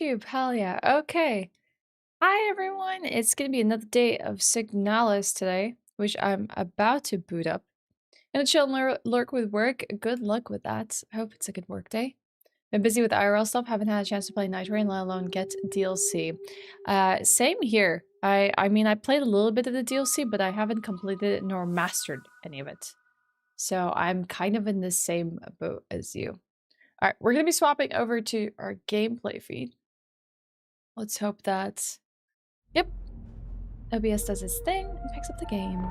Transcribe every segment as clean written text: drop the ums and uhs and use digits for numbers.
Cube, hell yeah. Okay. Hi everyone. It's gonna be another day of Signalis today, which I'm about to boot up. Gonna chill and lurk with work. Good luck with that. I hope it's a good work day. Been busy with IRL stuff. Haven't had a chance to play Night Rain, let alone get DLC. Same here. I played a little bit of the DLC, but I haven't completed it nor mastered any of it. So I'm kind of in the same boat as you. All right, we're gonna be swapping over to our gameplay feed. Let's hope that... Yep. OBS does its thing and picks up the game.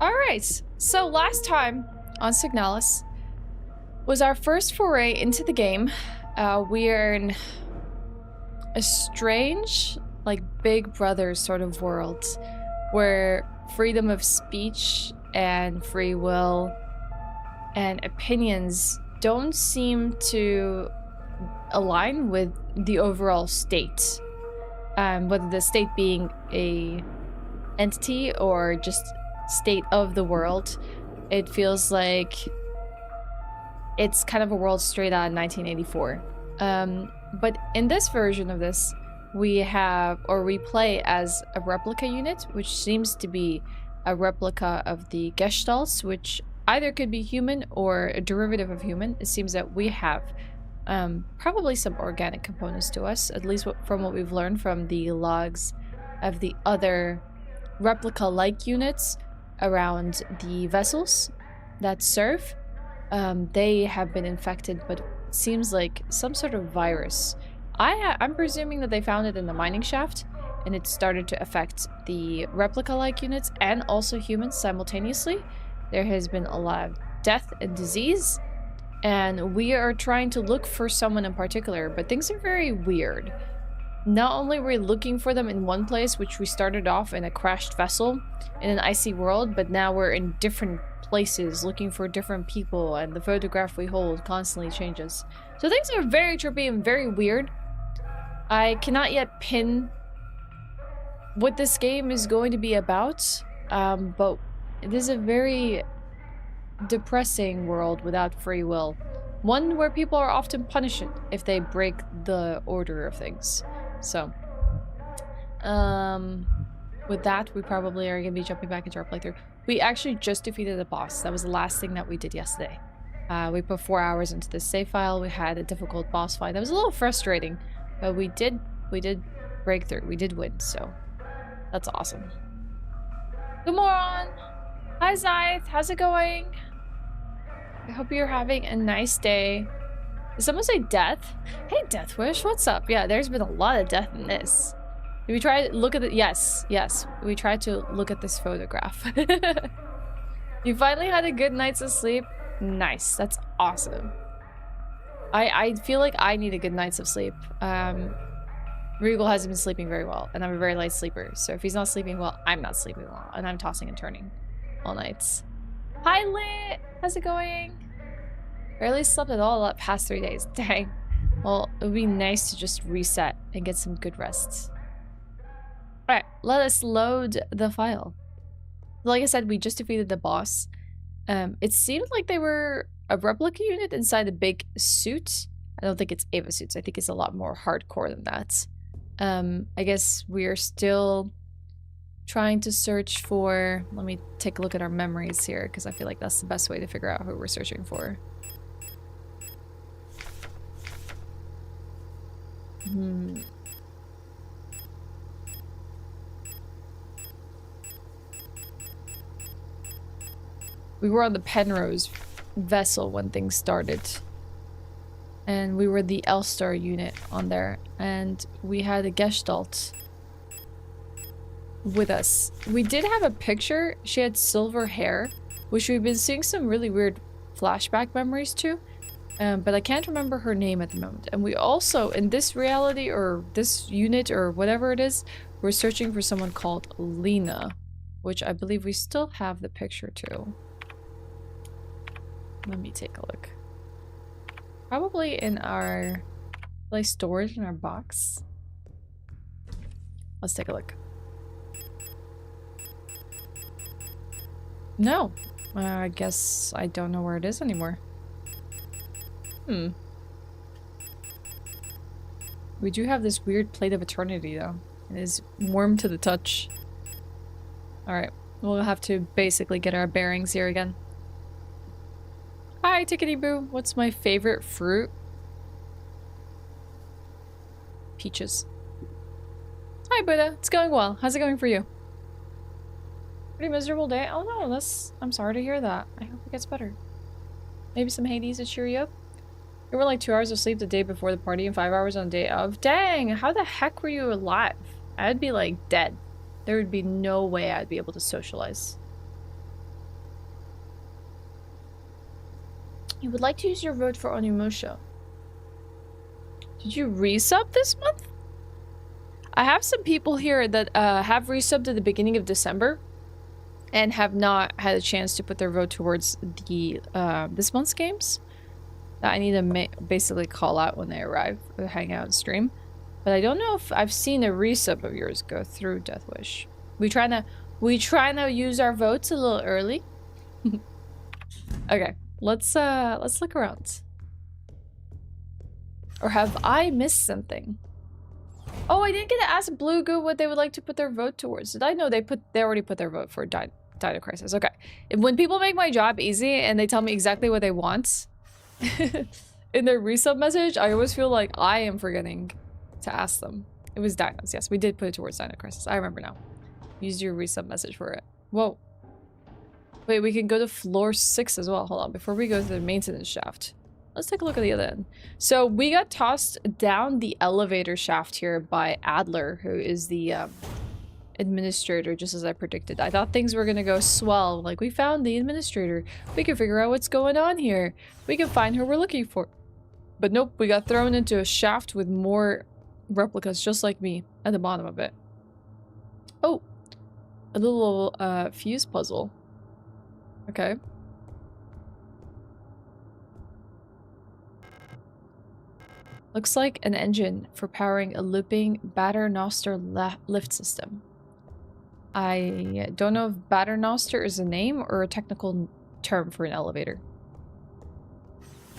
Alright, so last time on Signalis was our first foray into the game. We are in a strange, like, Big Brother sort of world where freedom of speech and free will and opinions don't seem to align with the overall state. Whether the state being a entity or just state of the world, it feels like it's kind of a world straight out of 1984. But in this version of this, we play as a replica unit, which seems to be a replica of the Gestalts, which either could be human or a derivative of human. It seems that we have probably some organic components to us, at least from what we've learned from the logs of the other replica-like units around the vessels that serve. They have been infected, but it seems like some sort of virus. I'm presuming that they found it in the mining shaft, and it started to affect the replica-like units and also humans simultaneously. There has been a lot of death and disease, and we are trying to look for someone in particular, but things are very weird. Not only were we looking for them in one place, which we started off in a crashed vessel in an icy world, but now we're in different places looking for different people, and the photograph we hold constantly changes. So things are very trippy and very weird. I cannot yet pin what this game is going to be about, but it is a very depressing world without free will. One where people are often punished if they break the order of things. So, with that, we probably are going to be jumping back into our playthrough. We actually just defeated the boss. That was the last thing that we did yesterday. We put 4 hours into this save file. We had a difficult boss fight. That was a little frustrating, but we did break through. We did win, so that's awesome. Good morning! Hi, Zyth. How's it going? I hope you're having a nice day. Did someone say death? Hey, Deathwish, what's up? Yeah, there's been a lot of death in this. Did we try to look at it? Yes. We tried to look at this photograph. You finally had a good night's of sleep? Nice. That's awesome. I feel like I need a good night's of sleep. Regal hasn't been sleeping very well, and I'm a very light sleeper. So if he's not sleeping well, I'm not sleeping well, and I'm tossing and turning all nights. Hi, Lit! How's it going? Barely slept at all the past 3 days. Dang. Well, it would be nice to just reset and get some good rest. Alright, let us load the file. Like I said, we just defeated the boss. It seemed like they were a replica unit inside a big suit. I don't think it's Ava suits. I think it's a lot more hardcore than that. I guess we're still trying to search for... Let me take a look at our memories here, because I feel like that's the best way to figure out who we're searching for. We were on the Penrose vessel when things started. And we were the Elstar unit on there. And we had a Gestalt with us. We did have a picture. She had silver hair, which we've been seeing some really weird flashback memories to. But I can't remember her name at the moment. And we also, in this reality or this unit or whatever it is, we're searching for someone called Lena, which I believe we still have the picture to. Let me take a look. Probably in our storage in our box. Let's take a look. No. I guess I don't know where it is anymore. We do have this weird plate of eternity, though. It is warm to the touch. Alright. We'll have to basically get our bearings here again. Hi, Tickety Boo. What's my favorite fruit? Peaches. Hi, Buddha. It's going well. How's it going for you? Pretty miserable day? Oh no, I'm sorry to hear that. I hope it gets better. Maybe some Hades to cheer you up? You were like 2 hours of sleep the day before the party and 5 hours on the day of. Dang, how the heck were you alive? I'd be like dead. There would be no way I'd be able to socialize. You would like to use your vote for Onimusha. Did you resub this month? I have some people here that have resubbed at the beginning of December and have not had a chance to put their vote towards the this month's games. That I need to basically call out when they arrive or hang out and stream. But I don't know if I've seen a resub of yours go through, Deathwish. We trying to use our votes a little early. Okay, let's look around. Or have I missed something? Oh, I didn't get to ask Blue Goo what they would like to put their vote towards. Did I know they already put their vote for Dino Crisis? Okay. When people make my job easy and they tell me exactly what they want in their resub message, I always feel like I am forgetting to ask them. It was Dinos. Yes, we did put it towards Dino Crisis. I remember now. Used your resub message for it. Whoa. Wait, we can go to floor 6 as well. Hold on. Before we go to the maintenance shaft. Let's take a look at the other end. So we got tossed down the elevator shaft here by Adler, who is the administrator, just as I predicted. I thought things were gonna go swell. Like, we found the administrator. We can figure out what's going on here. We can find who we're looking for. But nope, we got thrown into a shaft with more replicas just like me at the bottom of it. Oh, a little fuse puzzle. Okay. Looks like an engine for powering a looping Paternoster lift system. I don't know if Paternoster is a name or a technical term for an elevator.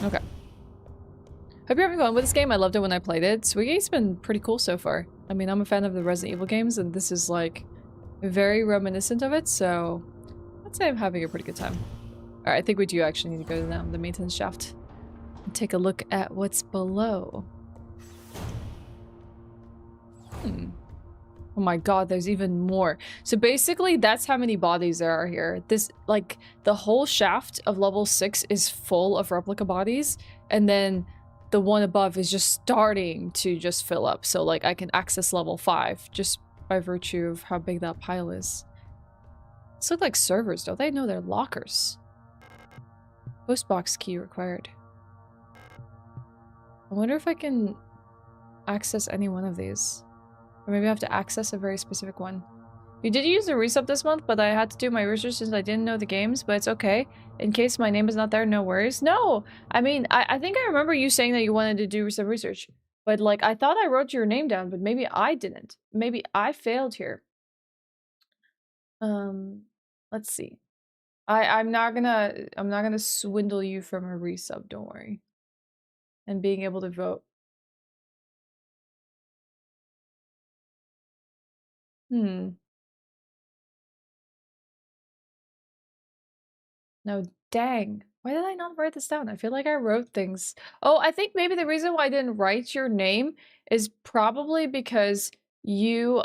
Okay. Hope you're having fun with this game. I loved it when I played it. Sweetgate's been pretty cool so far. I mean, I'm a fan of the Resident Evil games, and this is like very reminiscent of it, so I'd say I'm having a pretty good time. Alright, I think we do actually need to go down the maintenance shaft and take a look at what's below. Oh my god, there's even more. So basically, that's how many bodies there are here. This, like, the whole shaft of level 6 is full of replica bodies, and then the one above is just starting to just fill up. So, like, I can access level 5 just by virtue of how big that pile is. These look like servers, don't they? No, they're lockers. Postbox key required. I wonder if I can access any one of these. Or maybe I have to access a very specific one. You did use the resub this month, but I had to do my research since I didn't know the games, but it's okay. In case my name is not there, no worries. No! I mean, I think I remember you saying that you wanted to do some research. But, like, I thought I wrote your name down, but maybe I didn't. Maybe I failed here. Let's see. I'm not gonna swindle you from a resub, don't worry. And being able to vote. No, dang. Why did I not write this down? I feel like I wrote things. Oh, I think maybe the reason why I didn't write your name is probably because you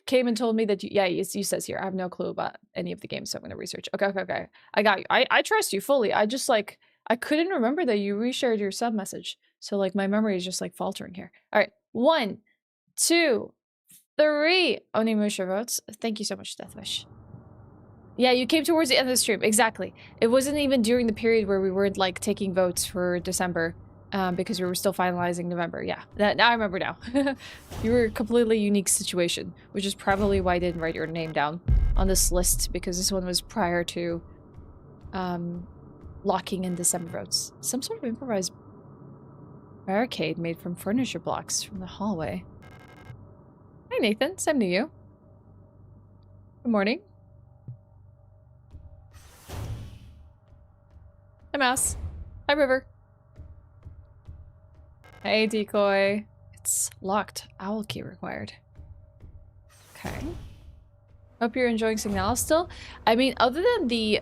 came and told me that you says here. I have no clue about any of the games, so I'm gonna research. Okay. I got you. I trust you fully. I just like I couldn't remember that you reshared your sub message. So like my memory is just like faltering here. All right. 1, 2, 3 Onimusha votes. Thank you so much, Deathwish. Yeah, you came towards the end of the stream. Exactly. It wasn't even during the period where we were like taking votes for December, because we were still finalizing November. Yeah, now I remember now. You were a completely unique situation, which is probably why I didn't write your name down on this list, because this one was prior to locking in December votes. Some sort of improvised barricade made from furniture blocks from the hallway. Hi, Nathan. Same to you. Good morning. Hi, Mouse. Hi, River. Hey, decoy. It's locked. Owl key required. Okay. Hope you're enjoying Signalis still. I mean, other than the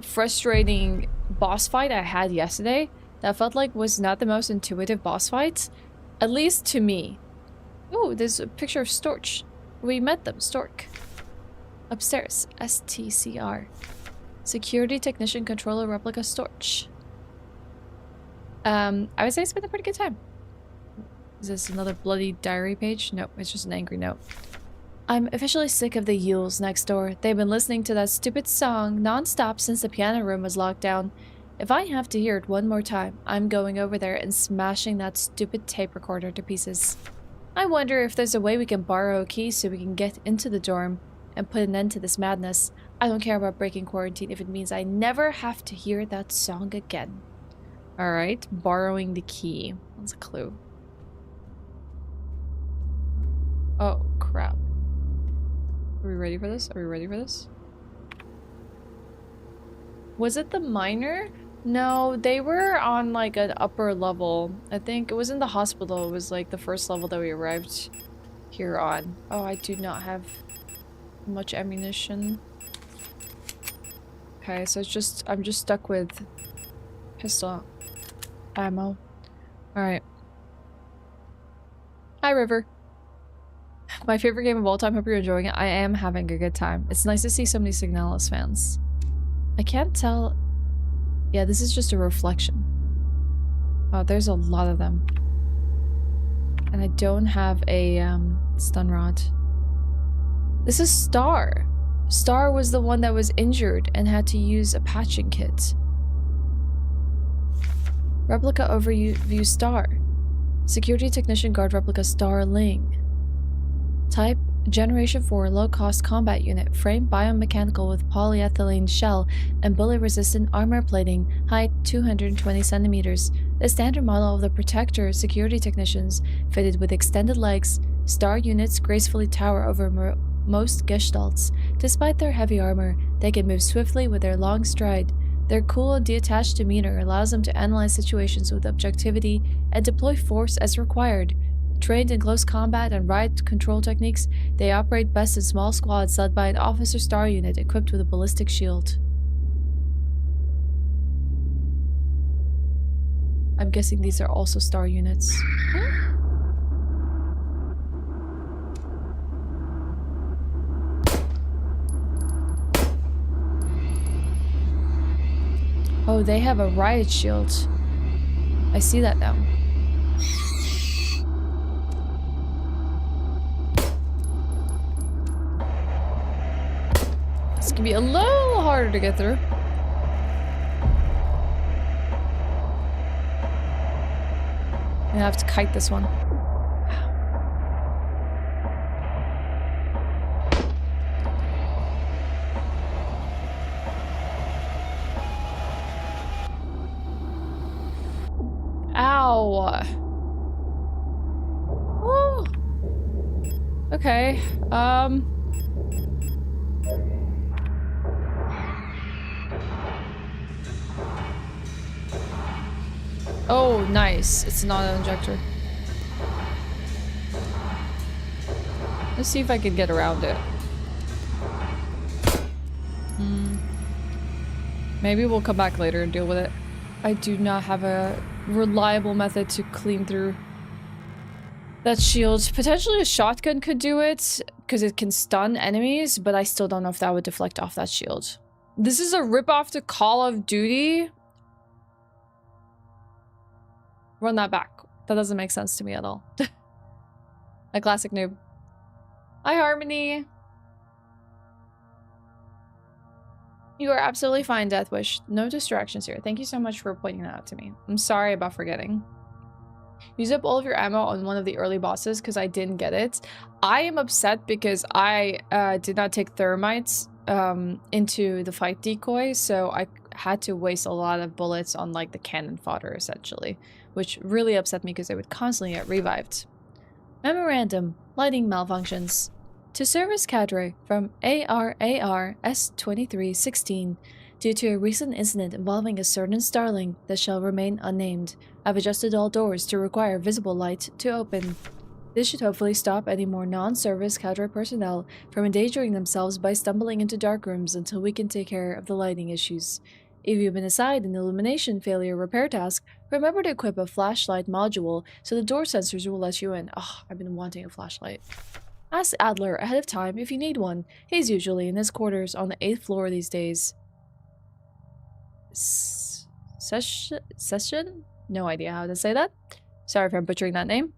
frustrating boss fight I had yesterday, that felt like was not the most intuitive boss fight, at least to me. Oh, there's a picture of Storch. We met them, Stork. Upstairs, STCR. Security Technician Controller Replica Storch. I would say it's been a pretty good time. Is this another bloody diary page? No, it's just an angry note. I'm officially sick of the Yules next door. They've been listening to that stupid song non-stop since the piano room was locked down. If I have to hear it one more time, I'm going over there and smashing that stupid tape recorder to pieces. I wonder if there's a way we can borrow a key so we can get into the dorm and put an end to this madness. I don't care about breaking quarantine if it means I never have to hear that song again. Alright, borrowing the key. That's a clue. Oh, crap. Are we ready for this? Are we ready for this? Was it the miner? No, they were on like an upper level. I think it was in the hospital. It was like the first level that we arrived here on. Oh, I do not have much ammunition. Okay, so it's just I'm just stuck with pistol ammo. Alright. Hi, River. My favorite game of all time. Hope you're enjoying it. I am having a good time. It's nice to see so many Signalis fans. I can't tell. Yeah, this is just a reflection. Oh, there's a lot of them. And I don't have a stun rod. This is Star. Star was the one that was injured and had to use a patching kit. Replica overview Star. Security Technician Guard Replica Star Ling. Type, Generation 4 low-cost combat unit, frame biomechanical with polyethylene shell and bullet-resistant armor plating, height 220 centimeters. The standard model of the Protector security technicians, fitted with extended legs, Star units gracefully tower over most gestalts. Despite their heavy armor, they can move swiftly with their long stride. Their cool and detached demeanor allows them to analyze situations with objectivity and deploy force as required. Trained in close combat and riot control techniques, they operate best in small squads led by an officer Star unit equipped with a ballistic shield. I'm guessing these are also Star units. Oh, they have a riot shield. I see that now. This can be a little harder to get through. I'm gonna have to kite this one. Ow. Oh. Okay. Oh, nice. It's not an injector. Let's see if I can get around it. Maybe we'll come back later and deal with it. I do not have a reliable method to clean through that shield. Potentially a shotgun could do it, because it can stun enemies, but I still don't know if that would deflect off that shield. This is a ripoff to Call of Duty. Run that back. That doesn't make sense to me at all. A classic noob. Hi, Harmony. You are absolutely fine, Deathwish. No distractions here. Thank you so much for pointing that out to me. I'm sorry about forgetting. Use up all of your ammo on one of the early bosses because I didn't get it. I am upset because I did not take thermites into the fight decoy, so I had to waste a lot of bullets on like the cannon fodder essentially, which really upset me because I would constantly get revived. Memorandum: lighting malfunctions. To service cadre from ARAR S2316. Due to a recent incident involving a certain starling that shall remain unnamed, I've adjusted all doors to require visible light to open. This should hopefully stop any more non-service cadre personnel from endangering themselves by stumbling into dark rooms until we can take care of the lighting issues. If you've been assigned an illumination failure repair task, remember to equip a flashlight module so the door sensors will let you in. Oh, I've been wanting a flashlight. Ask Adler ahead of time if you need one. He's usually in his quarters on the 8th floor these days. Session? No idea how to say that. Sorry if I'm butchering that name.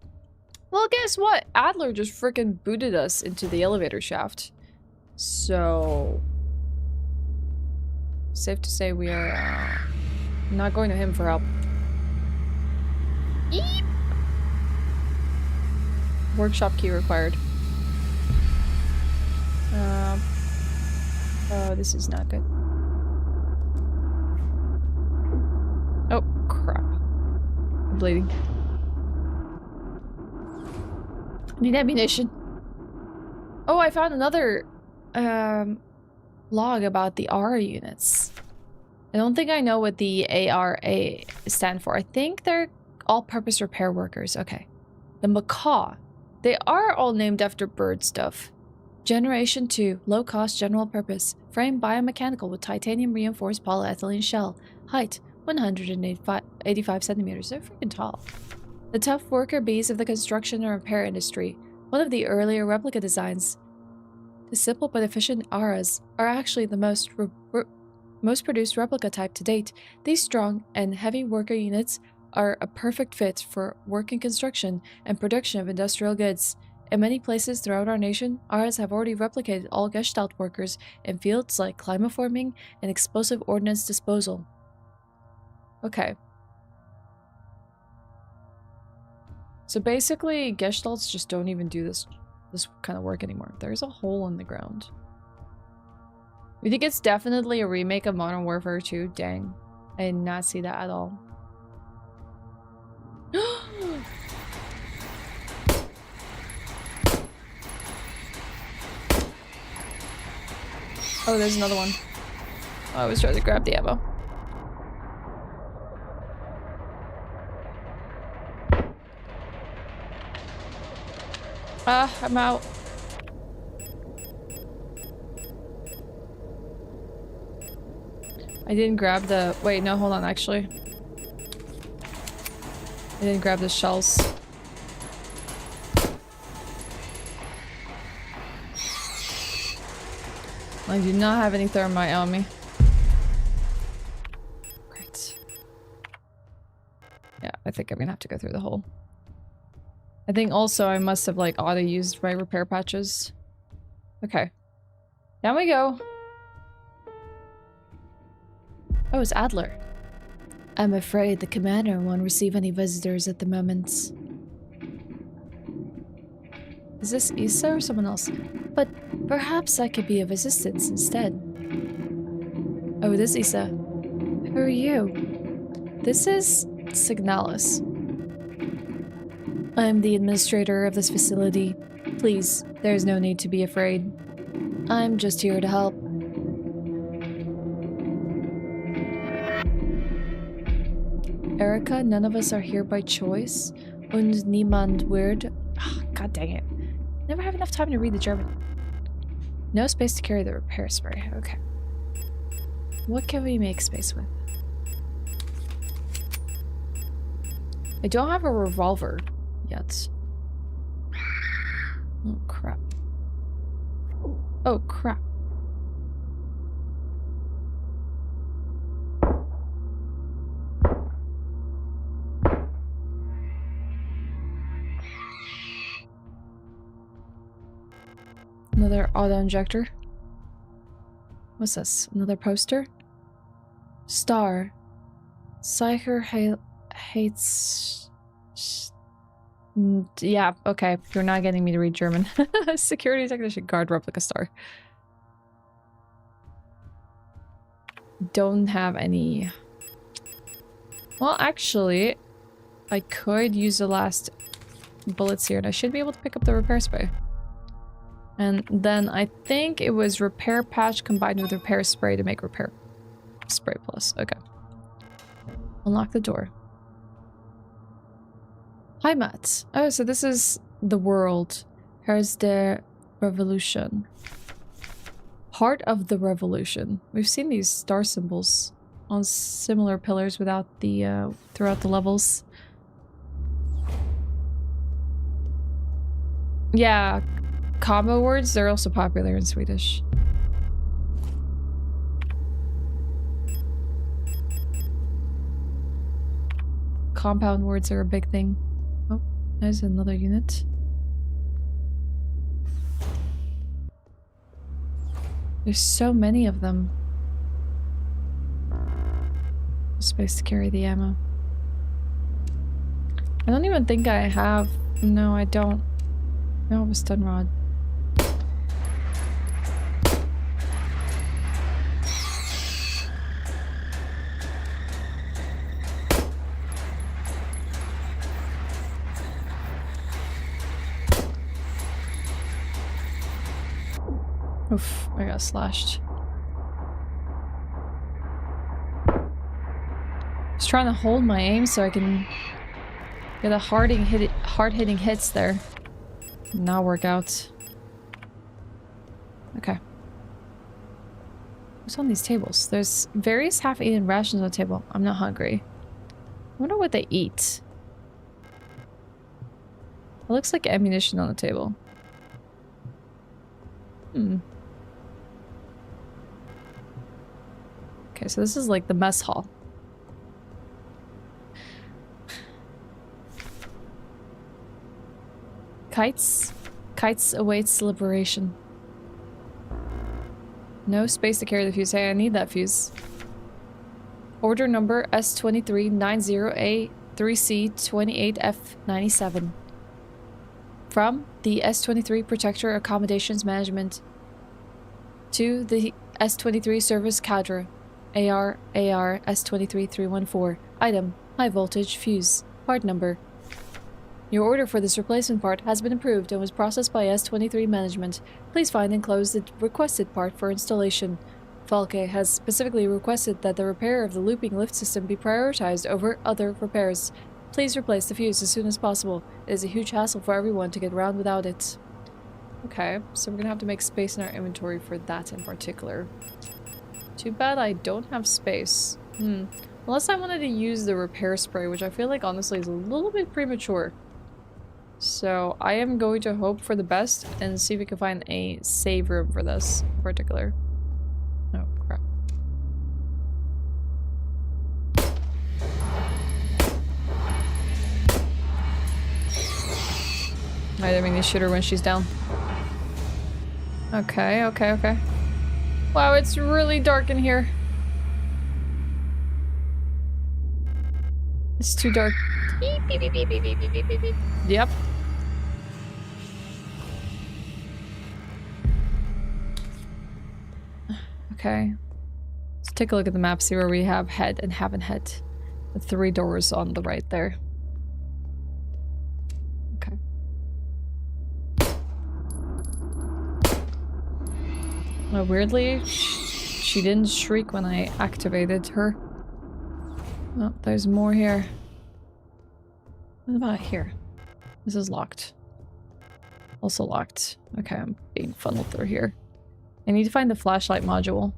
Well, guess what? Adler just freaking booted us into the elevator shaft. So... safe to say we are not going to him for help. Eep. Workshop key required. Oh, this is not good. Oh, crap. I'm bleeding. I need ammunition. Oh, I found another log about the ARA units. I don't think I know what the ARA stand for. I think they're all-purpose repair workers. Okay. The macaw. They are all named after bird stuff. Generation 2, low-cost general purpose. Frame biomechanical with titanium reinforced polyethylene shell. Height 185 centimeters. They're freaking tall. The tough worker bees of the construction and repair industry. One of the earlier replica designs. The simple but efficient ARAs are actually the most produced replica type to date. These strong and heavy worker units are a perfect fit for work in construction and production of industrial goods. In many places throughout our nation, ARAs have already replicated all Gestalt workers in fields like climaforming and explosive ordnance disposal. Okay. So basically, Gestalts just don't even do this kind of work anymore. There's a hole in the ground. You think it's definitely a remake of Modern Warfare 2? Dang. I did not see that at all. Oh, there's another one. Oh, I was trying to grab the ammo. I'm out. I didn't grab the... Wait, no, hold on, actually. I didn't grab the shells. I do not have any thermite on me. Great. Yeah, I think I'm gonna have to go through the hole. I think also I must have like auto-used my repair patches. Okay. Down we go. Oh, it's Adler. I'm afraid the commander won't receive any visitors at the moment. Is this Issa or someone else? But perhaps I could be of assistance instead. Oh, this is Issa. Who are you? This is Signalis. I'm the administrator of this facility. Please, there's no need to be afraid. I'm just here to help. Erica, none of us are here by choice. Und niemand wird... Oh, God dang it. Never have enough time to read the German. No space to carry the repair spray. Okay. What can we make space with? I don't have a revolver yet. Oh, crap. Oh, crap. Another auto-injector. What's this? Another poster? Star. Psycher hates... Yeah, okay. You're not getting me to read German. Security technician guard replica star. Don't have any... Well, actually, I could use the last bullets here and I should be able to pick up the repair spray. And then I think it was repair patch combined with repair spray to make repair. Spray plus. Okay. Unlock the door. Hi, Matt. Oh, so this is the world. Here's the revolution. Heart of the revolution. We've seen these star symbols on similar pillars without the throughout the levels. Yeah, combo words, they're also popular in Swedish. Compound words are a big thing. Oh, there's another unit. There's so many of them. Space to carry the ammo. I don't even think I have... No, I don't. I have a stun rod. Oof, I got slashed. Just trying to hold my aim so I can get a hard-hitting hits there. Not work out. Okay. What's on these tables? There's various half-eaten rations on the table. I'm not hungry. I wonder what they eat. It looks like ammunition on the table. Okay, so this is like the mess hall. Kites. Kites awaits liberation. No space to carry the fuse. Hey, I need that fuse. Order number S2390A3C28F97. From the S23 Protector Accommodations Management to the S23 Service Cadre. AR S23314. Item: high voltage fuse. Part number. Your order for this replacement part has been approved and was processed by S23 management. Please find and close the requested part for installation. Falke has specifically requested that the repair of the looping lift system be prioritized over other repairs. Please replace the fuse as soon as possible. It is a huge hassle for everyone to get around without it. Okay, so we're gonna have to make space in our inventory for that in particular. Too bad I don't have space. Unless I wanted to use the repair spray, which I feel like honestly is a little bit premature. So I am going to hope for the best and see if we can find a save room for this in particular. Oh, crap. I didn't mean to shoot her when she's down. Okay, okay, okay. Wow, it's really dark in here. It's too dark. Beep, beep, beep, beep, beep, beep, beep, beep, beep. Yep. Okay. Let's take a look at the map, see where we have head and haven't head. The 3 doors on the right there. Okay. Weirdly, she didn't shriek when I activated her. Oh, there's more here. What about here? This is locked. Also locked. Okay, I'm being funneled through here. I need to find the flashlight module.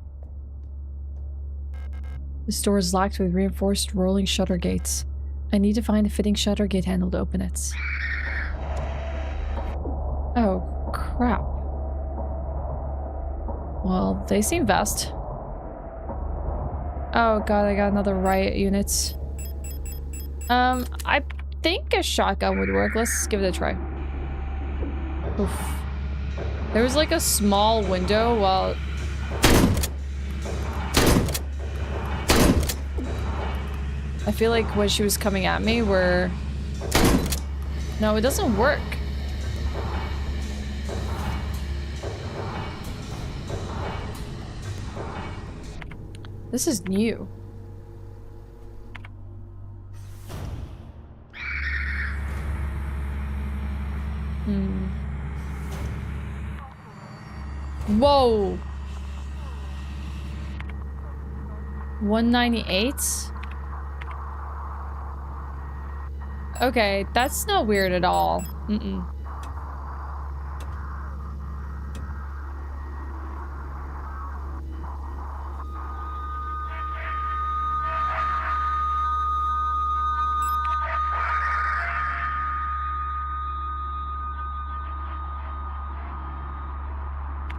This door is locked with reinforced rolling shutter gates. I need to find a fitting shutter gate handle to open it. Oh, crap. Well, they seem vast. Oh god, I got another riot unit. I think a shotgun would work. Let's give it a try. Oof. There was like a small window while... I feel like when she was coming at me where... No, it doesn't work. This is new. Whoa! 198? Okay, that's not weird at all. Mm-mm.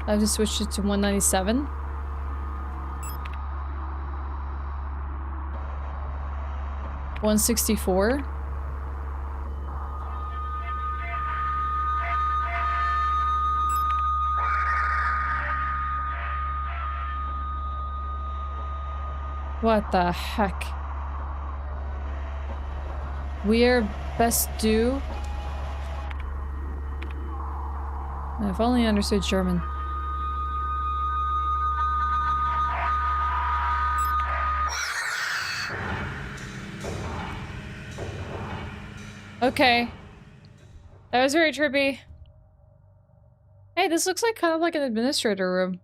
I just switched it to 197. $164. What the heck? We're best do. If only I understood German. Okay. That was very trippy. Hey, this looks like kind of like an administrator room.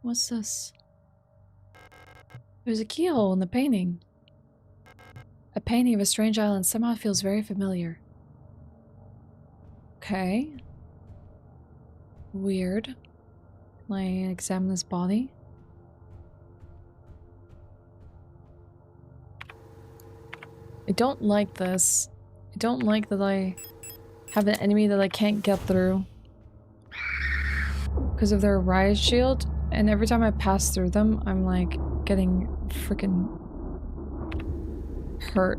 What's this? There's a keyhole in the painting. A painting of a strange island somehow feels very familiar. Okay. Weird. Can I examine this body? I don't like this. I don't like that I have an enemy that I can't get through because of their riot shield, and every time I pass through them, I'm like getting freaking hurt.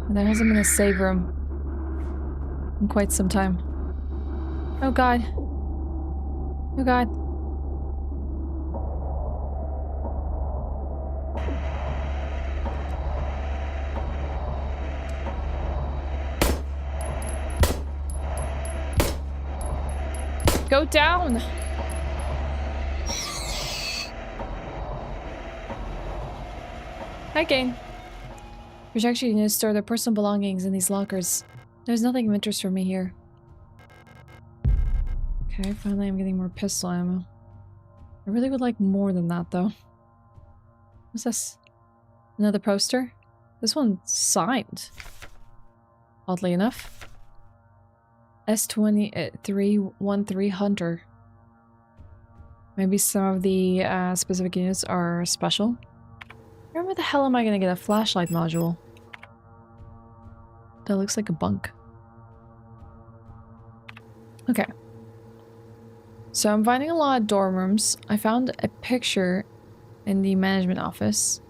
And there hasn't been a save room in quite some time. Oh god. Oh god. Go down! Hi, Kane. Rejection units store their personal belongings in these lockers. There's nothing of interest for me here. Okay, finally I'm getting more pistol ammo. I really would like more than that, though. What's this? Another poster? This one's signed. Oddly enough. S-2313 Hunter. Maybe some of the specific units are special. Where the hell am I gonna get a flashlight module? That looks like a bunk. Okay. So I'm finding a lot of dorm rooms. I found a picture in the management office.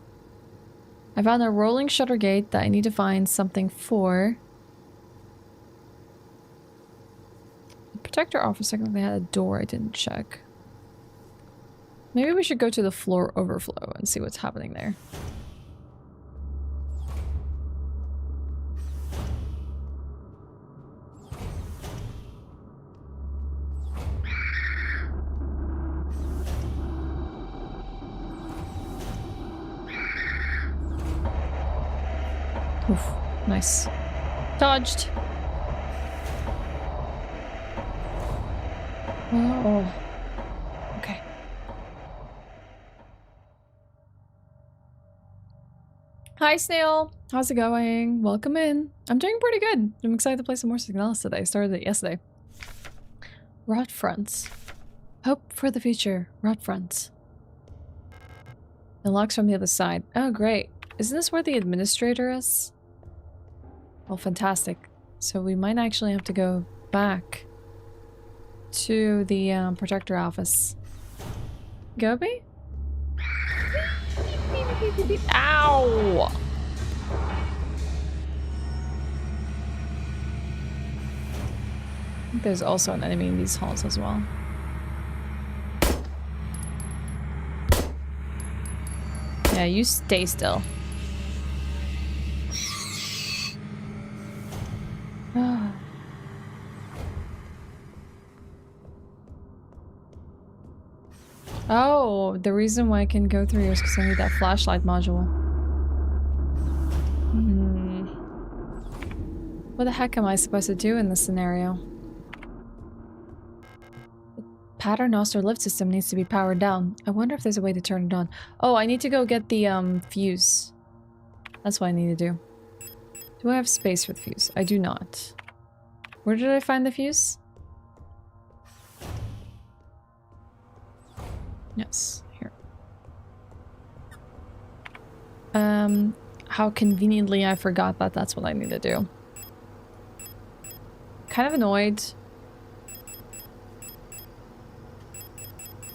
I found a rolling shutter gate that I need to find something for. The protector office technically had a door I didn't check. Maybe we should go to the floor overflow and see what's happening there. Oof, nice. Dodged. Oh. Okay. Hi, Snail. How's it going? Welcome in. I'm doing pretty good. I'm excited to play some more Signalis today. I started it yesterday. Rot fronts. Hope for the future. Rot fronts. The lock's from the other side. Oh, great. Isn't this where the administrator is? Oh, fantastic. So we might actually have to go back to the protector office. Gobi? Ow! I think there's also an enemy in these halls as well. Yeah, you stay still. Oh, the reason why I can go through here is because I need that flashlight module. What the heck am I supposed to do in this scenario? Paternoster lift system needs to be powered down. I wonder if there's a way to turn it on. Oh, I need to go get the fuse. That's what I need to do. Do I have space for the fuse? I do not. Where did I find the fuse? Yes, here. How conveniently I forgot that that's what I need to do. Kind of annoyed.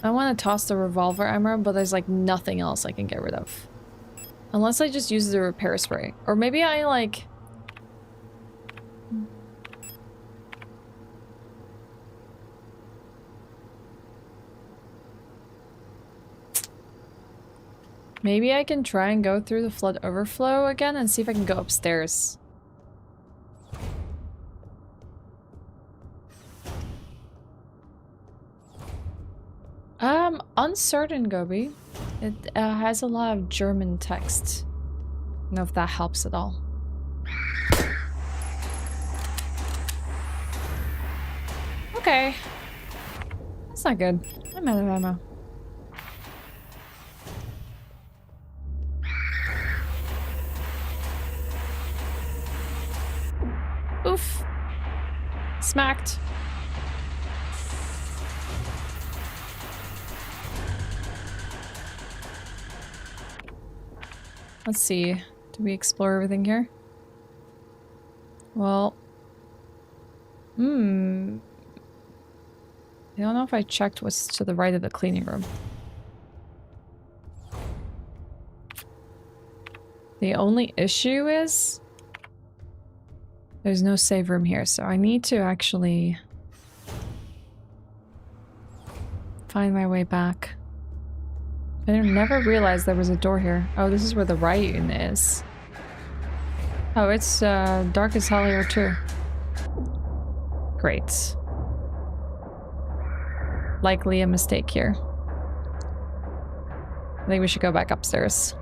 I want to toss the revolver ammo, but there's like nothing else I can get rid of. Unless I just use the repair spray. Or maybe I like... Maybe I can try and go through the flood overflow again and see if I can go upstairs. Uncertain, Gobi. It has a lot of German text. I don't know if that helps at all. Okay. That's not good. I'm out of ammo. Oof. Smacked. Let's see. Did we explore everything here? Well... I don't know if I checked what's to the right of the cleaning room. The only issue is... there's no save room here, so I need to actually... find my way back. I never realized there was a door here. Oh, this is where the riot unit is. Oh, it's dark as hell here too. Great. Likely a mistake here. I think we should go back upstairs.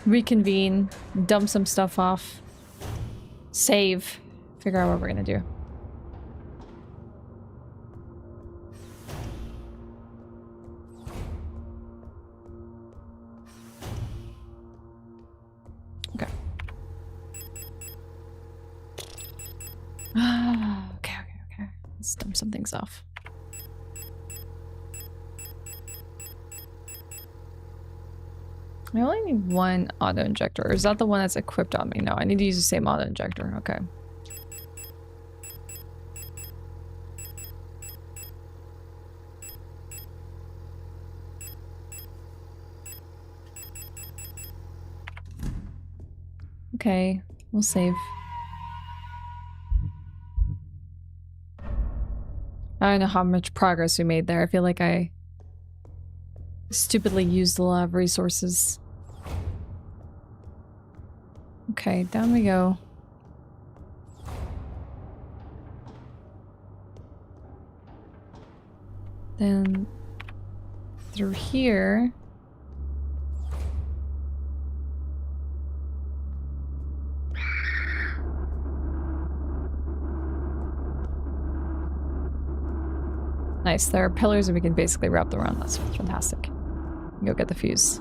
Reconvene, dump some stuff off, save, figure out what we're gonna do. Okay. Okay. Let's dump some things off. I only need one auto injector. Or is that the one that's equipped on me? No, I need to use the same auto injector. Okay. Okay, we'll save. I don't know how much progress we made there. I feel like I stupidly used a lot of resources. Okay, down we go. Then through here. Nice, there are pillars and we can basically wrap them around. That's fantastic. Go get the fuse.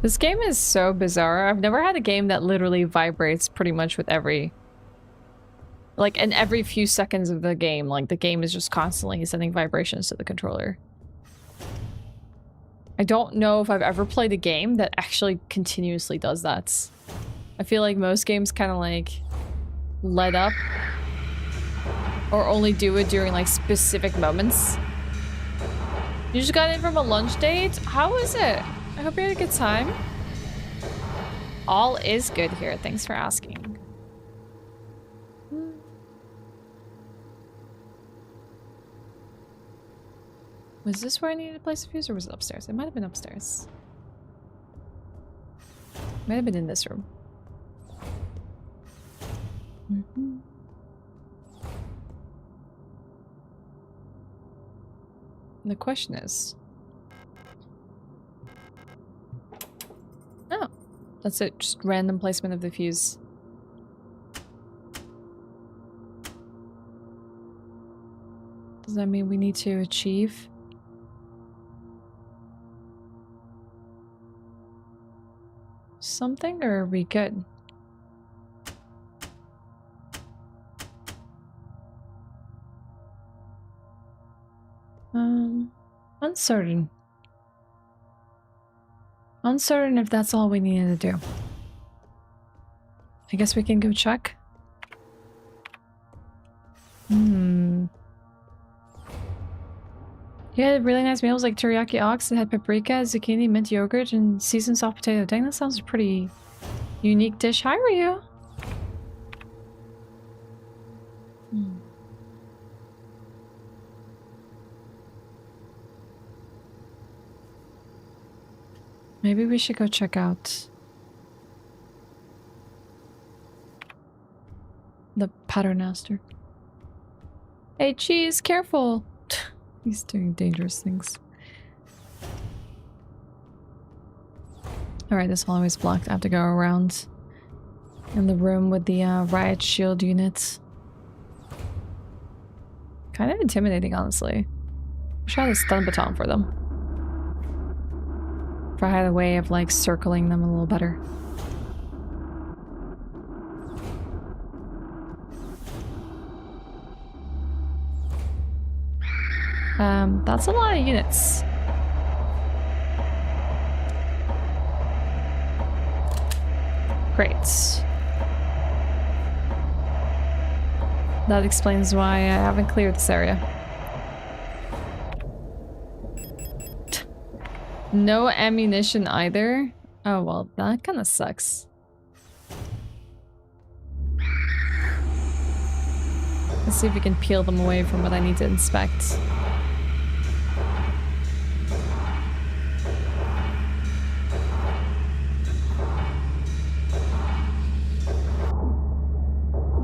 This game is so bizarre. I've never had a game that literally vibrates pretty much with every... like, in every few seconds of the game. Like, the game is just constantly sending vibrations to the controller. I don't know if I've ever played a game that actually continuously does that. I feel like most games kind of, like, let up. Or only do it during, like, specific moments. You just got in from a lunch date? How was it? I hope you had a good time. All is good here. Thanks for asking. Was this where I needed to place a fuse, or was it upstairs? It might have been upstairs. Might have been in this room. The question is... Oh, that's it. Just random placement of the fuse. Does that mean we need to achieve? Something, or are we good? Uncertain. Uncertain if that's all we needed to do. I guess we can go check. You had really nice meals like teriyaki ox that had paprika, zucchini, mint yogurt, and seasoned soft potato. Dang, that sounds a pretty unique dish. Hi, Ryu. Maybe we should go check out the Paternoster. Hey, Cheese, careful! He's doing dangerous things. Alright, this hallway is blocked. I have to go around in the room with the riot shield units. Kind of intimidating, honestly. Wish I had a stun baton for them. If I had a way of, like, circling them a little better. That's a lot of units. Great. That explains why I haven't cleared this area. No ammunition either? Oh well, that kind of sucks. Let's see if we can peel them away from what I need to inspect.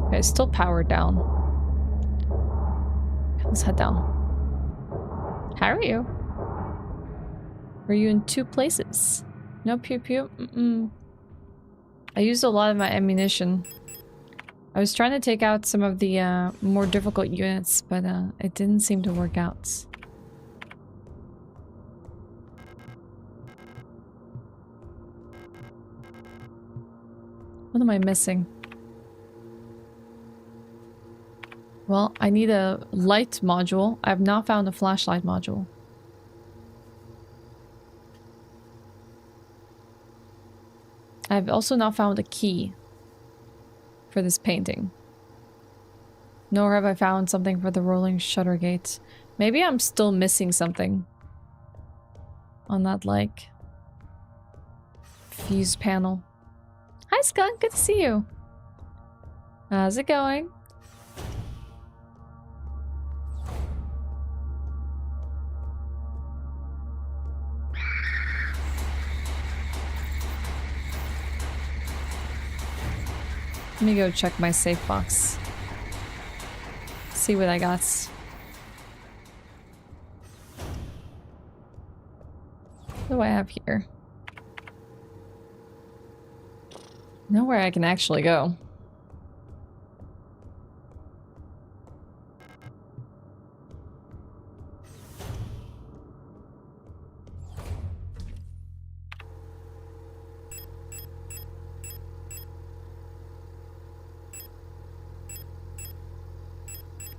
Okay, still powered down. Let's head down. How are you? Were you in two places? No pew pew? I used a lot of my ammunition. I was trying to take out some of the more difficult units, but it didn't seem to work out. What am I missing? Well, I need a light module. I have not found a flashlight module. I've also not found a key for this painting. Nor have I found something for the rolling shutter gate. Maybe I'm still missing something on that, like, fuse panel. Hi, Skunk. Good to see you. How's it going? Let me go check my safe box. See what I got. What do I have here? Nowhere I can actually go.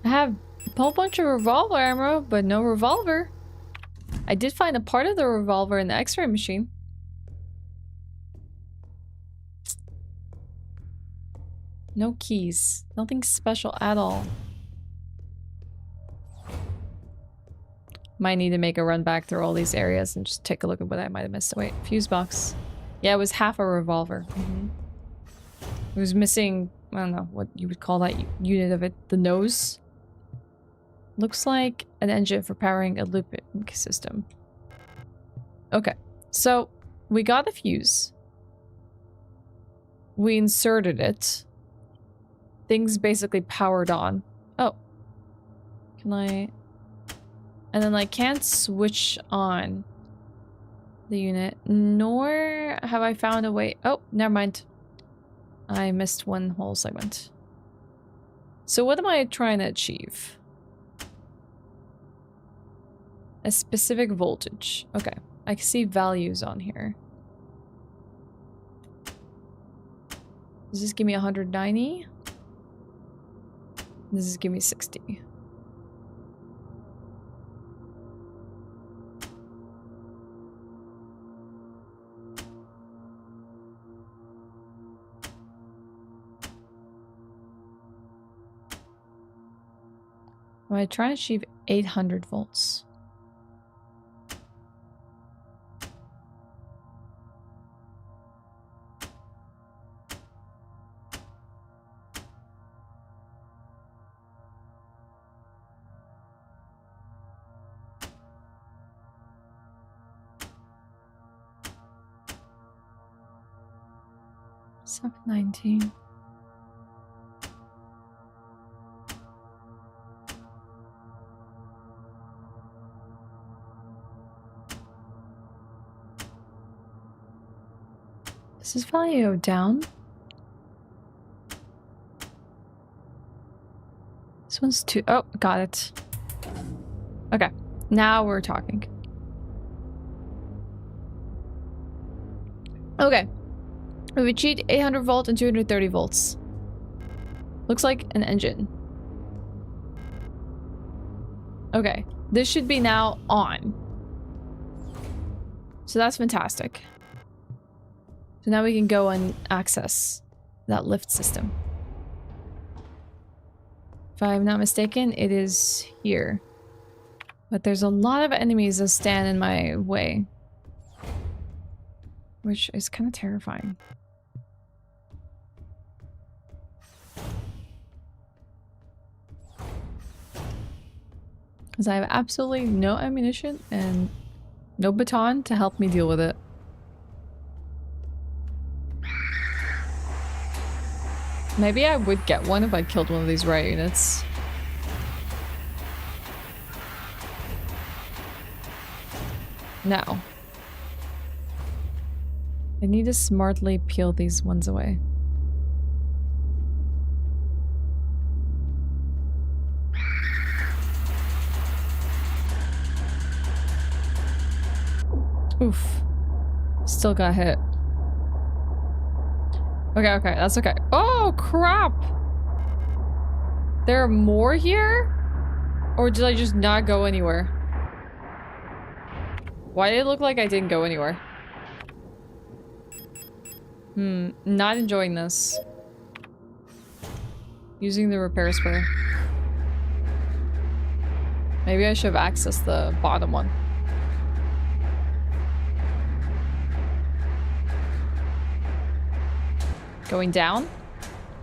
I have a whole bunch of revolver ammo, but no revolver. I did find a part of the revolver in the X-ray machine. No keys. Nothing special at all. Might need to make a run back through all these areas and just take a look at what I might have missed. Wait, fuse box. Yeah, it was half a revolver. It was missing, I don't know what you would call that unit of it. The nose. Looks like an engine for powering a looping system. Okay, so we got the fuse. We inserted it. Things basically powered on. Oh. Can I... And then I can't switch on the unit, nor have I found a way. Oh, never mind. I missed one whole segment. So what am I trying to achieve? A specific voltage. Okay, I can see values on here. Does this give me 190? This is give me 60. Am I trying to achieve 800 volts? $719. Does this value go down? This one's too— oh, got it. Okay, now we're talking. Okay. We've achieved 800 volt and 230 volts. Looks like an engine. Okay, this should be now on. So that's fantastic. So now we can go and access that lift system. If I'm not mistaken, it is here. But there's a lot of enemies that stand in my way, which is kind of terrifying. Because I have absolutely no ammunition and no baton to help me deal with it. Maybe I would get one if I killed one of these riot units. No. I need to smartly peel these ones away. Oof. Still got hit. Okay, okay, that's okay. Oh, crap! There are more here? Or did I just not go anywhere? Why did it look like I didn't go anywhere? Not enjoying this. Using the repair spray. Maybe I should have accessed the bottom one. Going down?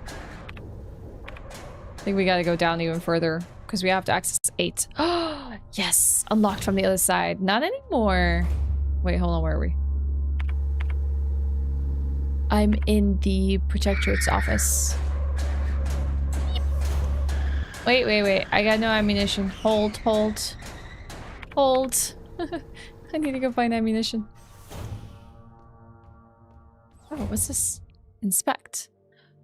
I think we gotta go down even further because we have to access 8. Oh, yes! Unlocked from the other side. Not anymore. Wait, hold on, where are we? I'm in the Protectorate's office. Wait, wait, wait. I got no ammunition. Hold, hold. Hold. I need to go find ammunition. Oh, what's this? Inspect.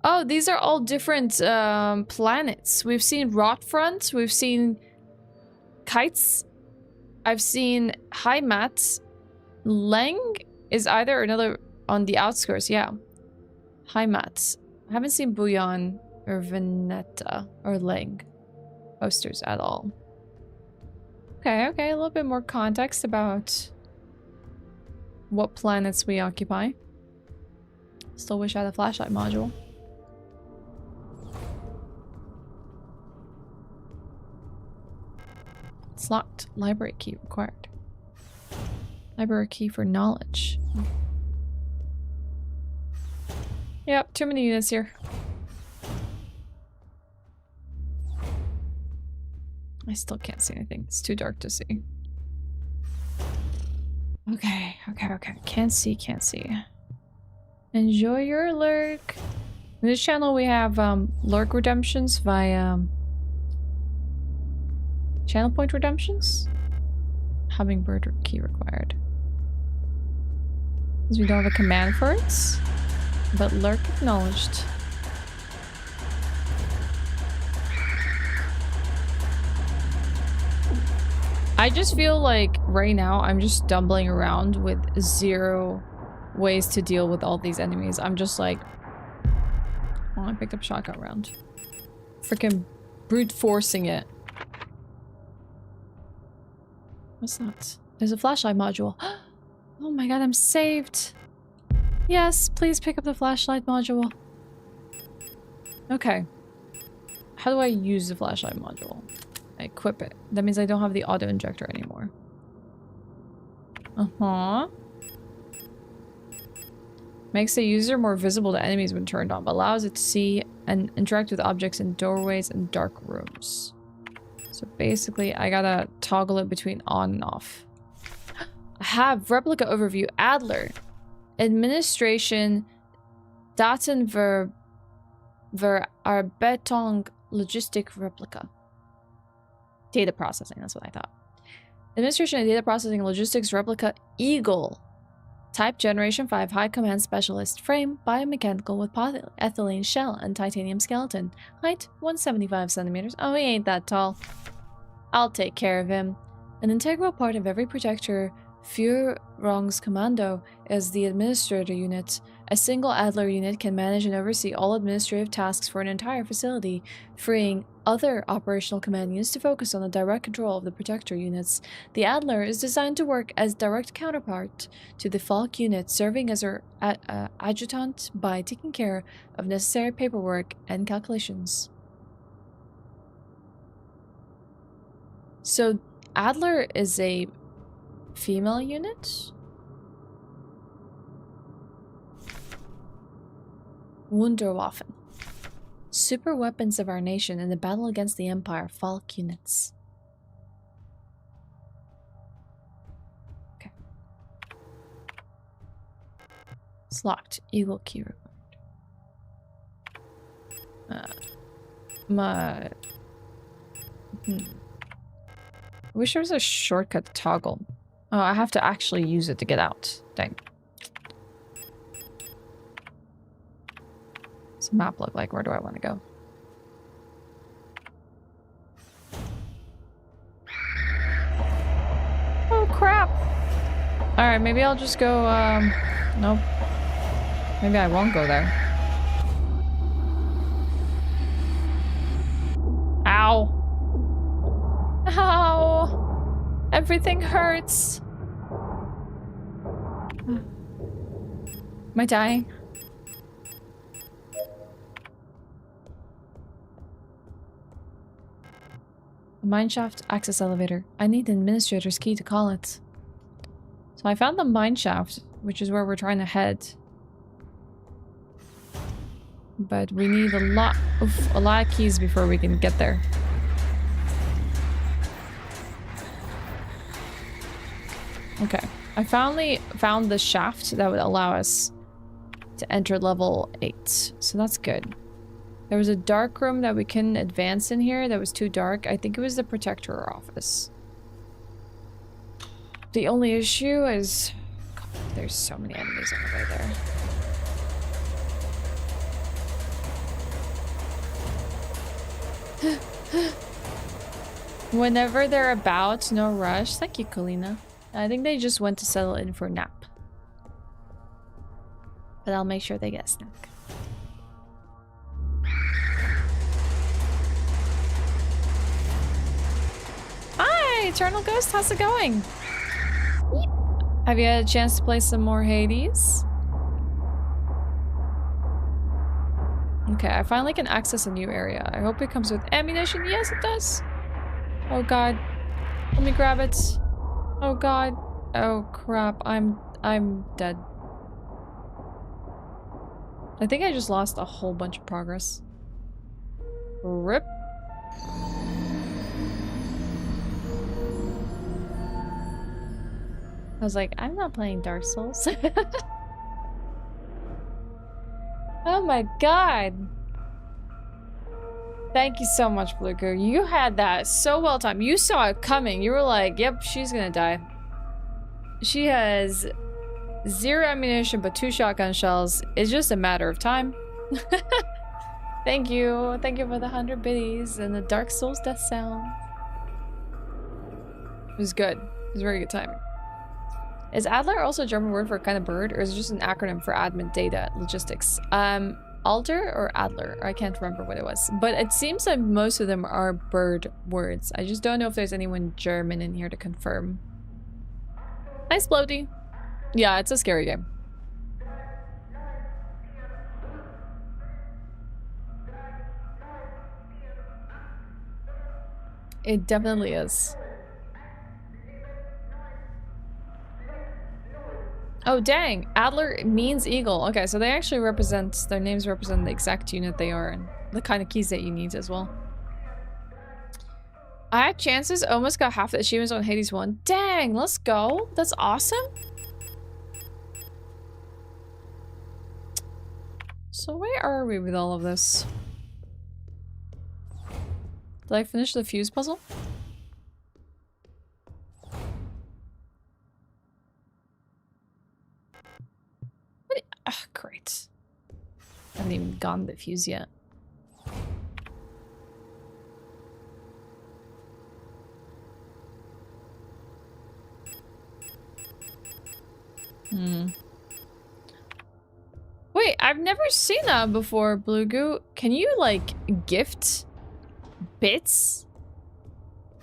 Oh, these are all different planets. We've seen rot fronts. We've seen kites. I've seen high mats. Leng is either another on the outskirts. Yeah. High mats. I haven't seen Bouillon or Veneta or Leng posters at all. Okay, okay. A little bit more context about what planets we occupy. Still wish I had a flashlight module. It's locked. Library key required. Library key for knowledge. Yep, too many units here. I still can't see anything. It's too dark to see. Okay, okay, okay. Can't see, can't see. Enjoy your lurk. In this channel we have lurk redemptions via channel point redemptions. Hummingbird key required. Because we don't have a command for it. But lurk acknowledged. I just feel like right now I'm just stumbling around with 0 ways to deal with all these enemies. I'm just like, oh, I picked up shotgun round. Freaking brute forcing it. What's that? There's a flashlight module. Oh my god, I'm saved. Yes, please pick up the flashlight module. Okay. How do I use the flashlight module? I equip it. That means I don't have the auto injector anymore. Uh-huh. Makes the user more visible to enemies when turned on, but allows it to see and interact with objects in doorways and dark rooms. So basically, I gotta toggle it between on and off. I have replica overview. Adler. Administration. Daten ver Arbeitung logistic replica. Data processing, that's what I thought. Administration and data processing logistics replica Eagle. Type Generation 5 High Command Specialist. Frame biomechanical with polyethylene shell and titanium skeleton. Height 175 centimeters. Oh, he ain't that tall. I'll take care of him. An integral part of every protector Führungskommando is the administrator unit. A single Adler unit can manage and oversee all administrative tasks for an entire facility, freeing other operational command units to focus on the direct control of the protector units. The Adler is designed to work as direct counterpart to the Falk unit, serving as her adjutant by taking care of necessary paperwork and calculations. So Adler is a female unit? Wunderwaffen. Super weapons of our nation in the battle against the Empire. Falk units. Okay. It's locked. Eagle key required. I wish there was a shortcut to toggle. Oh, I have to actually use it to get out. Dang. What's the map look like? Where do I want to go? Oh, crap. Alright, maybe I'll just go, nope. Maybe I won't go there. Ow. Ow! Everything hurts. Am I dying? The mineshaft access elevator. I need the administrator's key to call it. So I found the mineshaft, which is where we're trying to head. But we need a lot of keys before we can get there. Okay. I finally found the shaft that would allow us to enter level 8. So that's good. There was a dark room that we couldn't advance in here that was too dark. I think it was the protector office. The only issue is... God, there's so many enemies on the way there. Whenever they're about, no rush. Thank you, Kalina. I think they just went to settle in for a nap. But I'll make sure they get a snack. Hi, Eternal Ghost. How's it going? Yeep. Have you had a chance to play some more Hades? Okay, I finally can access a new area. I hope it comes with ammunition. Yes, it does. Oh god. Let me grab it. Oh god. Oh crap. I'm dead. I think I just lost a whole bunch of progress. RIP. I was like, I'm not playing Dark Souls. Oh my god. Thank you so much, Blueku. You had that so well timed. You saw it coming. You were like, yep, she's gonna die. She has 0 ammunition but 2 shotgun shells. It's just a matter of time. Thank you. Thank you for the 100 biddies and the Dark Souls death sound. It was good. It was very good timing. Is Adler also a German word for a kind of bird, or is it just an acronym for admin data logistics? Alder or Adler? I can't remember what it was. But it seems like most of them are bird words. I just don't know if there's anyone German in here to confirm. Nice bloaty. Yeah, it's a scary game. It definitely is. Oh, dang. Adler means eagle. Okay, so they actually represent, their names represent the exact unit they are and the kind of keys that you need as well. I had chances, almost got half the achievements on Hades 1. Dang, let's go. That's awesome. So where are we with all of this? Did I finish the fuse puzzle? Ah, great. I haven't even gotten the fuse yet. Wait, I've never seen that before, Blue Goo. Can you, like, gift bits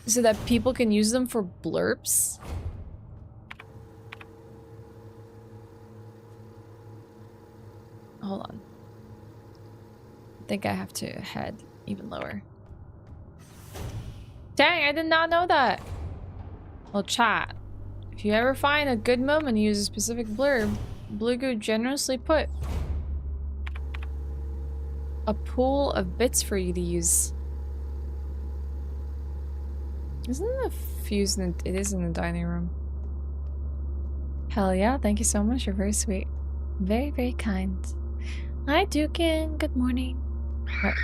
so that people can use them for blurbs? Hold on. I think I have to head even lower. Dang, I did not know that. Well, chat. If you ever find a good moment to use a specific blurb, Blue Goo generously put a pool of bits for you to use. Isn't the fuse in the, it is in the dining room. Hell yeah, thank you so much. You're very sweet. Very, very kind. Hi, Dukin. Good morning. Right.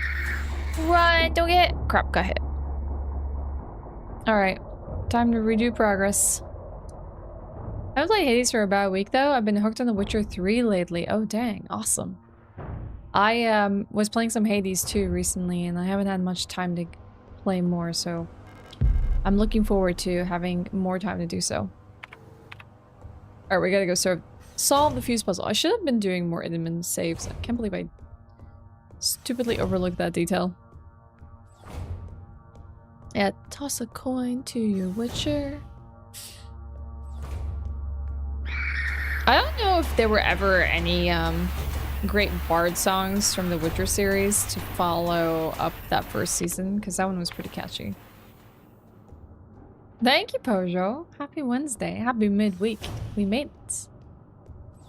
Run! Don't get hit! Crap, got hit. Alright. Time to redo progress. I haven't played Hades for about a week though. I've been hooked on The Witcher 3 lately. Oh dang, awesome. I was playing some Hades 2 recently and I haven't had much time to play more, so I'm looking forward to having more time to do so. Alright, we gotta go solve the fuse puzzle. I should have been doing more admin saves. I can't believe I stupidly overlooked that detail. Yeah, toss a coin to your Witcher. I don't know if there were ever any great bard songs from the Witcher series to follow up that first season, because that one was pretty catchy. Thank you, Pojo. Happy Wednesday. Happy midweek. We made it.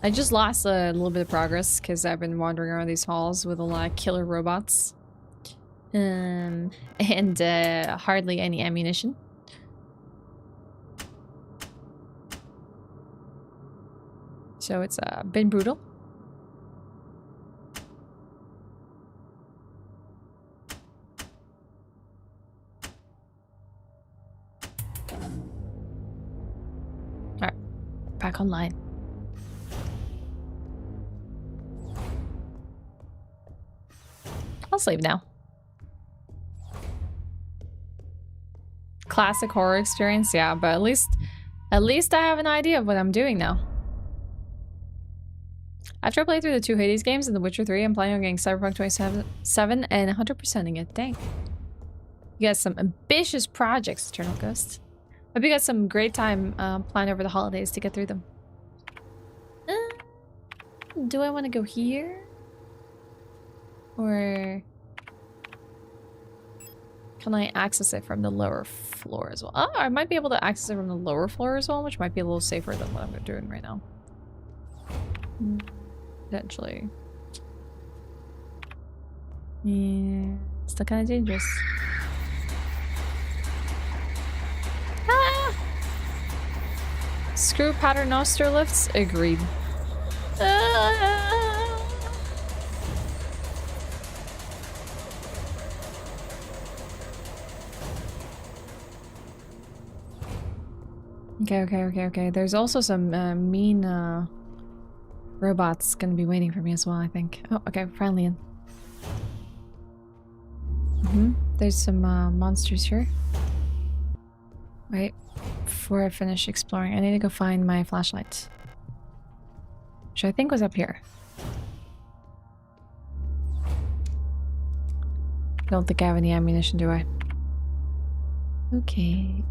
I just lost a little bit of progress because I've been wandering around these halls with a lot of killer robots. And hardly any ammunition. So it's been brutal. Alright, back online. I'll sleep now. Classic horror experience, yeah, but at least I have an idea of what I'm doing now. After I play through the 2 Hades games and The Witcher 3, I'm planning on getting Cyberpunk 2077 and 100%ing it. Dang. You got some ambitious projects, Eternal Ghost. Hope you got some great time planned over the holidays to get through them. Do I want to go here? Or can I access it from the lower floor as well? Oh, I might be able to access it from the lower floor as well, which might be a little safer than what I'm doing right now. Potentially. Yeah, still kind of dangerous. Ah! Screw paternoster lifts? Agreed. Okay. There's also some mean robots gonna be waiting for me as well, I think. Oh, okay, finally in. There's some monsters here. Wait, before I finish exploring, I need to go find my flashlight. Which I think was up here. I don't think I have any ammunition, do I? Okay.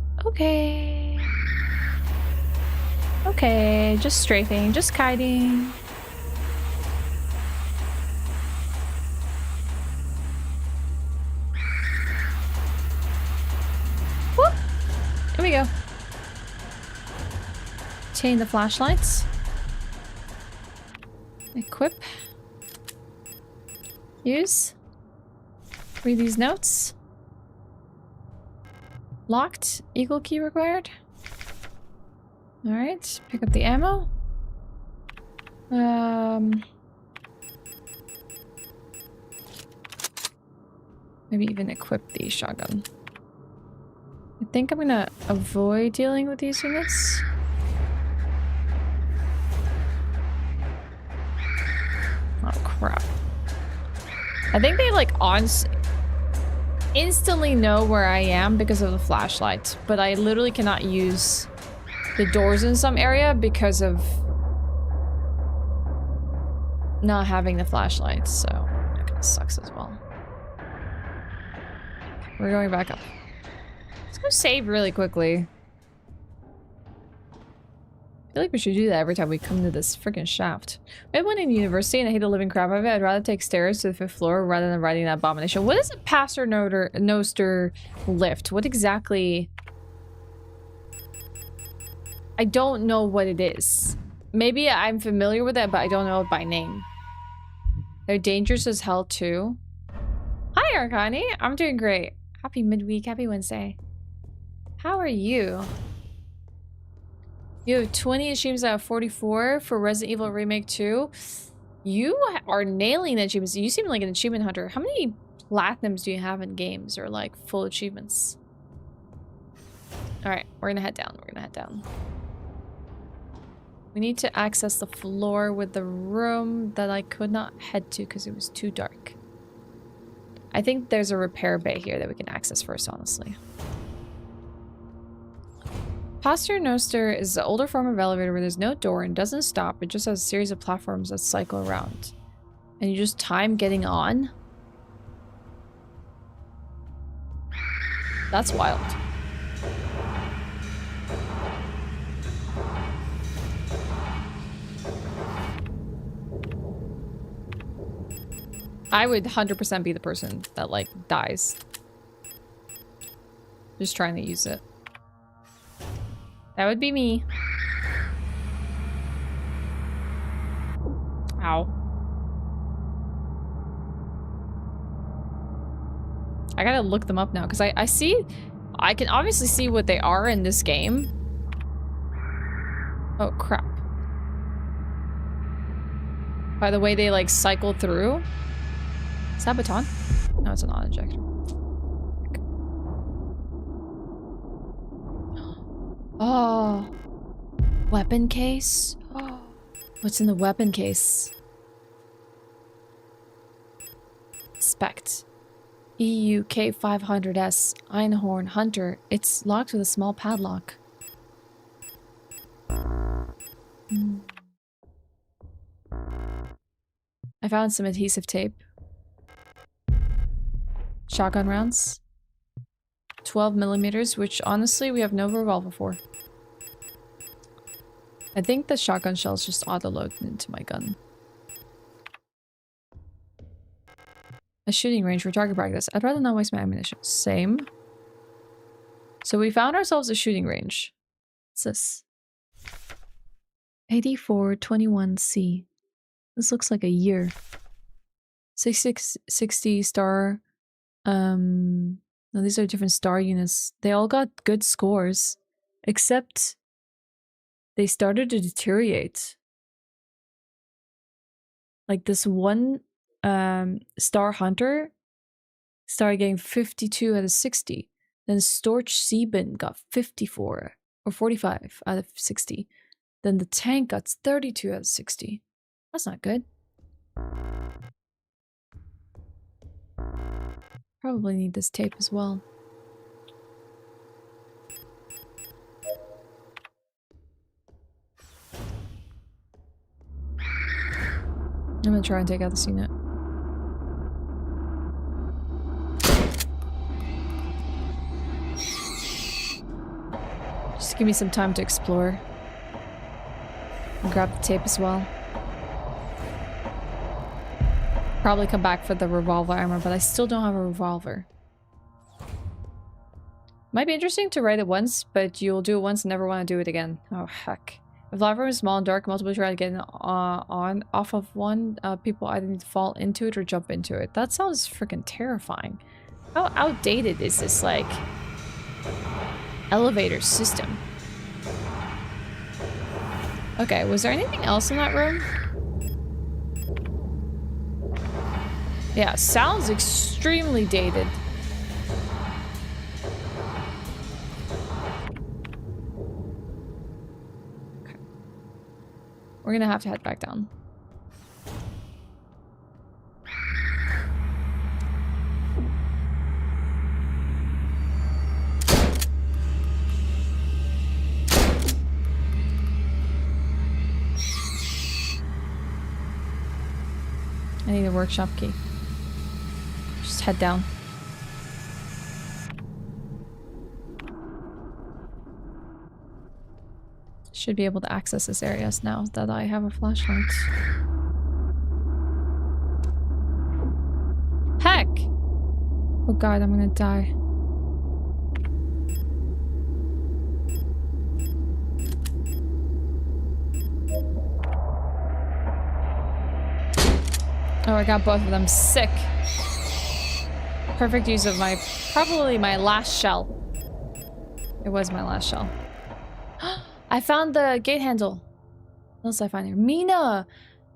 Okay, just strafing, just kiting. Whoop! Here we go. Chain the flashlights. Equip. Use. Read these notes. Locked. Eagle key required. Alright. Pick up the ammo. Maybe even equip the shotgun. I think I'm gonna avoid dealing with these units. Oh crap. I think they like instantly know where I am because of the flashlight, but I literally cannot use the doors in some area because of not having the flashlight, so that kind of sucks as well. We're going back up. Let's go save really quickly. I feel like we should do that every time we come to this freaking shaft. I went in university and I hate the living crap out of it. I'd rather take stairs to the 5th floor rather than riding that abomination. What is a passer noster lift? What exactly? I don't know what it is. Maybe I'm familiar with it, but I don't know it by name. They're dangerous as hell too. Hi, Arcani. I'm doing great. Happy midweek. Happy Wednesday. How are you? You have 20 achievements out of 44 for Resident Evil Remake 2. You are nailing achievements. You seem like an achievement hunter. How many platinums do you have in games or like full achievements? Alright, we're gonna head down. We need to access the floor with the room that I could not head to because it was too dark. I think there's a repair bay here that we can access first, honestly. Passenger Noster is the older form of elevator where there's no door and doesn't stop. It just has a series of platforms that cycle around. And you just time getting on? That's wild. I would 100% be the person that, like, dies. Just trying to use it. That would be me. Ow. I gotta look them up now, because I can obviously see what they are in this game. Oh, crap. By the way they, like, cycle through. Is that baton? No, it's an auto-ejector. Oh. Weapon case? Oh. What's in the weapon case? Spect. EU K500S Einhorn Hunter. It's locked with a small padlock. I found some adhesive tape. Shotgun rounds. 12 millimeters, which honestly we have no revolver for. I think the shotgun shells just auto-load into my gun. A shooting range for target practice. I'd rather not waste my ammunition. Same. So we found ourselves a shooting range. What's this? 8421C. This looks like a year. 6660 star. No, these are different star units. They all got good scores. Except they started to deteriorate. Like this one Star Hunter started getting 52 out of 60. Then Storch Sieben got 54. Or 45 out of 60. Then the tank got 32 out of 60. That's not good. Probably need this tape as well. I'm gonna try and take out this unit. Just give me some time to explore. And grab the tape as well. Probably come back for the revolver armor, but I still don't have a revolver. Might be interesting to write it once, but you'll do it once and never want to do it again. Oh, heck. If the platform is small and dark, multiple try to get off of one, people either need to fall into it or jump into it. That sounds freaking terrifying. How outdated is this, like, elevator system? Okay, was there anything else in that room? Yeah, sounds extremely dated. Okay. We're gonna have to head back down. I need a workshop key. Just head down. Should be able to access this area now that I have a flashlight. Heck! Oh god, I'm gonna die. Oh, I got both of them. Sick. Perfect use of my, probably my last shell. It was my last shell. I found the gate handle. What else did I find here? Mina!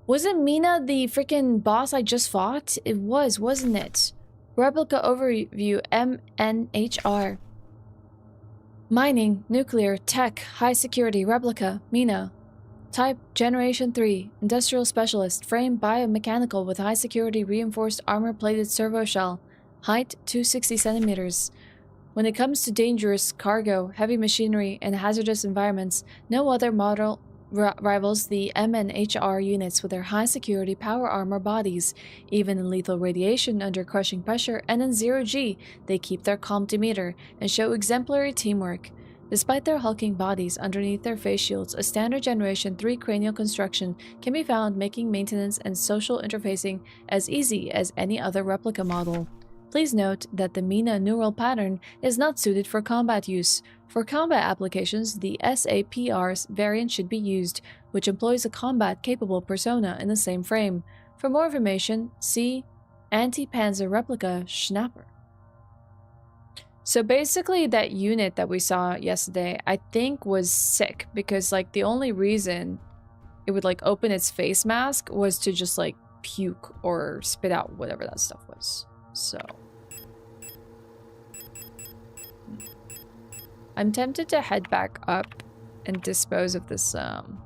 Wasn't Mina the freaking boss I just fought? It was, wasn't it? Replica overview, MNHR. Mining, nuclear, tech, high security, replica, Mina. Type, Generation 3, Industrial Specialist, frame biomechanical with high security reinforced armor-plated servo shell. Height, 260 centimeters. When it comes to dangerous cargo, heavy machinery, and hazardous environments, no other model rivals the MNHR units with their high security power armor bodies. Even in lethal radiation under crushing pressure and in 0G, they keep their calm demeanor and show exemplary teamwork. Despite their hulking bodies underneath their face shields, a standard Generation 3 cranial construction can be found, making maintenance and social interfacing as easy as any other replica model. Please note that the Mina neural pattern is not suited for combat use. For combat applications, the SAPR variant should be used, which employs a combat-capable persona in the same frame. For more information, see Anti-Panzer Replica Schnapper. So basically that unit that we saw yesterday, I think was sick because like the only reason it would like open its face mask was to just like puke or spit out whatever that stuff was. So I'm tempted to head back up and dispose of this Can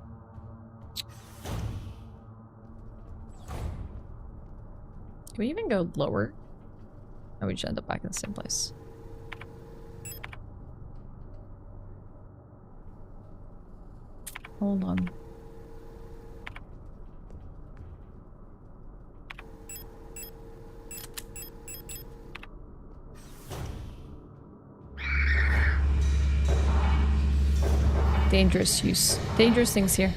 we even go lower? Or we just end up back in the same place. Hold on. Dangerous use. Dangerous things here.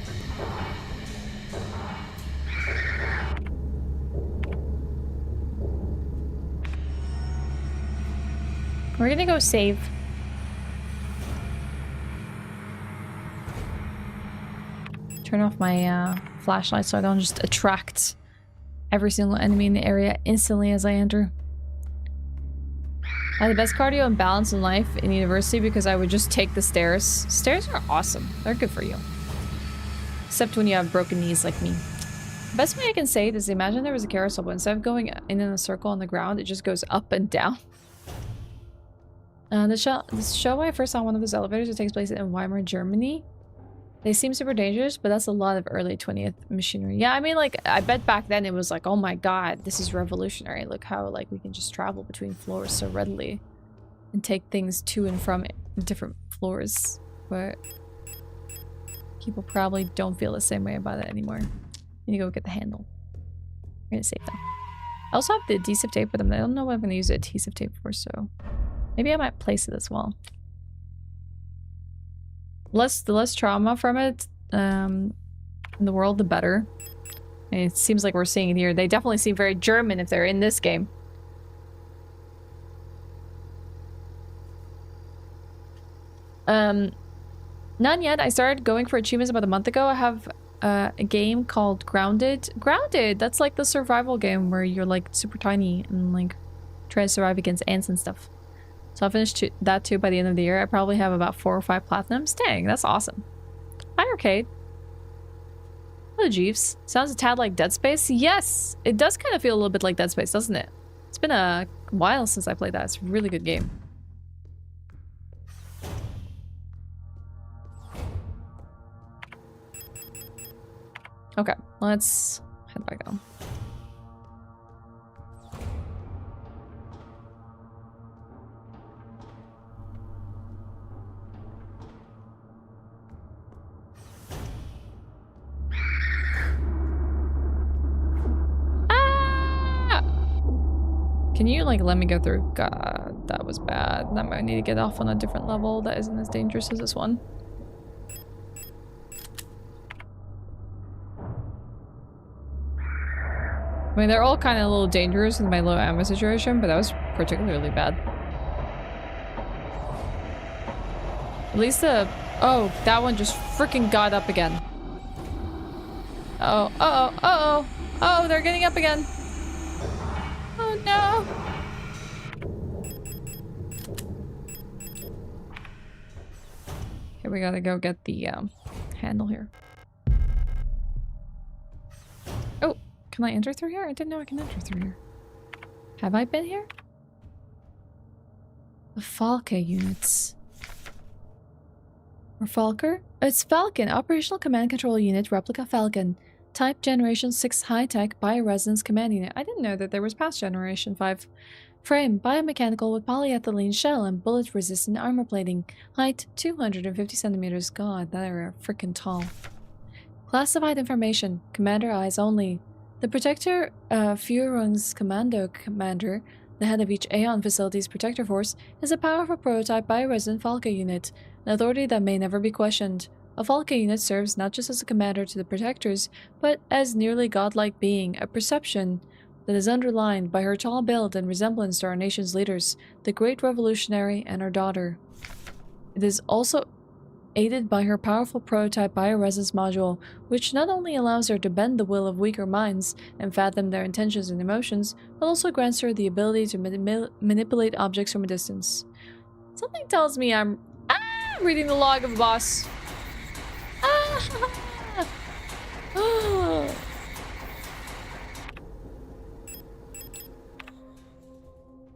We're gonna go save. Turn off my flashlight so I don't just attract every single enemy in the area instantly as I enter. I had the best cardio and balance in life in university because I would just take the stairs. Stairs are awesome. They're good for you. Except when you have broken knees like me. The best way I can say it is imagine there was a carousel, but instead of going in a circle on the ground, it just goes up and down. The show I first saw one of those elevators, it takes place in Weimar, Germany. They seem super dangerous, but that's a lot of early 20th machinery. Yeah, I mean, like, I bet back then it was like, oh my god, this is revolutionary. Look how, like, we can just travel between floors so readily and take things to and from different floors. But people probably don't feel the same way about it anymore. You need to go get the handle. We're gonna save them. I also have the adhesive tape with them. I don't know what I'm gonna use the adhesive tape for, so maybe I might place it as well. The less trauma from it in the world, the better. And it seems like we're seeing it here. They definitely seem very German if they're in this game. None yet. I started going for achievements about a month ago. I have a game called Grounded. Grounded! That's like the survival game where you're like super tiny and like try to survive against ants and stuff. So I'll finish that too by the end of the year. I probably have about 4 or 5 platinums. Dang, that's awesome. Hi, Arcade. Hello, Jeeves. Sounds a tad like Dead Space. Yes, it does kind of feel a little bit like Dead Space, doesn't it? It's been a while since I played that. It's a really good game. Okay, let's head back on. Can you, like, let me go through? God, that was bad. I might need to get off on a different level that isn't as dangerous as this one. I mean, they're all kind of a little dangerous in my low ammo situation, but that was particularly bad. At least the... Oh, that one just freaking got up again. Uh-oh, uh-oh, uh-oh. Oh, they're getting up again. Oh, no. Okay, we gotta go get the handle here. Oh, can I enter through here? I didn't know I can enter through here. Have I been here? The Falke units. Or Falker? It's Falcon, Operational Command Control Unit, Replica Falcon. Type Generation 6 High-Tech Bioresonance Command Unit. I didn't know that there was past Generation 5. Frame, biomechanical with polyethylene shell and bullet-resistant armor plating. Height, 250 centimeters. God, that are freaking tall. Classified information. Commander eyes only. The Protector Führungs's Commando Commander, the head of each Aeon Facilities Protector Force, is a powerful prototype bioresonant Falke unit, an authority that may never be questioned. A Falke unit serves not just as a commander to the Protectors, but as nearly godlike being, a perception that is underlined by her tall build and resemblance to our nation's leaders, the Great Revolutionary and her daughter. It is also aided by her powerful prototype bioresonance module, which not only allows her to bend the will of weaker minds and fathom their intentions and emotions, but also grants her the ability to manipulate objects from a distance. Something tells me I'm reading the log of a boss.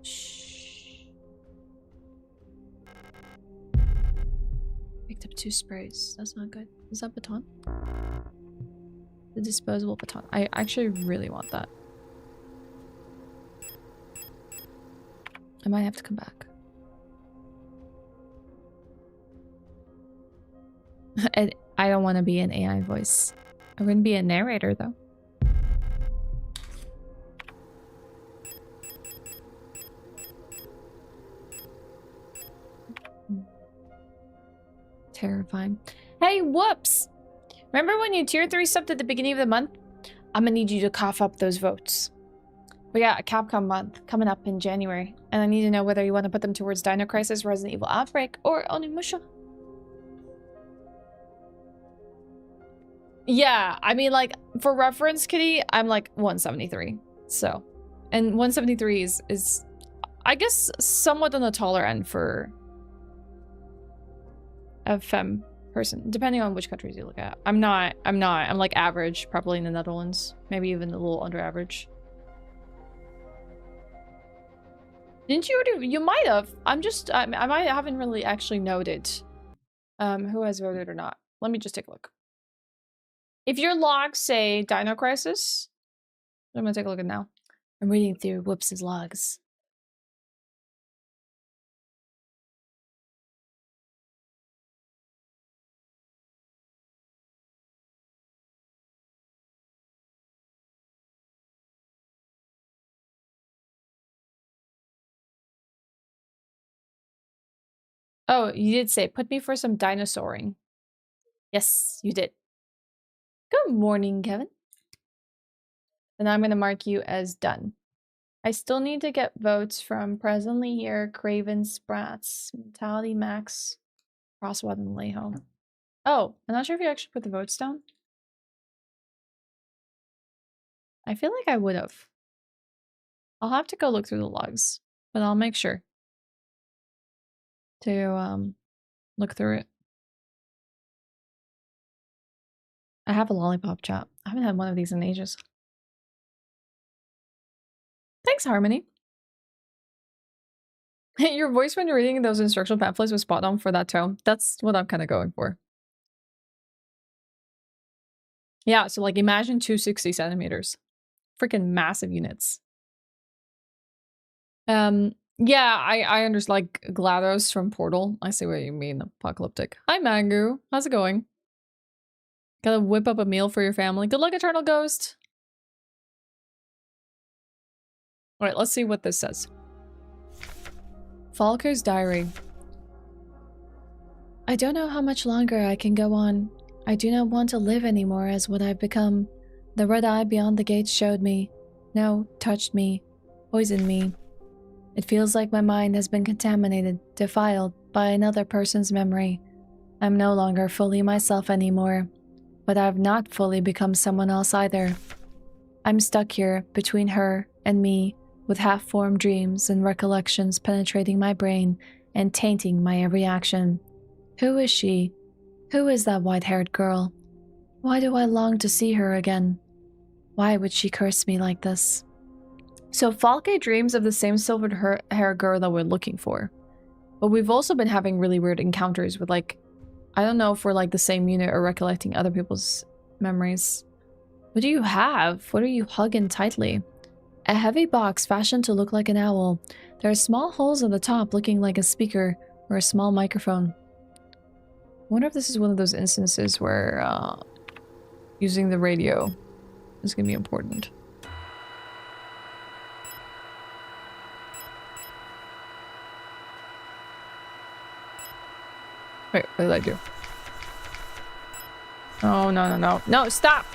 Shh. Picked up 2 sprays. That's not good. Is that baton? The disposable baton. I actually really want that. I might have to come back. And I don't want to be an AI voice. I'm going to be a narrator, though. Terrifying. Hey, whoops! Remember when you tier 3 subbed at the beginning of the month? I'm gonna need you to cough up those votes. We got a Capcom month coming up in January, and I need to know whether you want to put them towards Dino Crisis, Resident Evil Outbreak, or Onimusha. Yeah, I mean, like, for reference, Kitty, I'm like 173. So, and 173 is I guess, somewhat on the taller end for a femme person, depending on which countries you look at. I'm like average, probably in the Netherlands, maybe even a little under average. Didn't you already? You might have. I haven't really actually noted who has voted or not. Let me just take a look. If your logs say Dino Crisis, I'm gonna take a look at now. I'm reading through Whoops' logs. Oh, you did say, put me for some dinosauring. Yes, you did. Good morning, Kevin. And I'm going to mark you as done. I still need to get votes from Presently Here, Craven, Sprats, Mentality Max, Crosswad, and Layhome. Oh, I'm not sure if you actually put the votes down. I feel like I would have. I'll have to go look through the logs, but I'll make sure to look through it. I have a lollipop chat. I haven't had one of these in ages. Thanks, Harmony. Your voice when you're reading those instructional pamphlets was spot on for that tone. That's what I'm kind of going for. Yeah, so like imagine 260 centimeters. Freaking massive units. Yeah, I understand, like GLaDOS from Portal. I see what you mean, apocalyptic. Hi, Mangu. How's it going? Gotta whip up a meal for your family. Good luck, Eternal Ghost. All right, let's see what this says. Falker's diary. I don't know how much longer I can go on. I do not want to live anymore as what I've become. The red eye beyond the gates showed me. No, touched me. Poisoned me. It feels like my mind has been contaminated, defiled by another person's memory. I'm no longer fully myself anymore, but I've not fully become someone else either. I'm stuck here between her and me, with half-formed dreams and recollections penetrating my brain and tainting my every action. Who is she? Who is that white-haired girl? Why do I long to see her again? Why would she curse me like this? So Falke dreams of the same silvered hair girl that we're looking for. But we've also been having really weird encounters with, like, I don't know if we're like the same unit or recollecting other people's memories. What do you have? What are you hugging tightly? A heavy box fashioned to look like an owl. There are small holes at the top looking like a speaker or a small microphone. I wonder if this is one of those instances where using the radio is going to be important. Wait, what did I do? Oh, no, no, no. No, stop!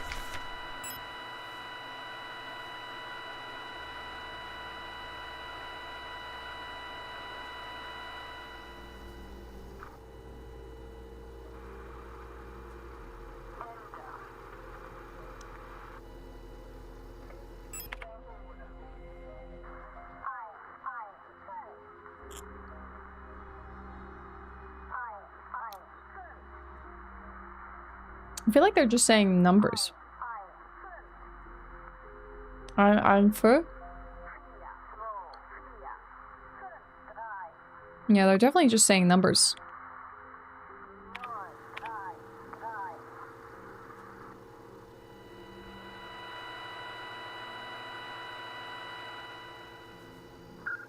I feel like they're just saying numbers. I'm for? Yeah, they're definitely just saying numbers.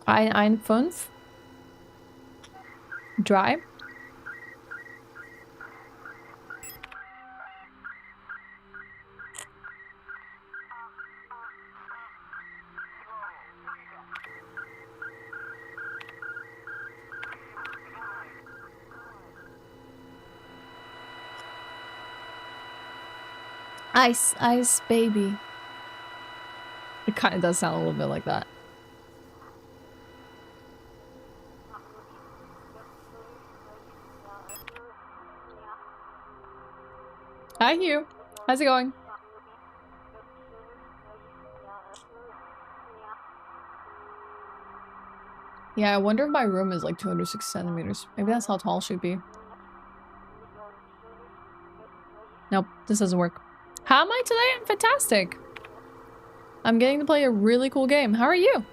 Ein fünf. Drei. Ice, ice, baby. It kind of does sound a little bit like that. Hi, Hugh. How's it going? Yeah, I wonder if my room is like 206 centimeters. Maybe that's how tall it should be. Nope, this doesn't work. How am I today? I'm fantastic. I'm getting to play a really cool game. How are you?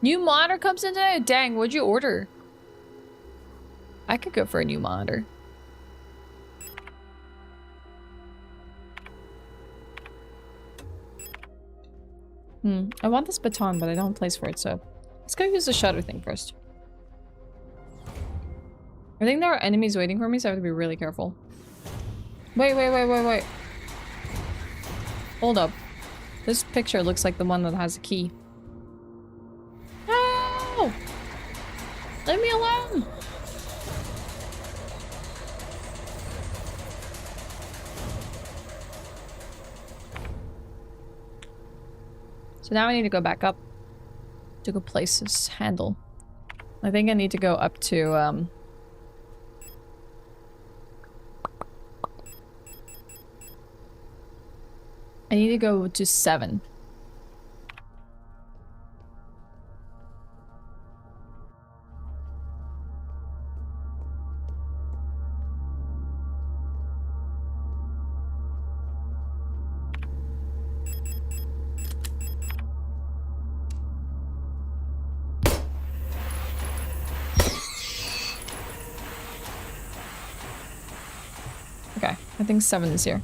New monitor comes in today? Dang, what'd you order? I could go for a new monitor. I want this baton, but I don't have a place for it, so let's go use the shutter thing first. I think there are enemies waiting for me, so I have to be really careful. Wait. Hold up. This picture looks like the one that has a key. No! Leave me alone! So now I need to go back up to go place this handle. I think I need to go up to, I need to go to 7. Okay, I think 7 is here.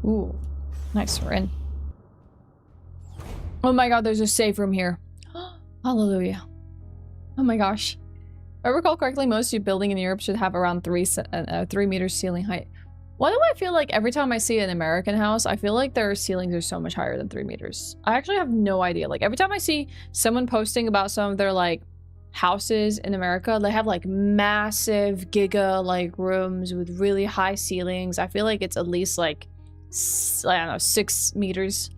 Ooh, nice, we're in. Oh my god, there's a safe room here. Hallelujah. Oh my gosh. If I recall correctly, most of building in Europe should have around 3 meters ceiling height. Why do I feel like every time I see an American house, I feel like their ceilings are so much higher than 3 meters? I actually have no idea. Like every time I see someone posting about some of their like houses in America, they have like massive giga like rooms with really high ceilings. I feel like it's at least like, I don't know, 6 meters.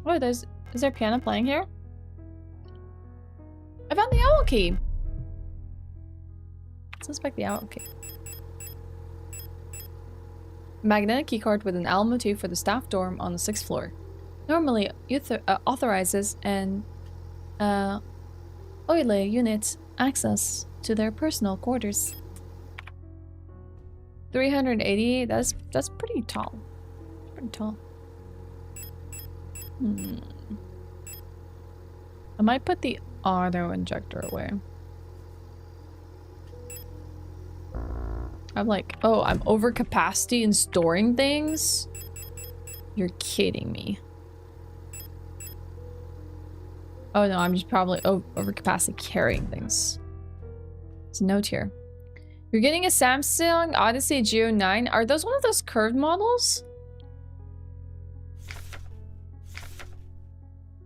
Oh, is there a piano playing here? I found the owl key. Let's inspect the owl key. Magnetic keycard with an owl motif for the staff dorm on the 6th floor. Normally authorizes an Oile unit access to their personal quarters. 380, that's pretty tall. Pretty tall. I might put the auto injector away. I'm like, oh, I'm over capacity in storing things? You're kidding me. Oh no, I'm just probably over capacity carrying things. There's a note here. You're getting a Samsung Odyssey Geo 9. Are those one of those curved models?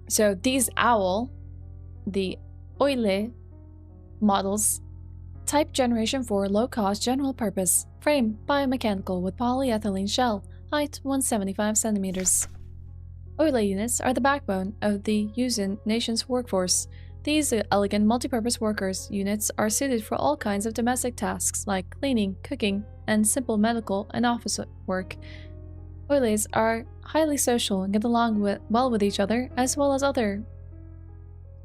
So these owl, the Oile models, type generation 4, low-cost, general-purpose, frame, biomechanical with polyethylene shell, height 175 centimeters. Oile units are the backbone of the Yuuzhan nation's workforce. These elegant multi-purpose workers units are suited for all kinds of domestic tasks like cleaning, cooking, and simple medical and office work. Oiles are highly social and get along well with each other, as well as other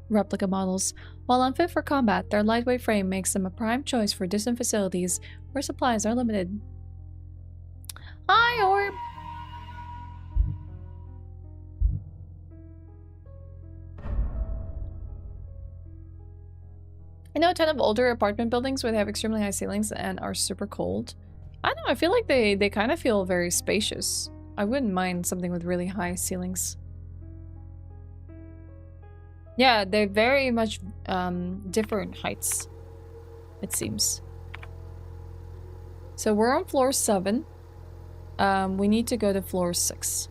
replica models. While unfit for combat, their lightweight frame makes them a prime choice for distant facilities where supplies are limited. Hi, Orb! I know a ton of older apartment buildings where they have extremely high ceilings and are super cold. I don't know, I feel like they kind of feel very spacious. I wouldn't mind something with really high ceilings. Yeah, they're very much different heights, it seems. So we're on floor 7. We need to go to floor 6.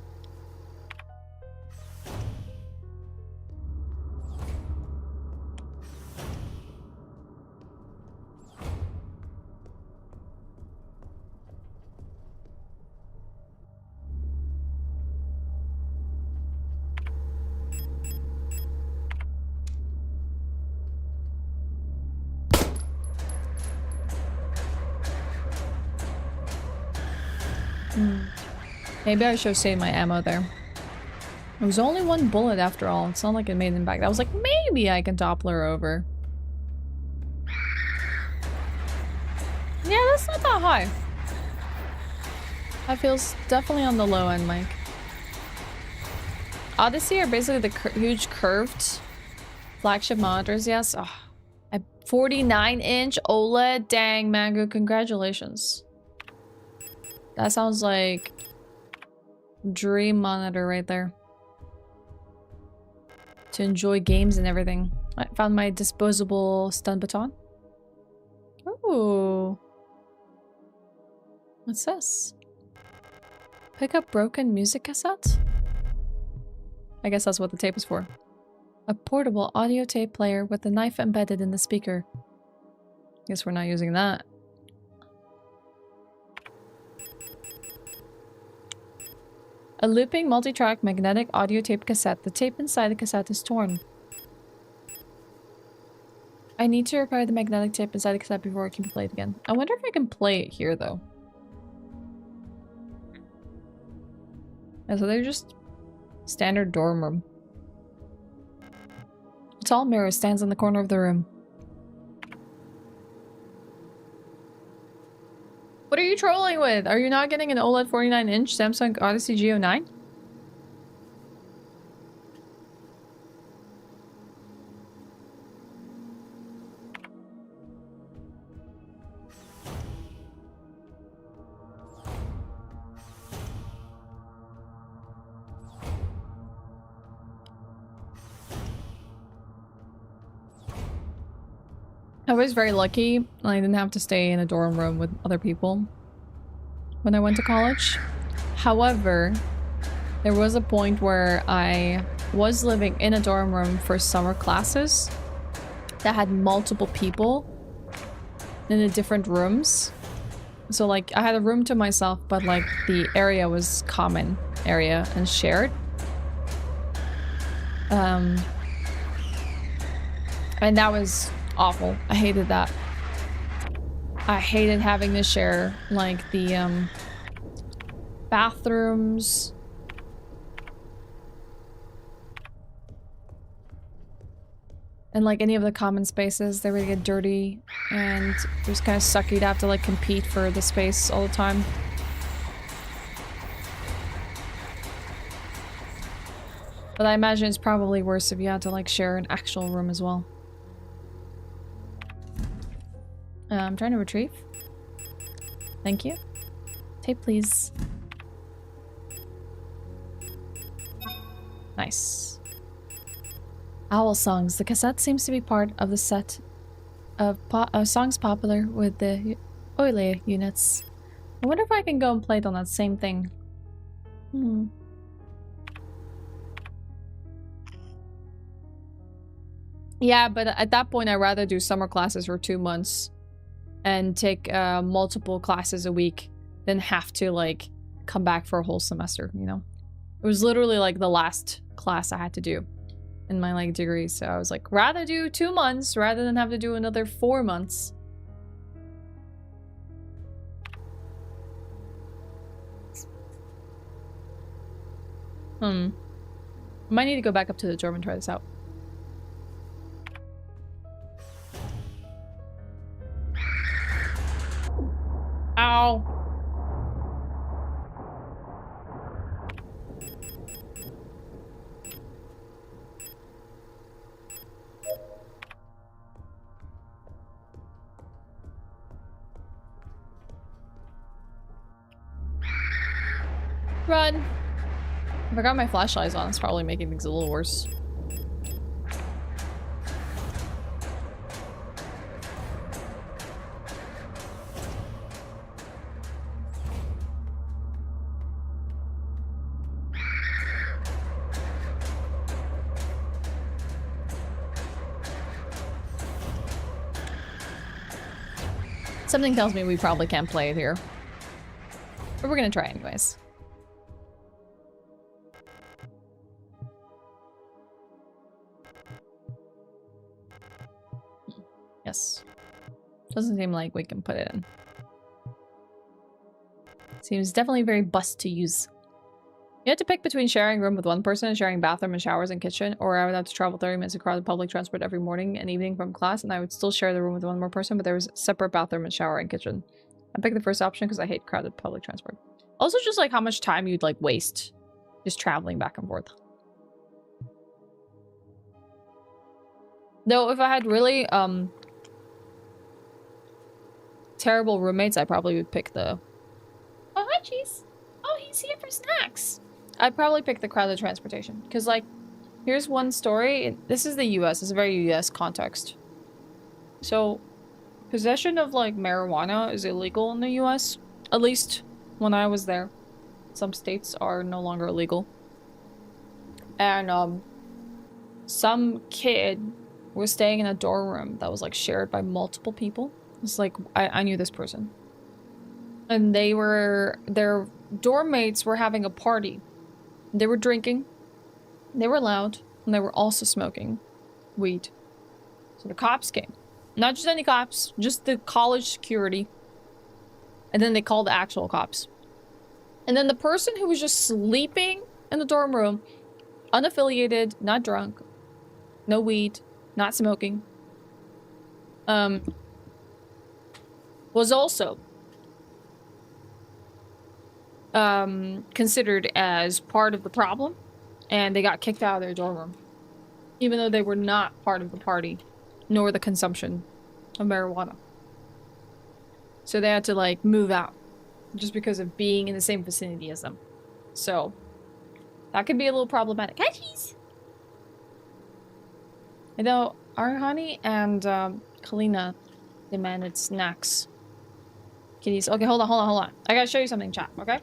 Maybe I should save my ammo there. It was only 1 bullet after all. It's not like it made an impact. I was like, maybe I can Doppler over. Yeah, that's not that high. That feels definitely on the low end, Mike. Odyssey are basically the huge curved flagship monitors, yes. Oh, a 49-inch OLED. Dang, Mango, congratulations. That sounds like dream monitor right there. To enjoy games and everything. I found my disposable stun baton. Ooh. What's this? Pick up broken music cassette? I guess that's what the tape is for. A portable audio tape player with a knife embedded in the speaker. Guess we're not using that. A looping multi-track magnetic audio tape cassette. The tape inside the cassette is torn. I need to repair the magnetic tape inside the cassette before it can be played again. I wonder if I can play it here though. Yeah, so they're just standard dorm room. A tall mirror stands in the corner of the room. What are you trolling with? Are you not getting an OLED 49-inch Samsung Odyssey Go9? I was very lucky. I didn't have to stay in a dorm room with other people when I went to college. However, there was a point where I was living in a dorm room for summer classes that had multiple people in the different rooms. So like I had a room to myself, but like the area was common area and shared. And that was awful. I hated that. I hated having to share like the bathrooms. And like any of the common spaces, they would get dirty and it was kind of sucky to have to like compete for the space all the time. But I imagine it's probably worse if you had to like share an actual room as well. I'm trying to retrieve. Thank you. Tape, please. Nice. Owl songs. The cassette seems to be part of the set of songs popular with the Oile units. I wonder if I can go and play it on that same thing. Yeah, but at that point I'd rather do summer classes for 2 months and take multiple classes a week than have to like come back for a whole semester, you know? It was literally like the last class I had to do in my like degree, so I was like, rather do 2 months rather than have to do another 4 months. I might need to go back up to the dorm and try this out. Ow. Run. I forgot my flashlight's on. It's probably making things a little worse. Something tells me we probably can't play it here. But we're gonna try anyways. Yes. Doesn't seem like we can put it in. Seems definitely very bust to use. You had to pick between sharing a room with one person and sharing bathroom and showers and kitchen, or I would have to travel 30 minutes across the public transport every morning and evening from class, and I would still share the room with one more person, but there was a separate bathroom and shower and kitchen. I picked the first option because I hate crowded public transport. Also, just like how much time you'd like waste just traveling back and forth. Though if I had really terrible roommates, I probably would pick the... Oh, hi, Cheese. Oh, he's here for snacks. I'd probably pick the crowded transportation. Because, like, here's one story. This is the US. It's a very US context. So, possession of, like, marijuana is illegal in the US. At least when I was there. Some states are no longer illegal. And, some kid was staying in a dorm room that was, like, shared by multiple people. It's like, I knew this person. And their dorm mates were having a party. They were drinking. They were loud. And they were also smoking weed. So the cops came. Not just any cops, just the college security. And then they called the actual cops. And then the person who was just sleeping in the dorm room, unaffiliated, not drunk, no weed, not smoking, was also considered as part of the problem, and they got kicked out of their dorm room, even though they were not part of the party, nor the consumption of marijuana. So they had to, like, move out, just because of being in the same vicinity as them. So, that could be a little problematic. Hi, Cheese! I know Arhani and Kalina demanded snacks. Kitties. Okay, hold on. I gotta show you something, chat, okay?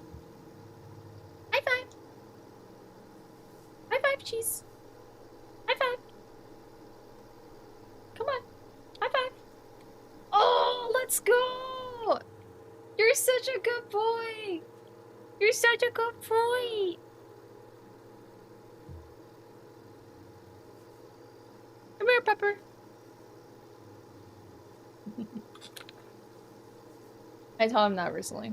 High five! High five, Cheese! High five! Come on! High five! Oh, let's go! You're such a good boy! You're such a good boy! Come here, Pepper. I taught him that recently.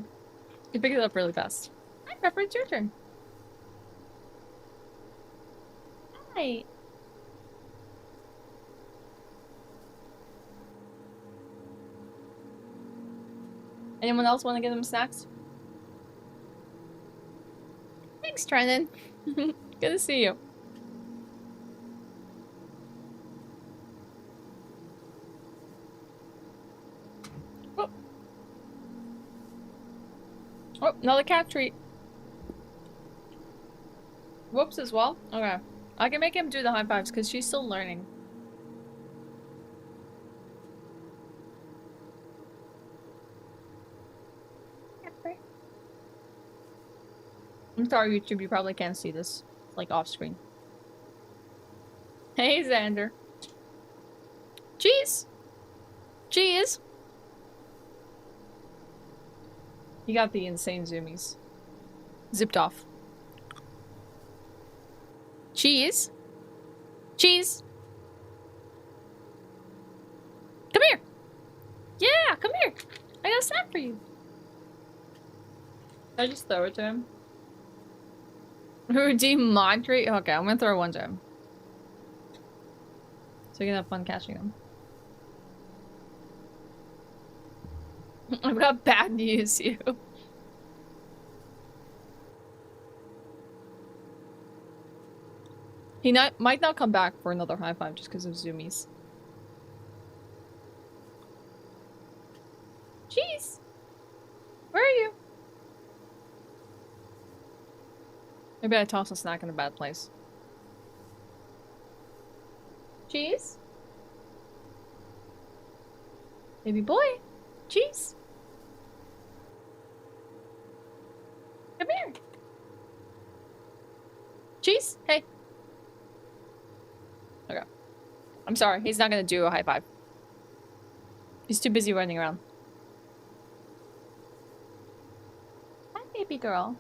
He picked it up really fast. Hi, Pepper, it's your turn. Hi. Anyone else want to get him snacks? Thanks, Trennan. Good to see you. Oh, another cat treat. Whoops as well? Okay. I can make him do the high fives because she's still learning. I'm sorry, YouTube, you probably can't see this. It's like off screen. Hey, Xander. Cheese! Cheese! You got the insane zoomies. Zipped off. Cheese? Cheese? Come here! Yeah, come here! I got a snack for you. I just throw it to him. Redeem mod treat? Okay, I'm gonna throw one to him. So you can have fun catching them. I've got bad news, you. He might not come back for another high five just because of zoomies. Jeez! Where are you? Maybe I tossed a snack in a bad place. Cheese? Baby boy? Cheese? Come here. Cheese? Hey. Okay. I'm sorry. He's not gonna do a high five. He's too busy running around. Hi, baby girl.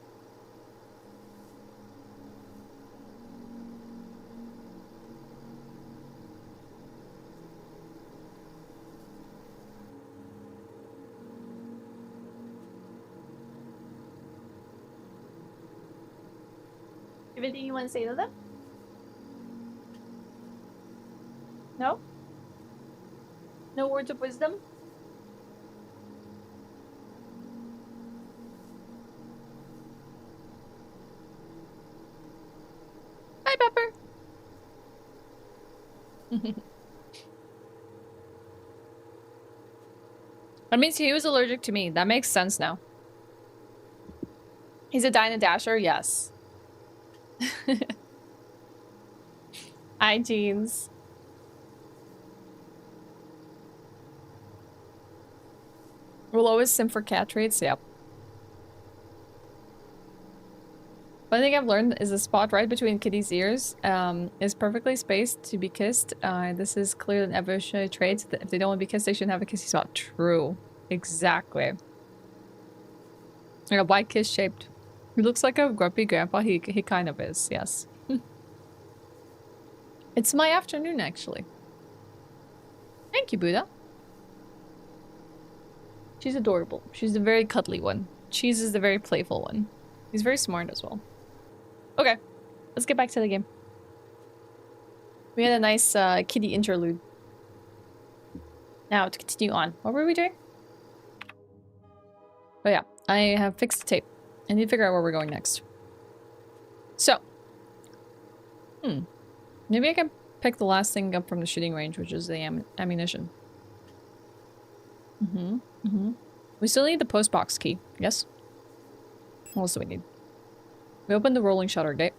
Anything you want to say to them? No? No words of wisdom? That means he was allergic to me. That makes sense now. He's a Dine and Dasher? Yes. Hi, jeans. We'll always sim for cat treats. Yep. One thing I've learned is the spot right between Kitty's ears is perfectly spaced to be kissed. This is clear an evolutionary trait. If they don't want to be kissed, they shouldn't have a kissy spot. True. Exactly. Like a white kiss shaped. He looks like a grumpy grandpa. He kind of is, yes. It's my afternoon, actually. Thank you, Buddha. She's adorable. She's the very cuddly one. Cheese is the very playful one. He's very smart as well. Okay, let's get back to the game. We had a nice kitty interlude. Now, to continue on. What were we doing? Oh yeah, I have fixed the tape. I need to figure out where we're going next. So. Maybe I can pick the last thing up from the shooting range, which is the ammunition. We still need the post box key, yes? What else do we need? We opened the rolling shutter gate.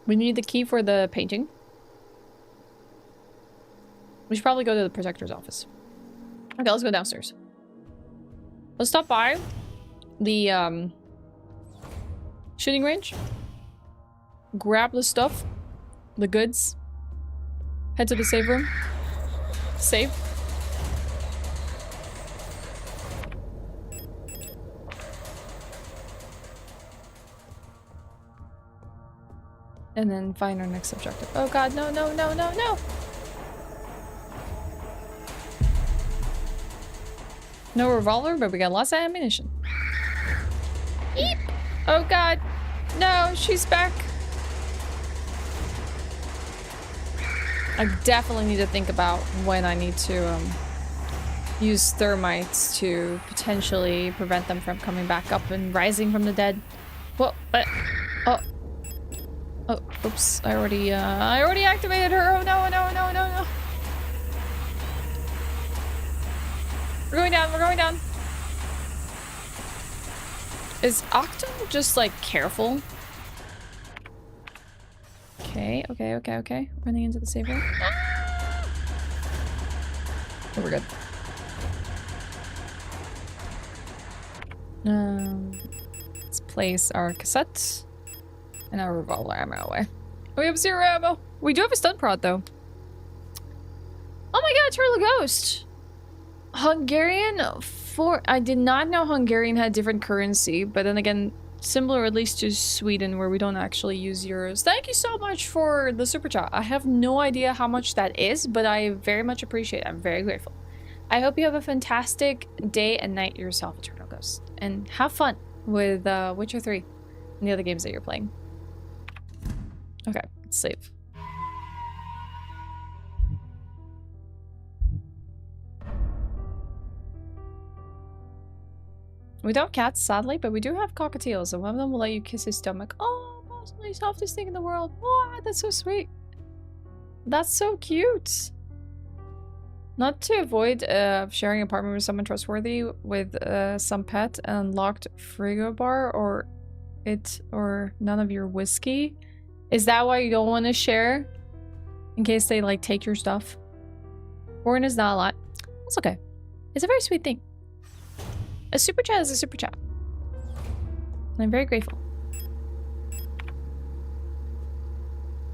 We need the key for the painting. We should probably go to the protector's office. Okay, let's go downstairs. Let's stop by the shooting range. Grab the stuff. The goods. Head to the save room. Save. And then find our next objective. Oh god, no, no, no, no, no! No revolver, but we got lots of ammunition. Eep! Oh god! No, she's back! I definitely need to think about when I need to use thermites to potentially prevent them from coming back up and rising from the dead. What? Oh. Oh, oops. I already activated her. Oh no, no, no, no, no. We're going down, we're going down. Is Octo just like careful? Okay, okay, okay, okay. Running into the save room. Ah! Oh, we're good. Let's place our cassette and our revolver ammo away. We have 0 ammo. We do have a stun prod though. Oh my god, Turtle Ghost! Hungarian for I did not know Hungarian had different currency, but then again, similar at least to Sweden where we don't actually use euros. Thank you so much for the super chat. I have no idea how much that is, but I very much appreciate it. I'm very grateful. I hope you have a fantastic day and night yourself, Eternal Ghost. And have fun with Witcher 3 and the other games that you're playing. Okay, let's save. We don't have cats, sadly, but we do have cockatiels, and one of them will let you kiss his stomach. Oh, most softest thing in the world. Oh, that's so sweet. That's so cute. Not to avoid sharing an apartment with someone trustworthy with some pet and locked frigo bar or none of your whiskey. Is that why you don't want to share? In case they like take your stuff? Foreign is not a lot. That's okay. It's a very sweet thing. A super chat is a super chat. And I'm very grateful.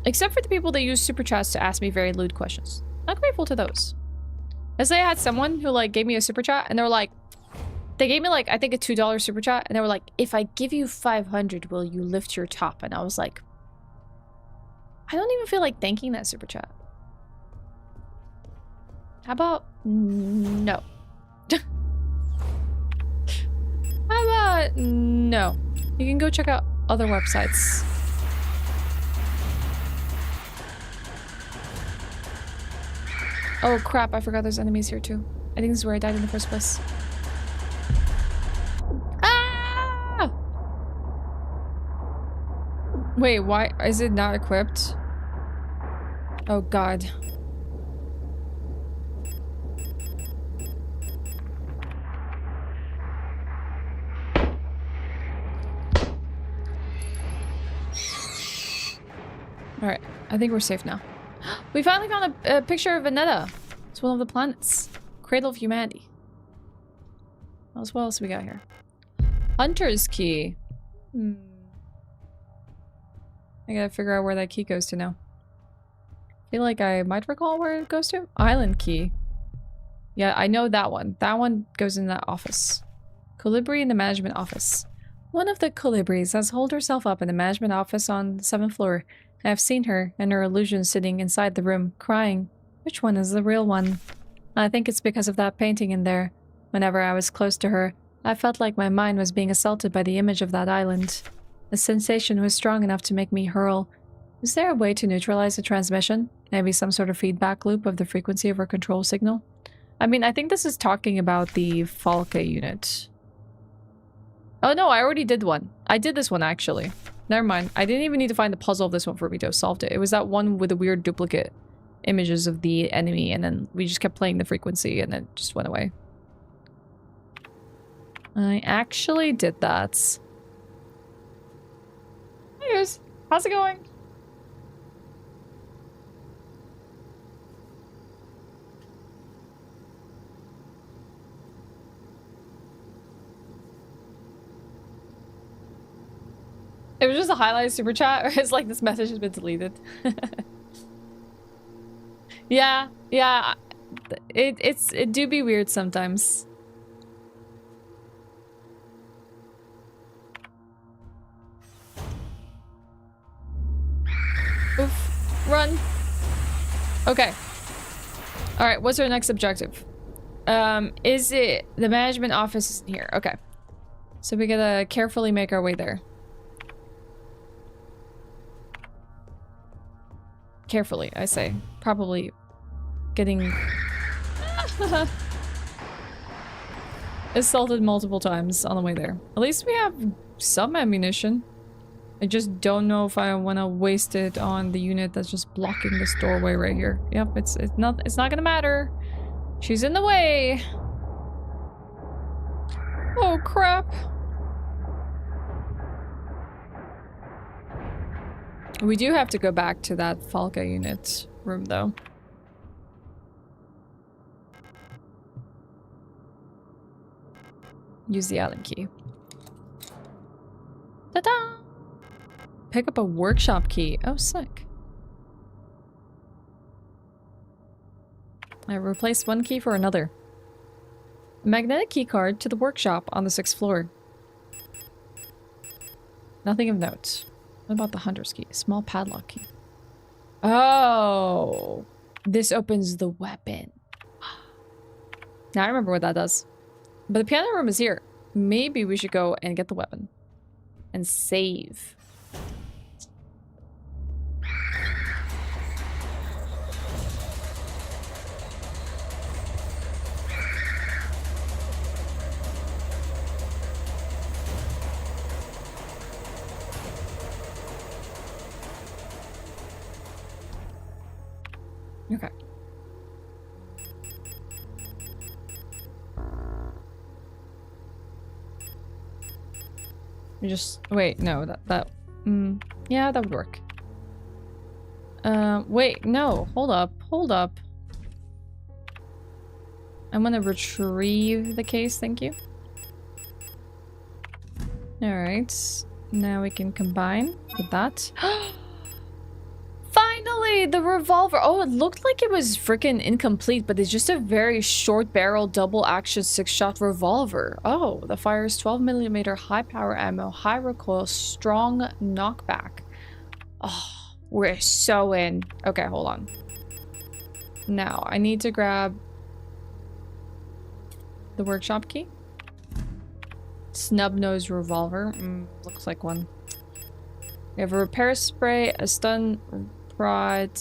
Except for the people that use super chats to ask me very lewd questions. I'm grateful to those. Let's say I had someone who like gave me a super chat and they were like, they gave me like, I think a $2 super chat and they were like, if I give you 500, will you lift your top? And I was like, I don't even feel like thanking that super chat. How about no? How about no? You can go check out other websites. Oh crap, I forgot there's enemies here too. I think this is where I died in the first place. Ah! Wait, why is it not equipped? Oh god. Alright, I think we're safe now. We finally found a picture of Veneta. It's one of the planets. Cradle of humanity. What else we got here? Hunter's key. I gotta figure out where that key goes to now. I feel like I might recall where it goes to. Island key. Yeah, I know that one. That one goes in that office. Colibri in the management office. One of the Colibris has holed herself up in the management office on the 7th floor. I have seen her and her illusion sitting inside the room, crying. Which one is the real one? I think it's because of that painting in there. Whenever I was close to her, I felt like my mind was being assaulted by the image of that island. The sensation was strong enough to make me hurl. Is there a way to neutralize the transmission? Maybe some sort of feedback loop of the frequency of our control signal? I mean, I think this is talking about the Falca unit. Oh no, I already did one. I did this one actually. Never mind. I didn't even need to find the puzzle of this one for me to have solved it. It was that one with the weird duplicate images of the enemy, and then we just kept playing the frequency and it just went away. I actually did that. Hey guys, how's it going? It was just a highlighted super chat, or it's like this message has been deleted. Yeah, it do be weird sometimes. Oof, run. Okay. All right, what's our next objective? Is it the management office is in here? Okay. So we gotta carefully make our way there. Carefully, I say. Probably getting assaulted multiple times on the way there. At least we have some ammunition. I just don't know if I want to waste it on the unit that's just blocking this doorway right here. Yep, it's not gonna matter. She's in the way. Oh crap. We do have to go back to that Falca unit room, though. Use the island key. Ta-da! Pick up a workshop key. Oh, sick. I replaced one key for another. A magnetic key card to the workshop on the 6th floor. Nothing of note. What about the hunter's key? Small padlock key. Oh, this opens the weapon. Now I remember what that does. But the piano room is here. Maybe we should go and get the weapon. And save. Okay. You just wait, no, yeah, that would work. Wait, no, hold up. I'm gonna retrieve the case, thank you. Alright, now we can combine with that. Finally, the revolver. Oh, it looked like it was freaking incomplete, but it's just a very short barrel double action 6-shot revolver. Oh, the fires 12mm high power ammo, high recoil, strong knockback. Oh, we're so in. Okay, hold on. Now, I need to grab the workshop key. Snub nose revolver. Looks like one. We have a repair spray, a stun prod.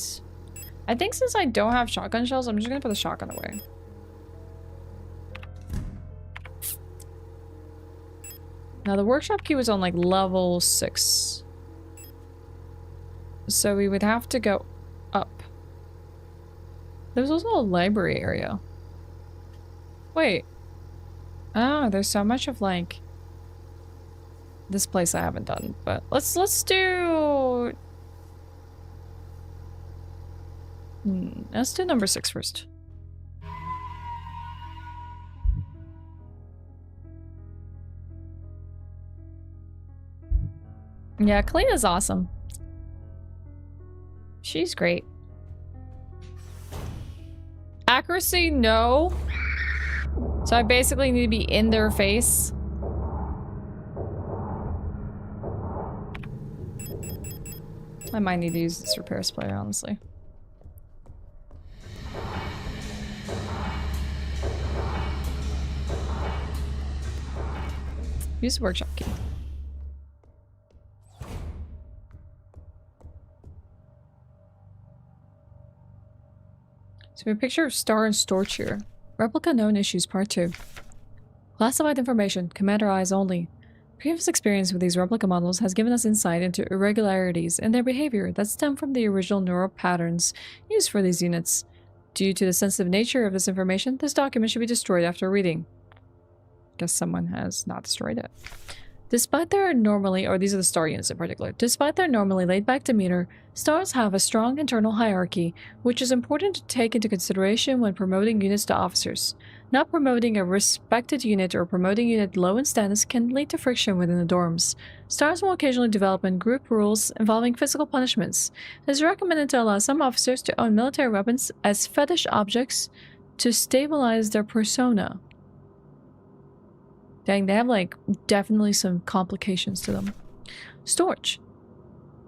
I think since I don't have shotgun shells, I'm just gonna put the shotgun away. Now the workshop key was on like level 6. So we would have to go up. There's also a library area. Wait. Oh, there's so much of like this place I haven't done, but let's do let's do number 6 first. Yeah, Kalena's awesome. She's great. Accuracy, no. So I basically need to be in their face. I might need to use this repair sprayer, honestly. Use the workshop key. So we have a picture of Star and Storch here. Replica known issues part 2. Classified information. Commander eyes only. Previous experience with these replica models has given us insight into irregularities in their behavior that stem from the original neural patterns used for these units. Due to the sensitive nature of this information, this document should be destroyed after reading. Guess someone has not destroyed it. Despite their normally, or these are the star units in particular, despite their normally laid-back demeanor, stars have a strong internal hierarchy, which is important to take into consideration when promoting units to officers. Not promoting a respected unit or promoting a unit low in status can lead to friction within the dorms. Stars will occasionally develop in group rules involving physical punishments. It is recommended to allow some officers to own military weapons as fetish objects to stabilize their persona. Dang, they have like definitely some complications to them. Storage.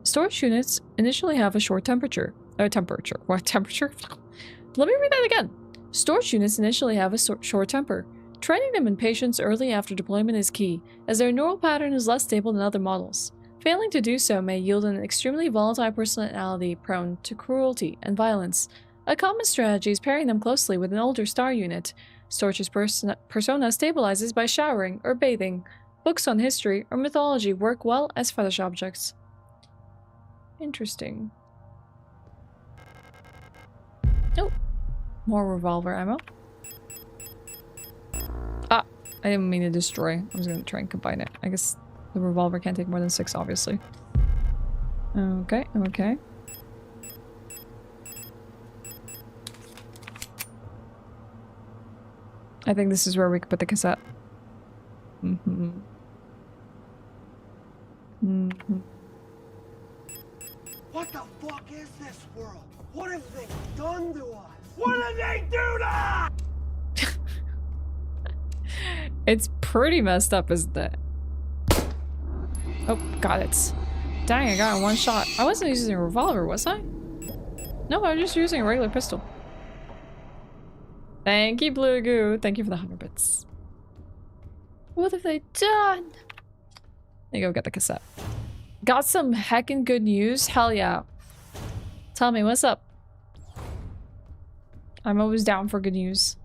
Storage units initially have a short temperature. What temperature? Let me read that again. Storage units initially have a short temper. Training them in patience early after deployment is key, as their neural pattern is less stable than other models. Failing to do so may yield an extremely volatile personality prone to cruelty and violence. A common strategy is pairing them closely with an older star unit. Storch's persona stabilizes by showering or bathing. Books on history or mythology work well as fetish objects. Interesting. Oh, more revolver ammo. Ah, I didn't mean to destroy. I was going to try and combine it. I guess the revolver can't take more than 6, obviously. Okay, okay. I think this is where we could put the cassette. Mm-hmm. Mm-hmm. What the fuck is this world? What have they done to us? What did they do to us? It's pretty messed up, isn't it? Oh, got it. Dang, I got it in one shot. I wasn't using a revolver, was I? No, I was just using a regular pistol. Thank you, Blue Goo. Thank you for the 100 bits. What have they done? There you go, get the cassette. Got some heckin' good news? Hell yeah. Tell me, what's up? I'm always down for good news.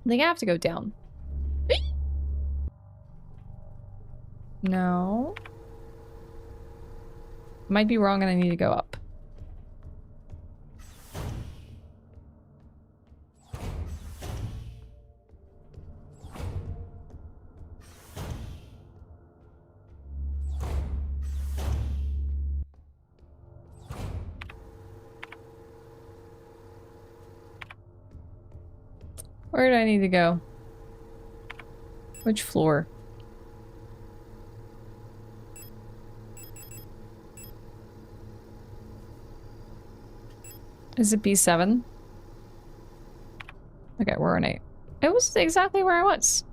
I think I have to go down. No. Might be wrong and I need to go up. Where do I need to go? Which floor? Is it B7? Okay, we're on 8. It was exactly where I was.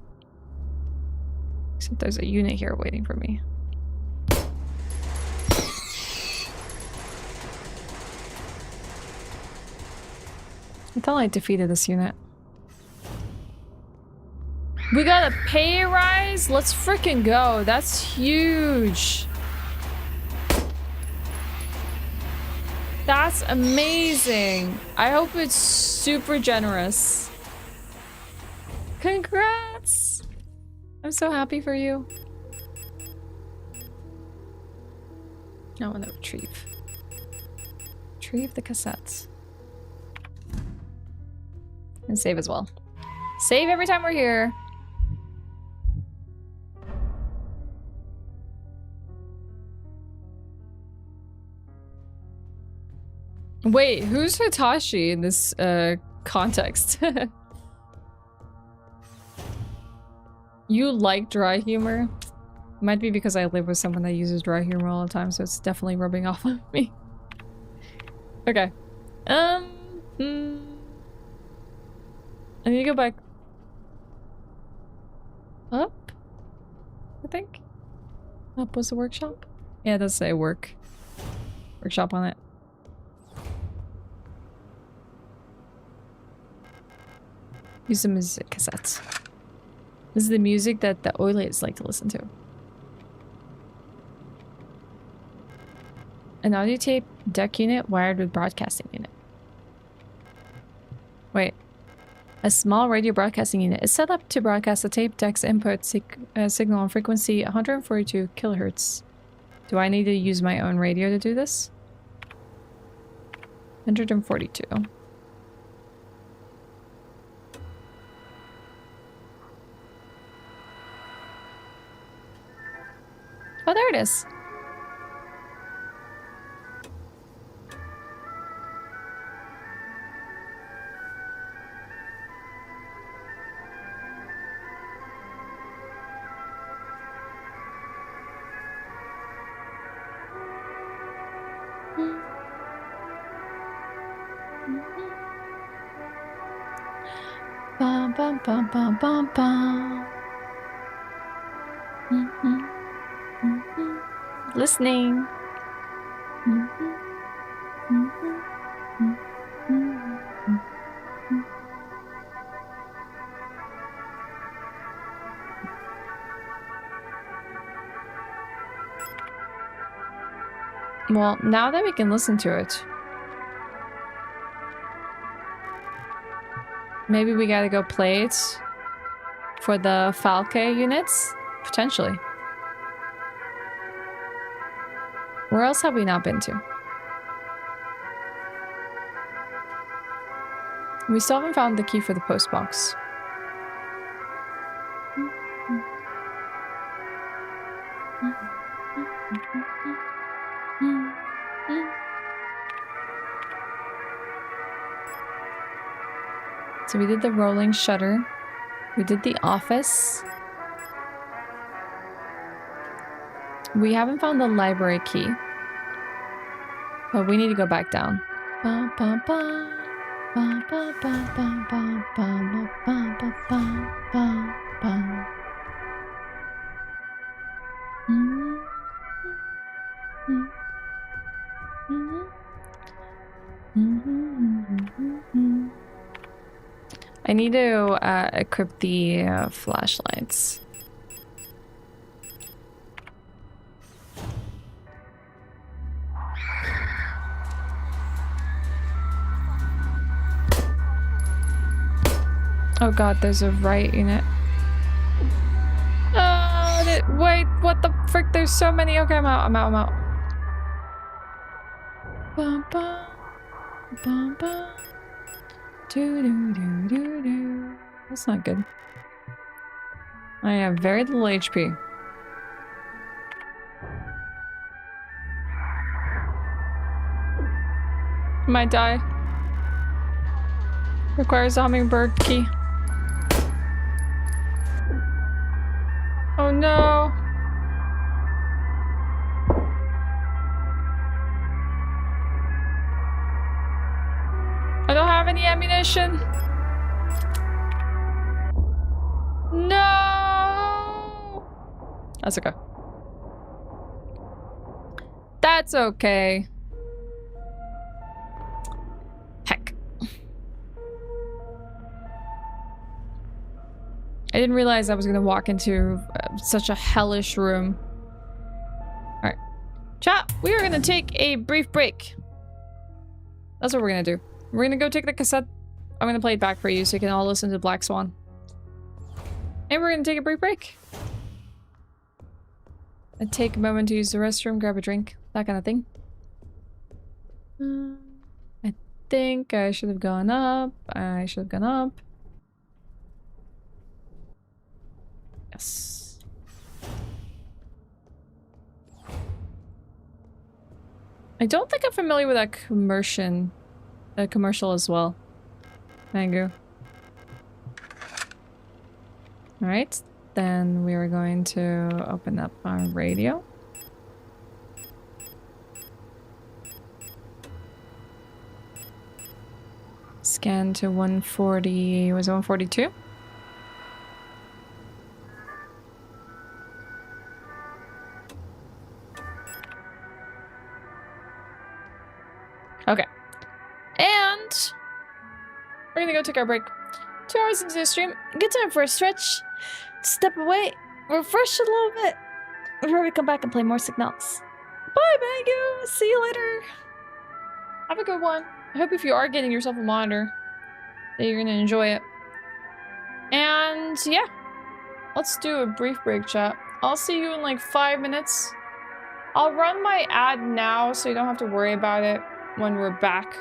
Except there's a unit here waiting for me. I thought I defeated this unit. We got a pay rise? Let's freaking go. That's huge. That's amazing. I hope it's super generous. Congrats. I'm so happy for you. I want to retrieve. Retrieve the cassettes. And save as well. Save every time we're here. Wait, who's Hitachi in this context? You like dry humor? Might be because I live with someone that uses dry humor all the time, so it's definitely rubbing off on me. Okay. I need to go back up, I think. Up was the workshop? Yeah, it does say workshop on it. Use the music cassettes. This is the music that the oilies like to listen to. An audio tape deck unit wired with broadcasting unit. Wait. A small radio broadcasting unit is set up to broadcast the tape deck's input signal on frequency 142 kilohertz. Do I need to use my own radio to do this? 142. Oh, there it is. Bum bum bum bum bum bum. Listening. Well, now that we can listen to it, maybe we gotta go play it for the Falke units? Potentially. Where else have we not been to? We still haven't found the key for the post box. So we did the rolling shutter. We did the office. We haven't found the library key. But we need to go back down. Ba, ba, ba. Ba, ba, ba, ba, ba, ba, ba, ba, ba, ba, ba. I need to equip the flashlights. Oh god, there's a riot unit. Oh, wait, what the frick? There's so many. Okay, I'm out, I'm out, I'm out. Bum, bum, bum, bum. Do, do, do, do, do. That's not good. I have very little HP. Might die. Requires a hummingbird key. Oh no! I don't have any ammunition. No! That's okay. That's okay. Heck. I didn't realize I was gonna walk into such a hellish room. Alright. Chat, we are gonna take a brief break. That's what we're gonna do. We're gonna go take the cassette. I'm gonna play it back for you so you can all listen to Black Swan. And we're gonna take a brief break. And take a moment to use the restroom, grab a drink, that kind of thing. think I should have gone up. I should have gone up. Yes. I don't think I'm familiar with that commercial as well. Mango. Alright, then we are going to open up our radio. Scan to 140, was it 142? Okay. And we're gonna go take our break. 2 hours into the stream, good time for a stretch. Step away, refresh a little bit before we come back and play more Signalis. Bye, Mango! See you later! Have a good one. I hope if you are getting yourself a monitor, that you're gonna enjoy it. And yeah, let's do a brief break, chat. I'll see you in like 5 minutes. I'll run my ad now so you don't have to worry about it when we're back.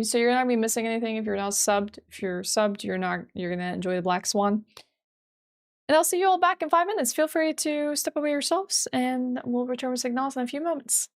So you're not gonna be missing anything if you're not subbed. If you're subbed, you're gonna enjoy the Black Swan. And I'll see you all back in 5 minutes. Feel free to step away yourselves and we'll return with Signalis in a few moments.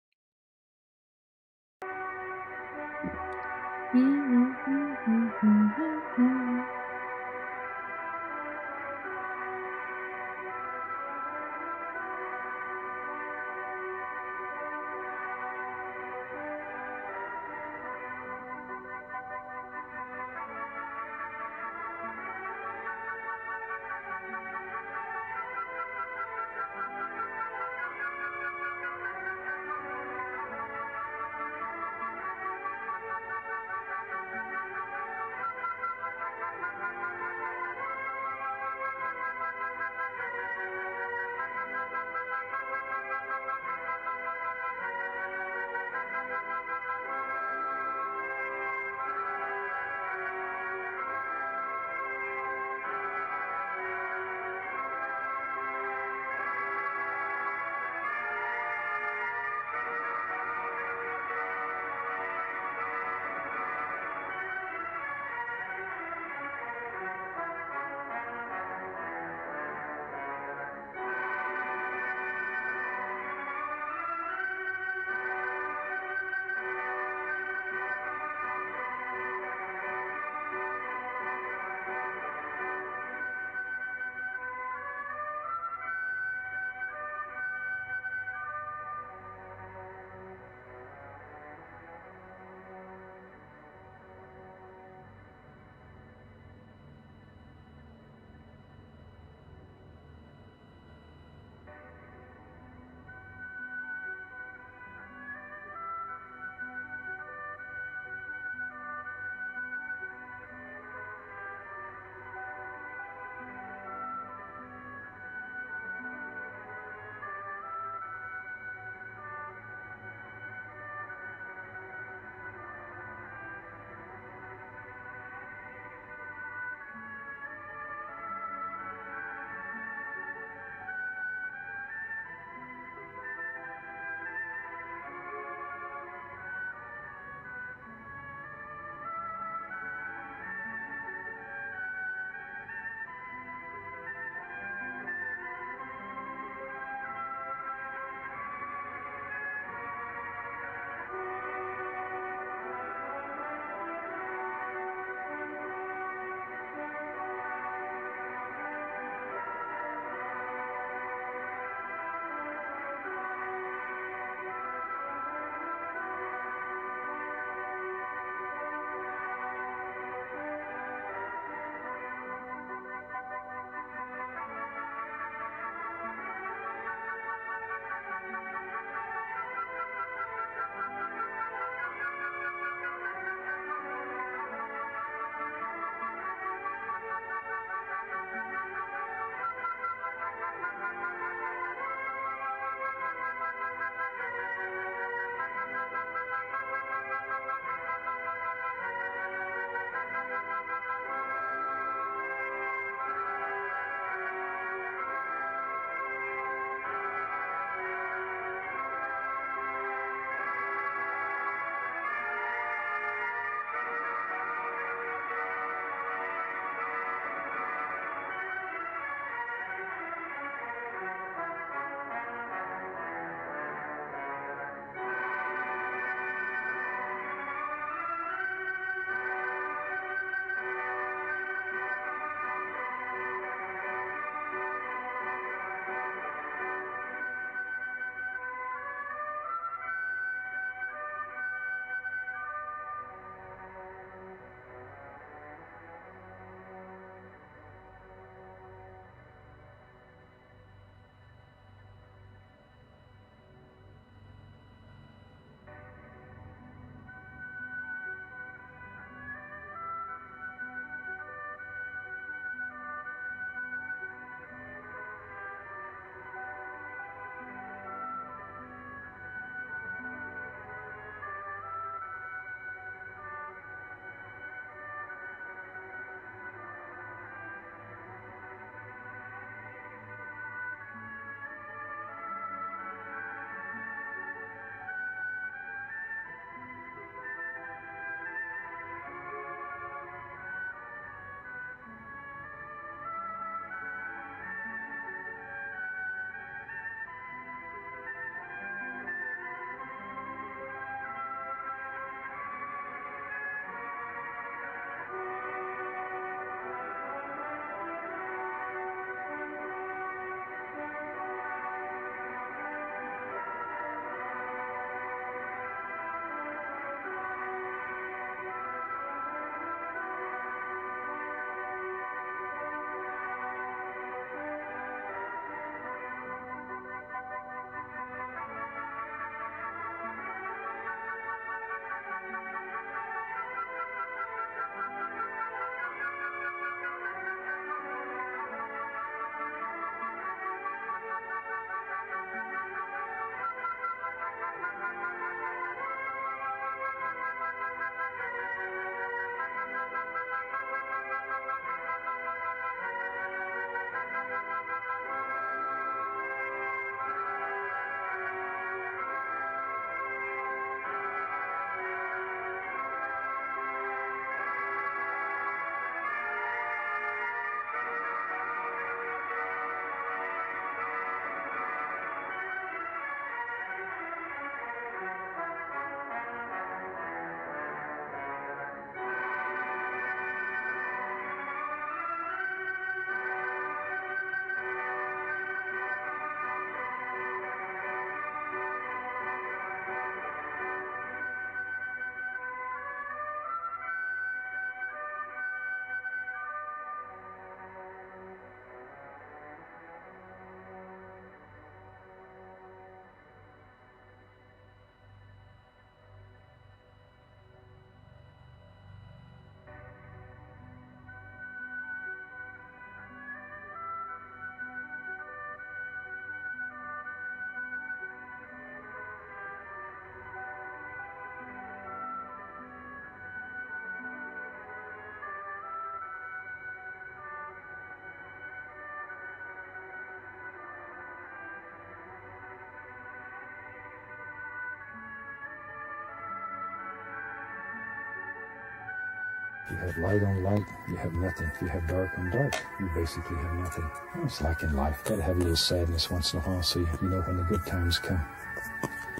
you have light on light, you have nothing. If you have dark on dark, you basically have nothing. It's like in life. Gotta have a little sadness once in a while so you know when the good times come.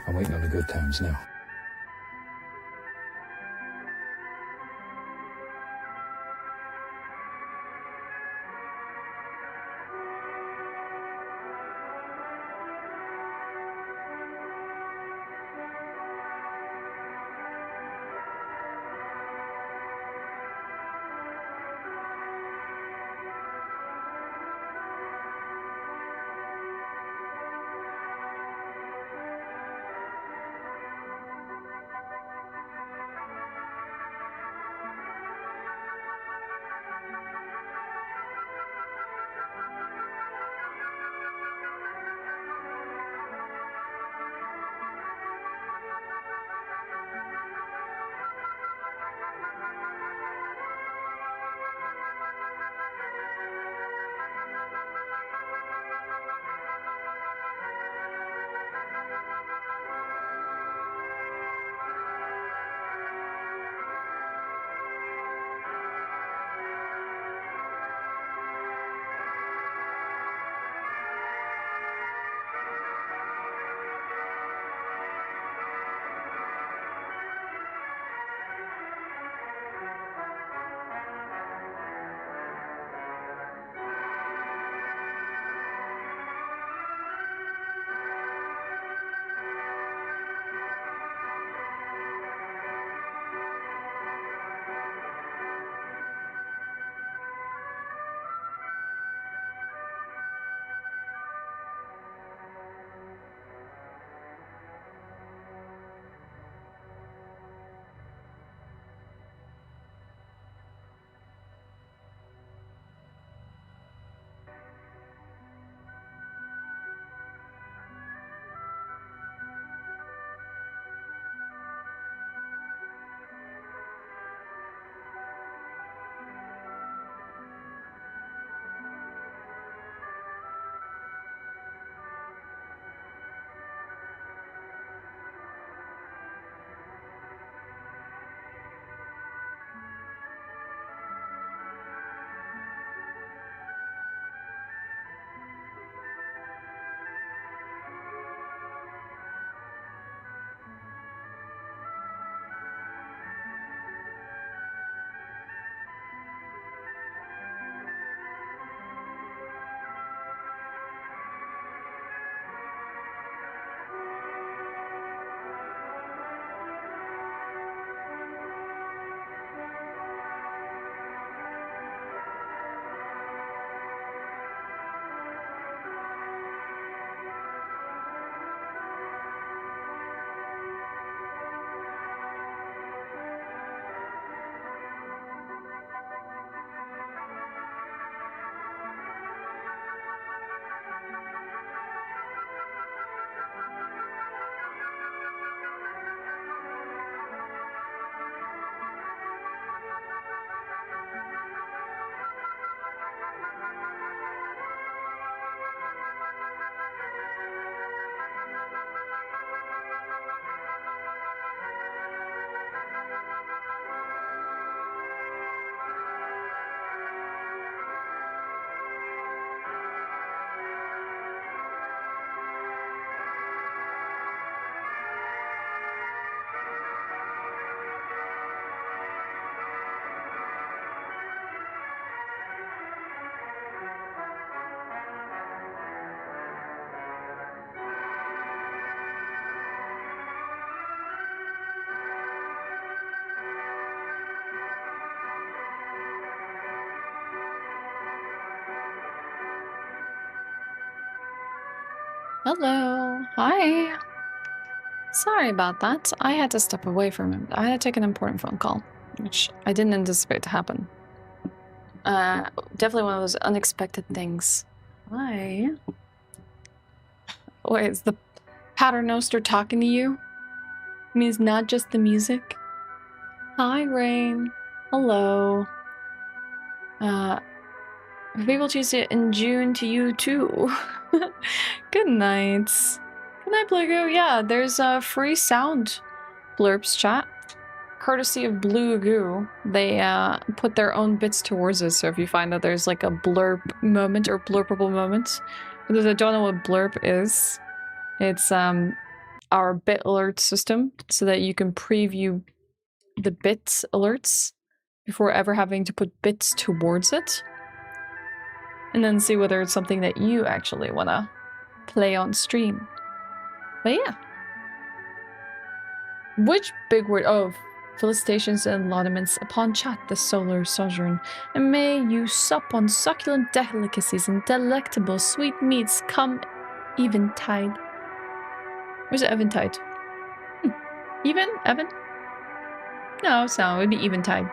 I'm waiting on the good times now. Hello. Hi. Sorry about that. I had to step away from him. I had to take an important phone call, which I didn't anticipate to happen. Definitely one of those unexpected things. Hi. Wait, is the Paternoster talking to you? I mean, it's not just the music. Hi, Rain. Hello. People Tuesday in June to you too. Good nights. Good night, Plago. Yeah, there's a free sound blurbs chat. courtesy of Blue Goo, they put their own bits towards us. So if you find that there's like a blurb moment or blurpable moment, for those that don't know what blurb is, it's our bit alert system, so that you can preview the bit alerts before ever having to put bits towards it, and then see whether it's something that you actually want to play on stream. But yeah. Which big word? Oh, felicitations and laudaments upon chat the solar sojourn, and may you sup on succulent delicacies and delectable sweet meats come eventide. Where's eventide? Even? Evan? No, it's not. It would be eventide.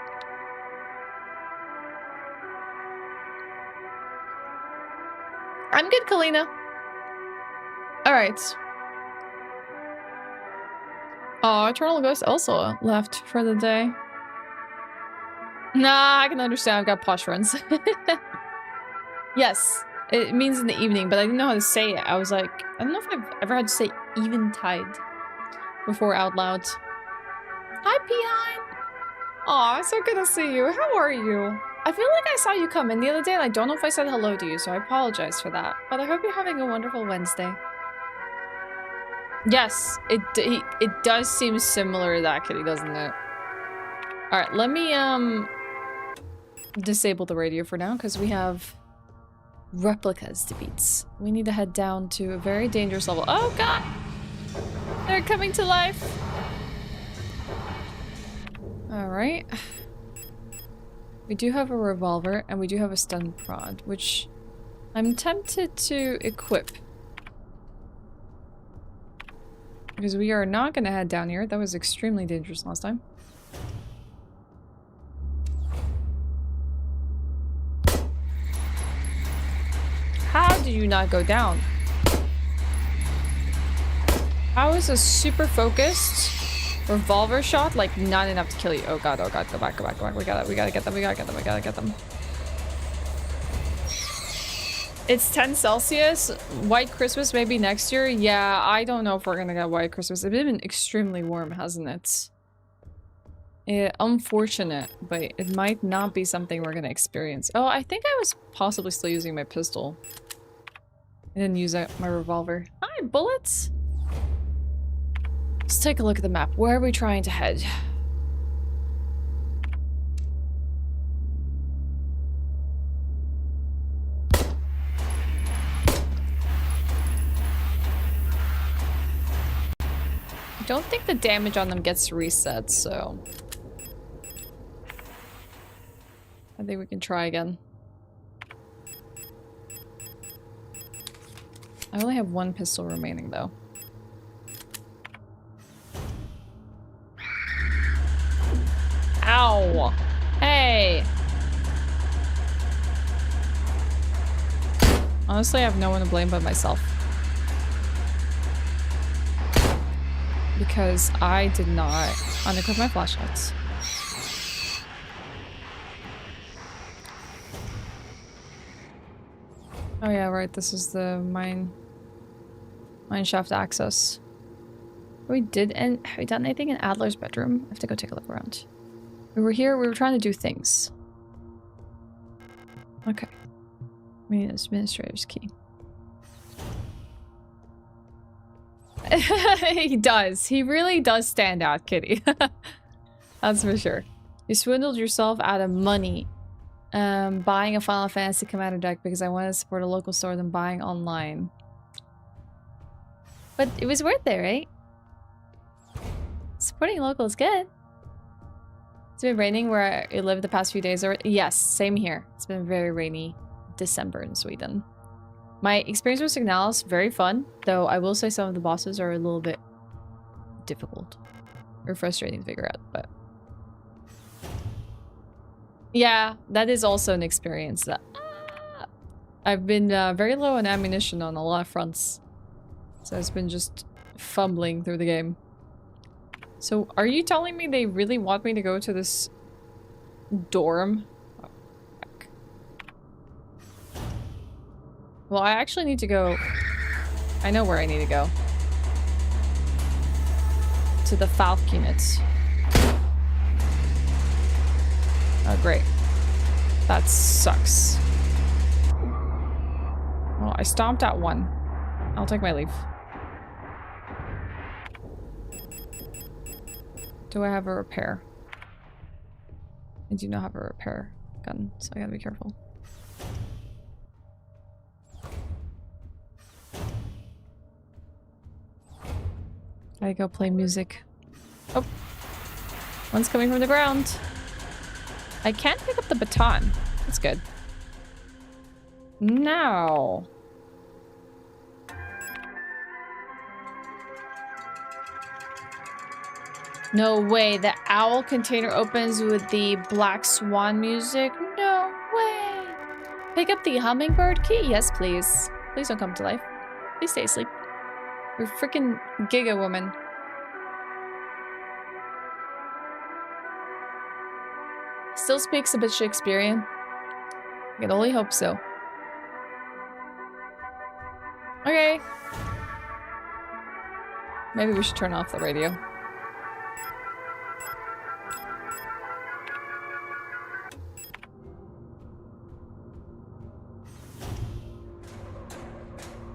I'm good, Kalina. Alright. Oh, Eternal Ghost also left for the day. Nah, I can understand. I've got posh friends. Yes, it means in the evening, but I didn't know how to say it. I was like, I don't know if I've ever had to say eventide before out loud. Hi, P9. Aw, so good to see you. How are you? I feel like I saw you come in the other day, and I don't know if I said hello to you, so I apologize for that. But I hope you're having a wonderful Wednesday. Yes, it does seem similar to that kitty, doesn't it? Alright, let me disable the radio for now, because we have replicas to beat. We need to head down to a very dangerous level. Oh god! They're coming to life! Alright. We do have a revolver, and we do have a stun prod, which I'm tempted to equip. Because we are not going to head down here. That was extremely dangerous last time. How did you not go down? How is a super focused revolver shot like not enough to kill you? Oh god, go back, go back, go back. We gotta get them, we gotta get them. It's 10 Celsius. White Christmas maybe next year. Yeah, I don't know if we're gonna get White Christmas. It's been extremely warm, hasn't it? Unfortunate, but it might not be something we're gonna experience. Oh, I think I was possibly still using my pistol. I didn't use my revolver. Hi, bullets! Let's take a look at the map. Where are we trying to head? I don't think the damage on them gets reset, so I think we can try again. I only have one pistol remaining, though. Ow! Hey! Honestly, I have no one to blame but myself. Because I did not unequip my flashlights. Oh yeah, right, this is the mine shaft access. Have we done anything in Adler's bedroom? I have to go take a look around. We were here, we were trying to do things. Okay. We need administrator's key. He does. He really does stand out, kitty. That's for sure. You swindled yourself out of money buying a Final Fantasy Commander deck because I wanted to support a local store than buying online. But it was worth it, right? Supporting local is good. It's been raining where I lived the past few days. Yes, same here. It's been a very rainy December in Sweden. My experience with Signalis, very fun, though I will say some of the bosses are a little bit difficult or frustrating to figure out, but yeah, that is also an experience that I've been very low on ammunition on a lot of fronts, so it's been just fumbling through the game. So are you telling me they really want me to go to this dorm? Well, I actually need to go... I know where I need to go. To the Falconets. Oh, great. That sucks. Well, I stomped at one. I'll take my leave. Do I have a repair? I do not have a repair gun, so I gotta be careful. Gotta go play music. Oh! One's coming from the ground. I can't pick up the baton. That's good. Now. No way. The owl container opens with the Black Swan music. No way. Pick up the hummingbird key? Yes, please. Please don't come to life. Please stay asleep. You're freaking Giga Woman. Still speaks a bit Shakespearean. I can only hope so. Okay. Maybe we should turn off the radio.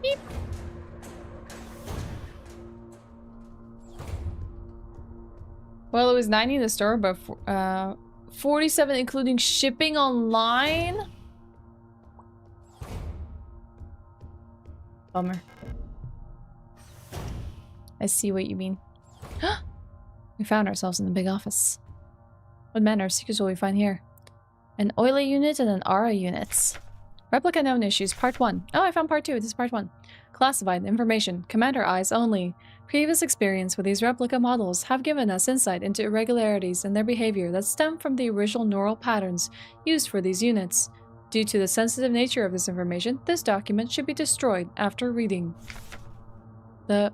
Beep. Well, it was 90 in the store, but 47 including shipping online? Bummer. I see what you mean. We found ourselves in the big office. What manner of secrets will we find here? An Oile unit and an Aura unit. Replica known issues, part 1. Oh, I found part 2. This is part 1. Classified information. Commander eyes only. Previous experience with these replica models have given us insight into irregularities in their behavior that stem from the original neural patterns used for these units. Due to the sensitive nature of this information, this document should be destroyed after reading. The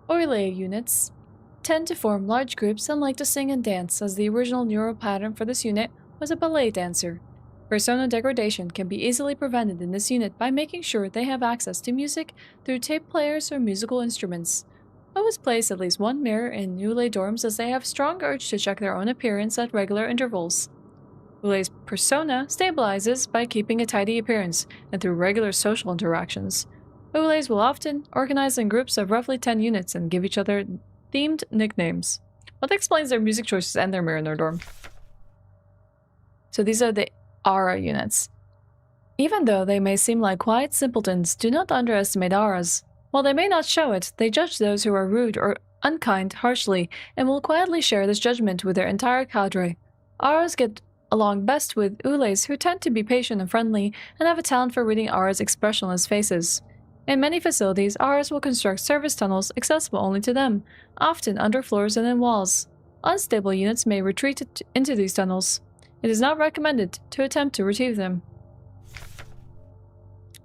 Oile units tend to form large groups and like to sing and dance, as the original neural pattern for this unit was a ballet dancer. Persona degradation can be easily prevented in this unit by making sure they have access to music through tape players or musical instruments. Always place at least one mirror in Oile dorms, as they have strong urge to check their own appearance at regular intervals. Oule's persona stabilizes by keeping a tidy appearance and through regular social interactions. Oule's will often organize in groups of roughly 10 units and give each other themed nicknames. What explains their music choices and their mirror in their dorm? So these are the Aura units. Even though they may seem like quiet simpletons, do not underestimate auras. While they may not show it, they judge those who are rude or unkind harshly and will quietly share this judgment with their entire cadre. Auras get along best with Oules, who tend to be patient and friendly and have a talent for reading auras' expressionless faces. In many facilities, auras will construct service tunnels accessible only to them, often under floors and in walls. Unstable units may retreat into these tunnels. It is not recommended to attempt to retrieve them.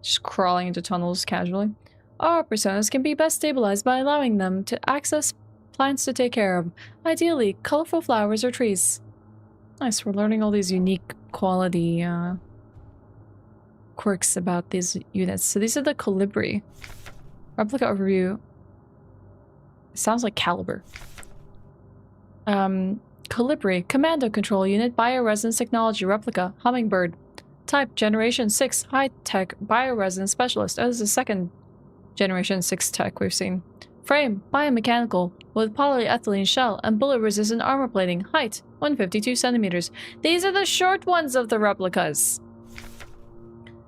Just crawling into tunnels casually. Aura personas can be best stabilized by allowing them to access plants to take care of, ideally colorful flowers or trees. Nice, we're learning all these unique quality quirks about these units. So these are the Colibri. Replica overview. Sounds like Caliber. Colibri, Commando Control Unit, Bioresonance Technology Replica, Hummingbird. Type, Generation 6, High-Tech Bioresonance Specialist. Oh, this is the second Generation 6 tech we've seen. Frame, Biomechanical, with polyethylene shell and bullet-resistant armor plating. Height, 152 centimeters. These are the short ones of the replicas.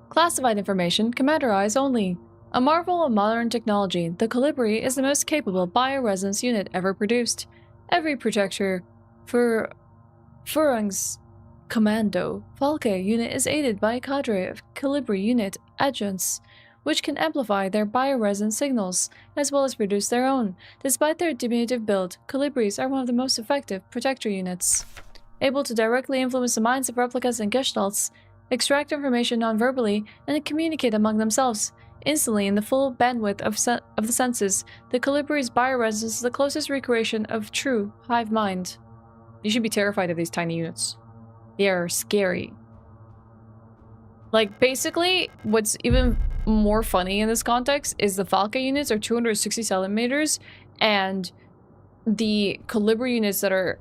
Classified information, Commander eyes only. A marvel of modern technology, the Colibri is the most capable bioresonance unit ever produced. Every projector for Furung's Commando Falke unit is aided by a cadre of Colibri unit adjuncts, which can amplify their bioresonance signals, as well as produce their own. Despite their diminutive build, Colibris are one of the most effective protector units. Able to directly influence the minds of replicas and gestalts, extract information non-verbally, and communicate among themselves. Instantly, in the full bandwidth of the senses, the Colibri's bioresonance is the closest recreation of true hive mind. You should be terrified of these tiny units. They are scary. Like, basically, what's even more funny in this context is the Falca units are 260 centimeters, and the Colibri units that are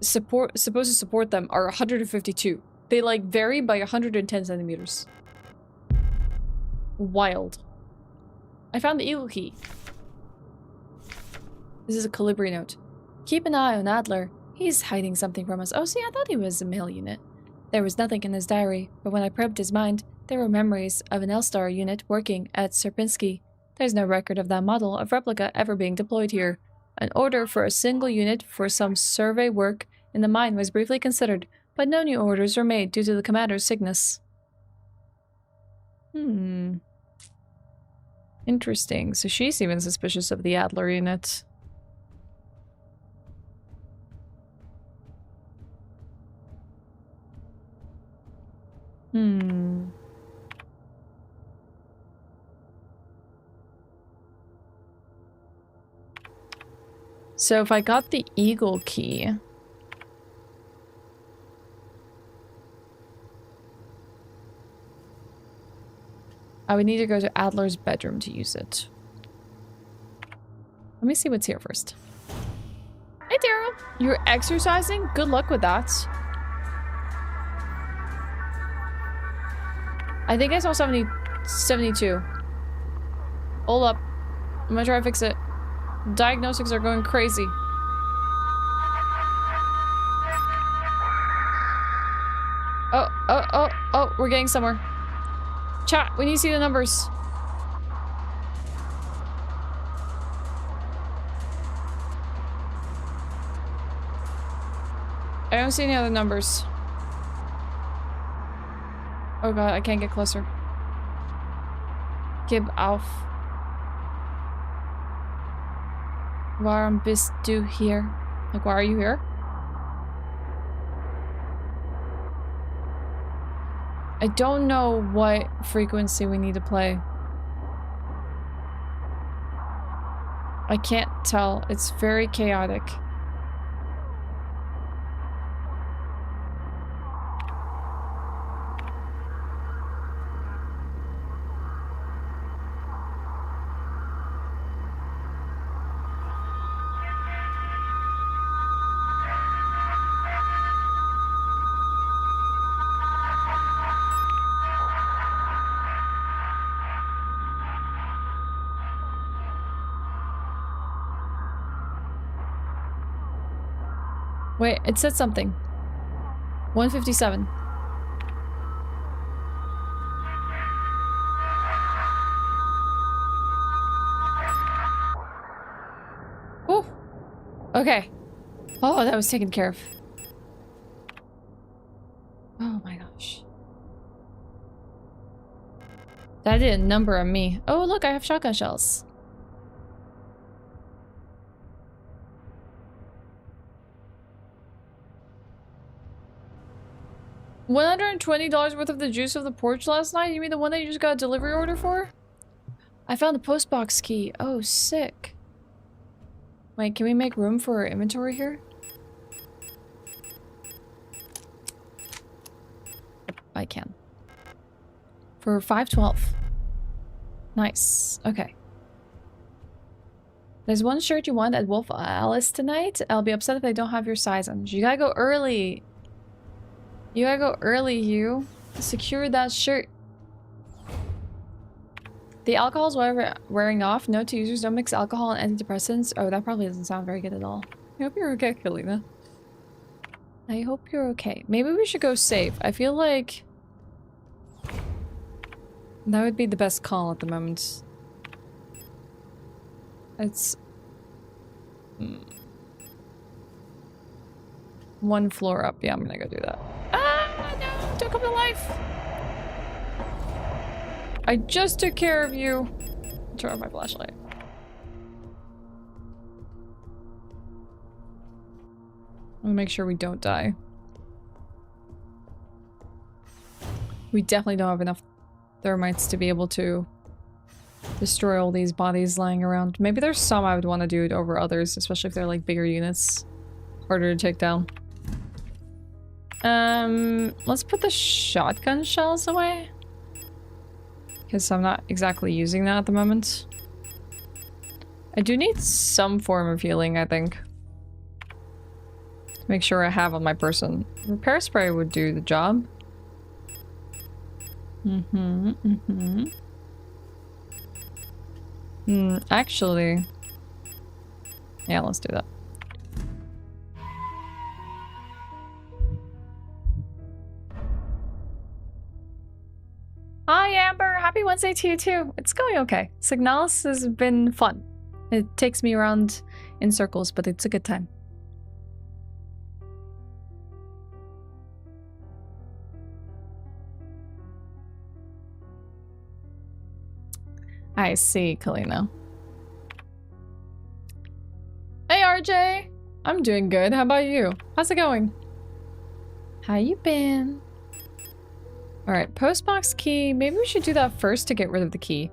supposed to support them are 152. They like vary by 110 centimeters. Wild. I found the eagle key. This is a Calibri note. Keep an eye on Adler. He's hiding something from us. Oh, see, I thought he was a male unit. There was nothing in his diary, but when I probed his mind, there were memories of an L-Star unit working at Sierpinski. There's no record of that model of replica ever being deployed here. An order for a single unit for some survey work in the mine was briefly considered, but no new orders were made due to the commander's sickness. Interesting. So she's even suspicious of the Adler unit. So if I got the eagle key... I would need to go to Adler's bedroom to use it. Let me see what's here first. Hey, Daryl! You're exercising? Good luck with that. I think I saw 72. Hold up. I'm gonna try to fix it. Diagnostics are going crazy. Oh, we're getting somewhere. Chat, we need to see the numbers. I don't see any other numbers. Oh god, I can't get closer. Gib auf. Warum bist du hier? Like, why are you here? I don't know what frequency we need to play. I can't tell. It's very chaotic. Wait, it said something. 157. Oh, okay. Oh, that was taken care of. Oh my gosh. That did a number on me. Oh, look, I have shotgun shells. $120 worth of the juice of the porch last night? You mean the one that you just got a delivery order for? I found the postbox key. Oh, sick. Wait, can we make room for our inventory here? I can. For 512. Nice. Okay. There's one shirt you want at Wolf Alice tonight. I'll be upset if I don't have your size on. You gotta go early. You gotta go early, Hugh. Secure that shirt. The alcohol's wearing off. Note to users, don't mix alcohol and antidepressants. Oh, that probably doesn't sound very good at all. I hope you're okay, Kalina. I hope you're okay. Maybe we should go safe. I feel like that would be the best call at the moment. It's... one floor up. Yeah, I'm gonna go do that. Ah, no! Don't come to life! I just took care of you. Turn off my flashlight. I'll make sure we don't die. We definitely don't have enough thermites to be able to destroy all these bodies lying around. Maybe there's some I would want to do it over others, especially if they're like bigger units. Harder to take down. Let's put the shotgun shells away. Because I'm not exactly using that at the moment. I do need some form of healing, I think. Make sure I have on my person. Repair spray would do the job. Actually... Yeah, let's do that. Hi, Amber! Happy Wednesday to you, too! It's going okay. Signalis has been fun. It takes me around in circles, but it's a good time. I see, Kalina. Hey, RJ! I'm doing good. How about you? How's it going? How you been? Alright, postbox key. Maybe we should do that first to get rid of the key.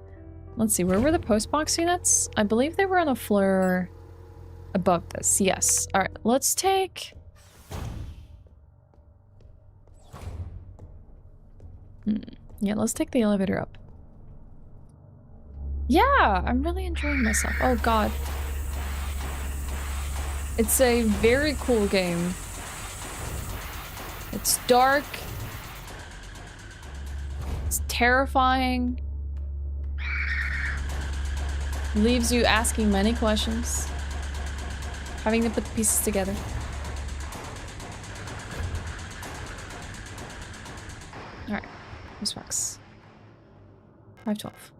Let's see, where were the postbox units? I believe they were on a floor above this. Yes. Alright, let's take... Yeah, let's take the elevator up. Yeah, I'm really enjoying myself. Oh god. It's a very cool game. It's dark. It's terrifying. Leaves you asking many questions. Having to put the pieces together. Alright. This works. 512.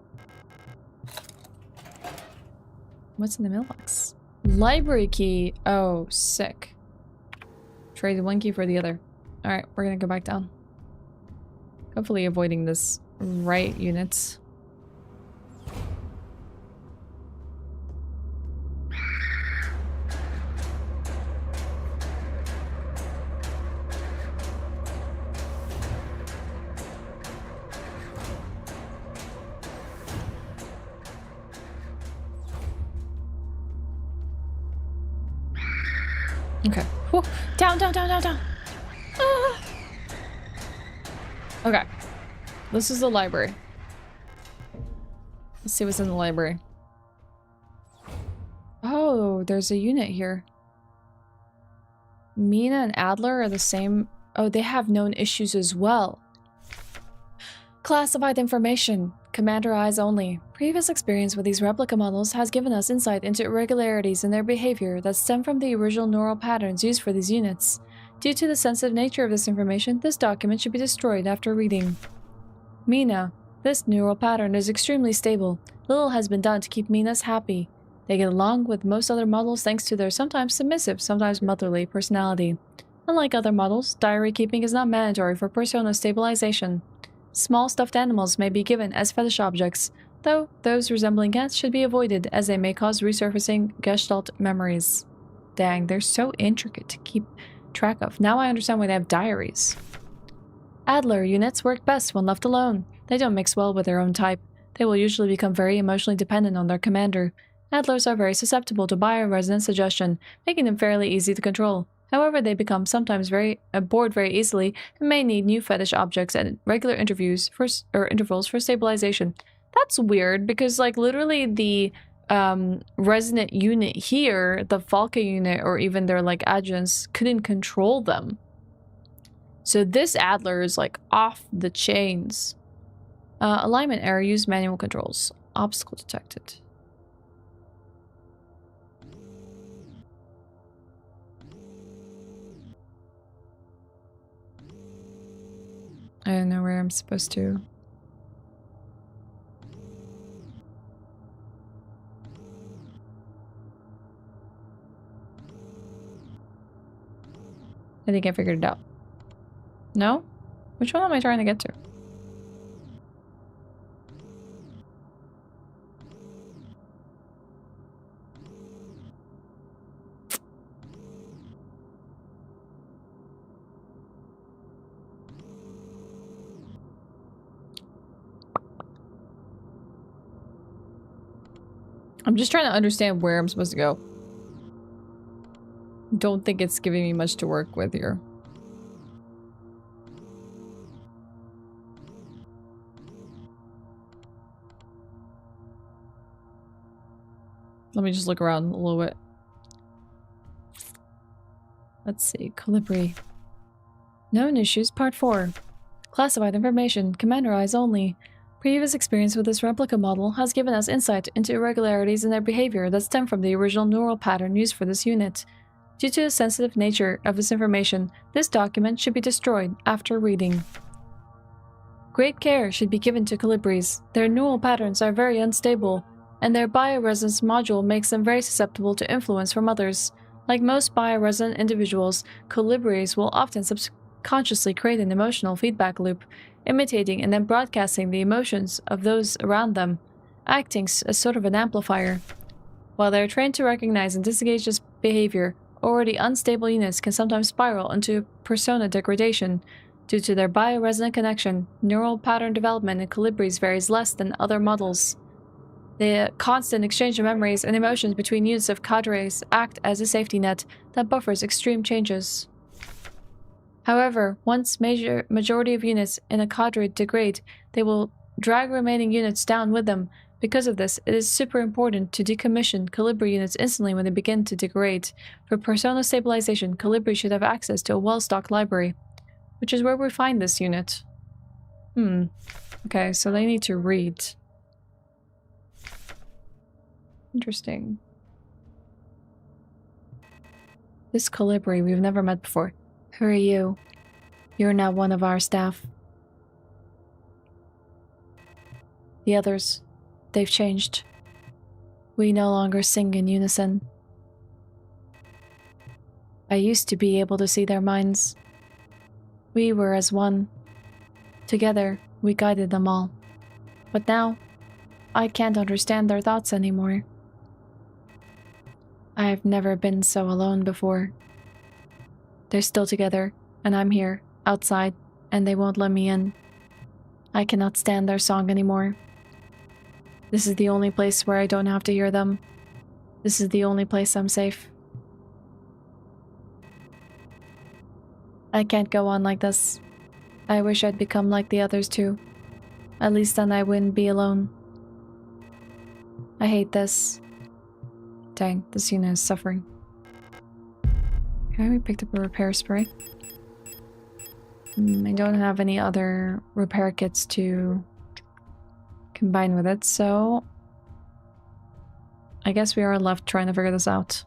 What's in the mailbox? Library key. Oh, sick. Trade one key for the other. Alright, we're gonna go back down. Hopefully avoiding this right unit. Okay. Whew. Down, down, down, down, down. Ah. Okay. This is the library. Let's see what's in the library. Oh, there's a unit here. Mina and Adler are the same. Oh, they have known issues as well. Classified information. Commander eyes only. Previous experience with these replica models has given us insight into irregularities in their behavior that stem from the original neural patterns used for these units. Due to the sensitive nature of this information, this document should be destroyed after reading. Mina. This neural pattern is extremely stable. Little has been done to keep Minas happy. They get along with most other models thanks to their sometimes submissive, sometimes motherly personality. Unlike other models, diary keeping is not mandatory for persona stabilization. Small stuffed animals may be given as fetish objects, though those resembling cats should be avoided as they may cause resurfacing Gestalt memories. Dang, they're so intricate to keep track of. Now I understand why they have diaries. Adler units work best when left alone. They don't mix well with their own type. They will usually become very emotionally dependent on their commander. Adlers are very susceptible to bioresonance suggestion, making them fairly easy to control. However, they become sometimes very bored very easily and may need new fetish objects at regular intervals for stabilization. That's weird because, like, literally the resonant unit here, the Falca unit, or even their like adjuncts, couldn't control them. So this Adler is like off the chains. Alignment error. Use manual controls. Obstacle detected. I don't know where I'm supposed to. I think I figured it out. No? Which one am I trying to get to? I'm just trying to understand where I'm supposed to go. Don't think it's giving me much to work with here. Let me just look around a little bit. Let's see. Colibri. Known issues, Part 4. Classified information. Commander eyes only. Previous experience with this replica model has given us insight into irregularities in their behavior that stem from the original neural pattern used for this unit. Due to the sensitive nature of this information, this document should be destroyed after reading. Great care should be given to colibris. Their neural patterns are very unstable, and their bioresonance module makes them very susceptible to influence from others. Like most bioresonant individuals, colibris will often subconsciously create an emotional feedback loop, imitating and then broadcasting the emotions of those around them, acting as sort of an amplifier. While they are trained to recognize and disengage this behavior, already unstable units can sometimes spiral into persona degradation. Due to their bioresonant connection, neural pattern development in colibris varies less than other models. The constant exchange of memories and emotions between units of cadres act as a safety net that buffers extreme changes. However, once majority of units in a cadre degrade, they will drag remaining units down with them. Because of this, it is super important to decommission colibri units instantly when they begin to degrade. For persona stabilization, colibri should have access to a well-stocked library, which is where we find this unit. Okay, so they need to read. Interesting. This colibri we've never met before. Who are you? You're now one of our staff. The others, they've changed. We no longer sing in unison. I used to be able to see their minds. We were as one. Together, we guided them all. But now, I can't understand their thoughts anymore. I have never been so alone before. They're still together, and I'm here, outside, and they won't let me in. I cannot stand their song anymore. This is the only place where I don't have to hear them. This is the only place I'm safe. I can't go on like this. I wish I'd become like the others too. At least then I wouldn't be alone. I hate this. Dang, this unit is suffering. Okay, we picked up a repair spray. I don't have any other repair kits to combine with it, so I guess we are left trying to figure this out.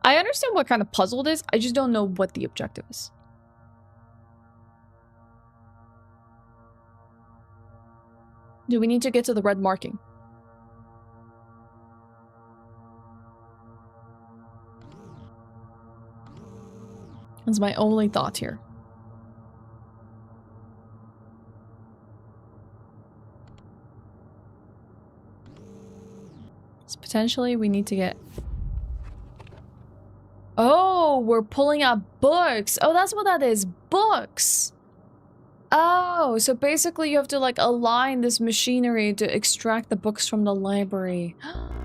I understand what kind of puzzle it is, I just don't know what the objective is. Do we need to get to the red marking? That's my only thought here. So potentially we need to get... Oh, we're pulling out books. Oh, that's what that is. Books. Oh, so basically you have to like align this machinery to extract the books from the library.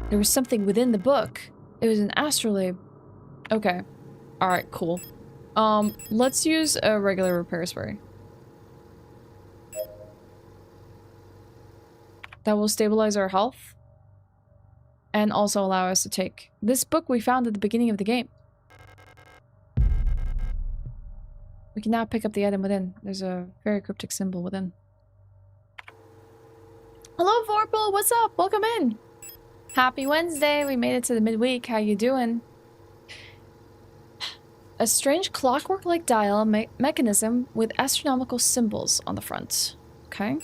There was something within the book. It was an astrolabe. Okay. Alright, cool. Let's use a regular repair spray. That will stabilize our health. And also allow us to take this book we found at the beginning of the game. We can now pick up the item within. There's a very cryptic symbol within. Hello, Vorpal! What's up? Welcome in! Happy Wednesday! We made it to the midweek. How you doing? A strange clockwork-like dial mechanism with astronomical symbols on the front. Okay.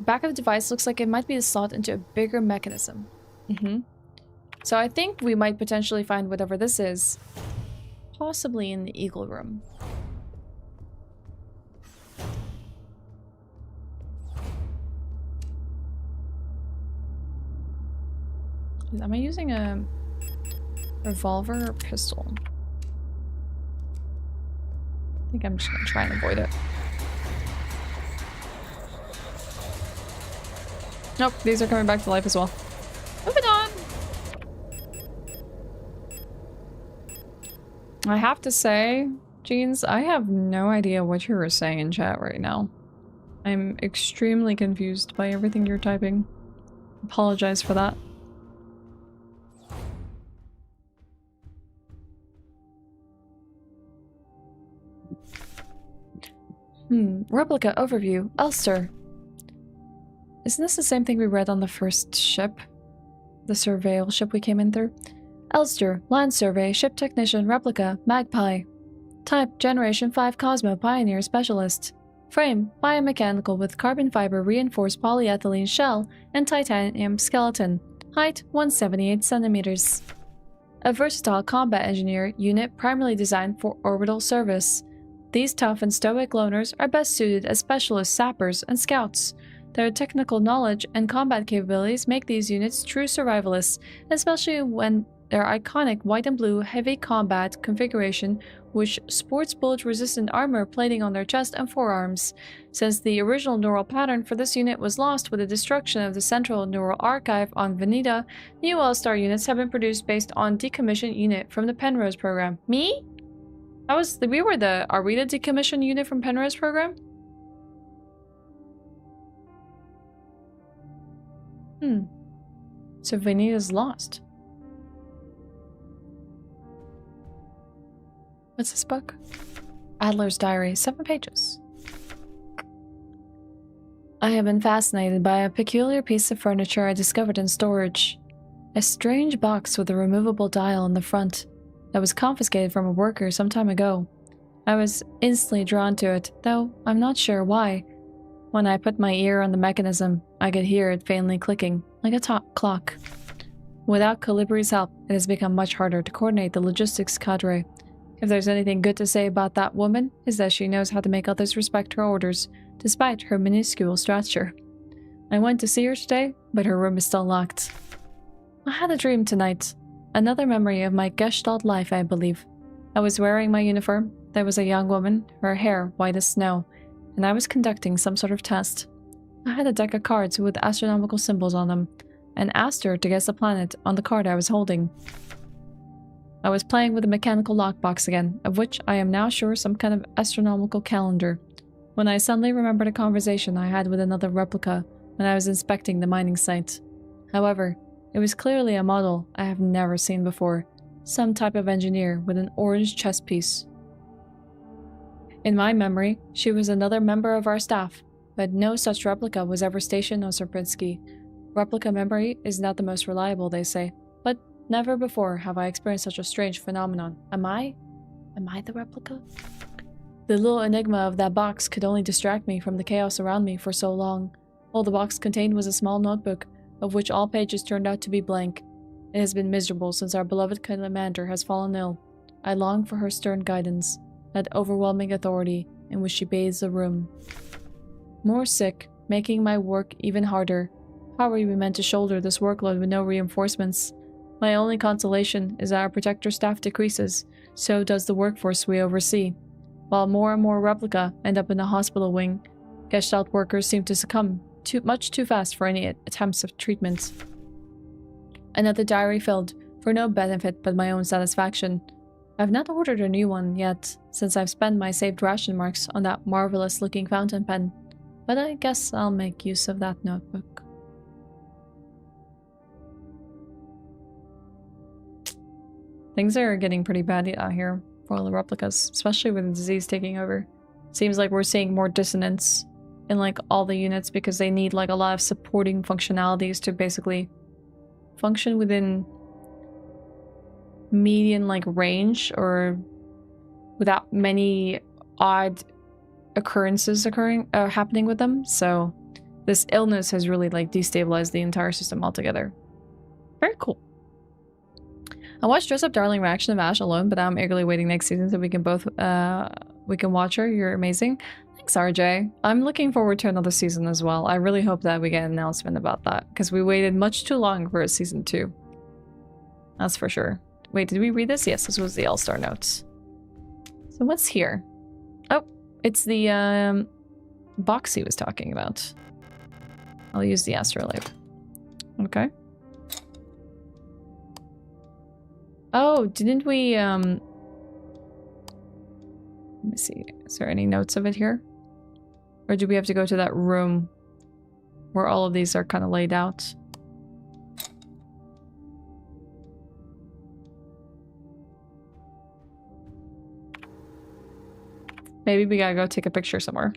Back of the device looks like it might be the slot into a bigger mechanism. So I think we might potentially find whatever this is. Possibly in the Eagle Room. Am I using a revolver or pistol? I think I'm just gonna try and avoid it. Nope, these are coming back to life as well. Moving on! I have to say, Jeans, I have no idea what you were saying in chat right now. I'm extremely confused by everything you're typing. Apologize for that. Replica overview. Ulster. Isn't this the same thing we read on the first ship? The surveil ship we came in through? Ulster, land survey, ship technician, replica, magpie. Type, generation 5 Cosmo, pioneer, specialist. Frame, biomechanical with carbon fiber reinforced polyethylene shell and titanium skeleton. Height, 178 centimeters. A versatile combat engineer unit primarily designed for orbital service. These tough and stoic loners are best suited as specialist sappers and scouts. Their technical knowledge and combat capabilities make these units true survivalists, especially when their iconic white and blue heavy combat configuration, which sports bullet-resistant armor plating on their chest and forearms. Since the original neural pattern for this unit was lost with the destruction of the central neural archive on Veneta, new All-Star units have been produced based on decommissioned unit from the Penrose program. Me? Are we the decommissioned unit from Penrose program? So Veneta's lost. What's this book? Adler's Diary, 7 pages. I have been fascinated by a peculiar piece of furniture I discovered in storage. A strange box with a removable dial in the front that was confiscated from a worker some time ago. I was instantly drawn to it, though I'm not sure why. When I put my ear on the mechanism, I could hear it faintly clicking, like a clock. Without Calibri's help, it has become much harder to coordinate the logistics cadre. If there's anything good to say about that woman, is that she knows how to make others respect her orders, despite her minuscule stature. I went to see her today, but her room is still locked. I had a dream tonight. Another memory of my Gestalt life, I believe. I was wearing my uniform, there was a young woman, her hair white as snow, and I was conducting some sort of test. I had a deck of cards with astronomical symbols on them, and asked her to guess the planet on the card I was holding. I was playing with a mechanical lockbox again, of which I am now sure some kind of astronomical calendar, when I suddenly remembered a conversation I had with another replica when I was inspecting the mining site. However, it was clearly a model I have never seen before, some type of engineer with an orange chest piece. In my memory, she was another member of our staff, but no such replica was ever stationed on Serpinski. Replica memory is not the most reliable, they say, but never before have I experienced such a strange phenomenon. Am I the replica? The little enigma of that box could only distract me from the chaos around me for so long. All the box contained was a small notebook, of which all pages turned out to be blank. It has been miserable since our beloved commander has fallen ill. I long for her stern guidance, that overwhelming authority in which she bathes the room. More sick, making my work even harder. How are we meant to shoulder this workload with no reinforcements? My only consolation is that our protector staff decreases, so does the workforce we oversee. While more and more replica end up in the hospital wing, Gestalt workers seem to succumb much too fast for any attempts of treatment. Another diary filled, for no benefit but my own satisfaction. I've not ordered a new one yet, since I've spent my saved ration marks on that marvelous-looking fountain pen, but I guess I'll make use of that notebook. Things are getting pretty bad out here for all the replicas, especially with the disease taking over. Seems like we're seeing more dissonance in like all the units because they need like a lot of supporting functionalities to basically function within median like range or without many odd occurrences happening with them. So this illness has really like destabilized the entire system altogether. Very cool. I watched Dress Up Darling reaction of Ashe alone, but I'm eagerly waiting next season so we can both we can watch her. You're amazing. Thanks, RJ. I'm looking forward to another season as well. I really hope that we get an announcement about that because we waited much too long for a season 2. That's for sure. Wait, did we read this? Yes, this was the All-Star notes. So what's here? Oh, it's the box he was talking about. I'll use the astrolabe. Okay. Oh, didn't we, let me see. Is there any notes of it here? Or do we have to go to that room where all of these are kind of laid out? Maybe we gotta go take a picture somewhere.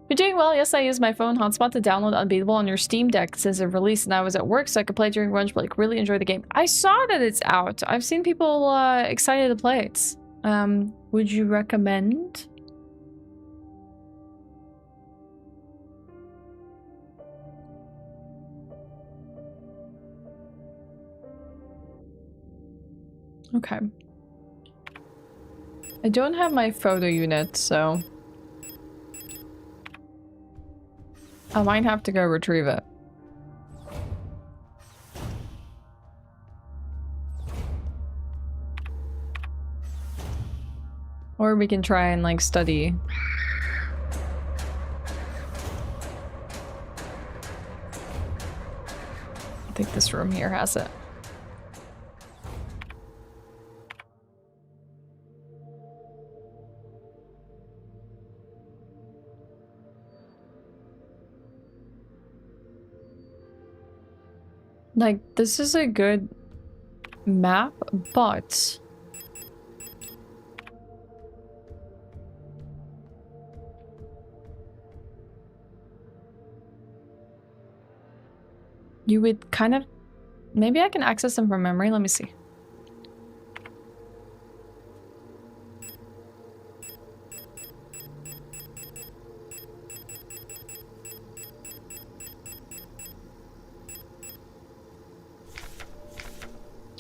You're doing well. Yes, I use my phone hotspot to download Unbeatable on your Steam Deck since it released, and I was at work so I could play during lunch, but like really enjoy the game. I saw that it's out. I've seen people excited to play it. Would you recommend? Okay. I don't have my photo unit, so I might have to go retrieve it. Or we can try and like study. I think this room here has it. Like, this is a good map, but you would kind of... Maybe I can access them from memory. Let me see.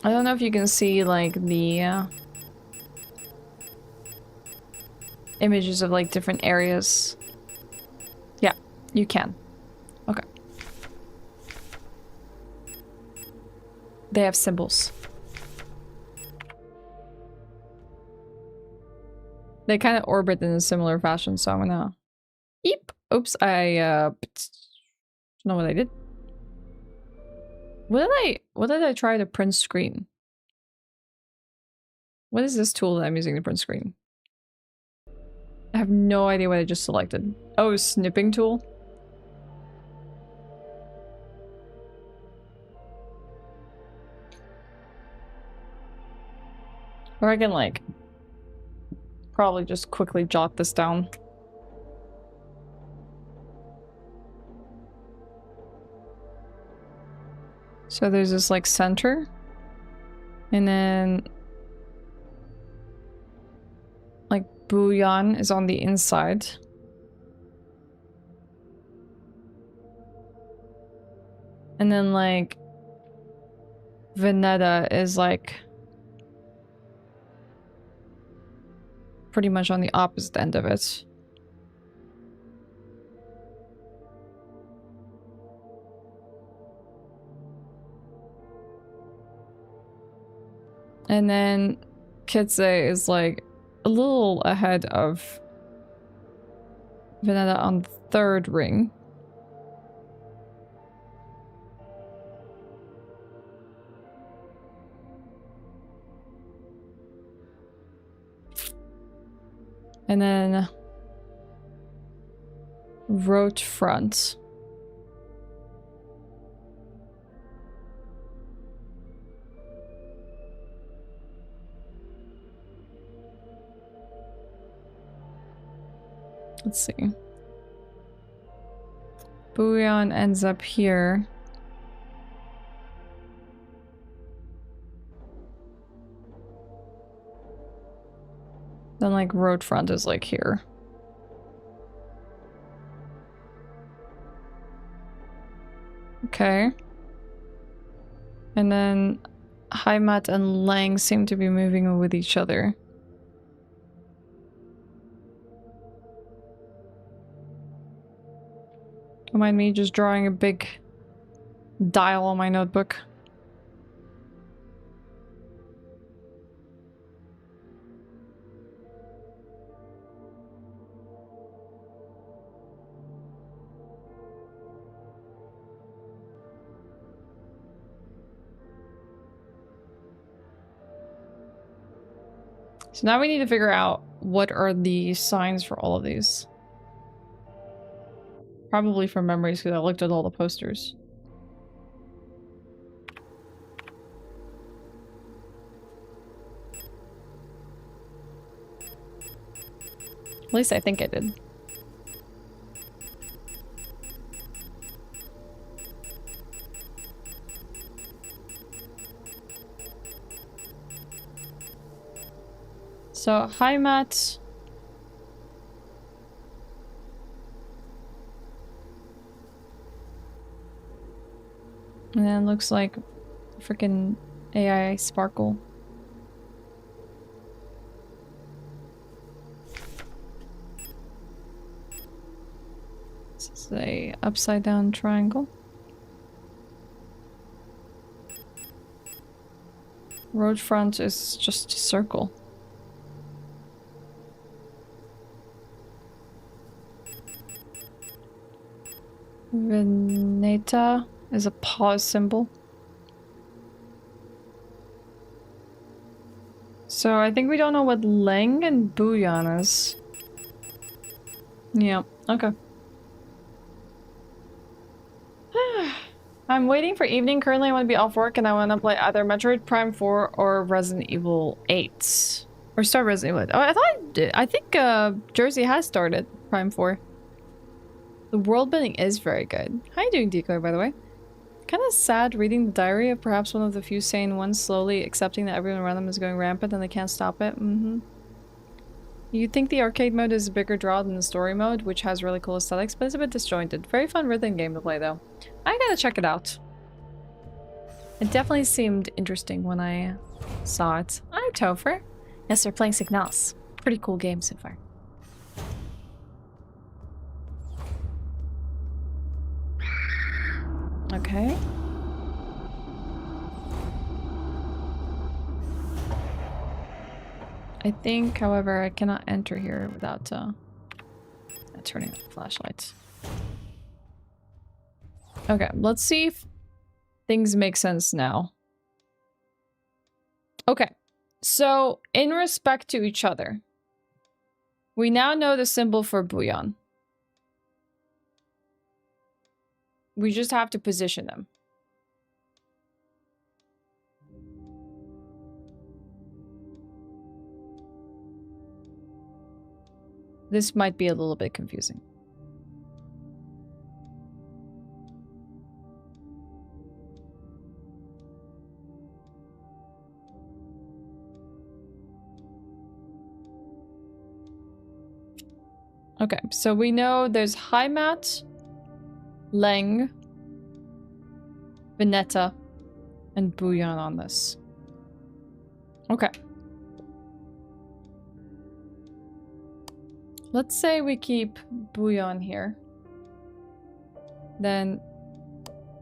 I don't know if you can see, like, the images of, like, different areas. Yeah, you can. Okay. They have symbols. They kind of orbit in a similar fashion, so I'm gonna... Eep! Oops, I, don't know what I did. What did I try to print screen? What is this tool that I'm using to print screen? I have no idea what I just selected. Oh, snipping tool? Or I can like probably just quickly jot this down. So there's this like center, and then like Bouillon is on the inside. And then like Veneta is like pretty much on the opposite end of it. And then Kitse is like a little ahead of Veneta on the third ring. And then Roach front. Let's see. Bouillon ends up here. Then like road front is like here. Okay. And then Heimat and Lang seem to be moving with each other. Don't mind me just drawing a big dial on my notebook. So now we need to figure out what are the signs for all of these. Probably from memories because I looked at all the posters. At least I think I did. So, hi Matt. And then looks like freaking AI sparkle. This is a upside down triangle. Road front is just a circle. Veneta is a pause symbol. So I think we don't know what Leng and Bouillon is. Yeah, okay. I'm waiting for evening. Currently I want to be off work and I want to play either Metroid Prime 4 or Resident Evil 8. Or start Resident Evil 8. Oh, I thought I did. I think Jersey has started Prime 4. The world building is very good. How you doing, Decoy, by the way? Kind of sad reading the diary of perhaps one of the few sane ones slowly accepting that everyone around them is going rampant and they can't stop it. You'd think the arcade mode is a bigger draw than the story mode, which has really cool aesthetics, but it's a bit disjointed. Very fun rhythm game to play, though. I gotta check it out. It definitely seemed interesting when I saw it. I'm Topher. Yes, we're playing Signalis. Pretty cool game so far. Okay. I think, however, I cannot enter here without turning on the flashlights. Okay, let's see if things make sense now. Okay, so in respect to each other, we now know the symbol for Bouillon. We just have to position them. This might be a little bit confusing. Okay, so we know there's Heimat, Leng, Veneta, and Bouillon on this. Okay. Let's say we keep Bouillon here. Then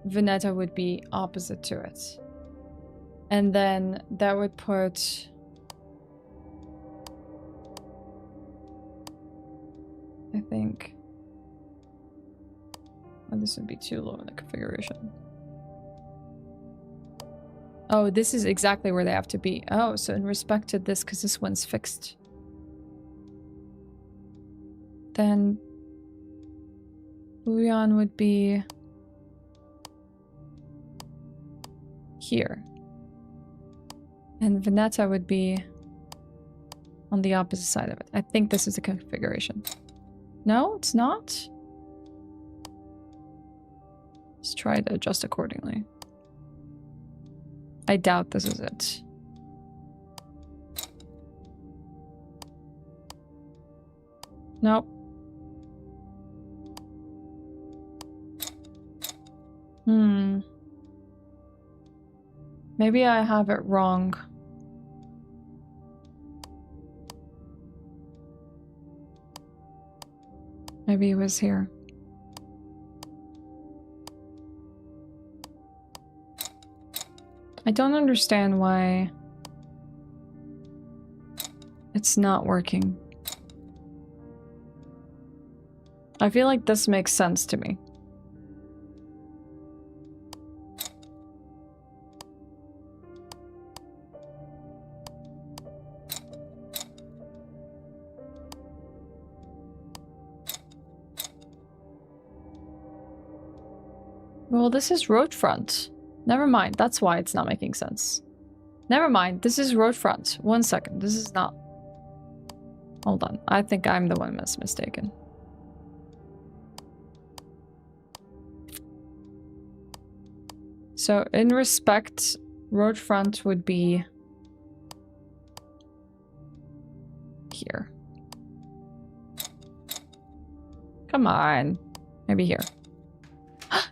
Veneta would be opposite to it. And then that would put... I think... Oh, this would be too low in the configuration. Oh, this is exactly where they have to be. Oh, so in respect to this, because this one's fixed. Then Bouillon would be here. And Veneta would be on the opposite side of it. I think this is the configuration. No, it's not. Let's try to adjust accordingly. I doubt this is it. Nope. Maybe I have it wrong. Maybe it was here. I don't understand why it's not working. I feel like this makes sense to me. Well, this is road front. Never mind. That's why it's not making sense. Never mind. This is road front. 1 second. This is not... Hold on. I think I'm the one that's mistaken. So, in respect, road front would be... here. Come on. Maybe here.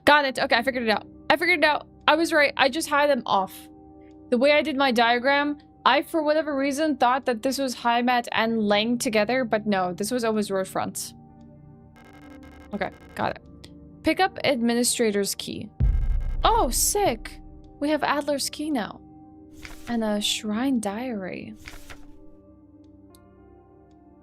Got it. Okay, I figured it out. I figured it out. I was right. I just had them off. The way I did my diagram, I, for whatever reason, thought that this was Heimat and Lang together, but no, this was always road front. Okay, got it. Pick up administrator's key. Oh, sick. We have Adler's key now. And a shrine diary.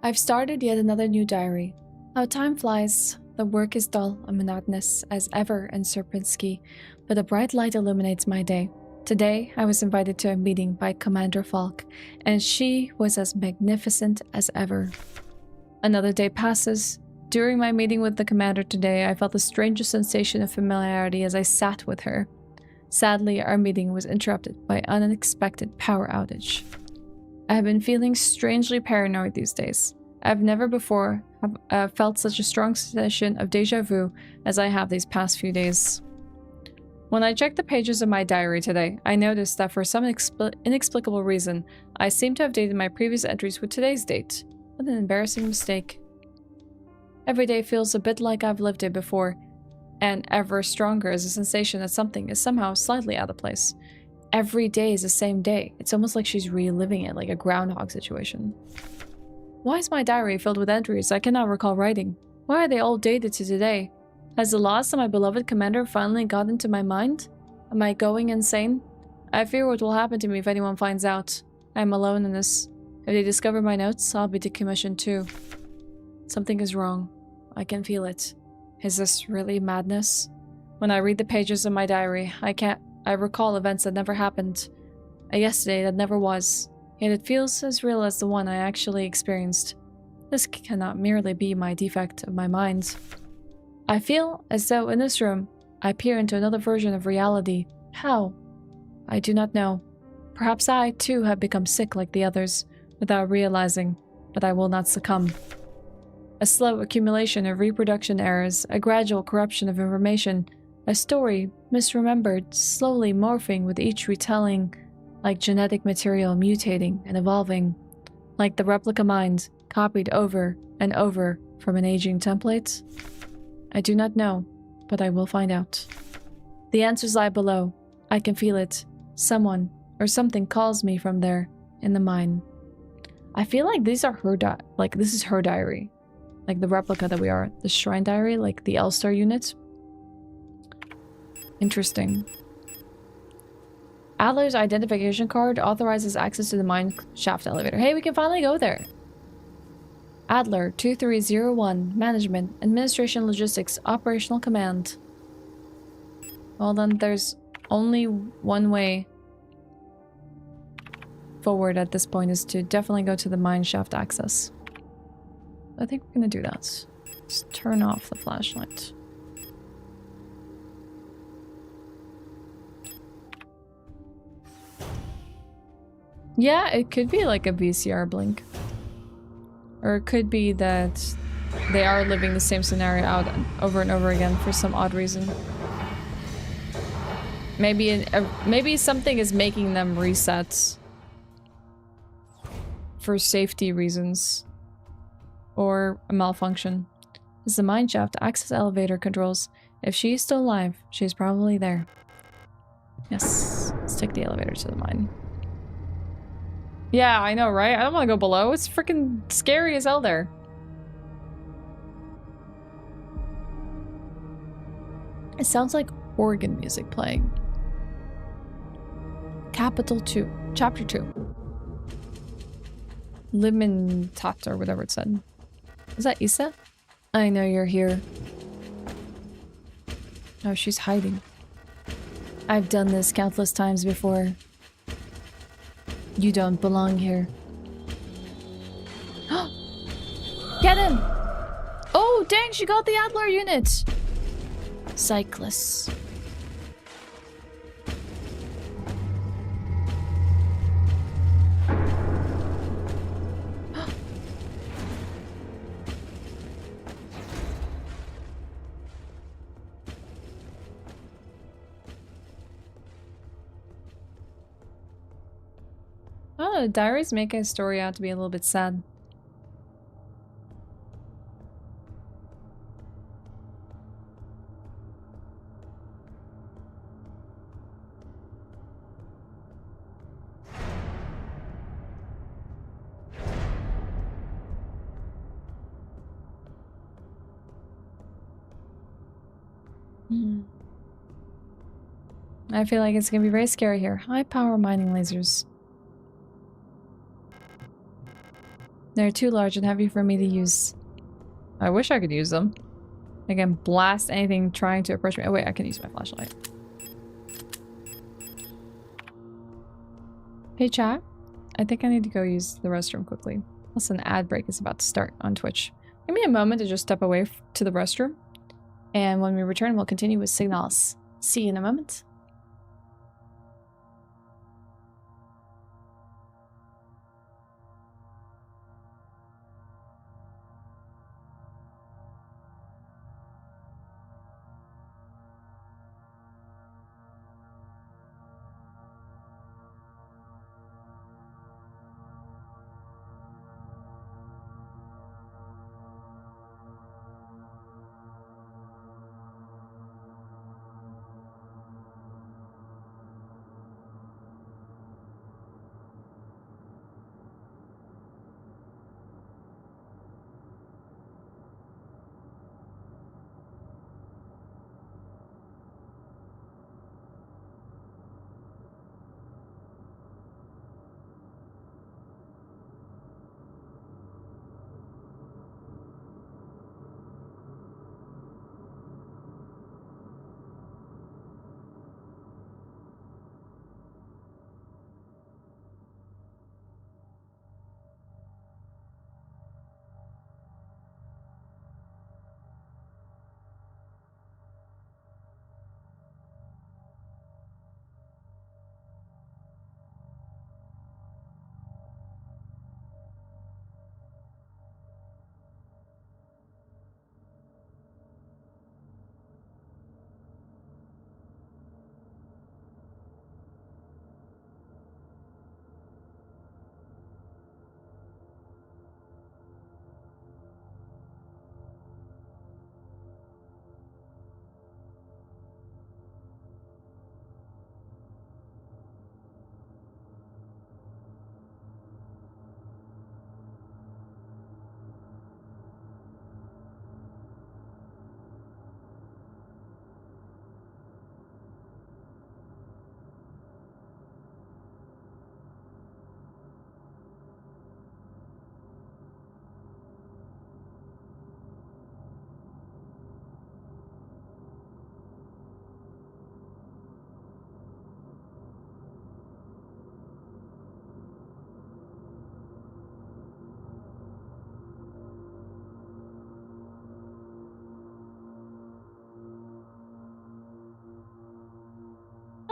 I've started yet another new diary. How time flies. The work is dull and monotonous as ever in Serpentski, but a bright light illuminates my day. Today, I was invited to a meeting by Commander Falk, and she was as magnificent as ever. Another day passes. During my meeting with the commander today, I felt the strangest sensation of familiarity as I sat with her. Sadly, our meeting was interrupted by an unexpected power outage. I have been feeling strangely paranoid these days. I've never before felt such a strong sensation of déjà vu as I have these past few days. When I checked the pages of my diary today, I noticed that for some inexplicable reason, I seem to have dated my previous entries with today's date. What an embarrassing mistake. Every day feels a bit like I've lived it before, and ever stronger is a sensation that something is somehow slightly out of place. Every day is the same day. It's almost like she's reliving it, like a groundhog situation. Why is my diary filled with entries I cannot recall writing? Why are they all dated to today? Has the loss of my beloved commander finally got into my mind? Am I going insane? I fear what will happen to me if anyone finds out. I am alone in this. If they discover my notes, I'll be decommissioned too. Something is wrong. I can feel it. Is this really madness? When I read the pages of my diary, I recall events that never happened. A yesterday that never was. Yet it feels as real as the one I actually experienced. This cannot merely be my defect of my mind. I feel as though in this room, I peer into another version of reality. How? I do not know. Perhaps I, too, have become sick like the others, without realizing, but I will not succumb. A slow accumulation of reproduction errors, a gradual corruption of information, a story misremembered, slowly morphing with each retelling, like genetic material mutating and evolving, like the replica mind copied over and over from an aging template. I do not know, but I will find out. The answers lie below. I can feel it. Someone or something calls me from there, in the mine. I feel like these are her this is her diary. Like the replica that we are. The shrine diary, like the L-Star unit. Interesting. Adler's identification card authorizes access to the mine shaft elevator. Hey, we can finally go there. Adler 2301, Management, Administration, Logistics, Operational Command. Well then, there's only one way forward at this point, is to definitely go to the mine shaft access. I think we're gonna do that. Let's turn off the flashlight. Yeah, it could be like a VCR blink. Or it could be that they are living the same scenario out over and over again for some odd reason. Maybe something is making them reset for safety reasons. Or a malfunction. This is the mine shaft access elevator controls. If she is still alive, she is probably there. Yes, let's take the elevator to the mine. Yeah, I know, right? I don't want to go below. It's freaking scary as hell there. It sounds like organ music playing. Capital 2. Chapter 2. Limintat, or whatever it said. Is that Issa? I know you're here. Oh, she's hiding. I've done this countless times before. You don't belong here. Get him! Oh, dang, she got the Adler unit! Cyclists. Oh, diaries make a story out to be a little bit sad. I feel like it's gonna be very scary here. High power mining lasers. They're too large and heavy for me to use. I wish I could use them. I can blast anything trying to approach me. Oh wait, I can use my flashlight. Hey chat, I think I need to go use the restroom quickly. Plus an ad break is about to start on Twitch. Give me a moment to just step away to the restroom. And when we return, we'll continue with Signalis. See you in a moment.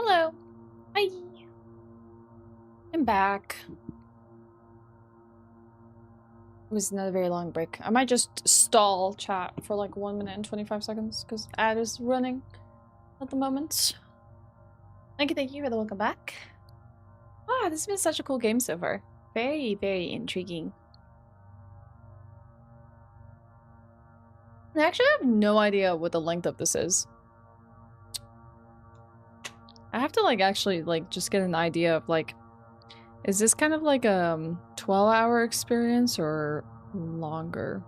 Hello. Hi. I'm back. It was not a very long break. I might just stall chat for like 1 minute and 25 seconds because ad is running at the moment. Thank you for the welcome back. Wow, this has been such a cool game so far. Very, very intriguing. I actually have no idea what the length of this is. I have to like actually like just get an idea of like, is this kind of like a 12-hour experience or longer?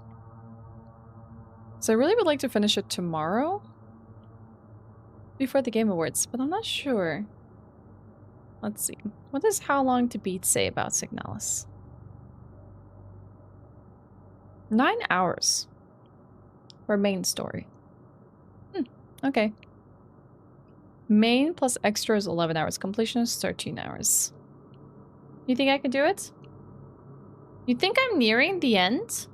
So I really would like to finish it tomorrow before the Game Awards, but I'm not sure. Let's see. What does How Long to Beat say about Signalis? 9 hours for main story. Okay. Main plus extra is 11 hours. Completion is 13 hours. You think I can do it? You think I'm nearing the end?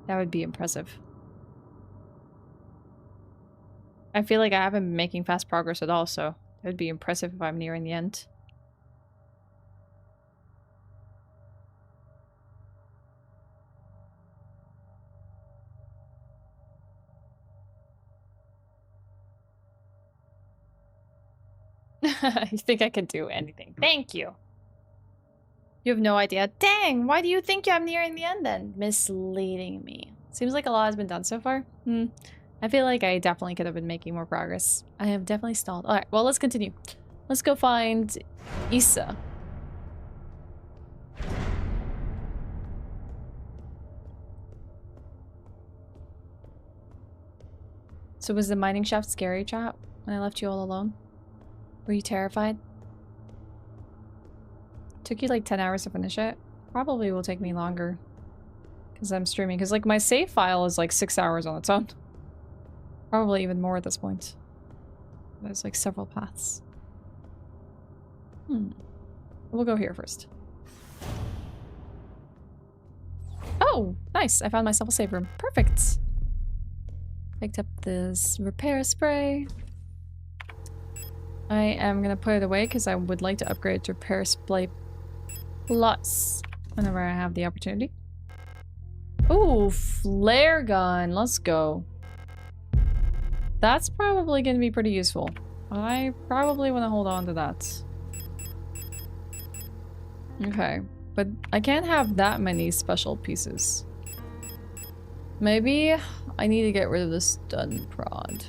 That would be impressive. I feel like I haven't been making fast progress at all, so it would be impressive if I'm nearing the end. You think I can do anything? Thank you. You have no idea. Dang, why do you think I'm nearing the end then? Misleading me. Seems like a lot has been done so far. I feel like I definitely could have been making more progress. I have definitely stalled. Alright, well, let's continue. Let's go find Issa. So was the mining shaft scary, chat, when I left you all alone? Were you terrified? Took you like 10 hours to finish it? Probably will take me longer. Because I'm streaming. Because like my save file is like 6 hours on its own. Probably even more at this point. There's like several paths. We'll go here first. Oh, nice. I found myself a save room. Perfect. Picked up this repair spray. I am gonna put it away because I would like to upgrade to repair spray plus whenever I have the opportunity. Oh, flare gun. Let's go. That's probably gonna be pretty useful. I probably want to hold on to that. Okay, but I can't have that many special pieces. Maybe I need to get rid of the stun prod.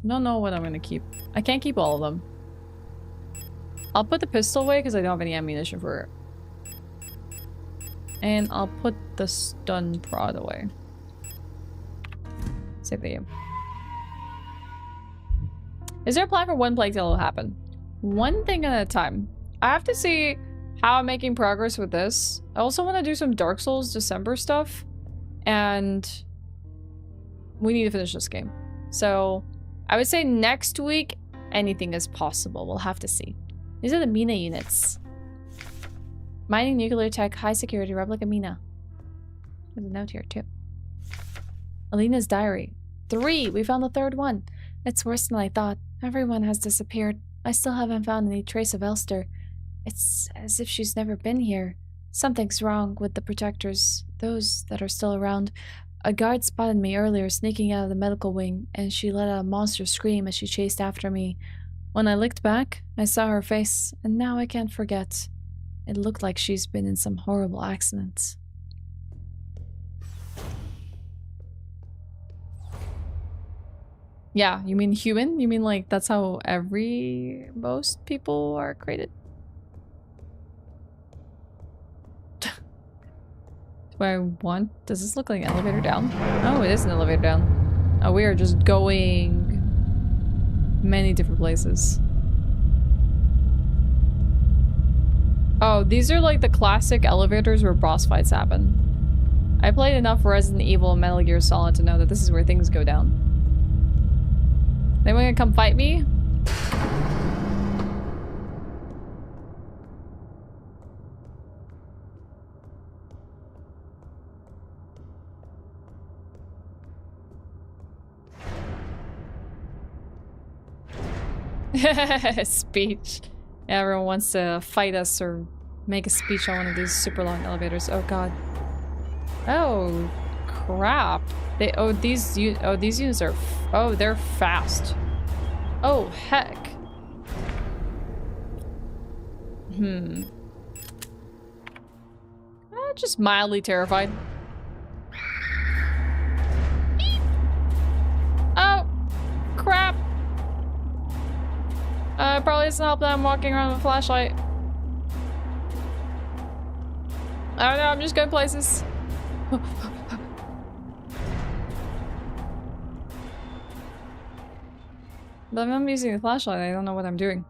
Don't know what I'm gonna keep. I can't keep all of them. I'll put the pistol away because I don't have any ammunition for it. And I'll put the stun prod away. Save the game. Is there a plan for one plague that will happen? One thing at a time. I have to see how I'm making progress with this. I also want to do some Dark Souls December stuff. And we need to finish this game. So I would say next week, anything is possible. We'll have to see. These are the Mina units. Mining nuclear tech, high security, replica Mina. There's a note here too. Alina's diary. 3! We found the 3rd one. It's worse than I thought. Everyone has disappeared. I still haven't found any trace of Elster. It's as if she's never been here. Something's wrong with the protectors, those that are still around. A guard spotted me earlier sneaking out of the medical wing, and she let out a monster scream as she chased after me. When I looked back, I saw her face, and now I can't forget. It looked like she's been in some horrible accident. Yeah, you mean human? You mean like that's how most people are created? Do I want... Does this look like an elevator down? Oh, it is an elevator down. Oh, we are just going many different places. Oh, these are like the classic elevators where boss fights happen. I played enough Resident Evil and Metal Gear Solid to know that this is where things go down. Anyone gonna come fight me? Speech. Yeah, everyone wants to fight us or make a speech on one of these super long elevators. Oh god. Oh crap. These units are they're fast. Oh heck. Just mildly terrified. Oh crap. Probably doesn't help that I'm walking around with a flashlight. I don't know, I'm just going places. But I'm using the flashlight, I don't know what I'm doing.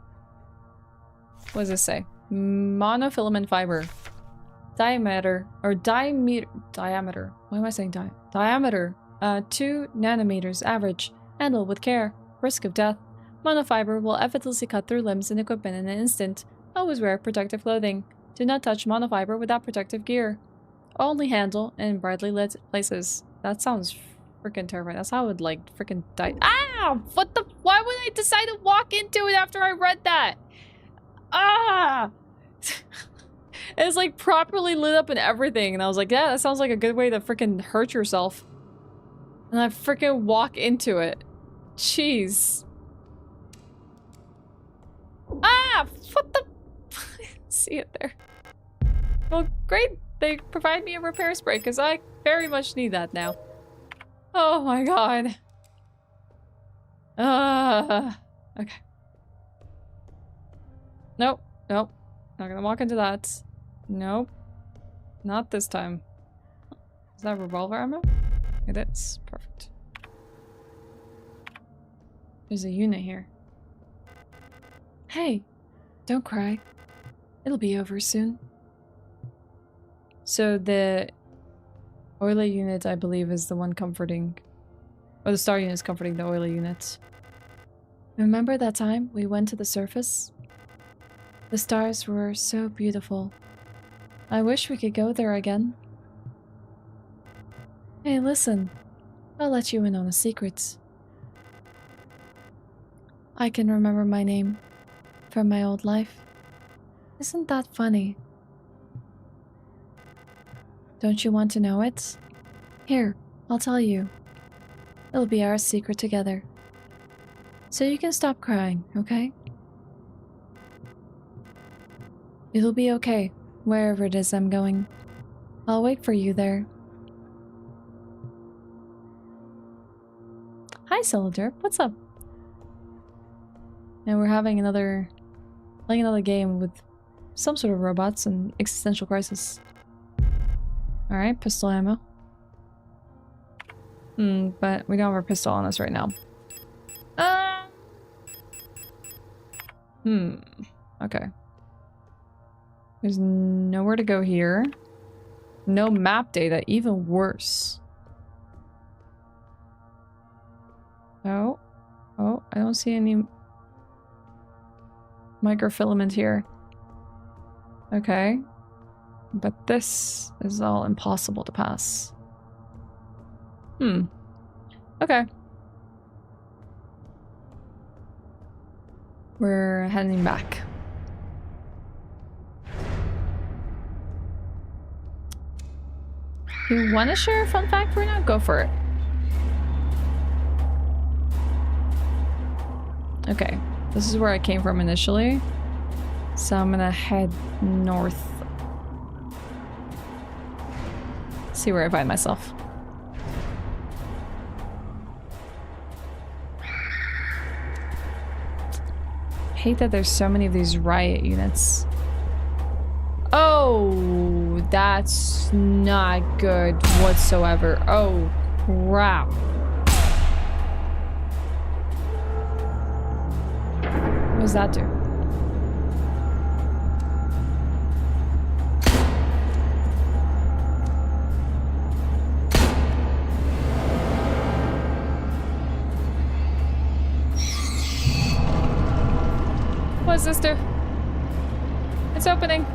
What does this say? Monofilament fiber. Diameter. Why am I saying diameter? 2 nanometers average. Handle with care. Risk of death. Monofiber will effortlessly cut through limbs and equipment in an instant. Always wear protective clothing. Do not touch monofiber without protective gear. Only handle in brightly lit places. That sounds freaking terrifying. That's how I would like freaking die. Ah! What the? Why would I decide to walk into it after I read that? Ah! It's like properly lit up and everything, and I was like, yeah, that sounds like a good way to freaking hurt yourself. And I freaking walk into it. Jeez. Ah! What the? See it there. Well, great. They provide me a repair spray because I very much need that now. Oh my god. Okay. Nope. Nope. Not gonna walk into that. Nope. Not this time. Is that revolver ammo? It is. Perfect. There's a unit here. Hey, don't cry. It'll be over soon. So the oily unit, I believe, is the one comforting... Or the star unit is comforting the oily unit. Remember that time we went to the surface? The stars were so beautiful. I wish we could go there again. Hey, listen. I'll let you in on a secret. I can remember my name from my old life. Isn't that funny? Don't you want to know it? Here, I'll tell you. It'll be our secret together. So you can stop crying, okay? It'll be okay, wherever it is I'm going. I'll wait for you there. Hi, Soldier. What's up? And we're having another... playing another game with some sort of robots and existential crisis. Alright, pistol ammo. But we don't have our pistol on us right now. Okay. There's nowhere to go here. No map data, even worse. Oh. Oh, I don't see any microfilament here. Okay. But this is all impossible to pass. Okay. We're heading back. You want to share a fun fact right now? Go for it. Okay. This is where I came from initially. So I'm gonna head north. See where I find myself. I hate that there's so many of these riot units. Oh, that's not good whatsoever. Oh, crap. What does that do? What does this do? It's opening.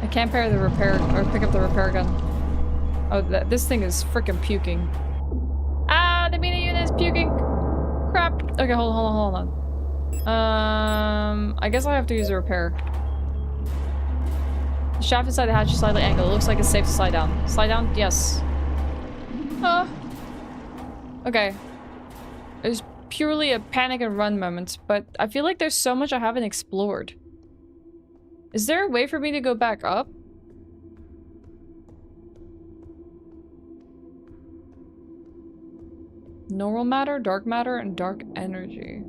I can't pair the repair or pick up the repair gun. Oh, this thing is freaking puking. Ah, the mini unit is puking. Crap. Okay, hold on. I guess I have to use a repair. The shaft inside the hatch is slightly angled. It looks like it's safe to slide down. Slide down? Yes. Okay. It was purely a panic and run moment, but I feel like there's so much I haven't explored. Is there a way for me to go back up? Normal matter, dark matter, and dark energy.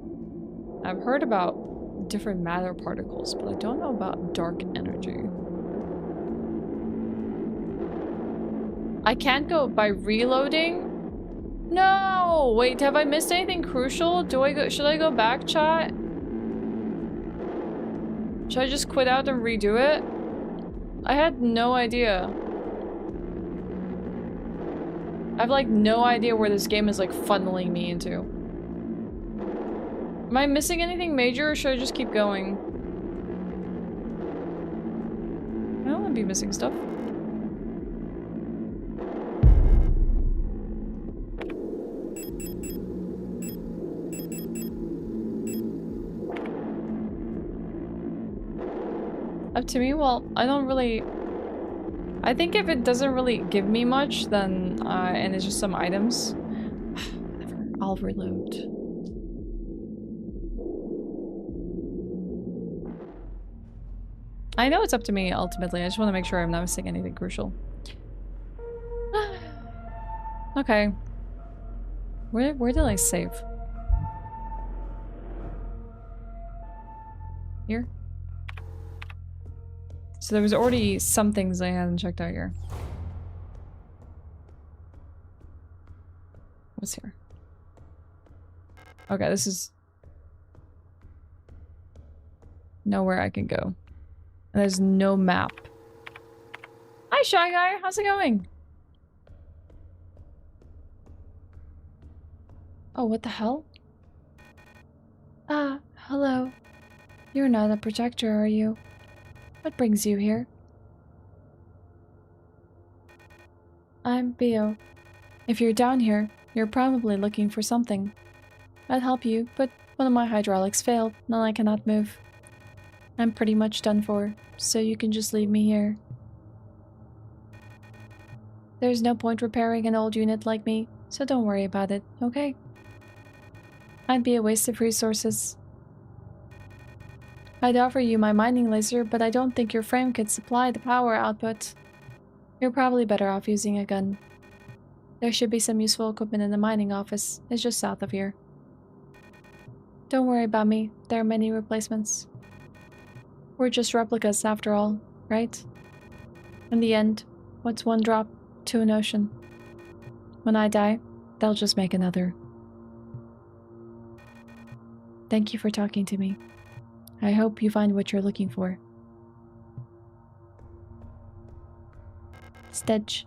I've heard about different matter particles, but I don't know about dark energy. I can't go by reloading? No! Wait, have I missed anything crucial? Should I go back, chat? Should I just quit out and redo it? I had no idea. I have like no idea where this game is like funneling me into. Am I missing anything major or should I just keep going? I don't want to be missing stuff. Up to me? Well, I don't really... I think if it doesn't really give me much, then, and it's just some items... Whatever, I'll reload. I know it's up to me ultimately. I just want to make sure I'm not missing anything crucial. Okay. Where did I save? Here? So there was already some things I hadn't checked out here. What's here? Okay, this is nowhere I can go. And there's no map. Hi, Shy Guy. How's it going? Oh, what the hell? Ah, hello. You're not a projector, are you? What brings you here? I'm Bio. If you're down here, you're probably looking for something. I'd help you, but one of my hydraulics failed, and I cannot move. I'm pretty much done for, so you can just leave me here. There's no point repairing an old unit like me, so don't worry about it, okay? I'd be a waste of resources. I'd offer you my mining laser, but I don't think your frame could supply the power output. You're probably better off using a gun. There should be some useful equipment in the mining office. It's just south of here. Don't worry about me. There are many replacements. We're just replicas after all, right? In the end, what's one drop to an ocean? When I die, they'll just make another. Thank you for talking to me. I hope you find what you're looking for. Stitch.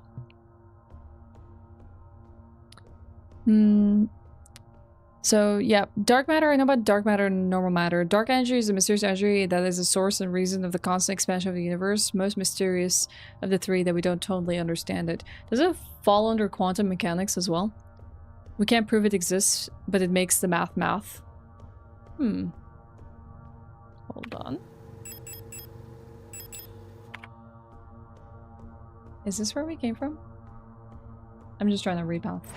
So, yeah. Dark matter, I know about dark matter and normal matter. Dark energy is a mysterious energy that is the source and reason of the constant expansion of the universe. Most mysterious of the three that we don't totally understand it. Does it fall under quantum mechanics as well? We can't prove it exists, but it makes the math math. Hold on. Is this where we came from? I'm just trying to read math.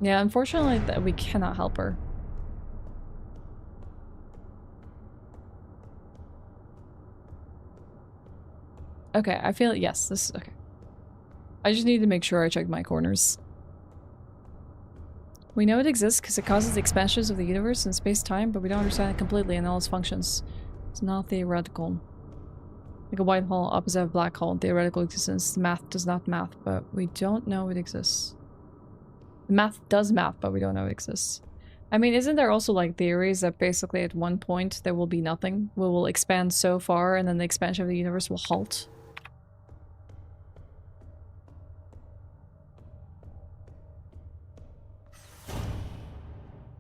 Yeah, unfortunately we cannot help her. Okay, I feel yes, this is okay. I just need to make sure I check my corners. We know it exists because it causes the expansions of the universe and space-time, but we don't understand it completely in all its functions. It's not theoretical. Like a white hole opposite of a black hole, theoretical existence. The math does not math, but we don't know it exists. The math does math, but we don't know it exists. I mean, isn't there also like theories that basically at one point there will be nothing? We will expand so far and then the expansion of the universe will halt?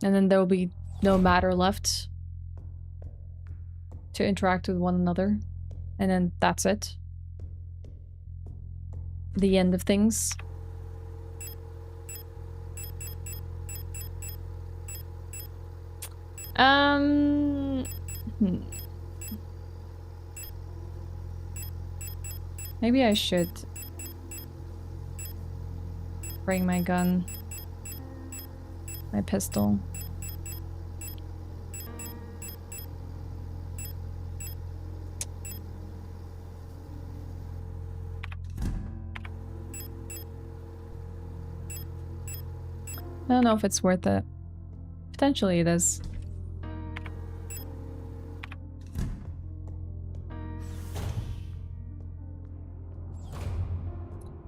And then there will be no matter left to interact with one another. And then that's it. The end of things. Maybe I should bring my gun, my pistol. I don't know if it's worth it. Potentially it is.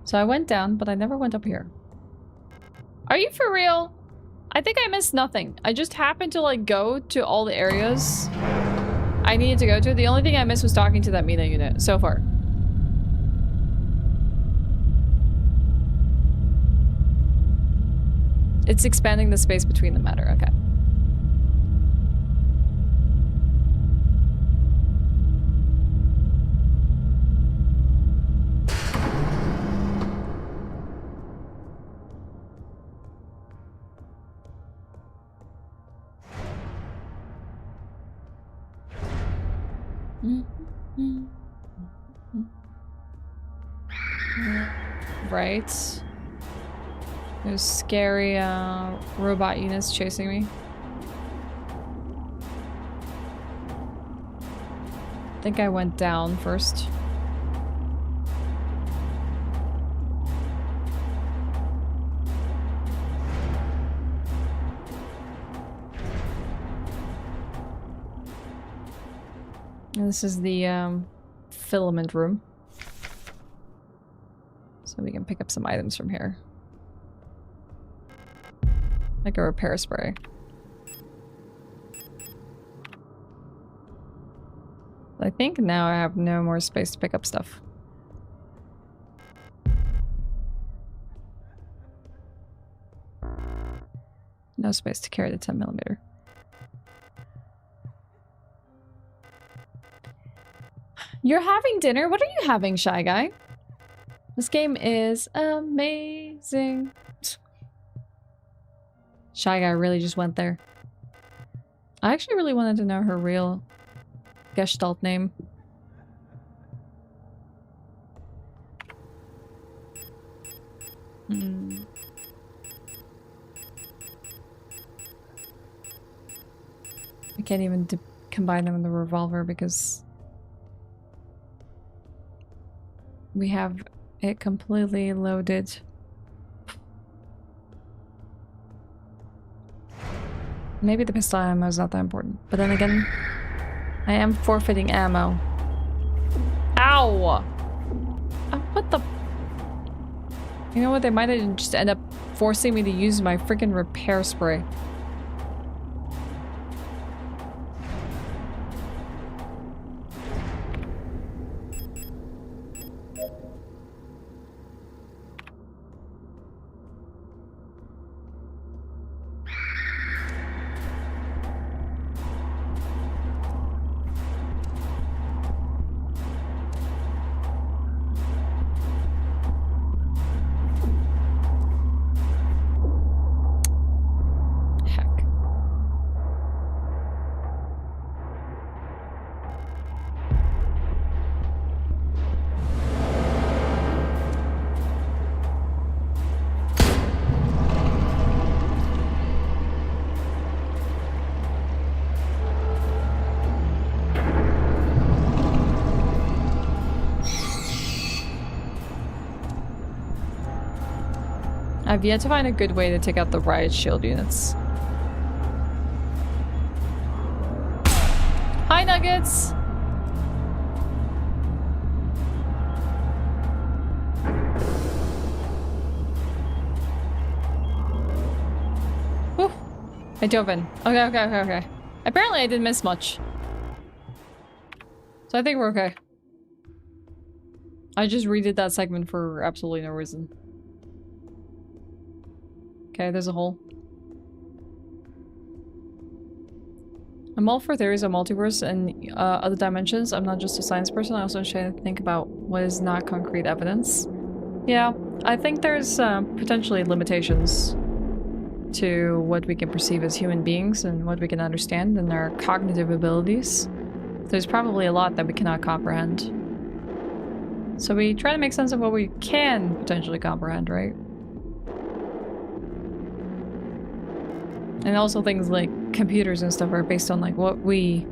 So I went down, but I never went up here. Are you for real? I think I missed nothing. I just happened to like go to all the areas I needed to go to. The only thing I missed was talking to that Mina unit so far. It's expanding the space between the matter, okay. Right. There's scary robot units chasing me. think I went down first. And this is the filament room. So we can pick up some items from here. Like a repair spray. I think now I have no more space to pick up stuff. No space to carry the 10mm. You're having dinner? What are you having, Shy Guy? This game is amazing. Shy Guy really just went there. I actually really wanted to know her real Gestalt name. I can't even combine them in the revolver because we have it completely loaded. Maybe the pistol ammo is not that important, but then again, I am forfeiting ammo. Ow! Oh, what the? You know what? They might have just end up forcing me to use my freaking repair spray. I've yet to find a good way to take out the riot shield units. Hi, Nuggets! Whew. I dove in. Okay. Apparently I didn't miss much. So I think we're okay. I just redid that segment for absolutely no reason. Okay, there's a hole. I'm all for theories of multiverse and other dimensions. I'm not just a science person, I also try to think about what is not concrete evidence. Yeah, I think there's potentially limitations to what we can perceive as human beings and what we can understand and our cognitive abilities. There's probably a lot that we cannot comprehend. So we try to make sense of what we can potentially comprehend, right? And also things like computers and stuff are based on like what we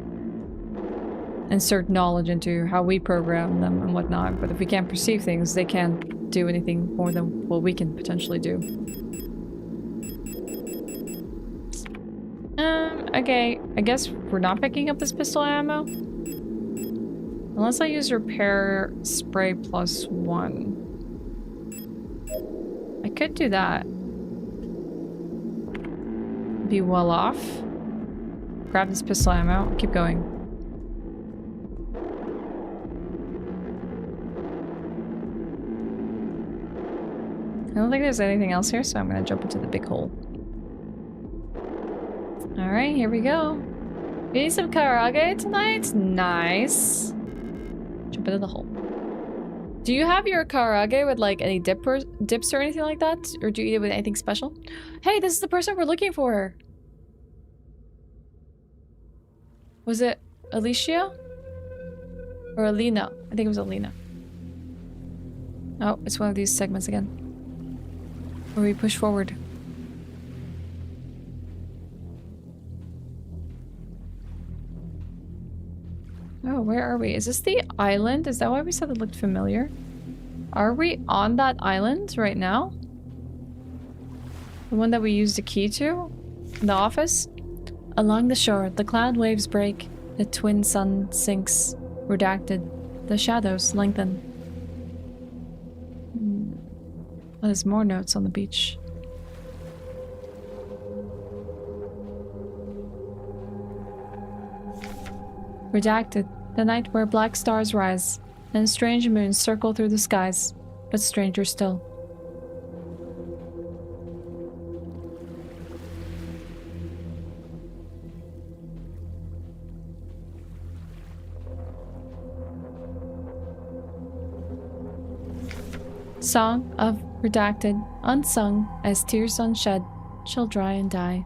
insert knowledge into, how we program them and whatnot. But if we can't perceive things, they can't do anything more than what we can potentially do. Okay, I guess we're not picking up this pistol ammo. Unless I use repair spray +1. I could do that. Be well off. Grab this pistol ammo. Keep going. I don't think there's anything else here, so I'm gonna jump into the big hole. Alright, here we go. We need some karage tonight? Nice. Jump into the hole. Do you have your karage with like any dips or anything like that? Or do you eat it with anything special? Hey, this is the person we're looking for. Was it Alicia? Or Alina? I think it was Alina. Oh, it's one of these segments again. Where we push forward. Oh, where are we? Is this the island? Is that why we said it looked familiar? Are we on that island right now? The one that we used the key to? In the office? Along the shore, the cloud waves break. The twin sun sinks. Redacted. The shadows lengthen. There's more notes on the beach. Redacted. The night where black stars rise, and strange moons circle through the skies, but stranger still. Song of Redacted, unsung, as tears unshed shall dry and die.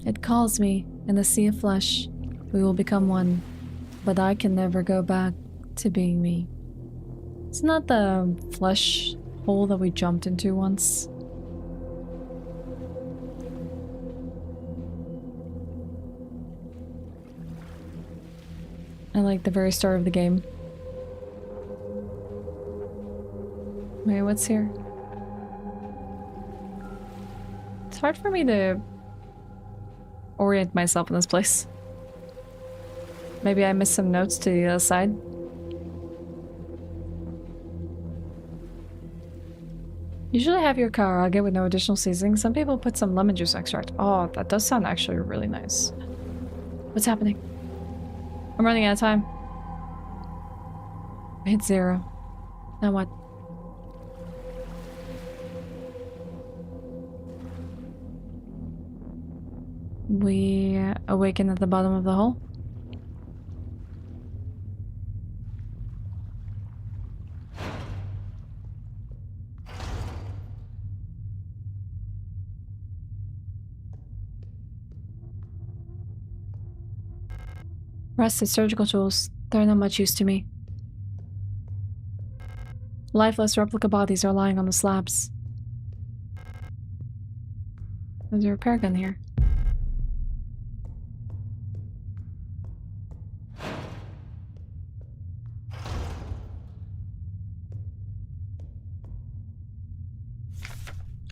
It calls me in the sea of flesh. We will become one, but I can never go back to being me. Isn't that the flesh hole that we jumped into once? I like the very start of the game. Wait, what's here? It's hard for me to orient myself in this place. Maybe I missed some notes to the other side. Usually have your karaage with no additional seasoning. Some people put some lemon juice extract. Oh, that does sound actually really nice. What's happening? I'm running out of time. I hit 0. Now what? We awaken at the bottom of the hole. Rusted surgical tools. They're not much use to me. Lifeless replica bodies are lying on the slabs. There's a repair gun here.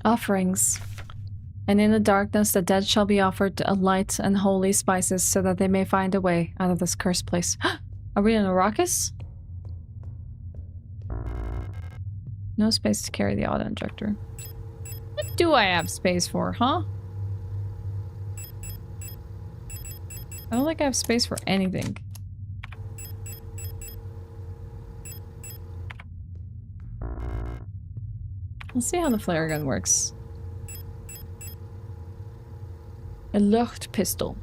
Offerings. And in the darkness the dead shall be offered a light and holy spices so that they may find a way out of this cursed place. Are we in Arrakis? No space to carry the auto-injector. What do I have space for, huh? I don't think I have space for anything. Let's see how the flare gun works. A Lucht pistol.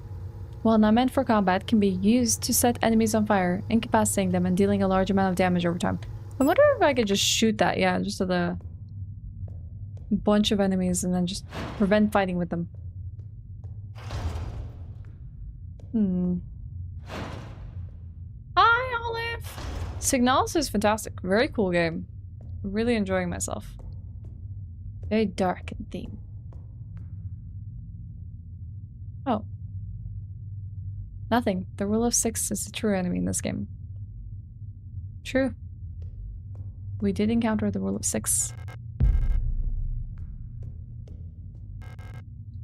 While not meant for combat, can be used to set enemies on fire, incapacitating them and dealing a large amount of damage over time. I wonder if I could just shoot that, yeah, just at a bunch of enemies and then just prevent fighting with them. Hi, Olive! Signalis is fantastic. Very cool game. Really enjoying myself. Very dark in theme. Oh. Nothing. The rule of 6 is the true enemy in this game. True. We did encounter the rule of 6.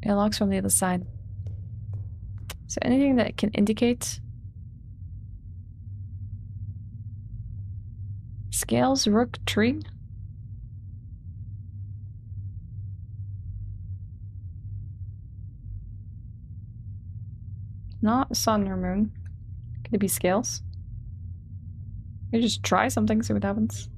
It locks from the other side. Is there anything that can indicate? Scales, rook, tree? Not sun or moon. Could it be scales? Maybe just try something, see what happens.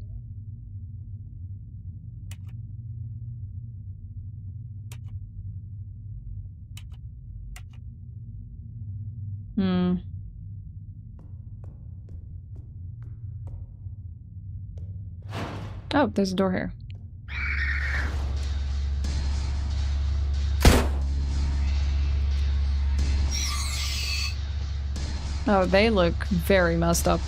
Oh, there's a door here. Oh, they look very messed up.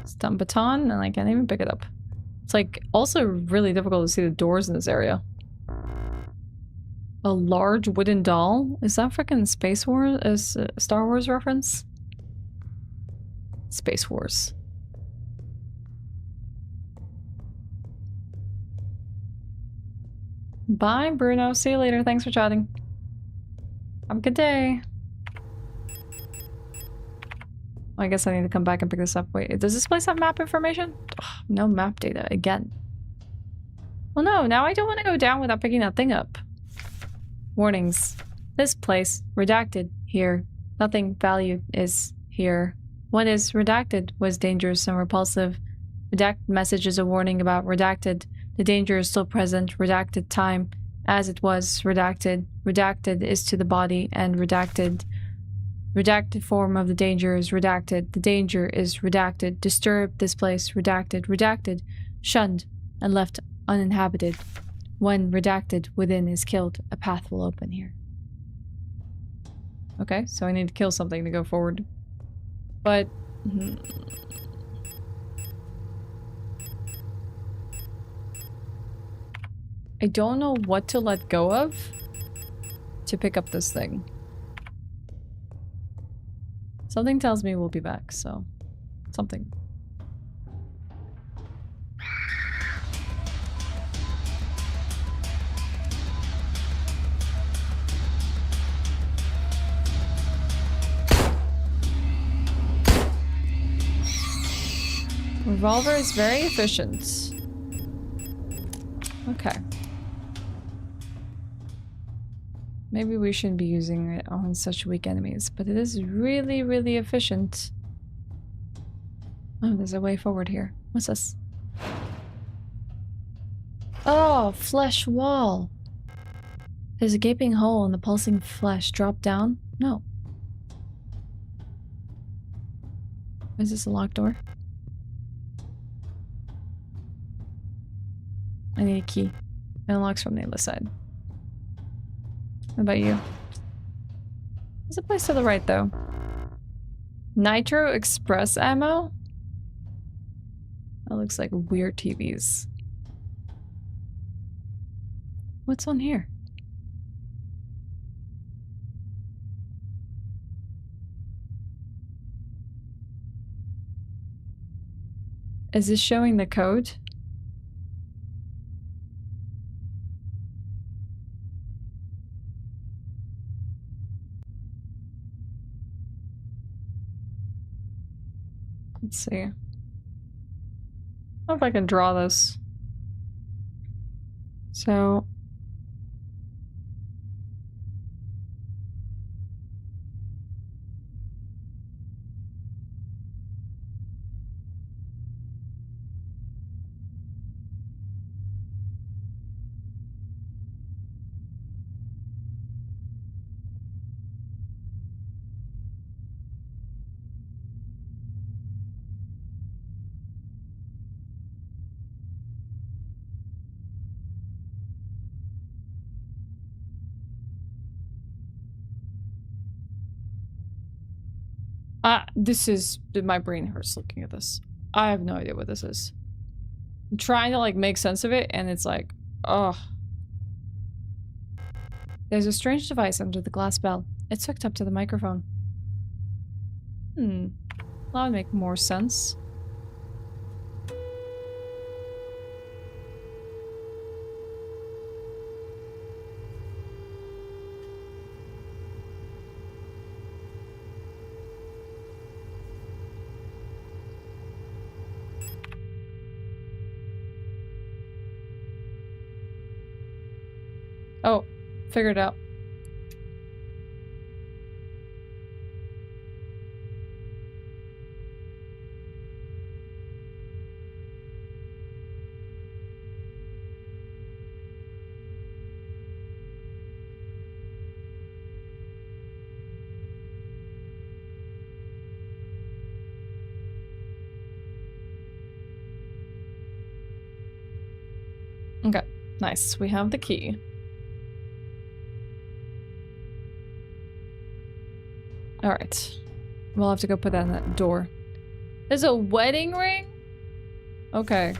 Stun baton, and I can't even pick it up. It's like also really difficult to see the doors in this area. A large wooden doll? Is that freaking Space Wars? Is Star Wars reference? Space Wars. Bye, Bruno. See you later. Thanks for chatting. Have a good day. I guess I need to come back and pick this up. Wait, does this place have map information? Ugh, no map data again. Well, no, now I don't want to go down without picking that thing up. Warnings. This place, redacted, here. Nothing valued is here. What is redacted was dangerous and repulsive. Redacted message is a warning about redacted. The danger is still present. Redacted time. As it was, redacted. Redacted is to the body and redacted. Redacted form of the danger is redacted. The danger is redacted. Disturb this place. Redacted. Redacted. Shunned and left uninhabited. When redacted within is killed, a path will open here. Okay, so I need to kill something to go forward. But... I don't know what to let go of to pick up this thing. Something tells me we'll be back, so... something. Revolver is very efficient. Okay. Maybe we shouldn't be using it on such weak enemies, but it is really, really efficient. Oh, there's a way forward here. What's this? Oh, flesh wall. There's a gaping hole in the pulsing flesh. Drop down? No. Is this a locked door? I need a key. It unlocks from the other side. What about you? There's a place to the right, though. Nitro Express ammo? That looks like weird TVs. What's on here? Is this showing the code? Let's see. I don't know if I can draw this. So... this is... my brain hurts looking at this. I have no idea what this is. I'm trying to, like, make sense of it, and it's like, ugh. There's a strange device under the glass bell. It's hooked up to the microphone. That would make more sense. Oh, figured it out. Okay, nice. We have the key. Alright. We'll have to go put that in that door. There's a wedding ring? Okay.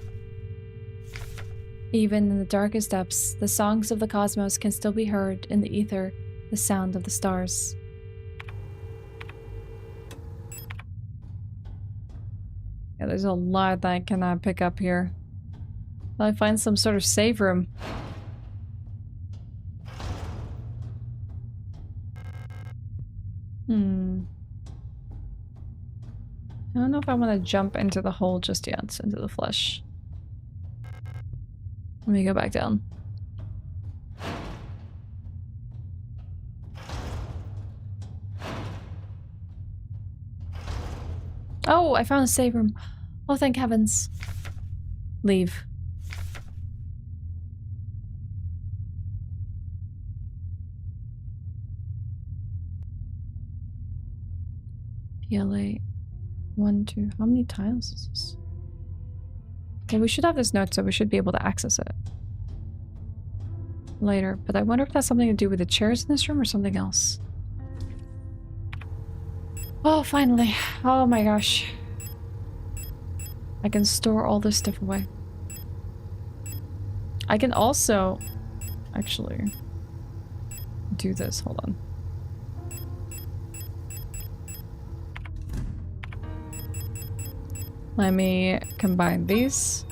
Even in the darkest depths, the songs of the cosmos can still be heard in the ether, the sound of the stars. Yeah, there's a lot that I cannot pick up here. Will I find some sort of save room? I don't know if I want to jump into the hole just yet, into the flesh. Let me go back down. Oh, I found a save room. Oh, thank heavens. Leave. PLA. 1, 2. How many tiles is this? Okay, we should have this note, so we should be able to access it later. But I wonder if that's something to do with the chairs in this room or something else. Oh, finally. Oh my gosh. I can store all this stuff away. I can also actually do this. Hold on. Let me combine these.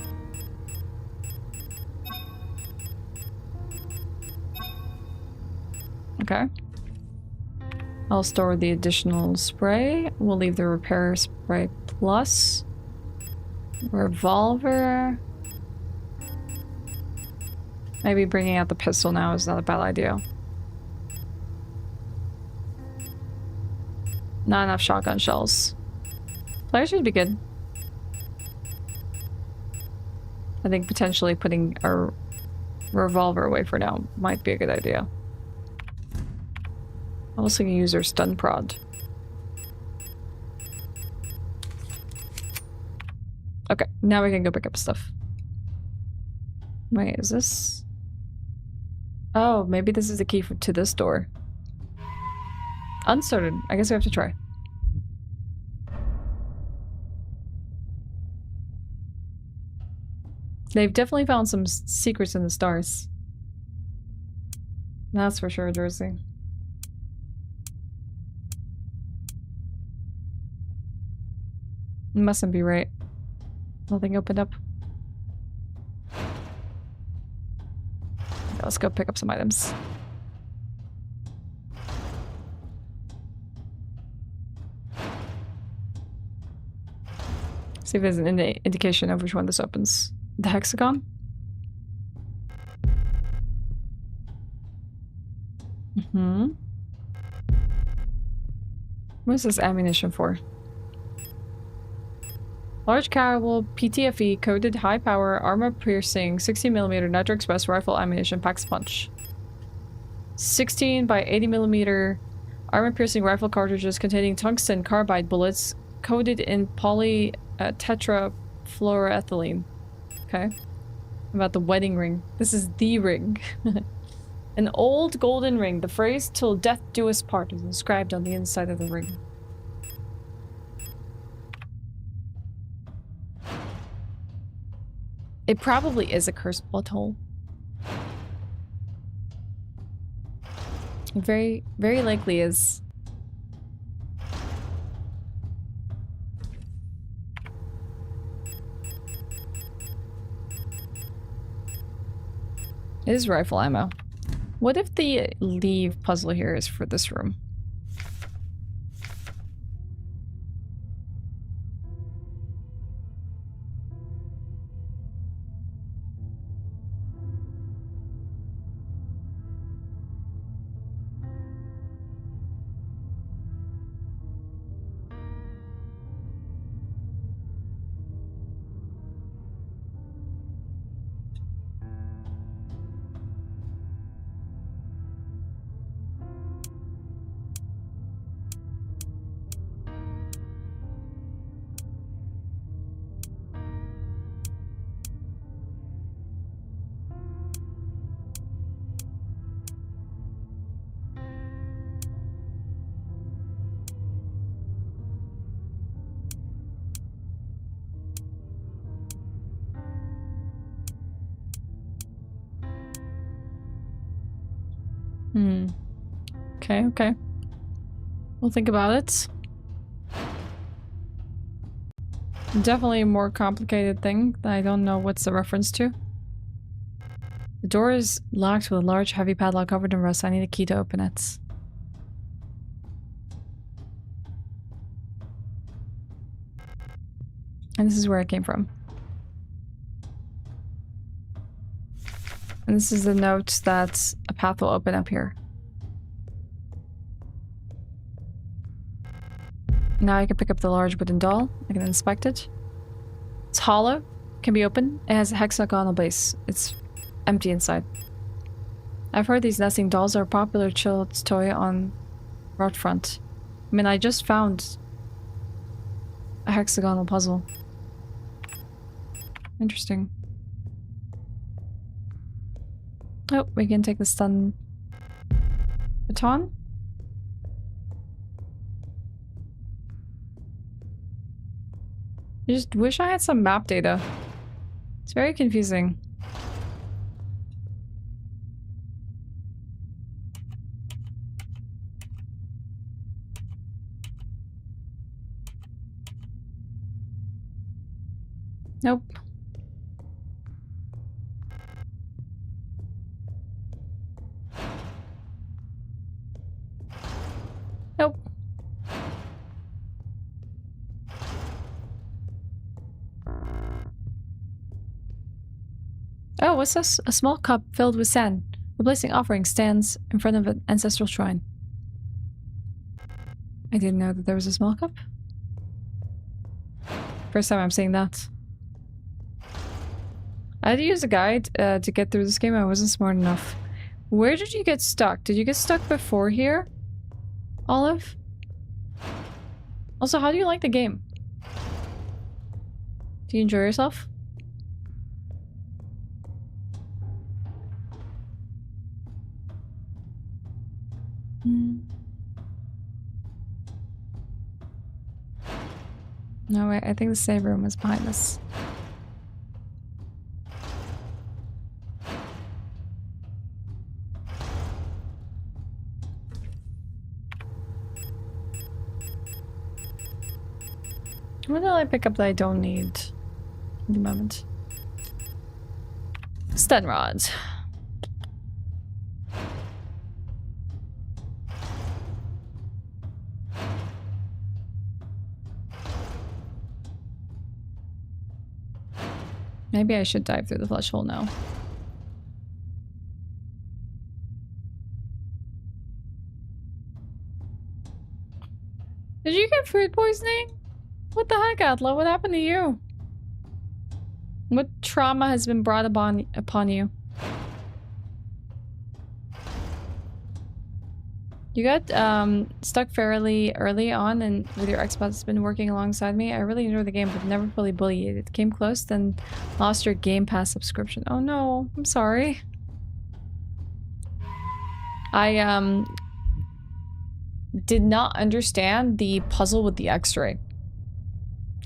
Okay. I'll store the additional spray. We'll leave the repair spray plus. Revolver. Maybe bringing out the pistol now is not a bad idea. Not enough shotgun shells. Flares should be good. I think potentially putting a revolver away for now might be a good idea. I also can use our stun prod. Okay, now we can go pick up stuff. Wait, is this? Oh, maybe this is the key to this door. Uncertain. I guess we have to try. They've definitely found some secrets in the stars. That's for sure, Jersey. Mustn't be right. Nothing opened up. Okay, let's go pick up some items. See if there's an indication of which one this opens. The hexagon? What is this ammunition for? Large caliber PTFE coated high power armor piercing 60mm nitro express rifle ammunition packs punch. 16 by 80mm armor piercing rifle cartridges containing tungsten carbide bullets coated in poly tetrafluoroethylene. Okay. About the wedding ring. This is the ring. An old golden ring. The phrase "till death do us part" is inscribed on the inside of the ring. It probably is a cursed blood hole. It very, very likely is. It is rifle ammo. What if the leave puzzle here is for this room? Okay, okay. We'll think about it. Definitely a more complicated thing that I don't know what's the reference to. The door is locked with a large heavy padlock covered in rust. I need a key to open it. And this is where it came from. And this is the note that a path will open up here. Now I can pick up the large wooden doll. I can inspect it. It's hollow, can be opened. It has a hexagonal base. It's empty inside. I've heard these nesting dolls are a popular child's toy on Roadfront. I mean, I just found a hexagonal puzzle. Interesting. Oh, we can take the stun baton. I just wish I had some map data. It's very confusing. Nope. Nope. Oh, what's this? A small cup filled with sand. Replacing offering stands in front of an ancestral shrine. I didn't know that there was a small cup. First time I'm seeing that. I had to use a guide to get through this game. I wasn't smart enough. Where did you get stuck? Did you get stuck before here, Olive? Also, how do you like the game? Do you enjoy yourself? No, wait, I think the save room is behind us. What did I pick up that I don't need at the moment? Stun rods. Maybe I should dive through the flesh hole now. Did you get food poisoning? What the heck, Atla? What happened to you? What trauma has been brought upon you? You got stuck fairly early on and with your Xbox has been working alongside me. I really enjoyed the game but never fully bullied it. Came close, then lost your Game Pass subscription. Oh no, I'm sorry. I did not understand the puzzle with the X-ray.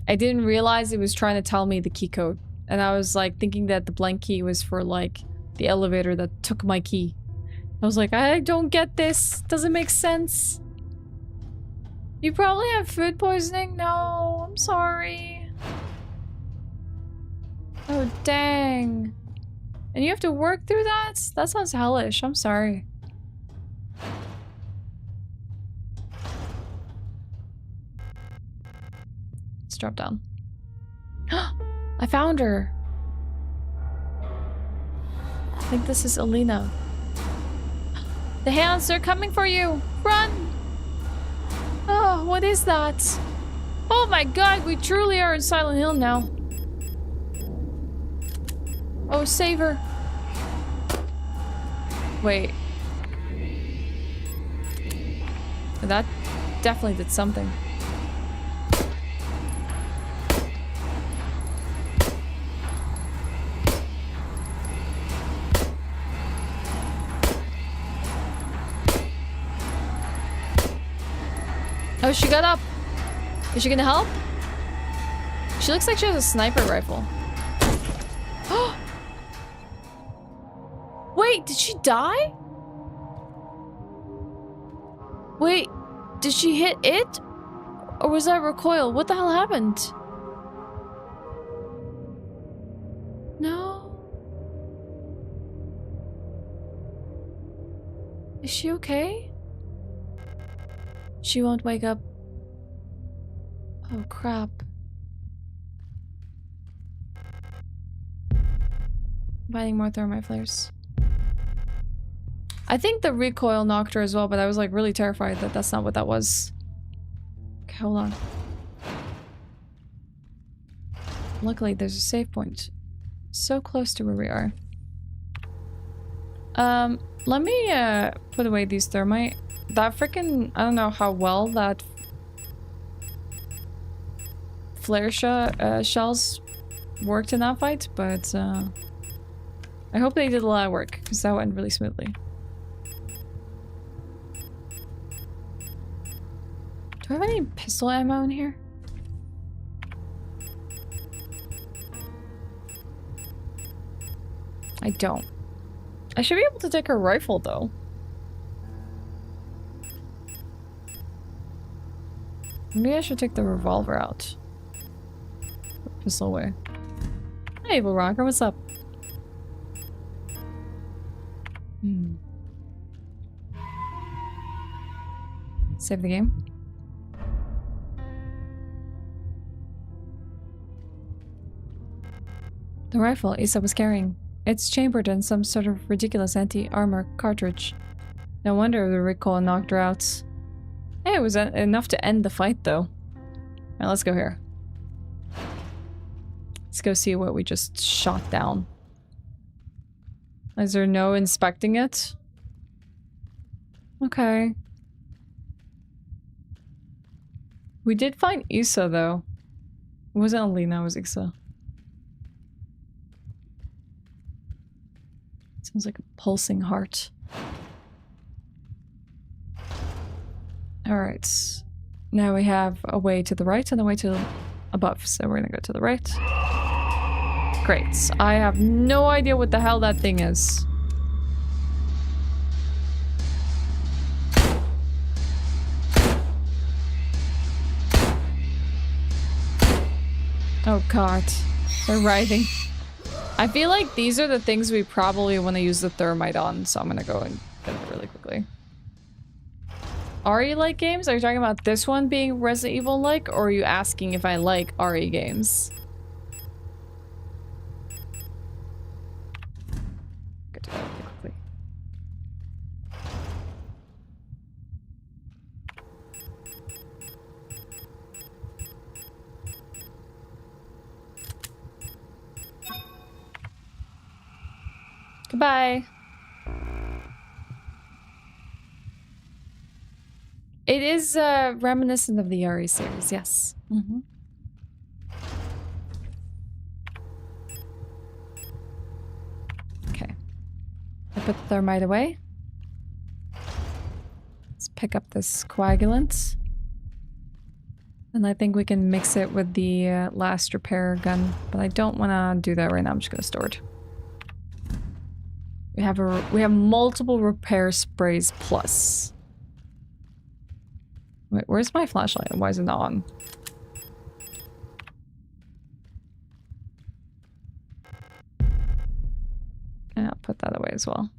I didn't realize it was trying to tell me the key code. And I was like thinking that the blank key was for like the elevator that took my key. I was like, I don't get this. Doesn't make sense. You probably have food poisoning? No, I'm sorry. Oh, dang. And you have to work through that? That sounds hellish. I'm sorry. Let's drop down. I found her. I think this is Alina. The hands are coming for you! Run! Oh, what is that? Oh my god, we truly are in Silent Hill now. Oh, save her. Wait. That definitely did something. Oh, she got up. Is she gonna help? She looks like she has a sniper rifle. Wait, did she die? Wait, did she hit it? Or was that recoil? What the hell happened? No. Is she okay? She won't wake up. Oh crap. Finding more thermite flares. I think the recoil knocked her as well, but I was like really terrified that that's not what that was. Okay, hold on. Luckily, there's a save point. So close to where we are. Let me put away these thermite. That freaking, I don't know how well that flare shells worked in that fight, but I hope they did a lot of work, because that went really smoothly. Do I have any pistol ammo in here? I don't. I should be able to take her rifle, though. Maybe I should take the revolver out. Put the pistol away. Hey, Evil Rocker, what's up? Save the game. The rifle Issa was carrying. It's chambered in some sort of ridiculous anti-armor cartridge. No wonder the recoil knocked her out. Hey, it was enough to end the fight, though. Alright, let's go here. Let's go see what we just shot down. Is there no inspecting it? Okay. We did find Issa, though. It wasn't Alina, it was Issa. Sounds like a pulsing heart. Alright. Now we have a way to the right and a way to above. So we're gonna go to the right. Great. I have no idea what the hell that thing is. Oh god. They're writhing. I feel like these are the things we probably want to use the thermite on, so I'm gonna go and get it really quickly. RE-like games? Are you talking about this one being Resident Evil-like, or are you asking if I like RE games? Get to that really quickly. Goodbye. It is reminiscent of the RE series, yes. Mm-hmm. Okay. I put the thermite away. Let's pick up this coagulant. And I think we can mix it with the last repair gun, but I don't want to do that right now. I'm just going to store it. We have multiple repair sprays plus. Wait, where's my flashlight? Why is it not on? Yeah, I'll put that away as well.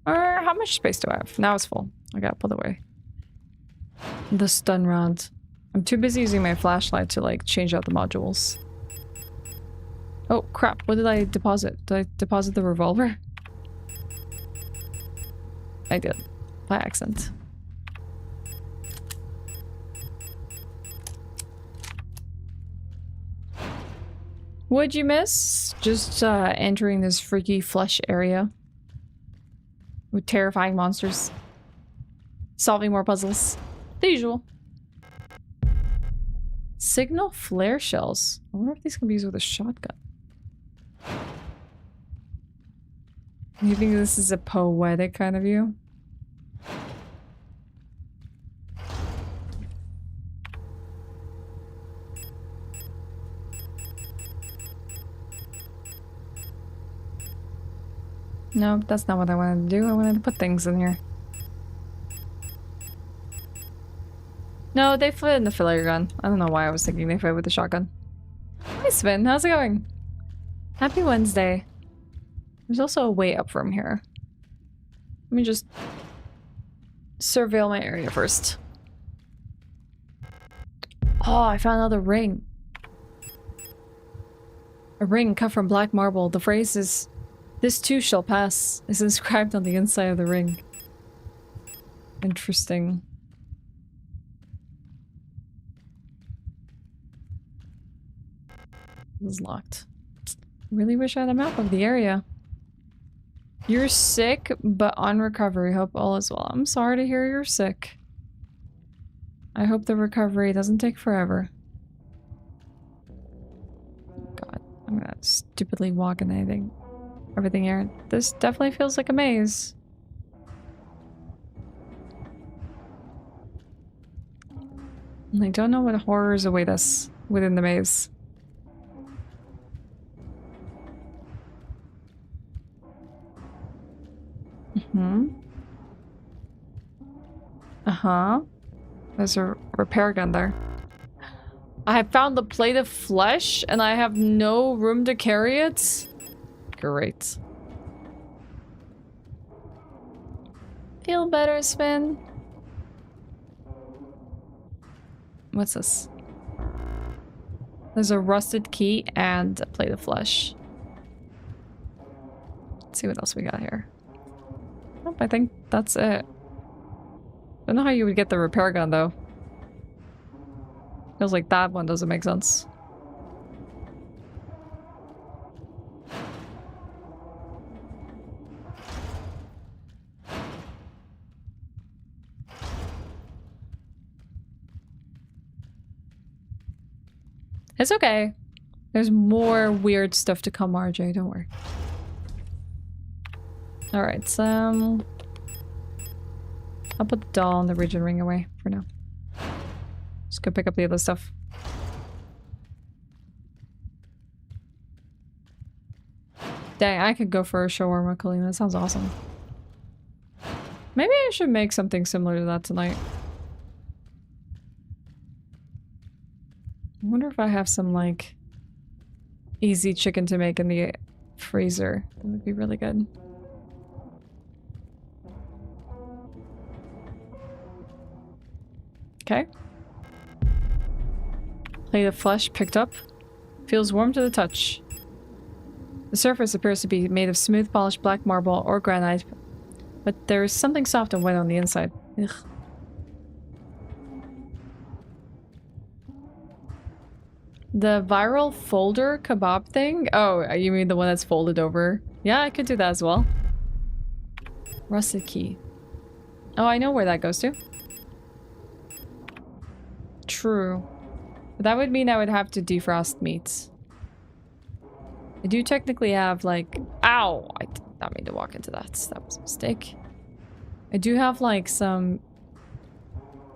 Or how much space do I have? Now it's full. I gotta put it away. The stun rod. I'm too busy using my flashlight to like change out the modules. Oh crap, what did I deposit? Did I deposit the revolver? I did. By accident. What'd you miss? Just entering this freaky flesh area. With terrifying monsters. Solving more puzzles. The usual. Signal flare shells. I wonder if these can be used with a shotgun. You think this is a poetic kind of view? No, that's not what I wanted to do. I wanted to put things in here. No, they fit in the filler gun. I don't know why I was thinking they fit with the shotgun. Hi Sven, how's it going? Happy Wednesday. There's also a way up from here. Let me just surveil my area first. Oh, I found another ring. A ring cut from black marble. The phrase is, "This too shall pass," is inscribed on the inside of the ring. Interesting. This is locked. Really wish I had a map of the area. You're sick, but on recovery. Hope all is well. I'm sorry to hear you're sick. I hope the recovery doesn't take forever. God, I'm gonna stupidly walk in everything here. This definitely feels like a maze. And I don't know what horrors await us within the maze. There's a repair gun there. I have found the plate of flesh and I have no room to carry it? Great. Feel better, Sven? What's this? There's a rusted key and a plate of flesh. Let's see what else we got here. Nope, I think that's it. Don't know how you would get the repair gun though. Feels like that one doesn't make sense. It's okay. There's more weird stuff to come, RJ, don't worry. Alright, so I'll put the doll and the rigid ring away for now. Just go pick up the other stuff. Dang, I could go for a shawarma, Colleen. That sounds awesome. Maybe I should make something similar to that tonight. I wonder if I have some, like, easy chicken to make in the freezer. That would be really good. Okay. Plate of flesh picked up. Feels warm to the touch. The surface appears to be made of smooth polished black marble or granite, but there is something soft and wet on the inside. Ugh. The viral folder kebab thing? Oh, you mean the one that's folded over? Yeah, I could do that as well. Rusted key. Oh, I know where that goes to. True. But that would mean I would have to defrost meat. I do technically have, like... Ow! I did not mean to walk into that. That was a mistake. I do have, like, some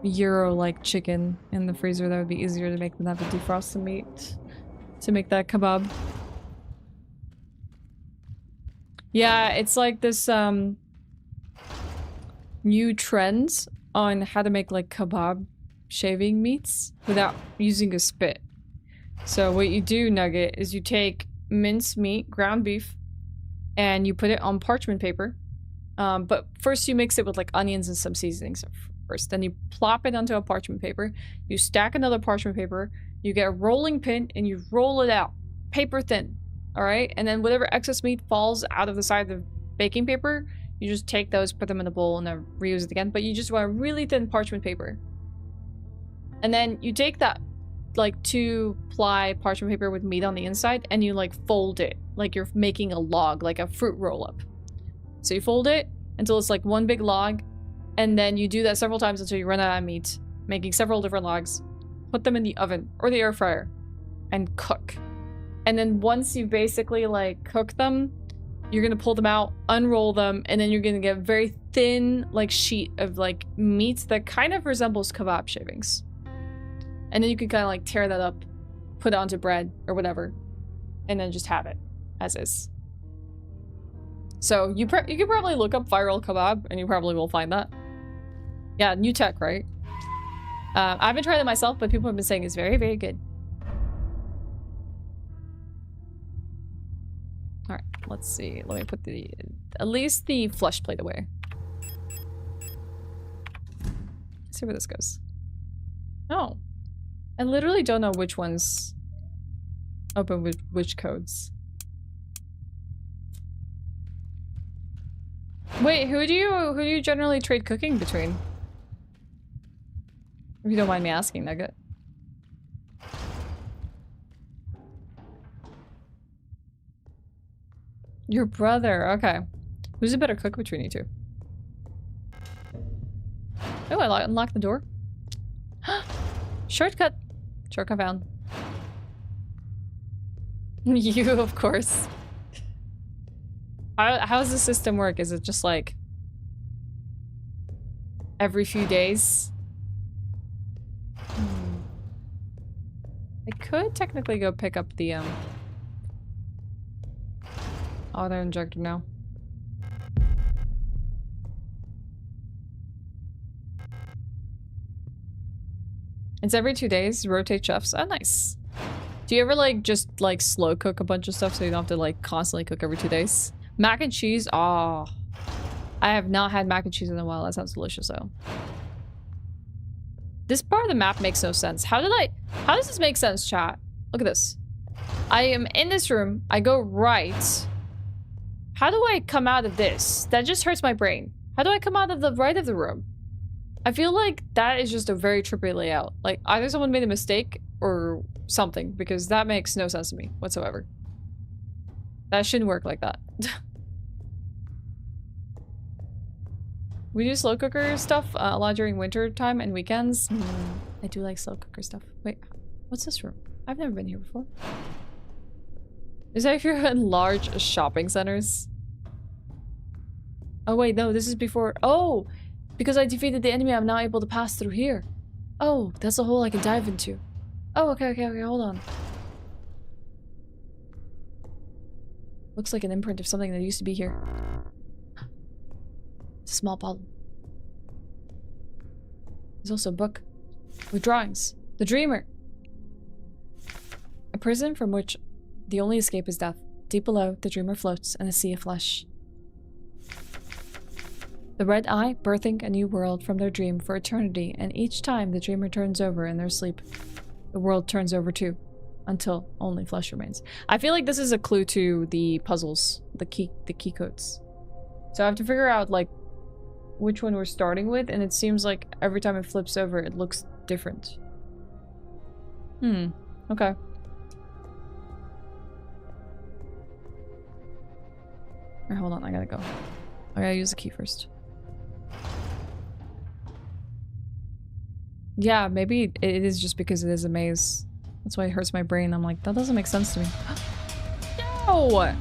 Euro-like chicken in the freezer that would be easier to make than have to defrost the meat to make that kebab. Yeah, it's like this, new trend on how to make, like, kebab shaving meats without using a spit. So what you do, Nugget, is you take minced meat, ground beef, and you put it on parchment paper. But first you mix it with like onions and some seasonings first. Then you plop it onto a parchment paper. You stack another parchment paper. You get a rolling pin and you roll it out. Paper thin. Alright? And then whatever excess meat falls out of the side of the baking paper, you just take those, put them in a bowl, and then reuse it again. But you just want a really thin parchment paper. And then you take that like 2-ply parchment paper with meat on the inside and you like fold it like you're making a log, like a fruit roll-up. So you fold it until it's like one big log, and then you do that several times until you run out of meat, making several different logs. Put them in the oven or the air fryer and cook. And then once you basically like cook them, you're gonna pull them out, unroll them, and then you're gonna get a very thin like sheet of like meat that kind of resembles kebab shavings. And then you can kind of like tear that up, put it onto bread or whatever, and then just have it as is. So you could probably look up viral kebab and you probably will find that. Yeah, new tech, right? I haven't tried it myself, but people have been saying it's very, very good. Alright, let's see. Let me put the... at least the flesh plate away. Let's see where this goes. Oh. I literally don't know which ones open with which codes. Wait, who do you generally trade cooking between? If you don't mind me asking, Nugget. Your brother, okay. Who's a better cook between you two? Oh, I unlocked the door. Shortcut! Shortcut found. You, of course. How does the system work? Is it just like every few days? I could technically go pick up the auto injector now. It's every 2 days, rotate chefs. Oh, nice. Do you ever like just like slow cook a bunch of stuff so you don't have to like constantly cook every 2 days? Mac and cheese? Oh. I have not had mac and cheese in a while. That sounds delicious though. This part of the map makes no sense. How does this make sense, chat? Look at this. I am in this room. I go right. How do I come out of this? That just hurts my brain. How do I come out of the right of the room? I feel like that is just a very trippy layout. Like, either someone made a mistake or something, because that makes no sense to me whatsoever. That shouldn't work like that. We do slow cooker stuff a lot during winter time and weekends. I do like slow cooker stuff. Wait, what's this room? I've never been here before. Is that if you're in large shopping centers? Oh wait, no, this is before. Oh, because I defeated the enemy, I'm now able to pass through here. Oh, that's a hole I can dive into. Oh, okay, hold on. Looks like an imprint of something that used to be here. It's a small bottle. There's also a book with drawings. The Dreamer. A prison from which the only escape is death. Deep below, the Dreamer floats in a sea of flesh. The Red Eye birthing a new world from their dream for eternity, and each time the Dreamer turns over in their sleep, the world turns over too, until only flesh remains. I feel like this is a clue to the puzzles, the key codes. So I have to figure out like which one we're starting with, and it seems like every time it flips over, it looks different. Okay. Alright, hold on, I gotta go. I gotta use the key first. Yeah, maybe it is just because it is a maze. That's why it hurts my brain. I'm like, that doesn't make sense to me. No!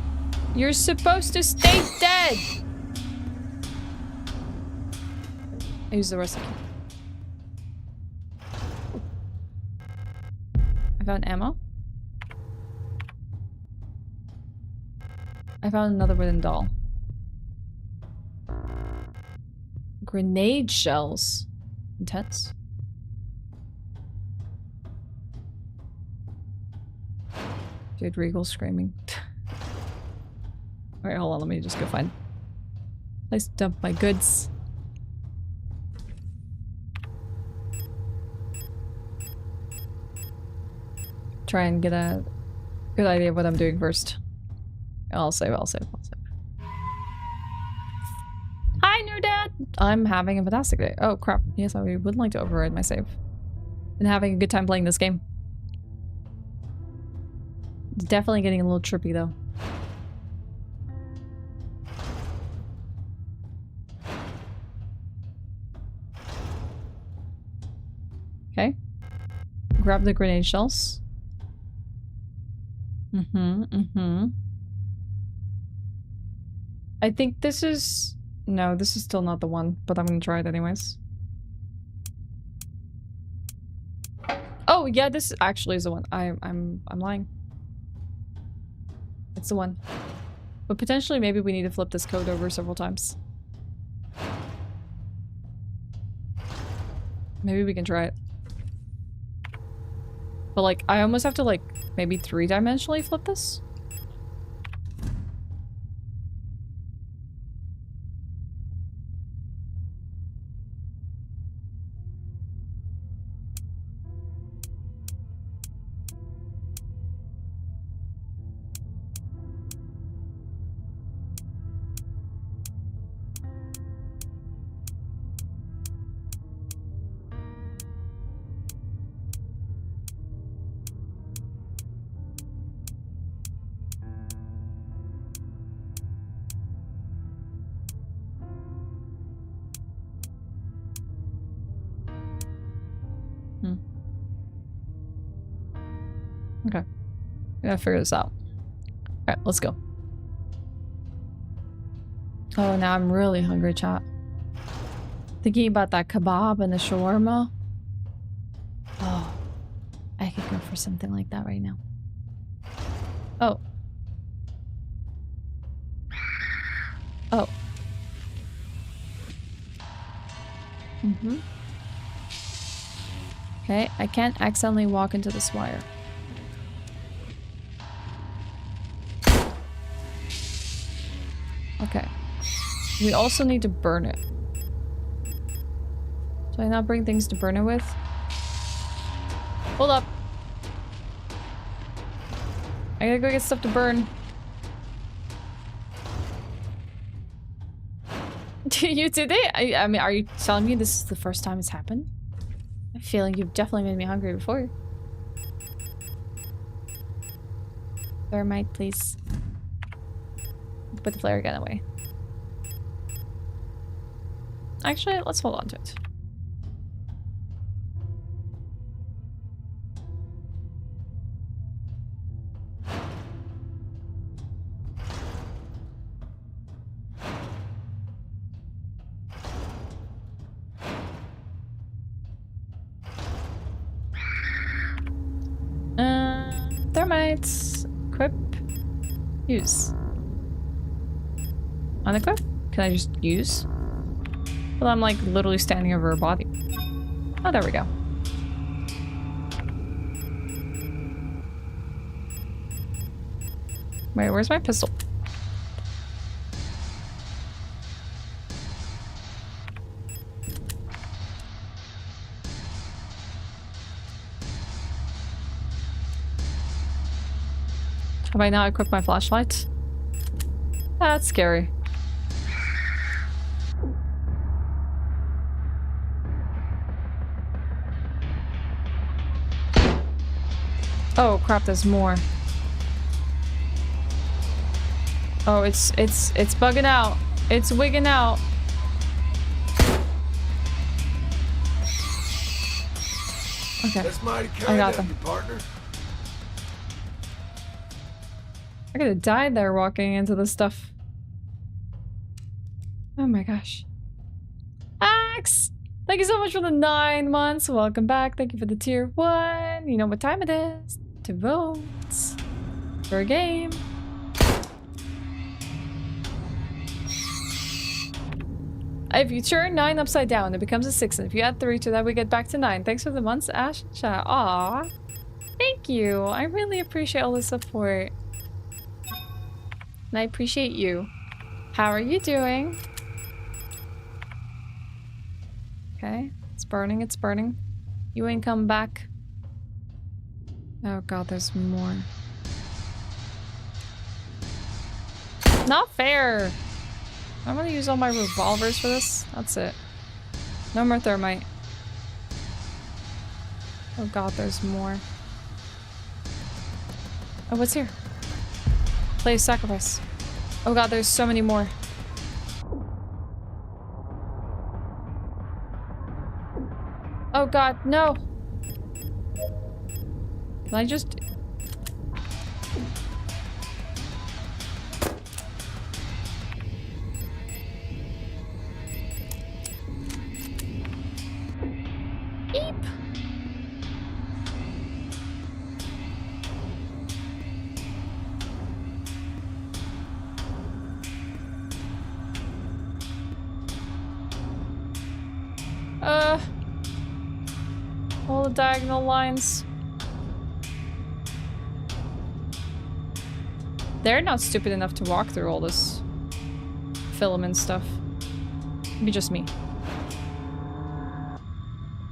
You're supposed to stay dead! I use the rest of the key. I found ammo. I found another wooden doll. Grenade shells. Intense. Dude, Regal screaming. Alright, hold on, let me just go find a place to dump my goods. Try and get a good idea of what I'm doing first. I'll save. Hi, Nerdad! I'm having a fantastic day. Oh, crap. Yes, I would like to override my save. Been having a good time playing this game. It's definitely getting a little trippy, though. Okay. Grab the grenade shells. I think this is... No, this is still not the one, but I'm gonna try it anyways. Oh, yeah, this actually is the one. I'm lying. It's the one. But potentially maybe we need to flip this code over several times. Maybe we can try it. But like, I almost have to like maybe 3-dimensionally flip this. Okay. I gotta figure this out. Alright, let's go. Oh, now I'm really hungry, chat. Thinking about that kebab and the shawarma. Oh, I could go for something like that right now. Oh. Oh. Okay, I can't accidentally walk into this wire. Okay. We also need to burn it. Do I not bring things to burn it with? Hold up. I gotta go get stuff to burn. You did it? I mean, are you telling me this is the first time it's happened? I feel like you've definitely made me hungry before. Thermite, please. Put the flare gun away. Actually, let's hold on to it. Thermites. Equip. Use. Unequip? Can I just use? Well, I'm like literally standing over her body. Oh, there we go. Wait, where's my pistol? Have I not equipped my flashlight? That's scary. Oh crap, there's more. Oh, it's bugging out. It's wigging out. Okay. That's mighty kind I got of them. you, partner. I could have died there walking into this stuff. Oh my gosh. Axe! Thank you so much for the 9 months. Welcome back. Thank you for the tier 1. You know what time it is. To vote for a game. If you turn 9 upside down, it becomes a 6. And if you add 3 to that, we get back to 9. Thanks for the months, Ash. Aw. Thank you. I really appreciate all the support. And I appreciate you. How are you doing? Okay. It's burning. It's burning. You ain't come back. Oh god, there's more. Not fair! I'm gonna use all my revolvers for this. That's it. No more thermite. Oh god, there's more. Oh, what's here? Place sacrifice. Oh god, there's so many more. Oh god, no! Can I just... Beep! All the diagonal lines. They're not stupid enough to walk through all this filament stuff. Maybe just me.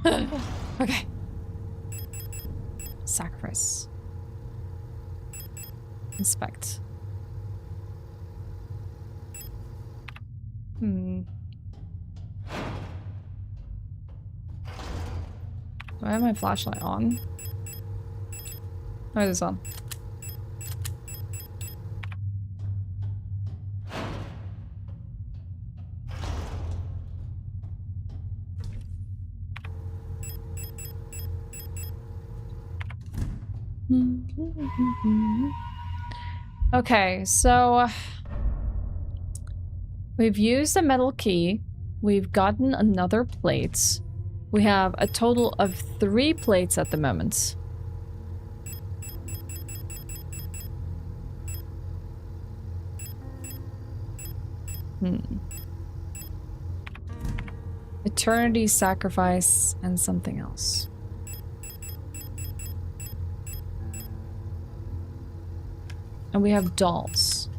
Okay. Sacrifice. Inspect. Do I have my flashlight on? Oh, it is on. Okay, so we've used a metal key. We've gotten another plate. We have a total of 3 plates at the moment. Eternity, sacrifice, and something else. And we have dolls.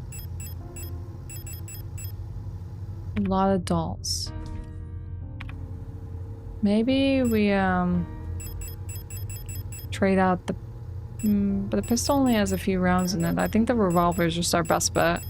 A lot of dolls. Maybe we trade out the but the pistol only has a few rounds in it. I think the revolver is just our best bet.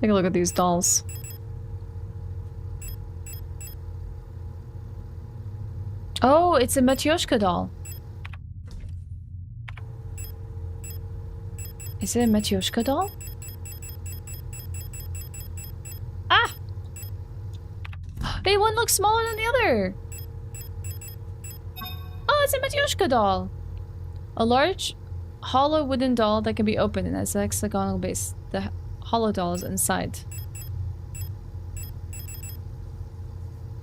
Take a look at these dolls. Oh, it's a Matryoshka doll. Is it a Matryoshka doll? Ah! Hey, one looks smaller than the other. Oh, it's a Matryoshka doll. A large, hollow wooden doll that can be opened and has a hexagonal base. The hollow doll is inside.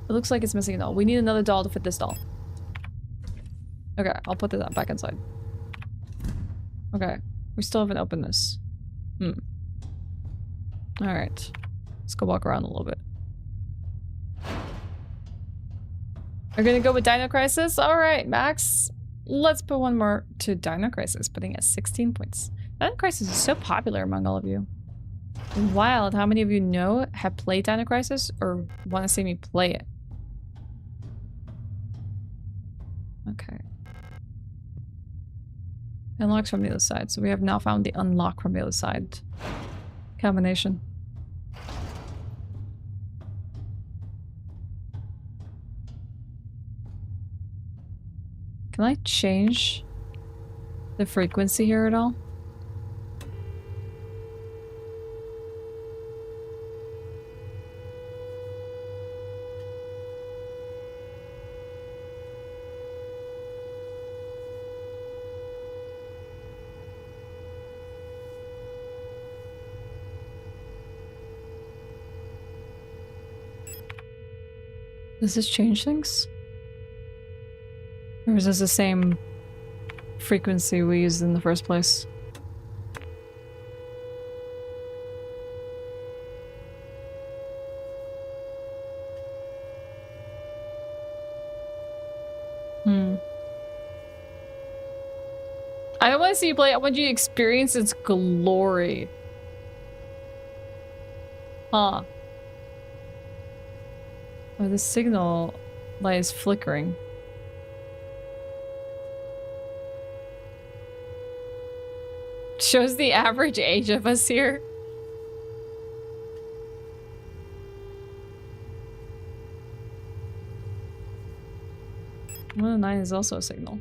It looks like it's missing a doll. We need another doll to fit this doll. Okay, I'll put that back inside. Okay, we still haven't opened this. Alright. Let's go walk around a little bit. We're gonna go with Dino Crisis? Alright, Max. Let's put one more to Dino Crisis, putting at 16 points. Dino Crisis is so popular among all of you. Wild, how many of you know, have played Dino Crisis, or want to see me play it? Okay. Unlocks from the other side, so we have now found the unlock from the other side combination. Can I change the frequency here at all? Does this change things? Or is this the same frequency we used in the first place? I don't want to see you play. I want you to experience its glory. Huh. Oh, the signal light is flickering. Shows the average age of us here. Well, 9 is also a signal.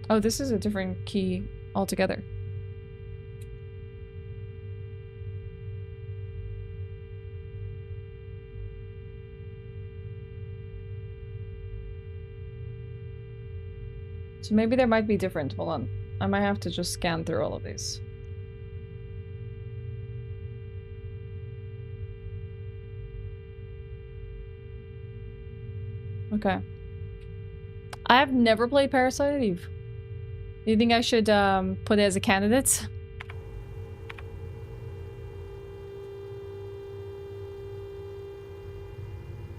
Oh, this is a different key altogether. So maybe there might be different. Hold on. I might have to just scan through all of these. Okay. I have never played Parasite Eve. Do you think I should put it as a candidate?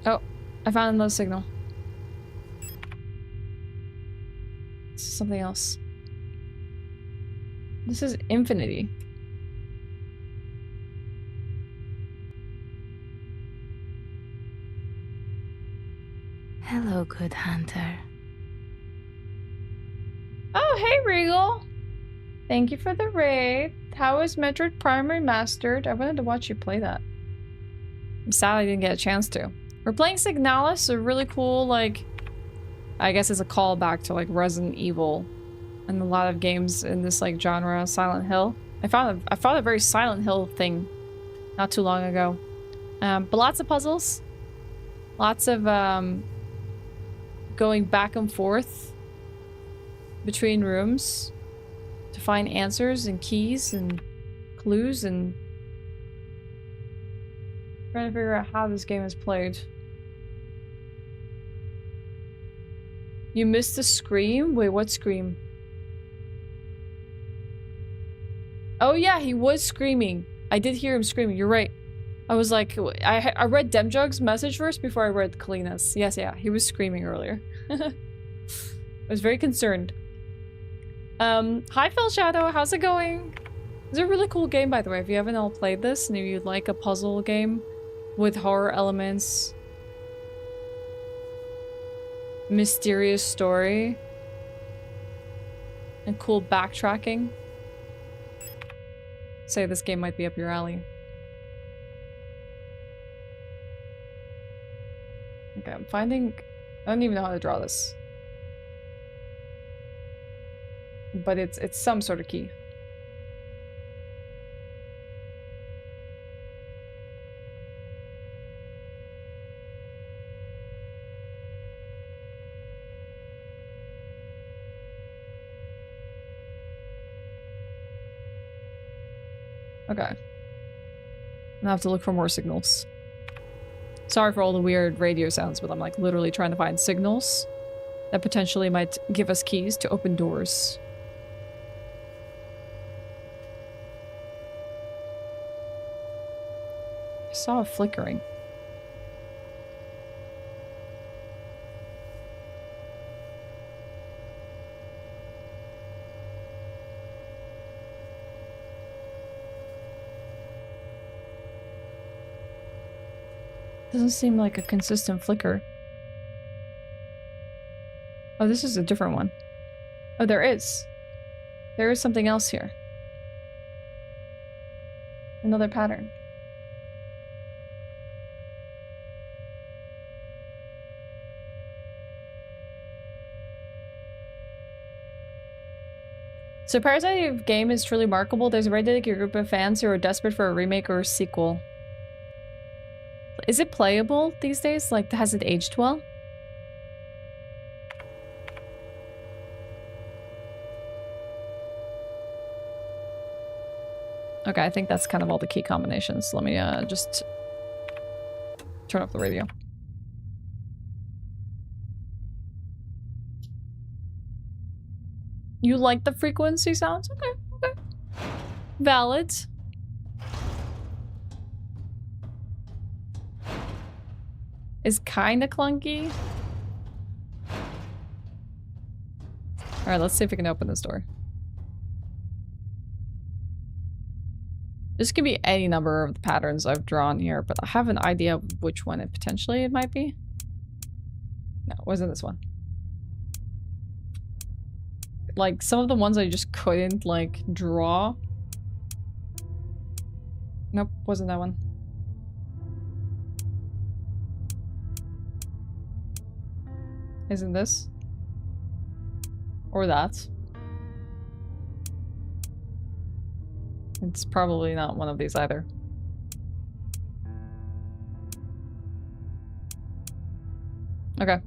Oh, I found another signal. This is something else. This is infinity. Hello, good hunter. Oh, hey, Regal. Thank you for the raid. How is Metroid Prime Remastered? I wanted to watch you play that. I'm sad I didn't get a chance to. We're playing Signalis, a really cool, like, I guess it's a callback to, like, Resident Evil and a lot of games in this, like, genre, Silent Hill. I found a very Silent Hill thing not too long ago. But lots of puzzles. Lots of, going back and forth between rooms to find answers and keys and clues and trying to figure out how this game is played. You missed the scream? Wait, what scream? Oh yeah, he was screaming. I did hear him screaming, you're right. I was like, I read Demjug's message first before I read Kalina's. Yes, yeah, he was screaming earlier. I was very concerned. Hi Phil Shadow, how's it going? It's a really cool game, by the way. If you haven't all played this and if you'd like a puzzle game with horror elements, mysterious story, and cool backtracking, say this game might be up your alley. Okay, I'm finding... I don't even know how to draw this. But it's some sort of key. Okay. I'm gonna have to look for more signals. Sorry for all the weird radio sounds, but I'm like literally trying to find signals that potentially might give us keys to open doors. I saw a flickering. Doesn't seem like a consistent flicker. Oh, this is a different one. Oh, there is. There is something else here. Another pattern. So Parasite game is truly remarkable. There's a very dedicated group of fans who are desperate for a remake or a sequel. Is it playable these days? Like, has it aged well? Okay, I think that's kind of all the key combinations. Let me just turn off the radio. You like the frequency sounds? Okay, okay. Valid. Is kinda clunky. Alright, let's see if we can open this door. This could be any number of the patterns I've drawn here, but I have an idea of which one it potentially might be. No, it wasn't this one. Like, some of the ones I just couldn't, like, draw. Nope, wasn't that one. Isn't this? Or that? It's probably not one of these either. Okay.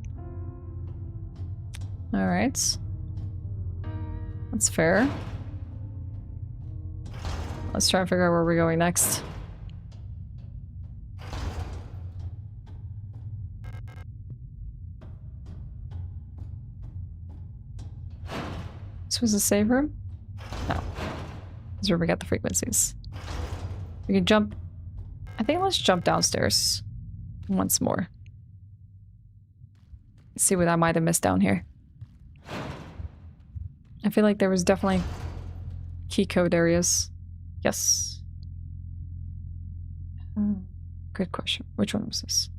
Alright. That's fair. Let's try and figure out where we're going next. This was a save room? No. This is where we got the frequencies. We can jump. I think let's jump downstairs once more. Let's see what I might have missed down here. I feel like there was definitely key code areas. Yes. Good question. Which one was this?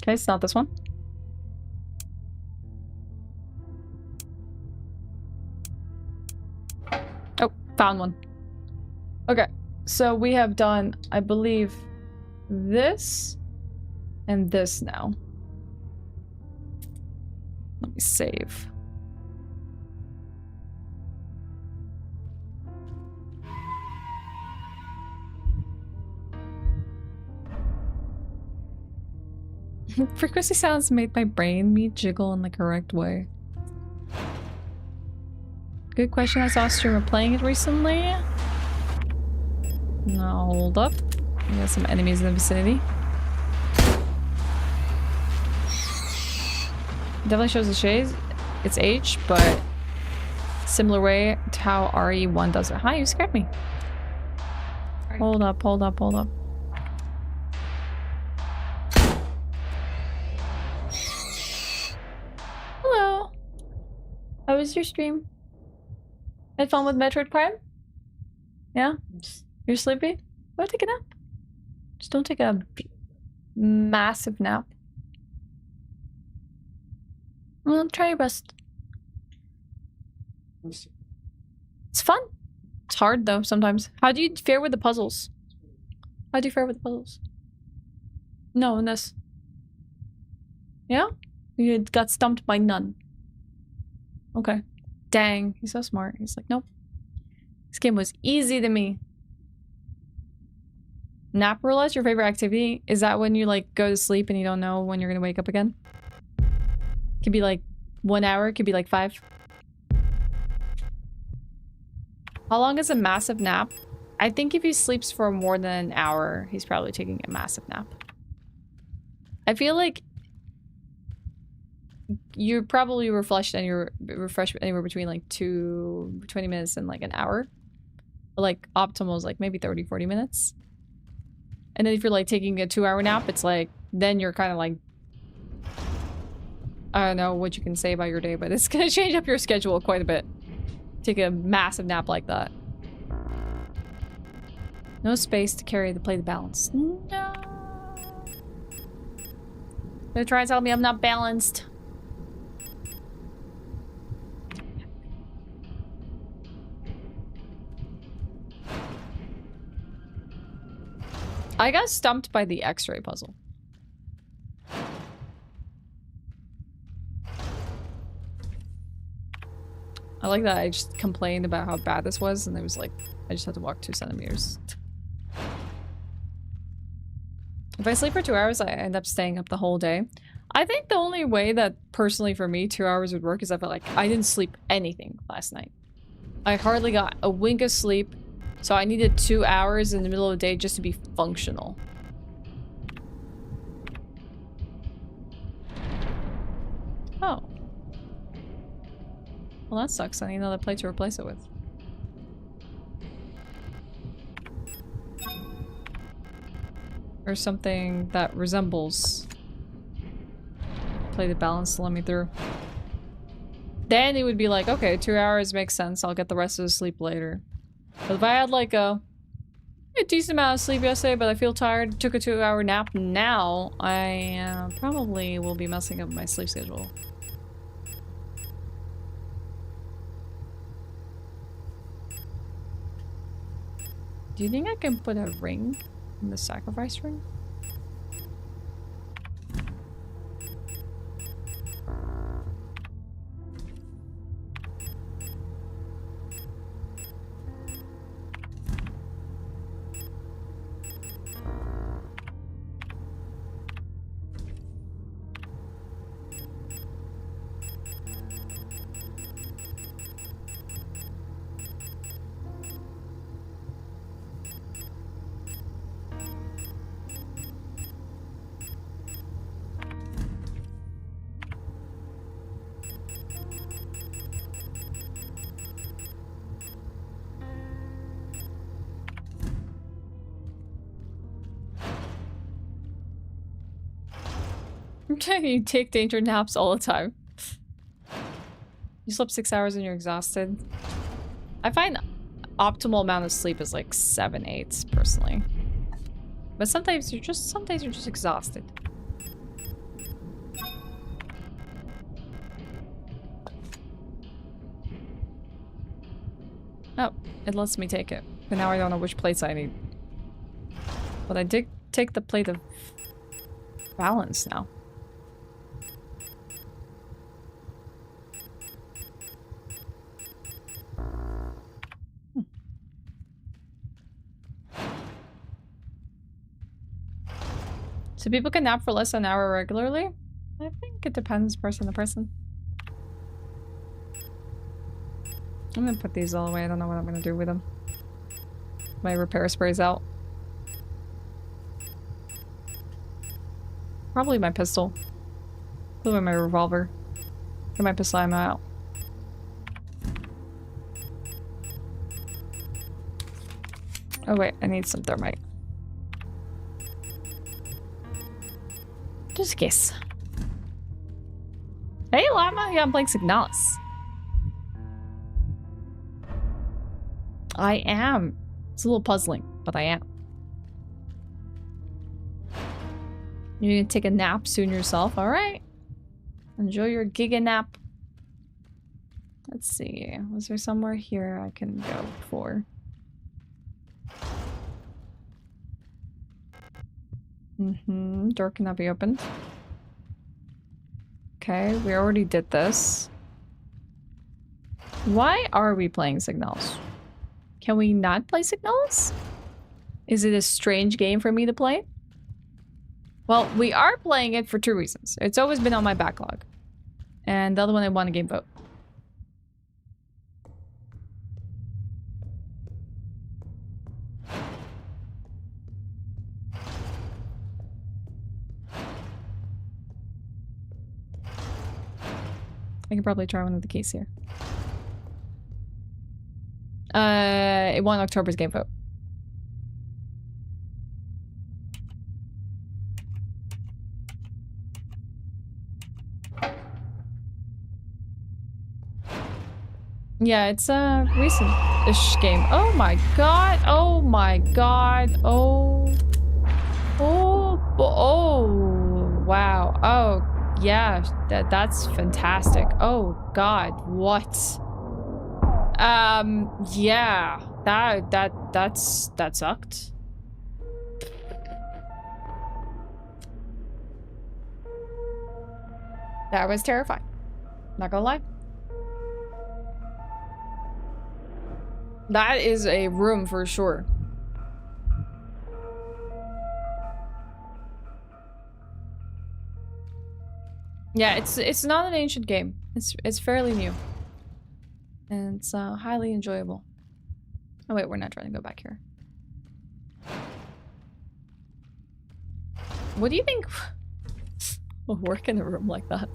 Okay, it's not this one. Oh, found one. Okay, so we have done, I believe, this and this now. Let me save. Frequency sounds made my brain me jiggle in the correct way. Good question. I saw a streamer playing it recently. Now hold up. We got some enemies in the vicinity. Definitely shows its age, but similar way to how RE1 does it. Hi, you scared me. Hold up, hold up, hold up. Hello. How was your stream? Had fun with Metroid Prime? Yeah? You're sleepy? Go take a nap. Just don't take a massive nap. Well, try your best. It's fun. It's hard though sometimes. How do you fare with the puzzles? How do you fare with the puzzles? No, in this. Yeah? You got stumped by none. Okay. Dang, he's so smart. He's like, nope. This game was easy to me. Nap roulette, your favorite activity? Is that when you like go to sleep and you don't know when you're gonna wake up again? Could be like 1 hour, could be like 5. How long is a massive nap? I think if he sleeps for more than an hour, he's probably taking a massive nap. I feel like you're probably refreshed anywhere between like 20 minutes and like an hour. But like optimal is like maybe 30-40 minutes. And then if you're like taking a 2-hour nap, it's like then you're kind of like, I don't know what you can say about your day, but it's gonna change up your schedule quite a bit. Take a massive nap like that. No space to play the balance. No. They're trying to tell me I'm not balanced. I got stumped by the X-ray puzzle. I like that I just complained about how bad this was, and it was like, I just had to walk 2 centimeters. If I sleep for 2 hours, I end up staying up the whole day. I think the only way that, personally for me, 2 hours would work is if I didn't sleep anything last night. I hardly got a wink of sleep, so I needed 2 hours in the middle of the day just to be functional. Oh. Well, that sucks. I need another plate to replace it with. Or something that resembles play the balance to let me through. Then it would be like, okay, 2 hours makes sense. I'll get the rest of the sleep later. But if I had like a decent amount of sleep yesterday, but I feel tired, took a 2-hour nap now, I probably will be messing up my sleep schedule. Do you think I can put a ring in the sacrifice ring? You take danger naps all the time. You slept 6 hours and you're exhausted. I find optimal amount of sleep is like 7, 8 personally. But sometimes you're just exhausted. Oh, it lets me take it. But now I don't know which plates I need. But I did take the plate of balance now. So people can nap for less than an hour regularly? I think it depends person to person. I'm gonna put these all away. I don't know what I'm gonna do with them. My repair spray's out. Probably my pistol. Probably my revolver. Get my pistol ammo out. Oh wait, I need some thermite. Just a case. Hey Llama, yeah, I'm playing Signalis. I am. It's a little puzzling, but I am. You're gonna take a nap soon yourself, alright. Enjoy your giga nap. Let's see, was there somewhere here I can go for? Door cannot be opened. Okay, we already did this. Why are we playing Signalis? Can we not play Signalis? Is it a strange game for me to play? Well, we are playing it for 2 reasons. It's always been on my backlog. And the other one, I won a game vote. I can probably try one of the keys here. It won October's game vote. Yeah, it's a recent-ish game. Oh my god! Oh my god! Oh! Oh! Oh! Wow! Oh, yeah! That's fantastic! Oh god! What? Yeah. That sucked. That was terrifying. Not gonna lie. That is a room for sure. Yeah, it's not an ancient game. It's fairly new. And it's highly enjoyable. Oh wait, we're not trying to go back here. What do you think will work in a room like that?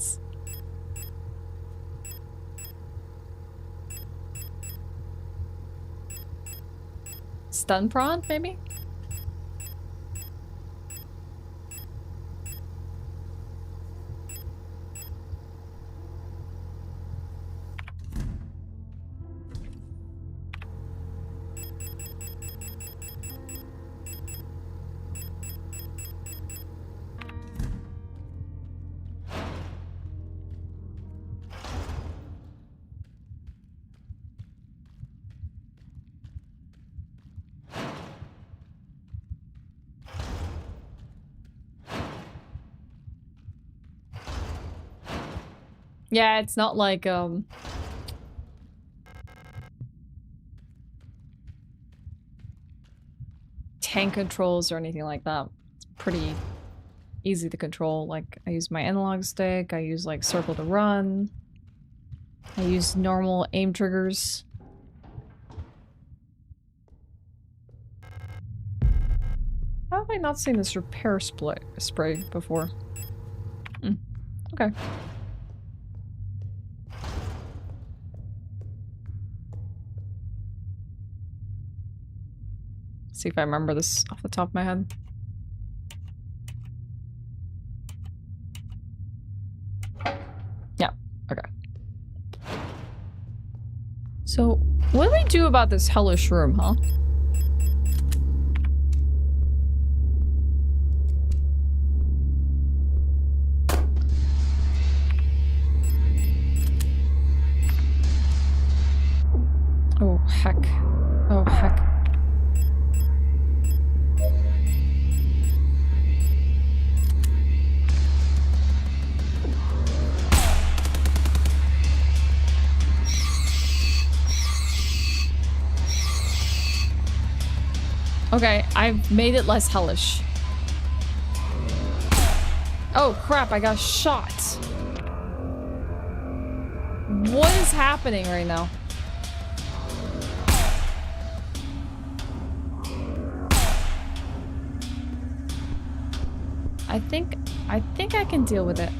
Stun prawn, maybe? Yeah, it's not like, tank controls or anything like that. It's pretty easy to control. Like, I use my analog stick, I use, like, circle to run. I use normal aim triggers. How have I not seen this repair spray before? Okay. See if I remember this off the top of my head. Okay. So, what do we do about this hellish room, huh? Oh, heck. Oh, heck. Okay, I've made it less hellish. Oh, crap, I got shot. What is happening right now? I think I can deal with it.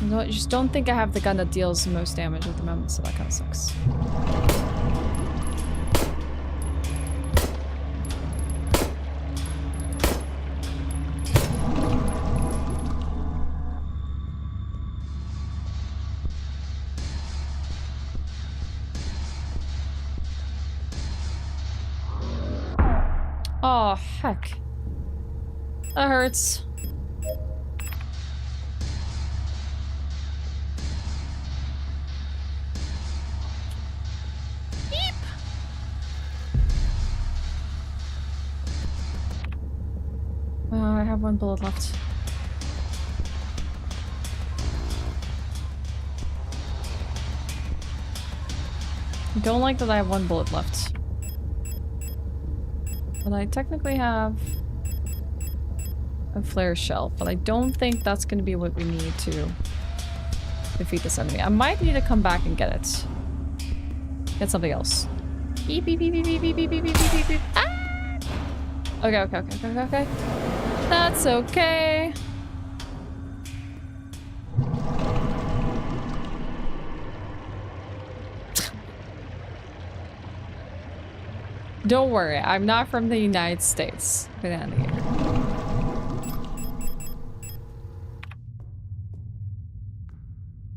No, I just don't think I have the gun that deals the most damage at the moment, so that kind of sucks. Oh, heck. That hurts. Beep. I have one bullet left. I don't like that I have one bullet left. But I technically have a flare shell, but I don't think that's going to be what we need to defeat this enemy. I might need to come back and get it. Get something else. Beep, beep, beep, beep, beep, beep, beep, beep, beep, beep, beep. Ah! Okay, okay, okay, okay, okay. That's okay. Don't worry, I'm not from the United States. Get out of here.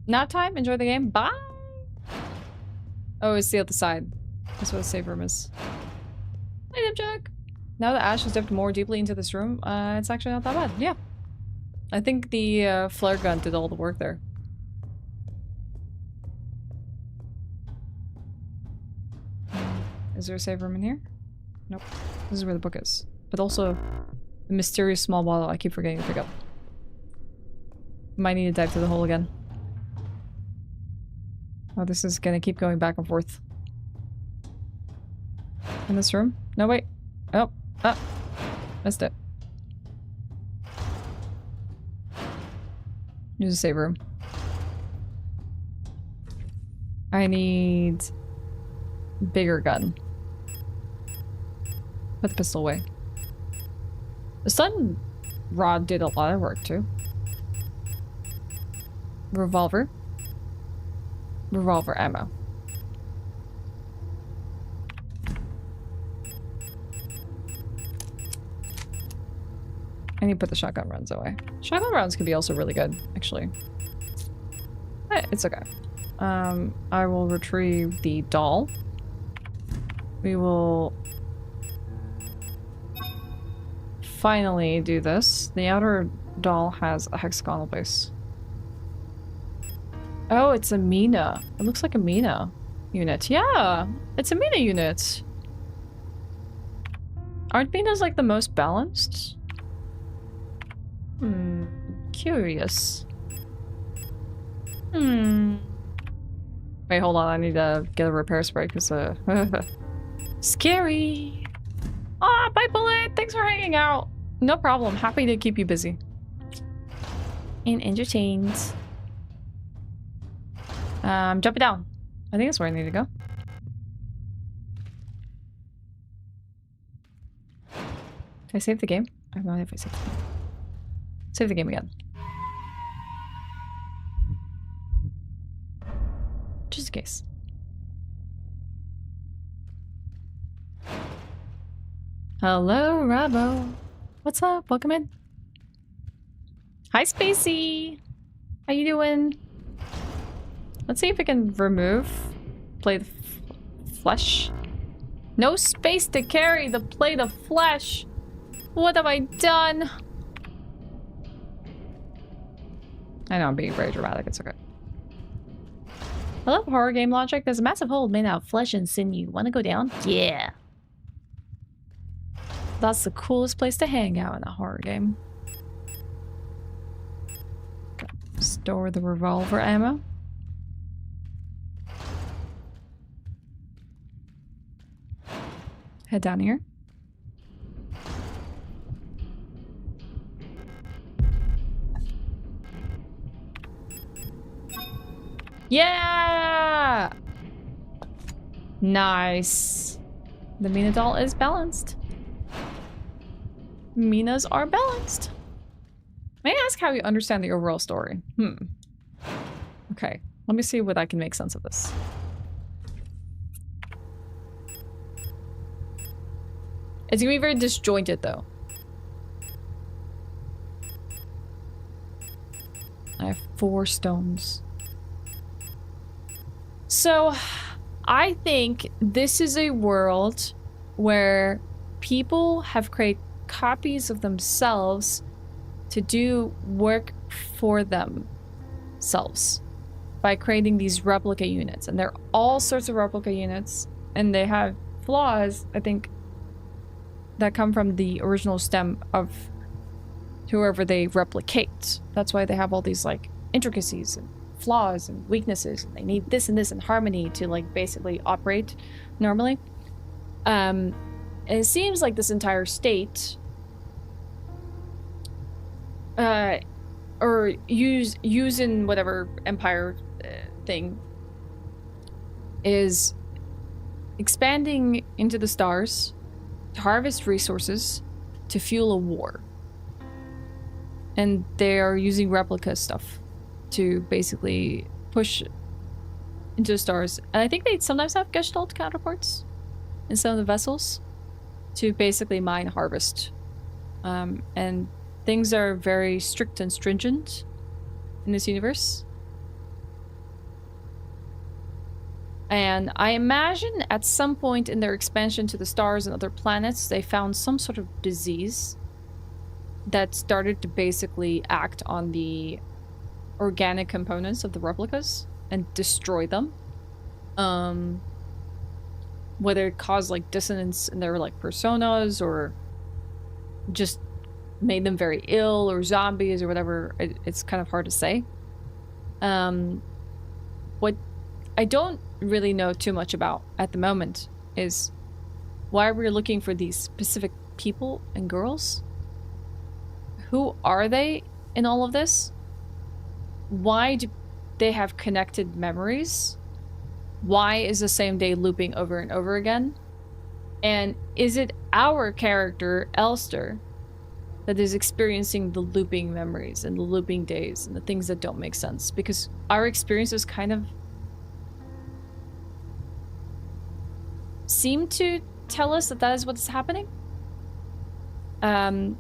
Nap time? Enjoy the game? Bye! Oh, it's the other side. That's what the save room is. Hey, Dipjack! Now that Ashe has dipped more deeply into this room, it's actually not that bad. Yeah. I think the flare gun did all the work there. Is there a save room in here? Nope. This is where the book is. But also, the mysterious small bottle I keep forgetting to pick up. Might need to dive to the hole again. Oh, this is gonna keep going back and forth. In this room? No, wait. Oh. Ah. Missed it. There's a save room. I need... bigger gun. Put the pistol away. The stun rod did a lot of work too. Revolver. Revolver ammo. I need to put the shotgun rounds away. Shotgun rounds can be also really good, actually. It's okay. I will retrieve the doll. We will finally do this. The outer doll has a hexagonal base. Oh, it's a Mina. It looks like a Mina unit. Yeah, it's a Mina unit. Aren't Minas like the most balanced? Curious. Wait, hold on. I need to get a repair spray because scary. Ah, bye bullet. Thanks for hanging out. No problem. Happy to keep you busy and entertained. Jump it down. I think that's where I need to go. Did I save the game? I have no idea if I saved the game. Save the game again. Just in case. Hello, Rabo. What's up? Welcome in. Hi, Spacey. How you doing? Let's see if we can plate of flesh. No space to carry the plate of flesh. What have I done? I know I'm being very dramatic. It's okay. I love horror game logic. There's a massive hole made out of flesh and sinew. Want to go down? Yeah. That's the coolest place to hang out in a horror game. Store the revolver ammo. Head down here. Yeah! Nice. The Mina doll is balanced. Minas are balanced. May I ask how you understand the overall story? Okay, let me see what I can make sense of this. It's gonna be very disjointed though. I have 4 stones. So, I think this is a world where people have created copies of themselves to do work for themselves by creating these replica units. And there are all sorts of replica units, and they have flaws, I think, that come from the original stem of whoever they replicate. That's why they have all these, like, intricacies and flaws and weaknesses, and they need this and this in harmony to, like, basically operate normally. And it seems like this entire state or using whatever empire thing is expanding into the stars to harvest resources to fuel a war. And they are using replica stuff to basically push into the stars. And I think they sometimes have Gestalt counterparts in some of the vessels to basically mine harvest. And things are very strict and stringent in this universe. And I imagine at some point in their expansion to the stars and other planets, they found some sort of disease that started to basically act on the organic components of the replicas and destroy them. Whether it caused like dissonance in their like personas or just made them very ill or zombies or whatever, it's kind of hard to say. What I don't really know too much about at the moment is why we're looking for these specific people and girls. Who are they in all of this? Why do they have connected memories? Why is the same day looping over and over again? And is it our character, Elster, that is experiencing the looping memories and the looping days and the things that don't make sense? Because our experiences kind of seem to tell us that that is what's happening. And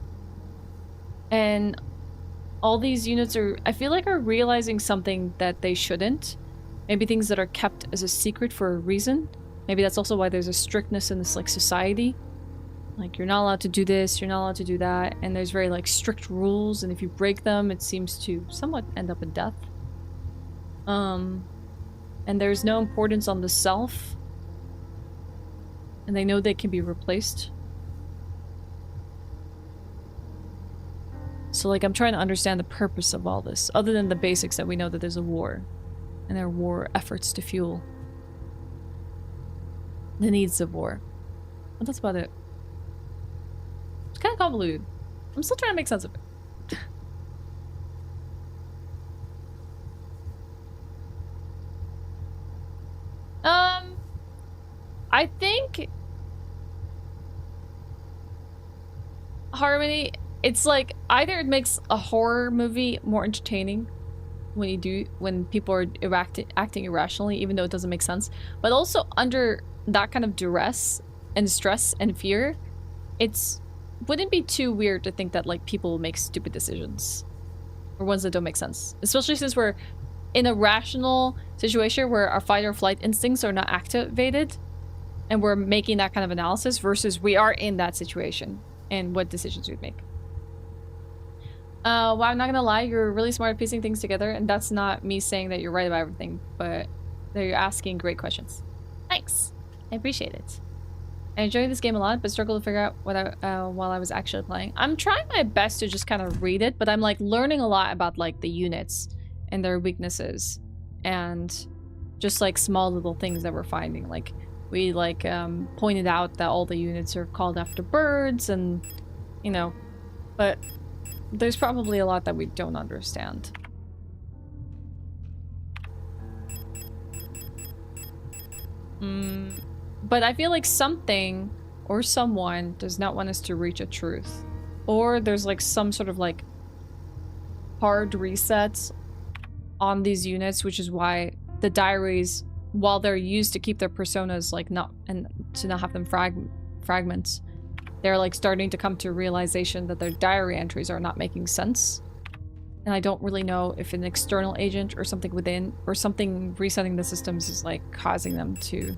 all these units are, I feel like, are realizing something that they shouldn't. Maybe things that are kept as a secret for a reason. Maybe that's also why there's a strictness in this like society. Like, you're not allowed to do this, you're not allowed to do that, and there's very like strict rules, and if you break them, it seems to somewhat end up in death. And there's no importance on the self. And they know they can be replaced. So, like, I'm trying to understand the purpose of all this, other than the basics that we know that there's a war. And there are war efforts to fuel the needs of war. But that's about it. It's kind of convoluted. I'm still trying to make sense of it. I think Harmony, it's like either it makes a horror movie more entertaining when people are acting irrationally, even though it doesn't make sense, but also under that kind of duress and stress and fear, wouldn't be too weird to think that like people make stupid decisions or ones that don't make sense, especially since we're in a rational situation where our fight or flight instincts are not activated and we're making that kind of analysis versus we are in that situation and what decisions we'd make. Well, I'm not gonna lie, you're really smart at piecing things together, and that's not me saying that you're right about everything, but that you're asking great questions. Thanks. I appreciate it. I enjoy this game a lot, but struggle to figure out what while I was actually playing. I'm trying my best to just kind of read it, but I'm like learning a lot about like the units and their weaknesses and just like small little things that we're finding. Like we like pointed out that all the units are called after birds and, you know, but there's probably a lot that we don't understand. But I feel like something or someone does not want us to reach a truth. Or there's like some sort of like hard resets on these units, which is why the diaries, while they're used to keep their personas like not, and to not have them fragments, they're like starting to come to a realization that their diary entries are not making sense. And I don't really know if an external agent or something within or something resetting the systems is like causing them to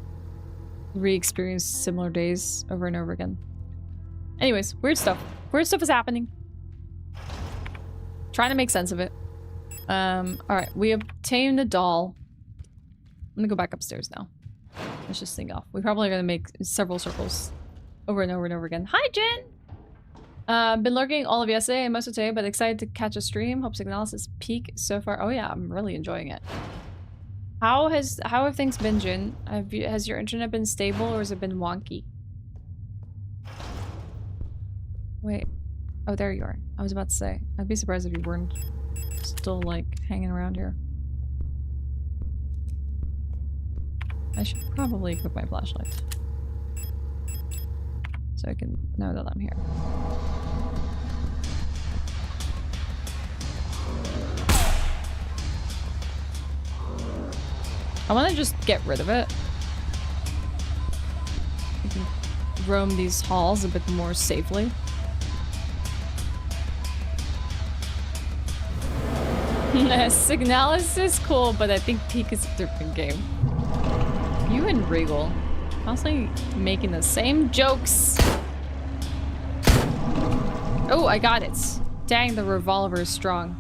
re-experience similar days over and over again. Anyways, weird stuff. Weird stuff is happening. Trying to make sense of it. Alright, we obtained a doll. I'm gonna go back upstairs now. Let's just think off. We're probably gonna make several circles over and over and over again. Hi, Jen! Been lurking all of yesterday and most of today, but excited to catch a stream. Hope Signalis is peak so far. Oh yeah, I'm really enjoying it. How have things been, Jin? Has your internet been stable or has it been wonky? Wait. Oh, there you are. I was about to say. I'd be surprised if you weren't still, like, hanging around here. I should probably equip my flashlight. So I can know that I'm here. I want to just get rid of it. I can roam these halls a bit more safely. Signalis is cool, but I think Peak is a different game. You and Regal. Constantly making the same jokes. Oh, I got it. Dang, the revolver is strong.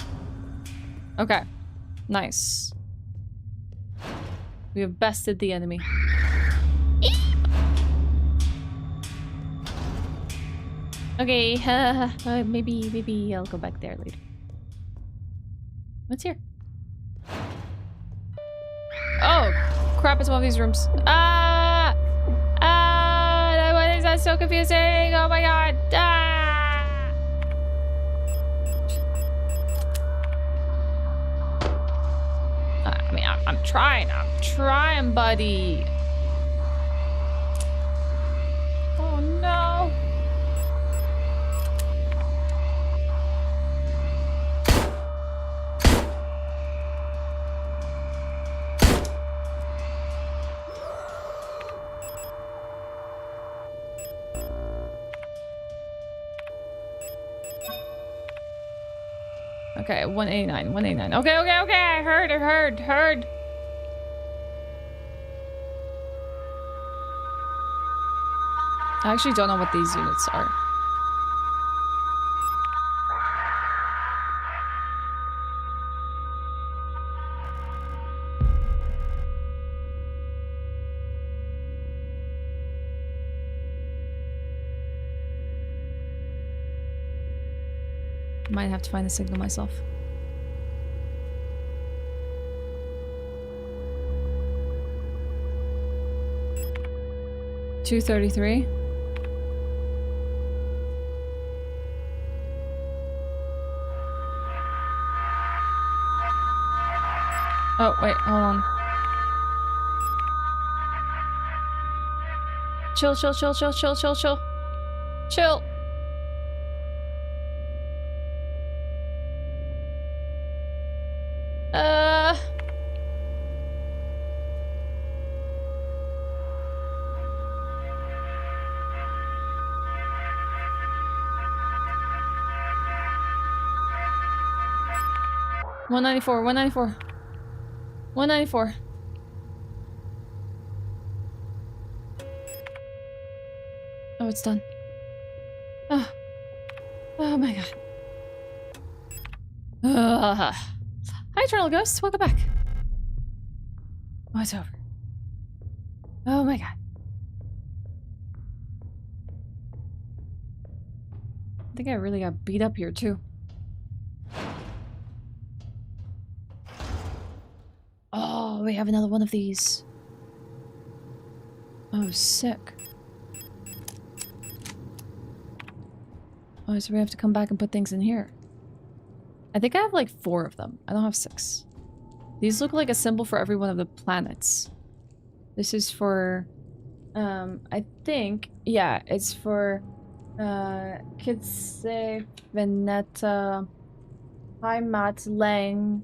Okay. Nice. We have bested the enemy. Okay, maybe I'll go back there later. What's here? Oh, crap, it's one of these rooms. What is that? So confusing. Oh my god. I mean, I'm trying, buddy. Oh no. Okay, 189, 189. Okay, I heard. I actually don't know what these units are. Might have to find the signal myself. $233. Oh, wait, hold on. Chill. Chill. 194, 194. 194. Oh, it's done. Oh. Oh my god. Hi, Eternal Ghost. Welcome back. Oh, it's over. Oh my god. I think I really got beat up here, too. Oh, we have another one of these. Oh, sick. Oh, so we have to come back and put things in here. I think I have like 4 of them. I don't have 6. These look like a symbol for every one of the planets. This is for... I think... Yeah, it's for... Kitse, Veneta... Heimat, Lang...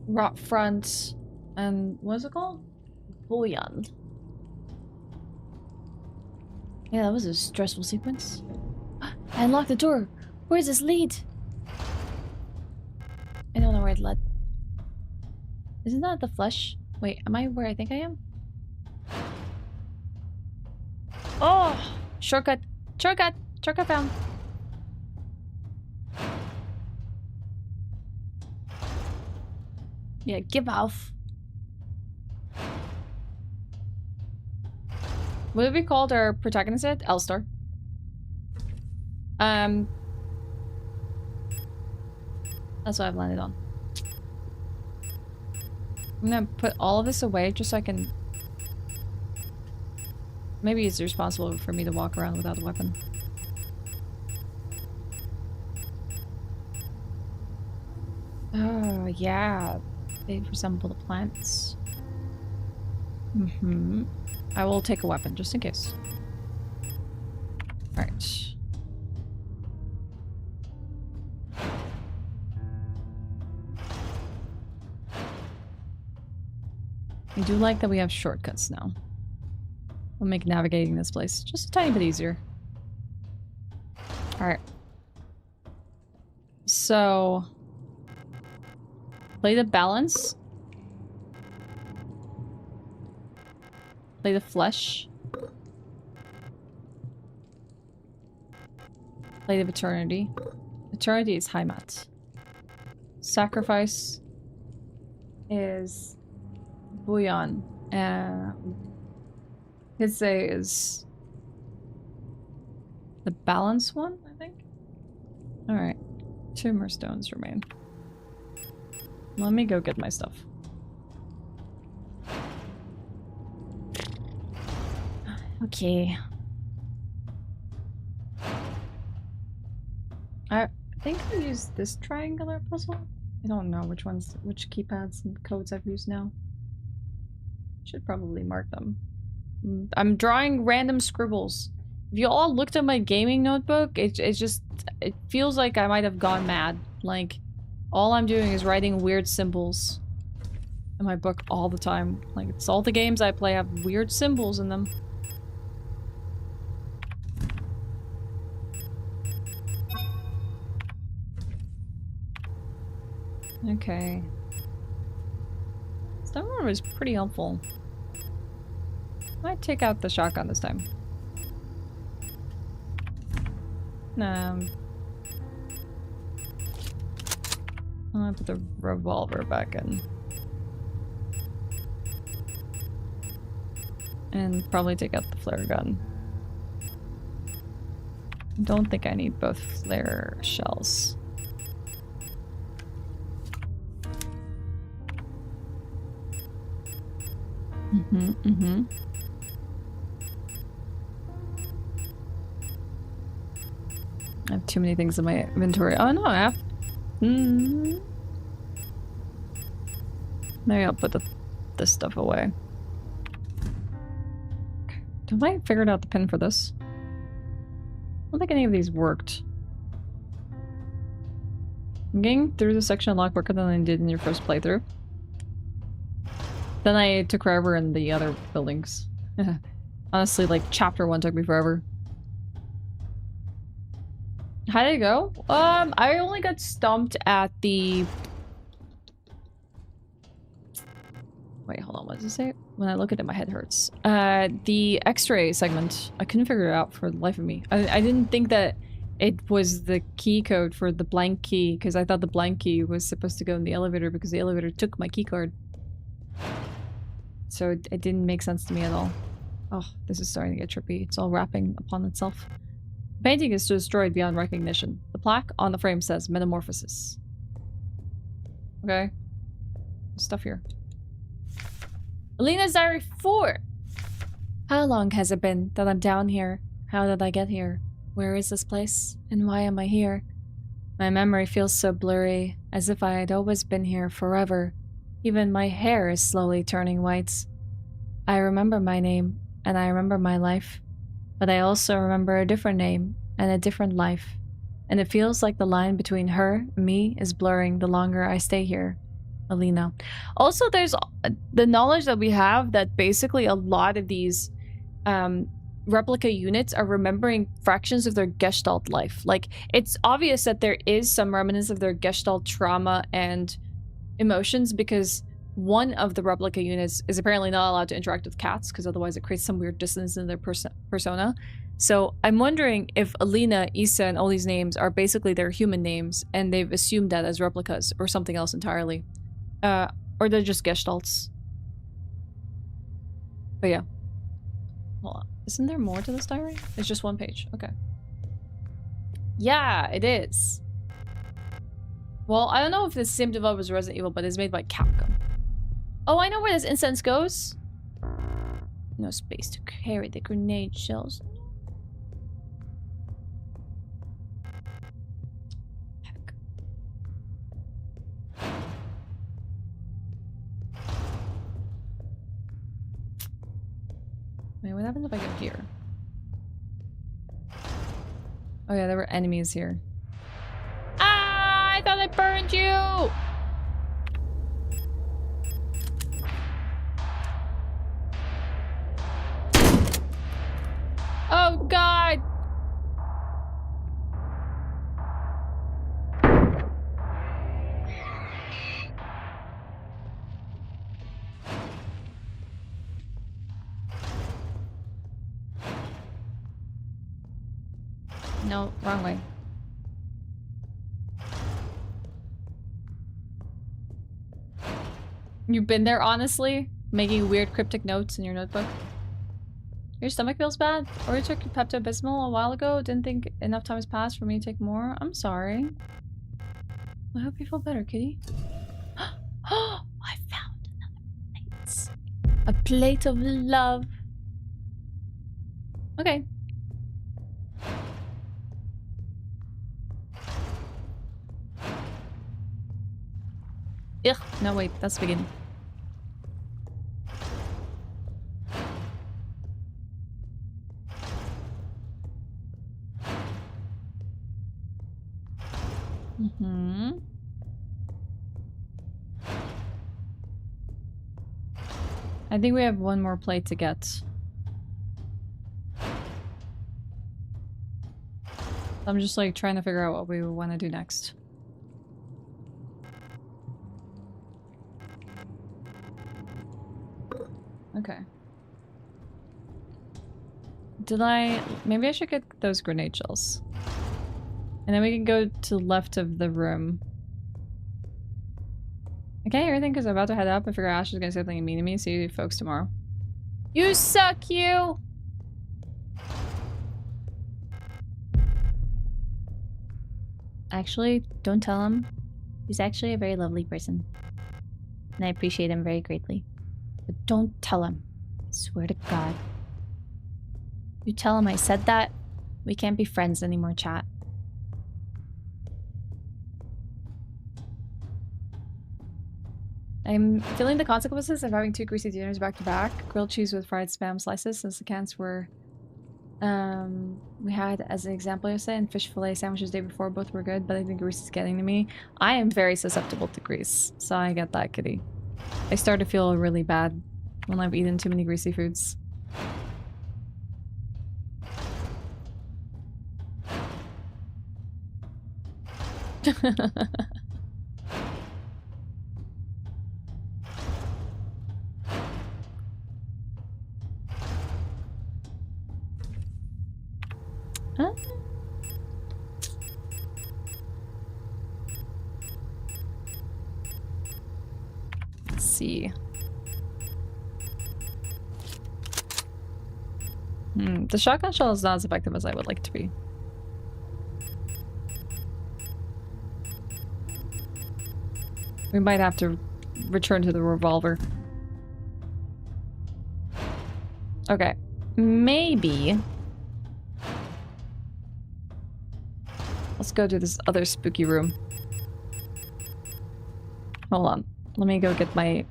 Rot Front... And... what is it called? Bullion. Yeah, that was a stressful sequence. I unlocked the door. Where does this lead? I don't know where it led. Isn't that the flesh? Wait, am I where I think I am? Oh! Shortcut! Shortcut! Shortcut found! Yeah, give off. What have we called our protagonist yet? Elstar. That's what I've landed on. I'm gonna put all of this away just so I can... Maybe it's responsible for me to walk around without a weapon. Oh, yeah. They resemble the plants. Mm-hmm. I will take a weapon, just in case. Alright. I do like that we have shortcuts now. Will make navigating this place just a tiny bit easier. Alright. So... play the balance. Play the flesh. Play the eternity. Eternity is Heimat. Sacrifice is Bouillon. His say is the balance one, I think. Alright. 2 more stones remain. Let me go get my stuff. Okay. I think I used this triangular puzzle. I don't know which keypads and codes I've used now. Should probably mark them. I'm drawing random scribbles. If you all looked at my gaming notebook, it feels like I might have gone mad. Like, all I'm doing is writing weird symbols in my book all the time. Like, it's all the games I play have weird symbols in them. Okay. Stone one was pretty helpful. Might take out the shotgun this time. I'll put the revolver back in. And probably take out the flare gun. Don't think I need both flare shells. I have too many things in my inventory. Oh no, I have... Maybe I'll put this stuff away. Have I figured out the pin for this? I don't think any of these worked. I'm getting through the section a lot quicker than I did in your first playthrough. Then I took forever in the other buildings. Honestly, like, chapter 1 took me forever. How did it go? I only got stumped at the... Wait, hold on, what does it say? When I look at it, my head hurts. The X-ray segment. I couldn't figure it out for the life of me. I didn't think that it was the key code for the blank key, because I thought the blank key was supposed to go in the elevator because the elevator took my key card. So it didn't make sense to me at all. Oh, this is starting to get trippy. It's all wrapping upon itself. The painting is destroyed beyond recognition. The plaque on the frame says Metamorphosis. Okay. There's stuff here. Alina's Diary 4! How long has it been that I'm down here? How did I get here? Where is this place? And why am I here? My memory feels so blurry, as if I had always been here forever. Even my hair is slowly turning white. I remember my name, and I remember my life. But I also remember a different name, and a different life. And it feels like the line between her and me is blurring the longer I stay here. Alina. Also, there's the knowledge that we have that basically a lot of these replica units are remembering fractions of their Gestalt life. Like, it's obvious that there is some remnants of their Gestalt trauma and emotions, because one of the replica units is apparently not allowed to interact with cats because otherwise it creates some weird dissonance in their persona. So I'm wondering if Alina, Issa, and all these names are basically their human names and they've assumed that as replicas or something else entirely. Or they're just Gestalts. But yeah. Hold on. Isn't there more to this diary? It's just one page. Okay. Yeah, it is. Well, I don't know if it's the same developer as Resident Evil, but it's made by Capcom. Oh, I know where this incense goes. No space to carry the grenade shells. Heck. Wait, what happens if I go here? Oh yeah, there were enemies here. Ah, I thought I burned you! Oh god! No, wrong way. You've been there, honestly? Making weird cryptic notes in your notebook? Your stomach feels bad? Or you took Pepto-Bismol a while ago? Didn't think enough time has passed for me to take more? I'm sorry. I hope you feel better, kitty. Oh, I found another plate. A plate of love. Okay. Ugh. No, wait. That's the beginning. Mm-hmm. I think we have one more plate to get. I'm just like trying to figure out what we want to do next. Okay. Maybe I should get those grenade shells. And then we can go to the left of the room. I can't hear anything because I'm about to head up. I figure Ashe is gonna say something mean to me. See you folks tomorrow. You suck, you! Actually, don't tell him. He's actually a very lovely person. And I appreciate him very greatly. But don't tell him. I swear to God. You tell him I said that, we can't be friends anymore, chat. I'm feeling the consequences of having 2 greasy dinners back to back. Grilled cheese with fried spam slices, since the cans were we had as an example yesterday, and fish fillet sandwiches the day before. Both were good, but I think grease is getting to me. I am very susceptible to grease, so I get that, kitty. I start to feel really bad when I've eaten too many greasy foods. Huh? Let's see. The shotgun shell is not as effective as I would like it to be. We might have to return to the revolver. Okay. Maybe. Let's go to this other spooky room. Hold on. Let me go get my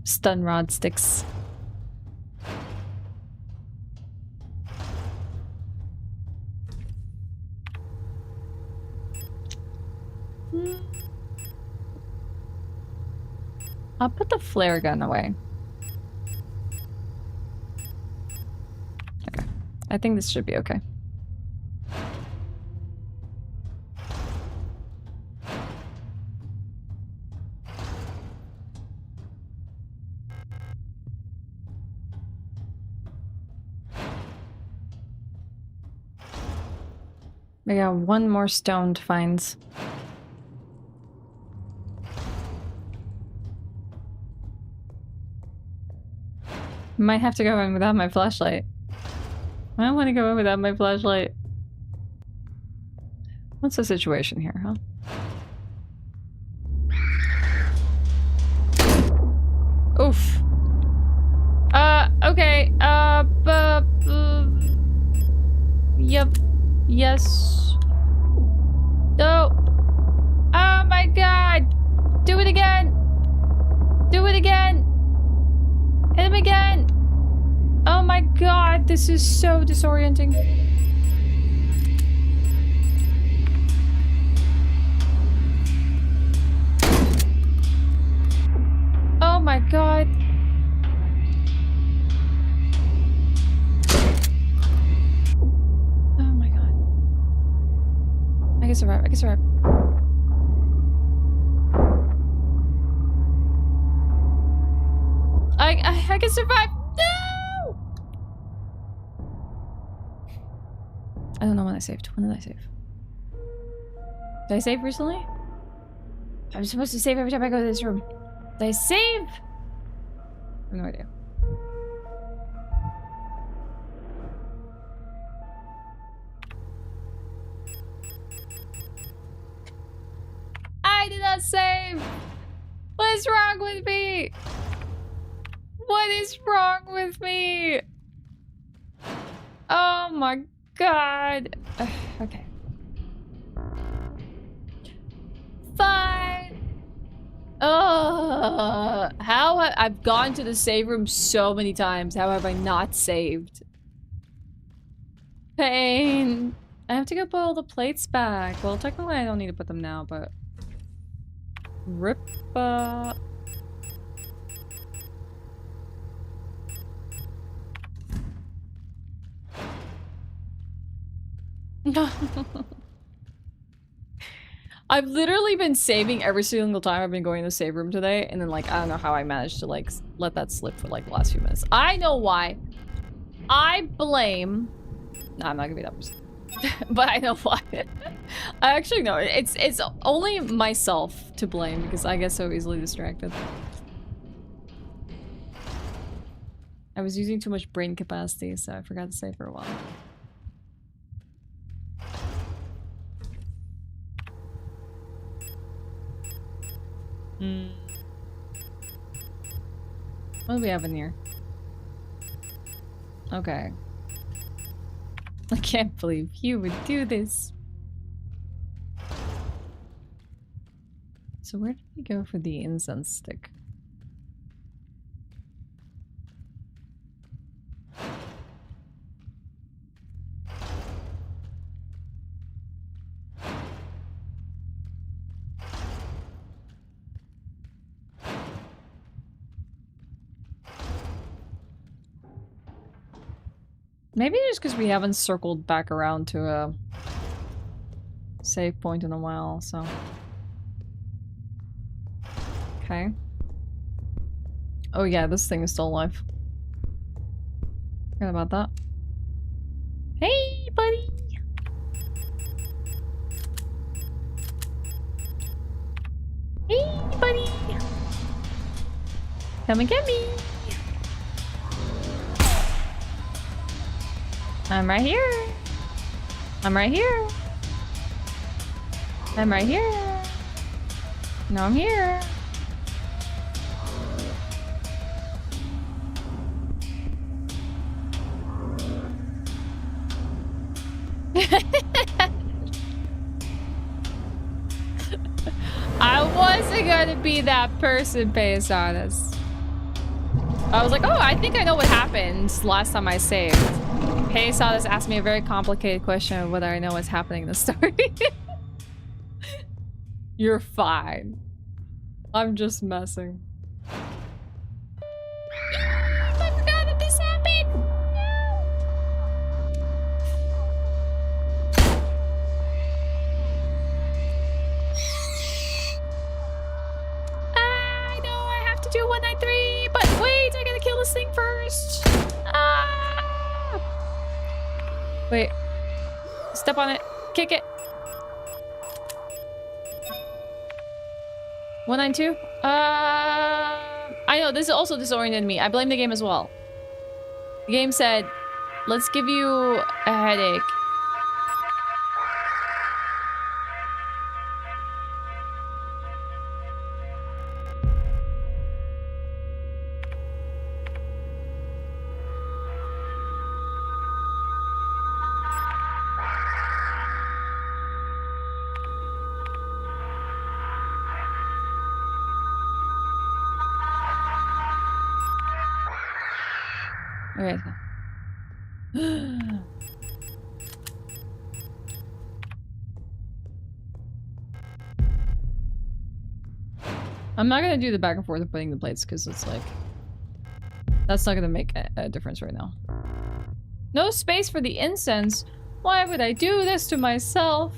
stun rod sticks. I'll put the flare gun away. Okay. I think this should be okay. We got one more stone to find. Might have to go in without my flashlight. I don't want to go in without my flashlight. What's the situation here, huh? Oof. Okay. Yep. Yes. No. Oh my god! Do it again! Do it again! Hit him again! Oh my god, this is so disorienting. Oh my god. Oh my god. I can survive, I can survive. I can survive! No! I don't know when I saved. When did I save? Did I save recently? I'm supposed to save every time I go to this room. Did I save? I have no idea. I did not save! What is wrong with me? What is wrong with me? Oh my god. Okay. Fine. How I've gone to the save room so many times. How have I not saved? Pain. I have to go put all the plates back. Well, technically I don't need to put them now, but... Rip, I've literally been saving every single time I've been going to the save room today, and then like I don't know how I managed to like let that slip for like the last few minutes. I know why. I blame. No, I'm not gonna be that person. But I know why. I actually know it's only myself to blame because I get so easily distracted. I was using too much brain capacity, so I forgot to save for a while. What do we have in here? Okay. I can't believe you would do this. So where did we go for the incense stick? Maybe just because we haven't circled back around to save point in a while, so. Okay. Oh yeah, this thing is still alive. Forgot about that. Hey, buddy! Hey, buddy! Come and get me! I'm right here! I'm right here! I'm right here! No, I'm here! I wasn't gonna be that person based on this. I was like, oh, I think I know what happened last time I saved. Hey, saw this asked me a very complicated question of whether I know what's happening in the story. You're fine. I'm just messing. I forgot that this happened! I know I have to do 193, but wait, I gotta kill this thing first. Wait. Step on it. Kick it. 192? I know, this also disoriented me. I blame the game as well. The game said, let's give you a headache. Okay. I'm not gonna do the back and forth of putting the plates because it's like that's not gonna make a difference right now. No space for the incense. Why would I do this to myself?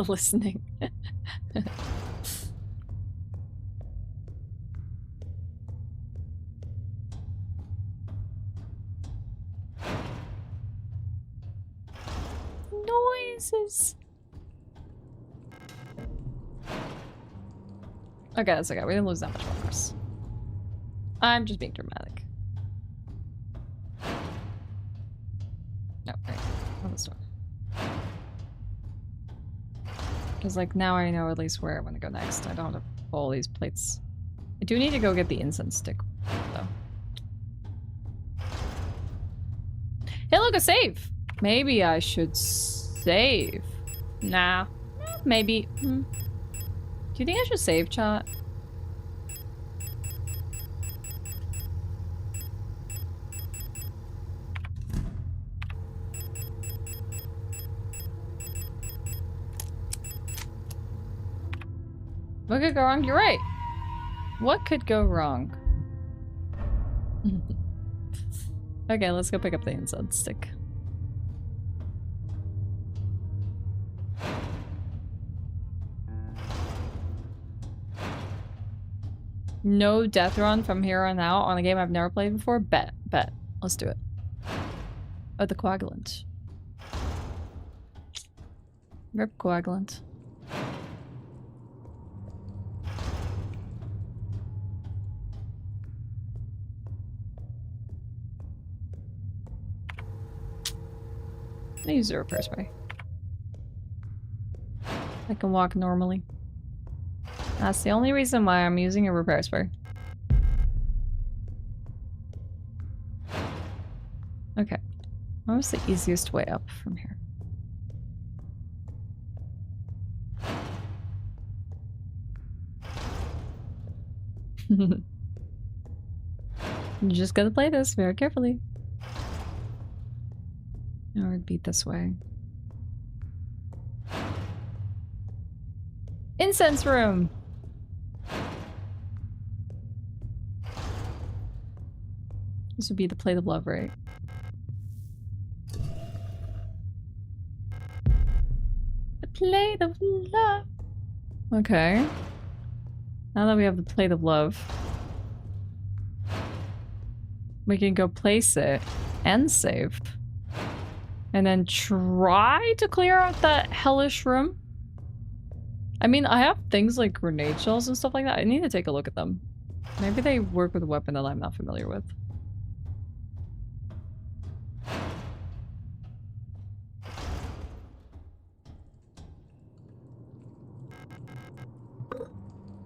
Listening. Noises. Okay, that's okay. We didn't lose that much progress. I'm just being dramatic. No, right. On this one. Because, like, now I know at least where I want to go next. I don't have to pull all these plates. I do need to go get the incense stick, though. Hey, look, a save! Maybe I should save. Nah. Maybe. Do you think I should save, chat? What could go wrong? You're right. What could go wrong? Okay, let's go pick up the incense stick. No death run from here on out on a game I've never played before? Bet. Let's do it. Oh, the coagulant. Rip coagulant. I use the repair spray. I can walk normally. That's the only reason why I'm using a repair spray. Okay. What was the easiest way up from here? You just gotta play this very carefully. Or it'd be this way. Incense room. This would be the plate of love, right? The plate of love. Okay. Now that we have the plate of love, we can go place it and save. And then try to clear out that hellish room. I mean, I have things like grenade shells and stuff like that. I need to take a look at them. Maybe they work with a weapon that I'm not familiar with.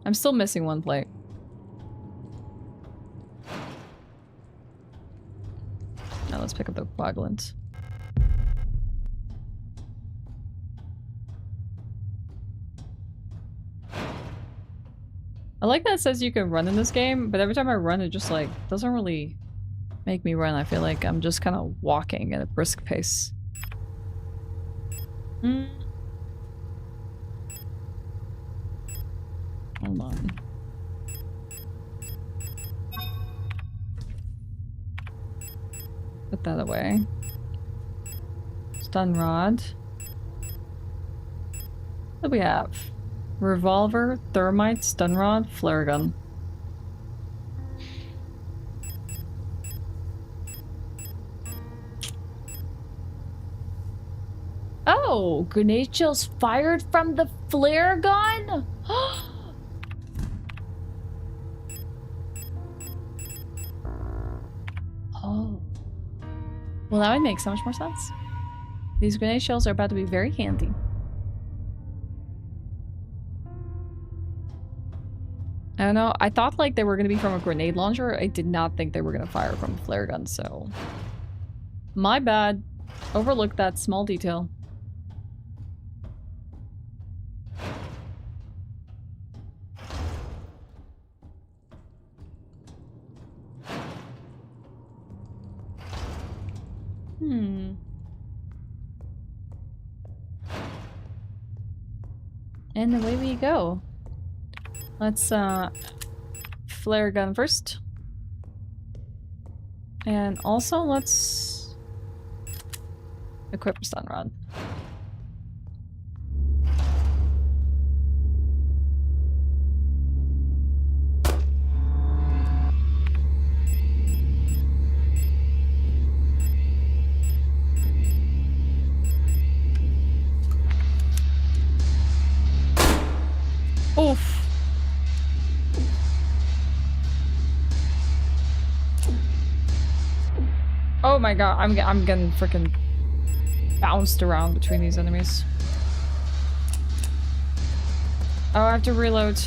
I'm still missing one plate. Now let's pick up the coagulant. I like that it says you can run in this game, but every time I run it just like doesn't really make me run. I feel like I'm just kind of walking at a brisk pace. Hold on. Put that away. Stun rod. What do we have? Revolver, thermite, stun rod, flare gun. Oh, grenade shells fired from the flare gun? Oh. Well, that would make so much more sense. These grenade shells are about to be very handy. I don't know. I thought like they were going to be from a grenade launcher. I did not think they were going to fire from a flare gun, so... My bad. Overlooked that small detail. And away we go. Let's flare gun first. And also let's equip a stun rod. Oof. Oh my god, I'm getting freaking bounced around between these enemies. Oh, I have to reload.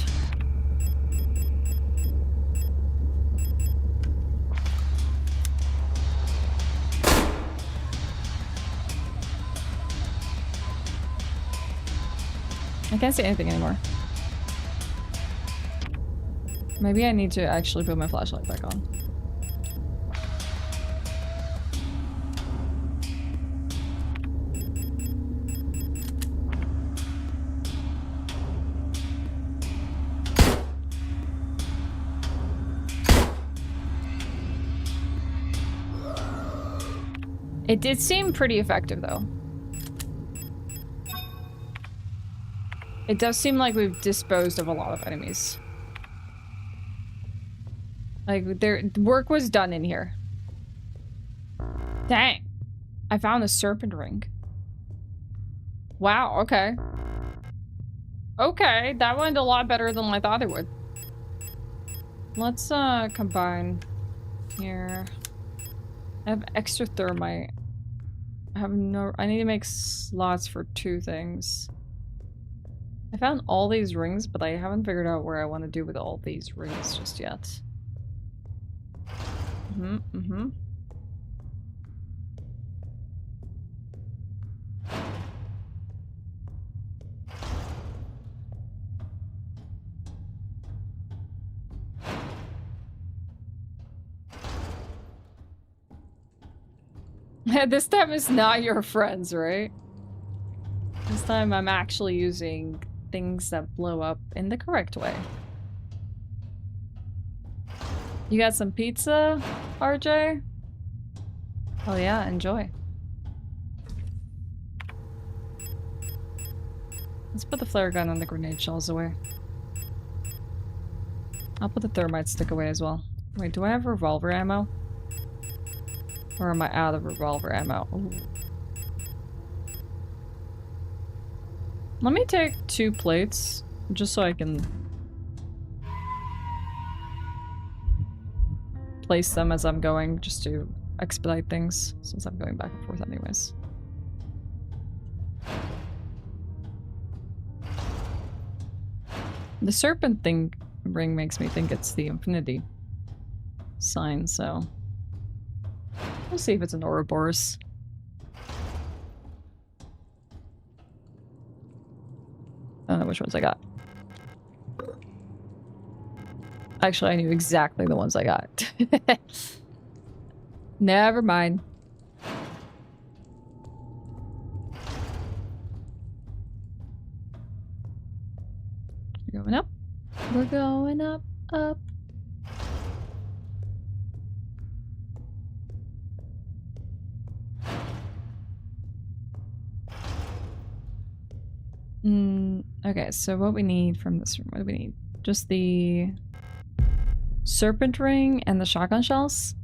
I can't see anything anymore. Maybe I need to actually put my flashlight back on. It did seem pretty effective, though. It does seem like we've disposed of a lot of enemies. Like, work was done in here. Dang. I found a serpent ring. Wow, okay. Okay, that went a lot better than I thought it would. Let's, combine here. I have extra thermite. I need to make slots for 2 things. I found all these rings, but I haven't figured out where I want to do with all these rings just yet. This time it's not your friends, right? This time I'm actually using things that blow up in the correct way. You got some pizza, RJ? Oh yeah, enjoy. Let's put the flare gun and the grenade shells away. I'll put the thermite stick away as well. Wait, do I have revolver ammo? Or am I out of revolver ammo? Ooh. Let me take 2 plates, just so I can place them as I'm going, just to expedite things, since I'm going back and forth anyways. The serpent thing ring makes me think it's the infinity sign, so we'll see if it's an Ouroboros. I don't know which ones I got. Actually, I knew exactly the ones I got. Never mind. We're going up. We're going up, up. Okay, so what we need from this room, what do we need? Just the serpent ring and the shotgun shells?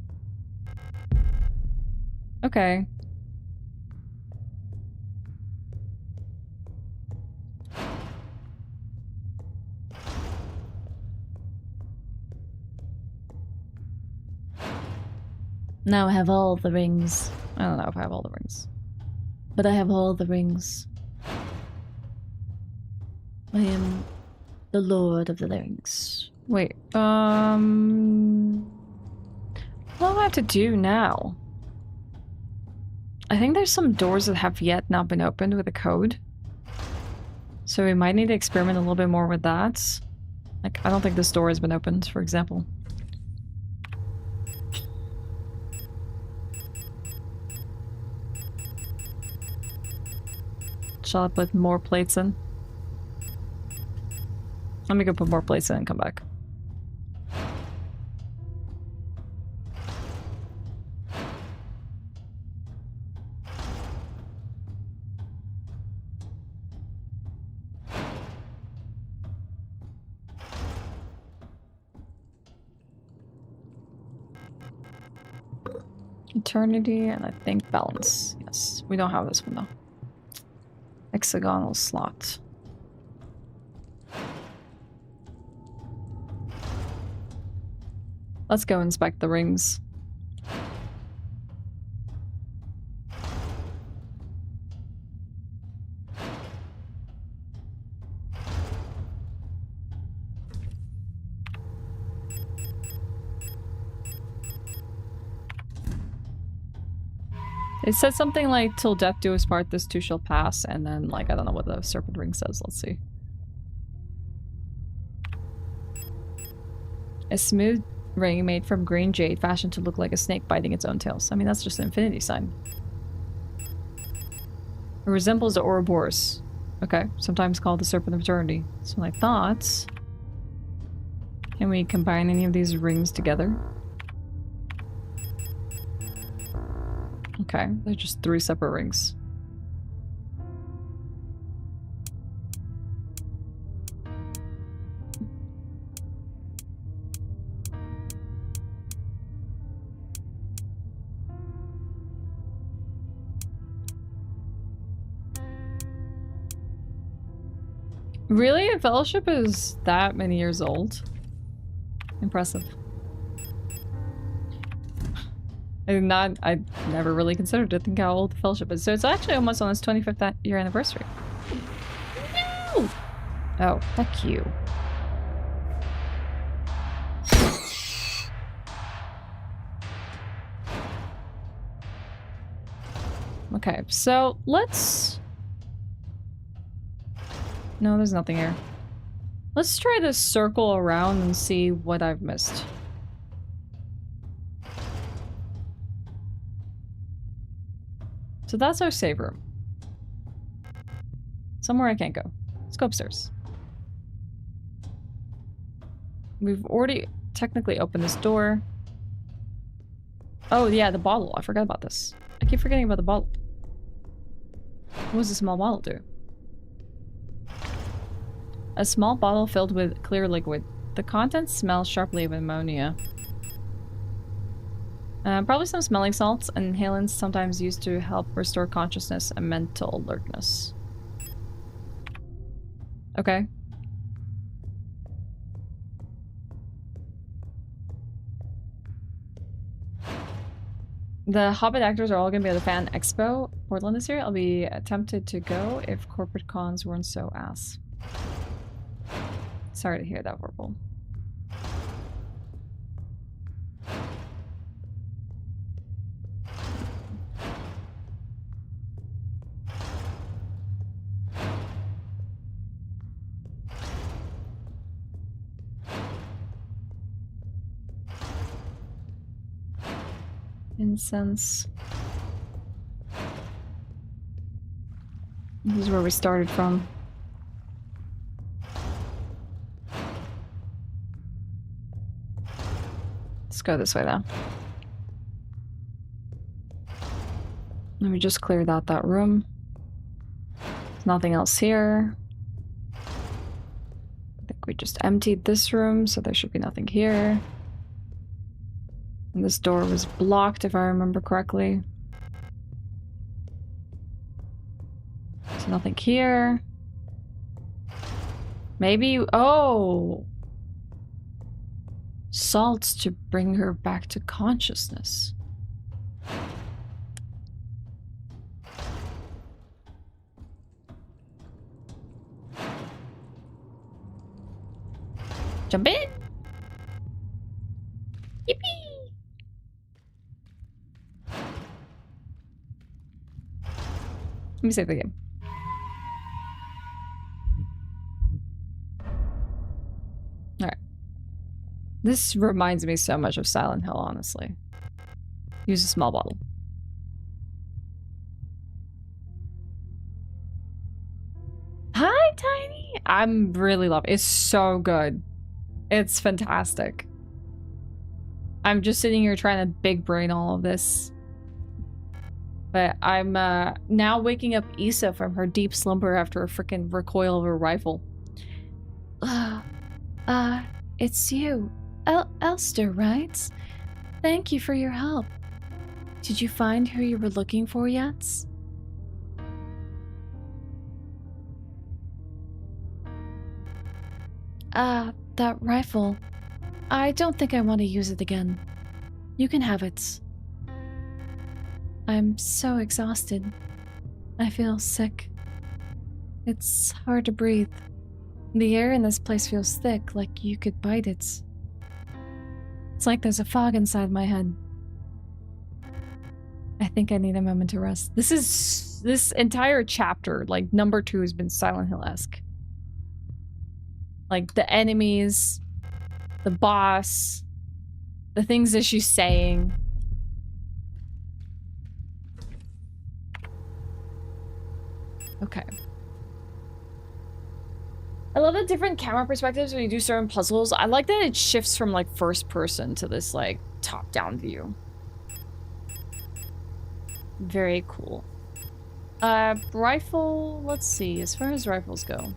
Okay. Now I have all the rings. I don't know if I have all the rings. But I have all the rings. I am the Lord of the Rings. Wait, what do I have to do now? I think there's some doors that have yet not been opened with a code. So we might need to experiment a little bit more with that. Like, I don't think this door has been opened, for example. Shall I put more plates in? Let me go put more plates in and come back. Eternity and I think balance. Yes, we don't have this one though. Hexagonal slot. Let's go inspect the rings. It said something like, till death do us part, this too shall pass, and then, like, I don't know what the serpent ring says. Let's see. A smooth ring made from green jade fashioned to look like a snake biting its own tails. I mean, that's just an infinity sign. It resembles the Ouroboros. Okay, sometimes called the Serpent of Eternity. So my thoughts. Can we combine any of these rings together? Okay, they're just 3 separate rings. Really? A fellowship is that many years old? Impressive. I never really considered to think how old the fellowship is. So it's actually almost on its 25th year anniversary. No! Oh, heck you. Okay, so let's... No, there's nothing here. Let's try to circle around and see what I've missed. So that's our save room. Somewhere I can't go. Let's go upstairs. We've already technically opened this door. Oh yeah, the bottle. I forgot about this. I keep forgetting about the bottle. What does a small bottle do? A small bottle filled with clear liquid. The contents smell sharply of ammonia. Probably some smelling salts and inhalants sometimes used to help restore consciousness and mental alertness. Okay. The Hobbit actors are all going to be at the Fan Expo Portland this year. I'll be tempted to go if corporate cons weren't so ass. Sorry to hear that, Vorpal. Incense. This is where we started from. Let's go this way though. Let me just clear out that room. There's nothing else here. I think we just emptied this room, so there should be nothing here. And this door was blocked, if I remember correctly. There's nothing here. Maybe... Oh! Salts to bring her back to consciousness. Jump in! Yippee! Let me save the game. Alright. This reminds me so much of Silent Hill, honestly. Use a small bottle. Hi, Tiny! I'm really loving it. It's so good. It's fantastic. I'm just sitting here trying to big brain all of this. But I'm now waking up Issa from her deep slumber after a freaking recoil of a rifle. It's you. Elster, right? Thank you for your help. Did you find who you were looking for yet? That rifle. I don't think I want to use it again. You can have it. I'm so exhausted. I feel sick. It's hard to breathe. The air in this place feels thick, like you could bite it. It's like there's a fog inside my head. I think I need a moment to rest. This entire chapter, like number 2, has been Silent Hill-esque. Like the enemies, the boss, the things that she's saying. Okay. I love the different camera perspectives when you do certain puzzles. I like that it shifts from like first person to this like top-down view. Very cool. Rifle, let's see, as far as rifles go.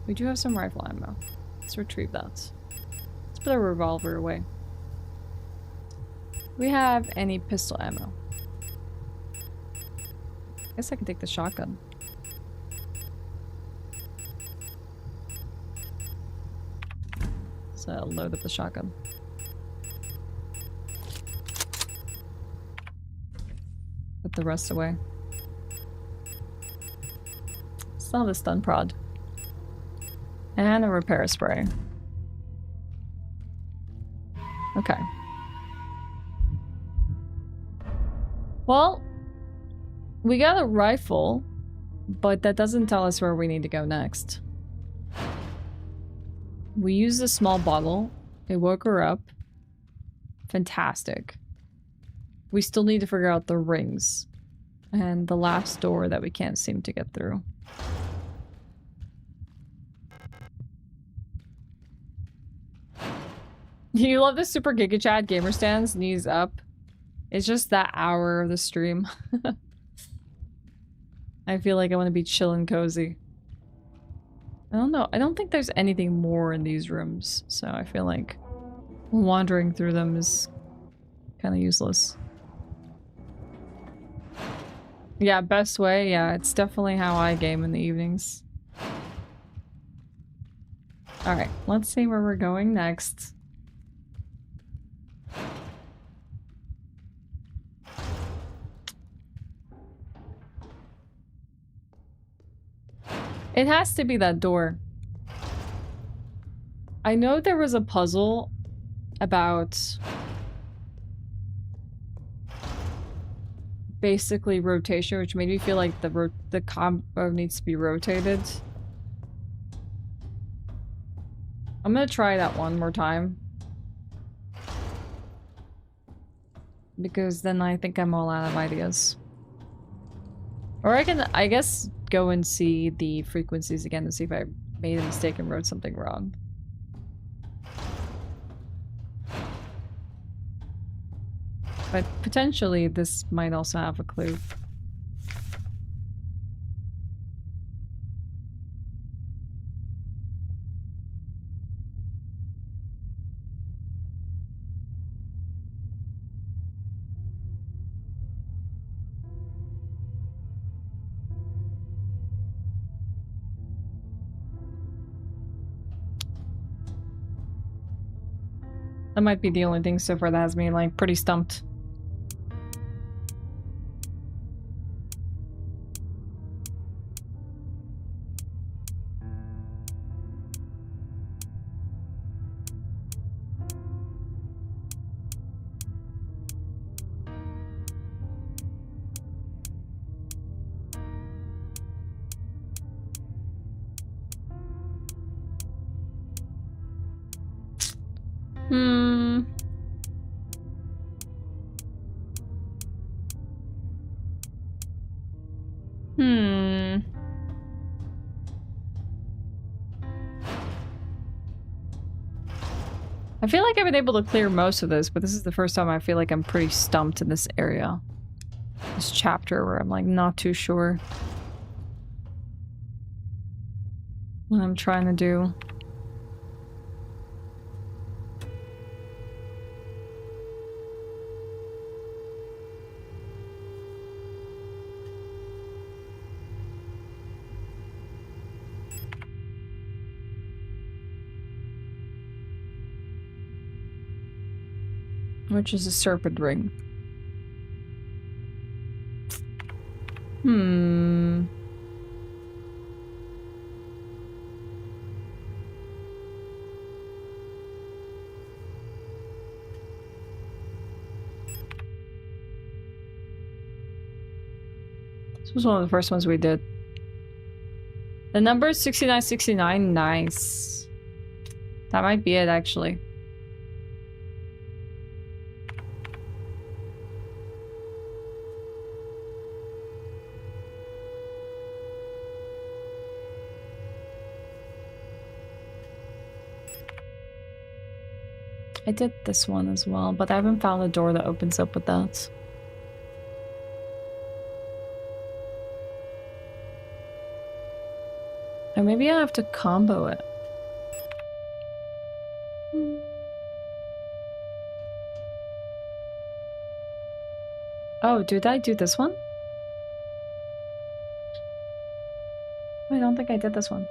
We do have some rifle ammo. Let's retrieve that. Let's put our revolver away. Do we have any pistol ammo? I guess I can take the shotgun. So I'll load up the shotgun. Put the rest away. Still have a stun prod. And a repair spray. Okay. Well, we got a rifle, but that doesn't tell us where we need to go next. We used a small bottle. It woke her up. Fantastic. We still need to figure out the rings. And the last door that we can't seem to get through. You love the Super Giga Chad gamer stands, knees up. It's just that hour of the stream. I feel like I want to be chill and cozy. I don't know. I don't think there's anything more in these rooms, so I feel like wandering through them is kind of useless. Yeah, best way. Yeah, it's definitely how I game in the evenings. Alright, let's see where we're going next. It has to be that door. I know there was a puzzle about basically rotation, which made me feel like the combo needs to be rotated. I'm gonna try that one more time. Because then I think I'm all out of ideas. Or I can, I guess, go and see the frequencies again to see if I made a mistake and wrote something wrong. But potentially this might also have a clue. That might be the only thing so far that has me, like, pretty stumped. I feel like I've been able to clear most of this, but this is the first time I feel like I'm pretty stumped in this area. This chapter where I'm like not too sure what I'm trying to do. Which is a serpent ring. This was one of the first ones we did. The number is 6969. Nice. That might be it, actually. I did this one as well, but I haven't found a door that opens up with that. Or maybe I have to combo it. Oh, did I do this one? I don't think I did this one.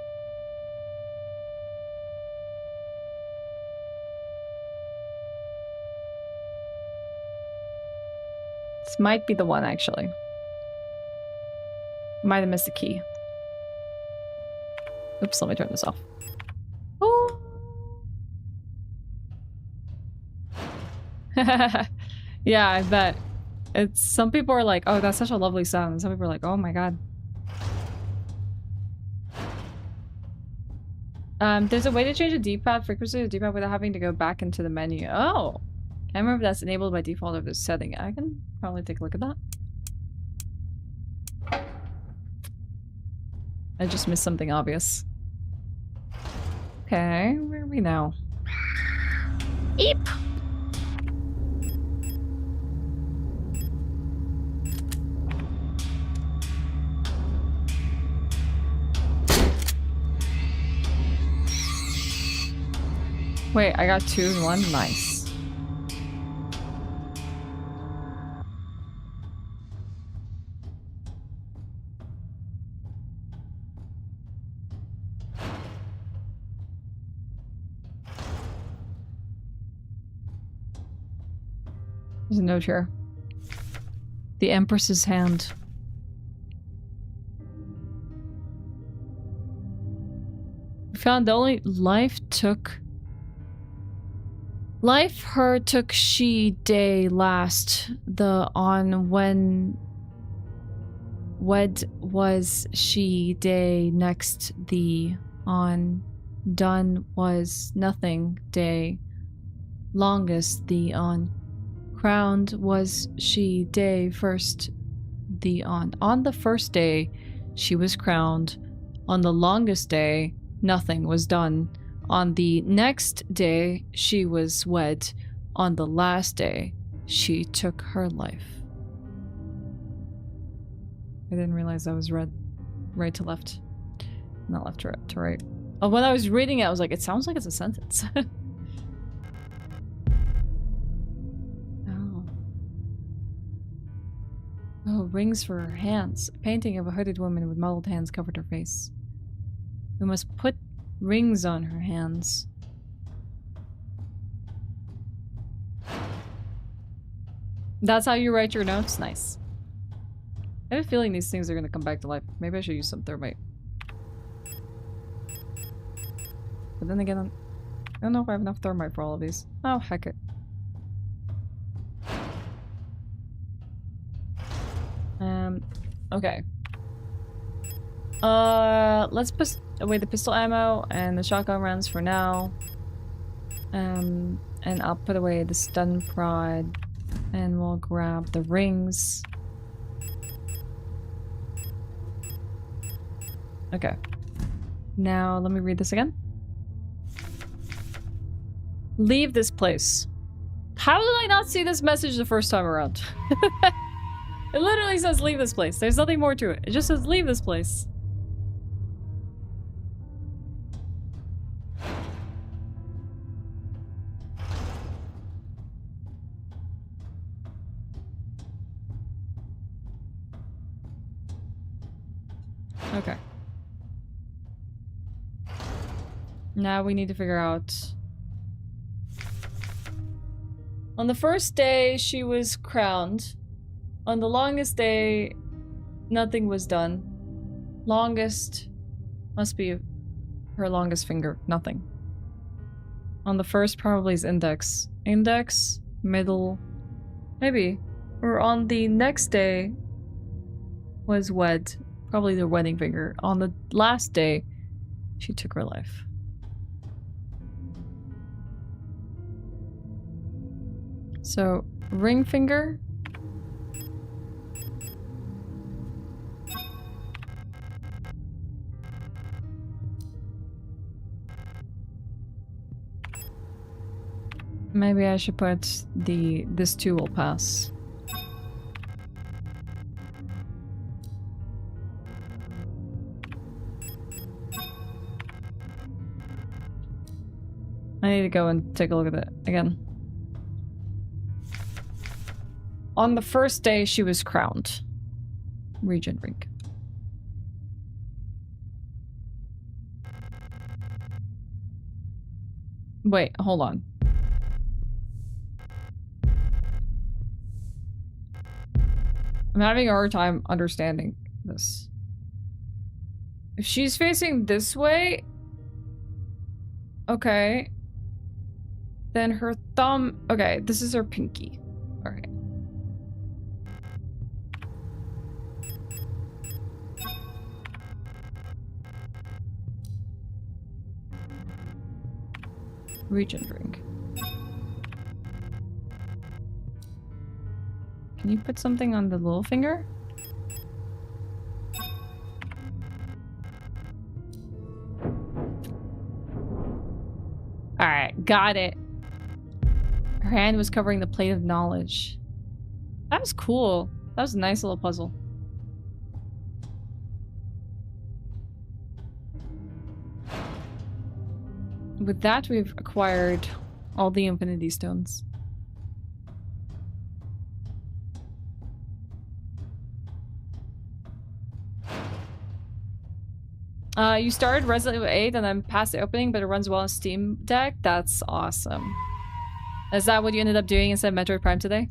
This might be the one, actually. Might have missed a key. Oops, let me turn this off. Oh. Yeah, I bet. It's some people are like, oh, that's such a lovely sound. Some people are like, oh my god. There's a way to change the D-pad frequency of the D-pad without having to go back into the menu. Oh! I remember if that's enabled by default of this setting. I can probably take a look at that. I just missed something obvious. Okay, where are we now? Eep! Wait, I got 2 in 1? Nice. There's a note here. The Empress's hand. We found the only life her took she day last, the on when wed was she day next, the on done was nothing day longest, the on crowned was she day first, the on the first day she was crowned, on the longest day nothing was done. On the next day, she was wed. On the last day, she took her life. I didn't realize I was read right to left. Not left to right. Oh, when I was reading it, I was like, it sounds like it's a sentence. Oh. Oh, rings for her hands. A painting of a hooded woman with mottled hands covered her face. We must put rings on her hands. That's how you write your notes? Nice. I have a feeling these things are gonna come back to life. Maybe I should use some thermite. But then again, I don't know if I have enough thermite for all of these. Oh, heck it. Okay. Let's put away the pistol ammo and the shotgun rounds for now. And I'll put away the stun prod and we'll grab the rings. Okay. Now let me read this again. Leave this place. How did I not see this message the first time around? It literally says leave this place. There's nothing more to it. It just says leave this place. Okay. Now we need to figure out... On the first day, she was crowned. On the longest day, nothing was done. Longest must be her longest finger. Nothing. On the first, probably is index. Index, middle, maybe. Or on the next day was wed. Probably the wedding finger. On the last day, she took her life. So, ring finger. Maybe I should put this too will pass. I need to go and take a look at it again. On the first day, she was crowned. Regent ring. Wait, hold on. I'm having a hard time understanding this. If she's facing this way... Okay. Then her thumb... Okay, this is her pinky. Alright. Regent ring. Can you put something on the little finger? Alright, got it. Her hand was covering the plate of knowledge. That was cool. That was a nice little puzzle. With that, we've acquired all the Infinity Stones. You started Resident Evil 8 and then passed the opening, but it runs well on Steam Deck? That's awesome. Is that what you ended up doing instead of Metroid Prime today?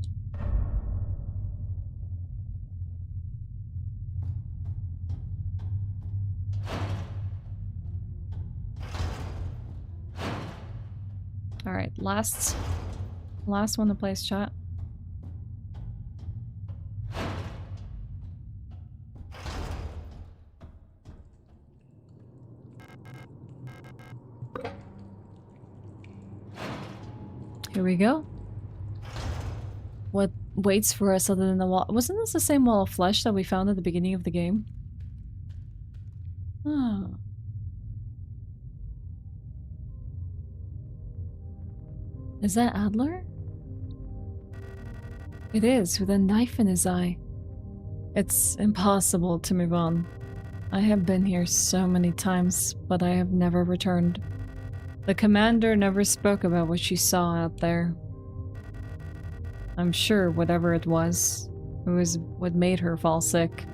Alright, last one to place, chat. Here we go. What waits for us other than the wall? Wasn't this the same wall of flesh that we found at the beginning of the game? Oh. Is that Adler? It is, with a knife in his eye. It's impossible to move on. I have been here so many times, but I have never returned. The commander never spoke about what she saw out there. I'm sure whatever it was what made her fall sick.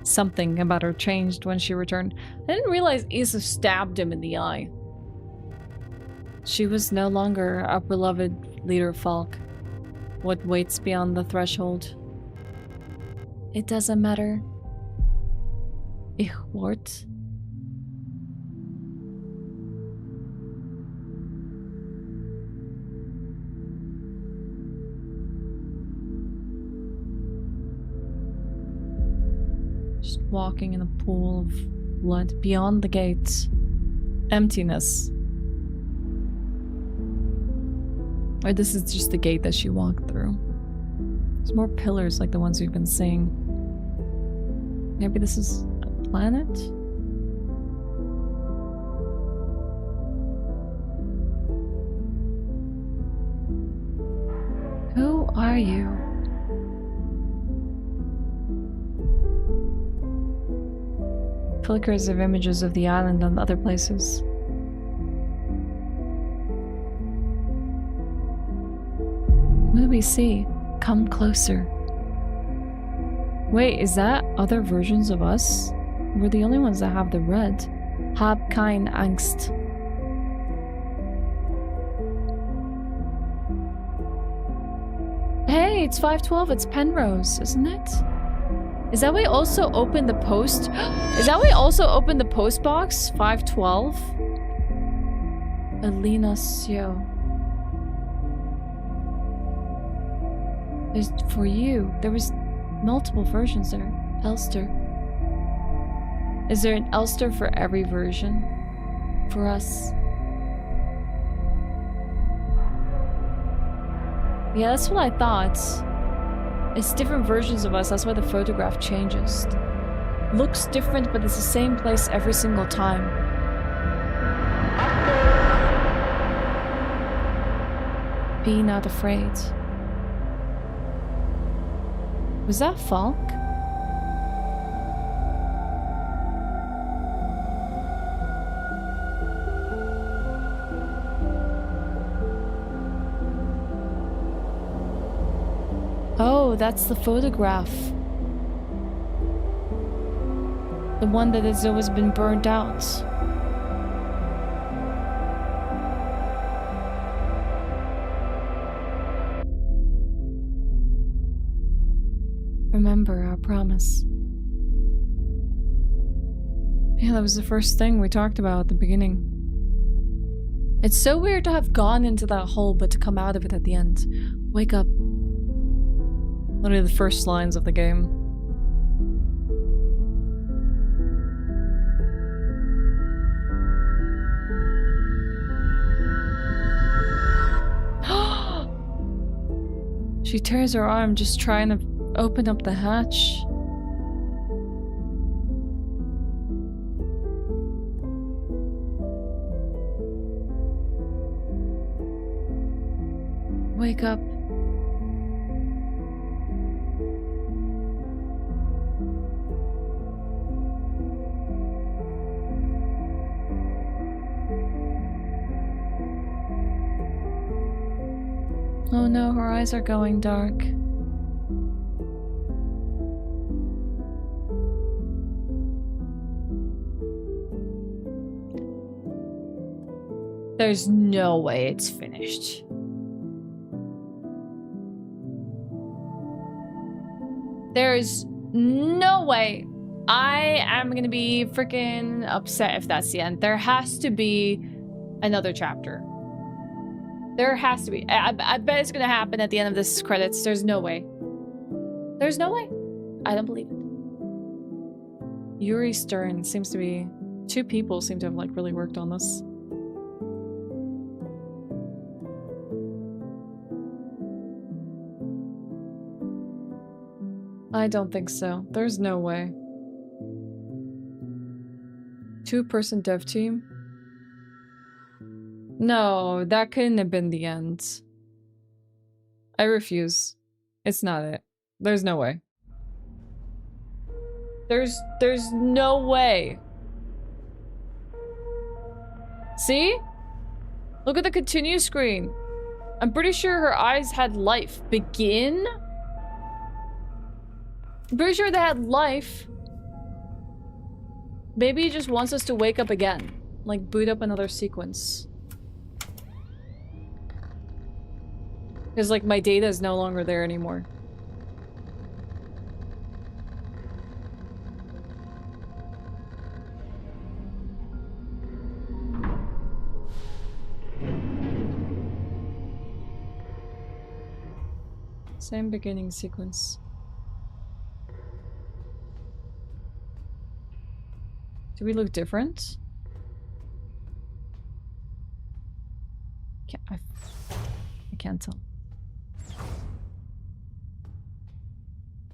Something about her changed when she returned. I didn't realize Isa stabbed him in the eye. She was no longer our beloved leader Falk. What waits beyond the threshold? It doesn't matter. Ich wort. Just walking in a pool of blood beyond the gates. Emptiness. Or this is just the gate that she walked through. There's more pillars like the ones we've been seeing. Maybe this is a planet? Who are you? Flickers of images of the island and other places. Movie C, come closer. Wait, is that other versions of us? We're the only ones that have the red. Hab kein Angst. Hey, it's 512, it's Penrose, isn't it? Is that we also opened the post? Is that we also opened the post box? 512? Alina Sio. There's for you. There was multiple versions there. Elster. Is there an Elster for every version? For us? Yeah, that's what I thought. It's different versions of us, that's why the photograph changes. Looks different, but it's the same place every single time. Be not afraid. Was that Falk? Oh, that's the photograph. The one that has always been burnt out. Remember our promise. Yeah, that was the first thing we talked about at the beginning. It's so weird to have gone into that hole but to come out of it at the end. Wake up. Literally the first lines of the game. She tears her arm just trying to open up the hatch. wake up. Oh no, her eyes are going dark. There's no way it's finished. There's no way. I am gonna be freaking upset if that's the end. There has to be another chapter. There has to be. I bet it's gonna happen at the end of this credits. There's no way. There's no way. I don't believe it. Yuri Stern seems to be... 2 people seem to have like really worked on this. I don't think so. There's no way. 2-person dev team? No, that couldn't have been the end. I refuse. It's not it. There's no way. There's no way. See? Look at the continue screen. I'm pretty sure her eyes had life. Begin? I'm pretty sure they had life. Maybe he just wants us to wake up again. Like, boot up another sequence. Because, like, my data is no longer there anymore. Same beginning sequence. Do we look different? I can't tell.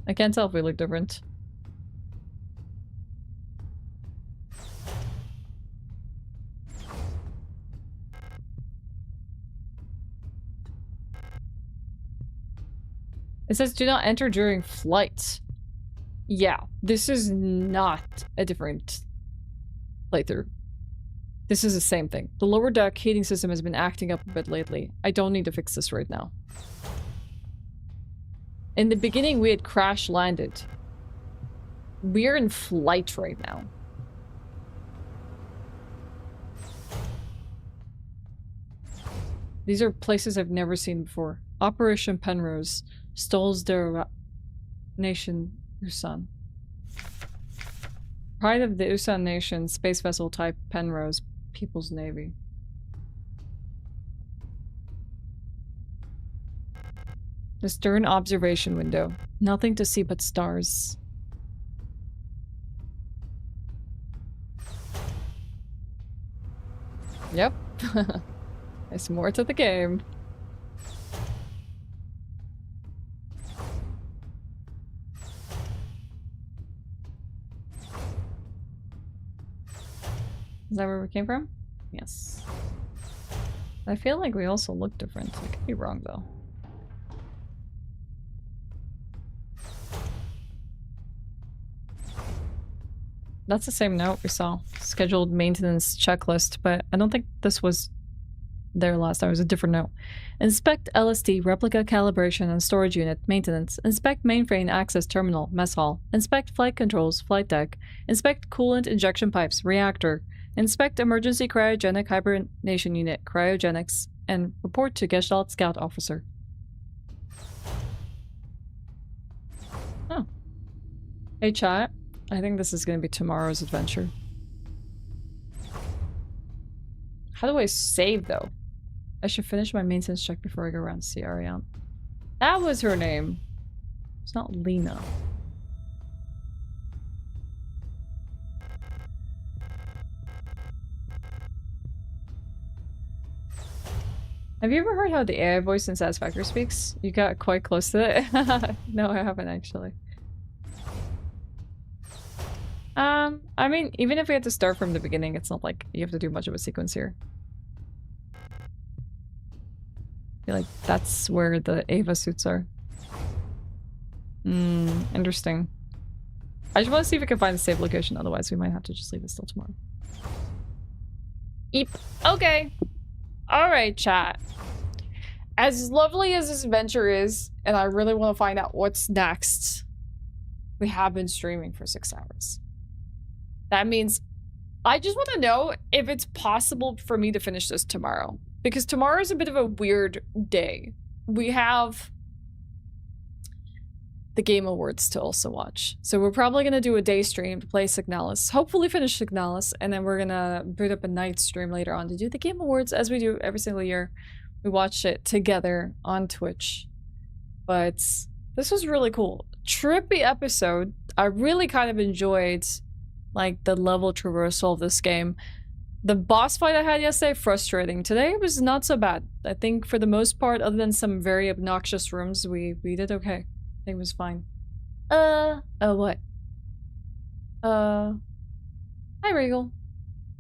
I can't tell if we look different. It says do not enter during flight. Yeah, this is not a different playthrough. This is the same thing. The lower deck heating system has been acting up a bit lately. I don't need to fix this right now. In the beginning, we had crash landed. We're in flight right now. These are places I've never seen before. Operation Penrose. Stoles der Nation Usan. Pride of the Usan Nation. Space vessel type Penrose. People's Navy. The stern observation window. Nothing to see but stars. Yep. There's more to the game. Is that where we came from? Yes. I feel like we also look different. I could be wrong though. That's the same note we saw. Scheduled maintenance checklist, but I don't think this was there last time. It was a different note. Inspect LSD, replica calibration and storage unit, maintenance. Inspect mainframe access terminal, mess hall. Inspect flight controls, flight deck. Inspect coolant injection pipes, reactor. Inspect emergency cryogenic hibernation unit, cryogenics. And report to Gestalt Scout Officer. Oh. Hey chat. I think this is going to be tomorrow's adventure. How do I save, though? I should finish my maintenance check before I go around to see Ariane. That was her name. It's not Lena. Have you ever heard how the AI voice in Satisfactory speaks? You got quite close to it. No, I haven't actually. I mean, even if we had to start from the beginning, it's not like you have to do much of a sequence here. I feel like that's where the Ava suits are. Interesting. I just want to see if I can find a safe location, otherwise we might have to just leave this till tomorrow. Eep. Okay. Alright, chat. As lovely as this adventure is, and I really want to find out what's next, we have been streaming for 6 hours. That means I just want to know if it's possible for me to finish this tomorrow. Because tomorrow is a bit of a weird day. We have the Game Awards to also watch. So we're probably going to do a day stream to play Signalis. Hopefully finish Signalis. And then we're going to boot up a night stream later on to do the Game Awards as we do every single year. We watch it together on Twitch. But this was really cool. Trippy episode. I really kind of enjoyed like the level traversal of this game. The boss fight I had yesterday, frustrating. Today it was not so bad. I think for the most part, other than some very obnoxious rooms, we did okay. I think it was fine. What? Hi Regal.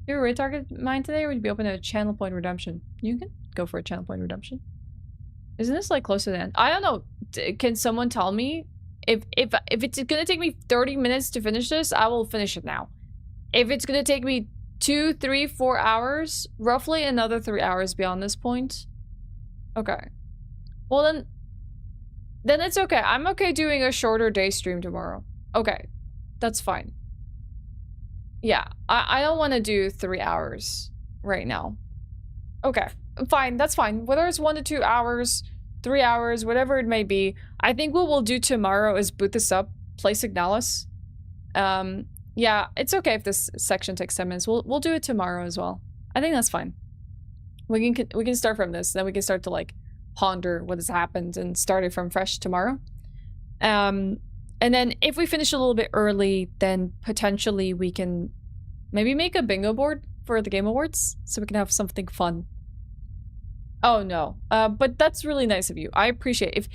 You're a raid target mine today, or would you be open to a channel point redemption? You can go for a channel point redemption. Isn't this like close to the end? I don't know. Can someone tell me? If it's gonna take me 30 minutes to finish this, I will finish it now. If it's gonna take me 2, 3, 4 hours, roughly another 3 hours beyond this point. Okay. Well then it's okay. I'm okay doing a shorter day stream tomorrow. Okay. That's fine. Yeah, I don't want to do 3 hours right now. Okay, fine, that's fine. Whether it's 1 to 2 hours, 3 hours, whatever it may be, I think what we'll do tomorrow is boot this up, play Signalis. Yeah, it's okay if this section takes 10 minutes. We'll do it tomorrow as well. I think that's fine. We can start from this, then we can start to like ponder what has happened and start it from fresh tomorrow. And then if we finish a little bit early, then potentially we can maybe make a bingo board for the Game Awards so we can have something fun. Oh no, but that's really nice of you. I appreciate it.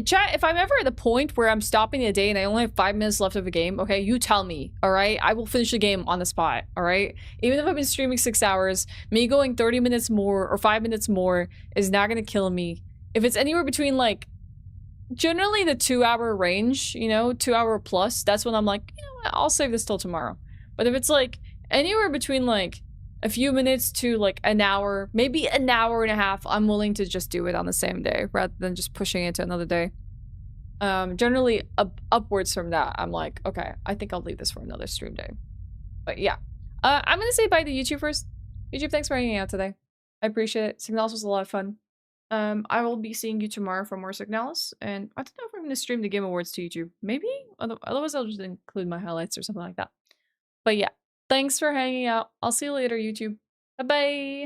Chat, if I'm ever at the point where I'm stopping the day and I only have 5 minutes left of a game, okay, you tell me, all right? I will finish the game on the spot, all right? Even if I've been streaming 6 hours, me going 30 minutes more or 5 minutes more is not gonna kill me. If it's anywhere between like, generally the 2-hour range, you know, 2 hour plus, that's when I'm like, you know what, I'll save this till tomorrow. But if it's like anywhere between like a few minutes to like an hour, maybe an hour and a half, I'm willing to just do it on the same day rather than just pushing it to another day. Generally upwards from that, I'm like, okay, I think I'll leave this for another stream day. But yeah, I'm gonna say bye to YouTube first. YouTube, thanks for hanging out today. I appreciate it. Signalis was a lot of fun. I will be seeing you tomorrow for more Signalis, and I don't know if I'm gonna stream the Game Awards to YouTube. Maybe? Otherwise I'll just include my highlights or something like that. But yeah, thanks for hanging out. I'll see you later, YouTube. Bye-bye!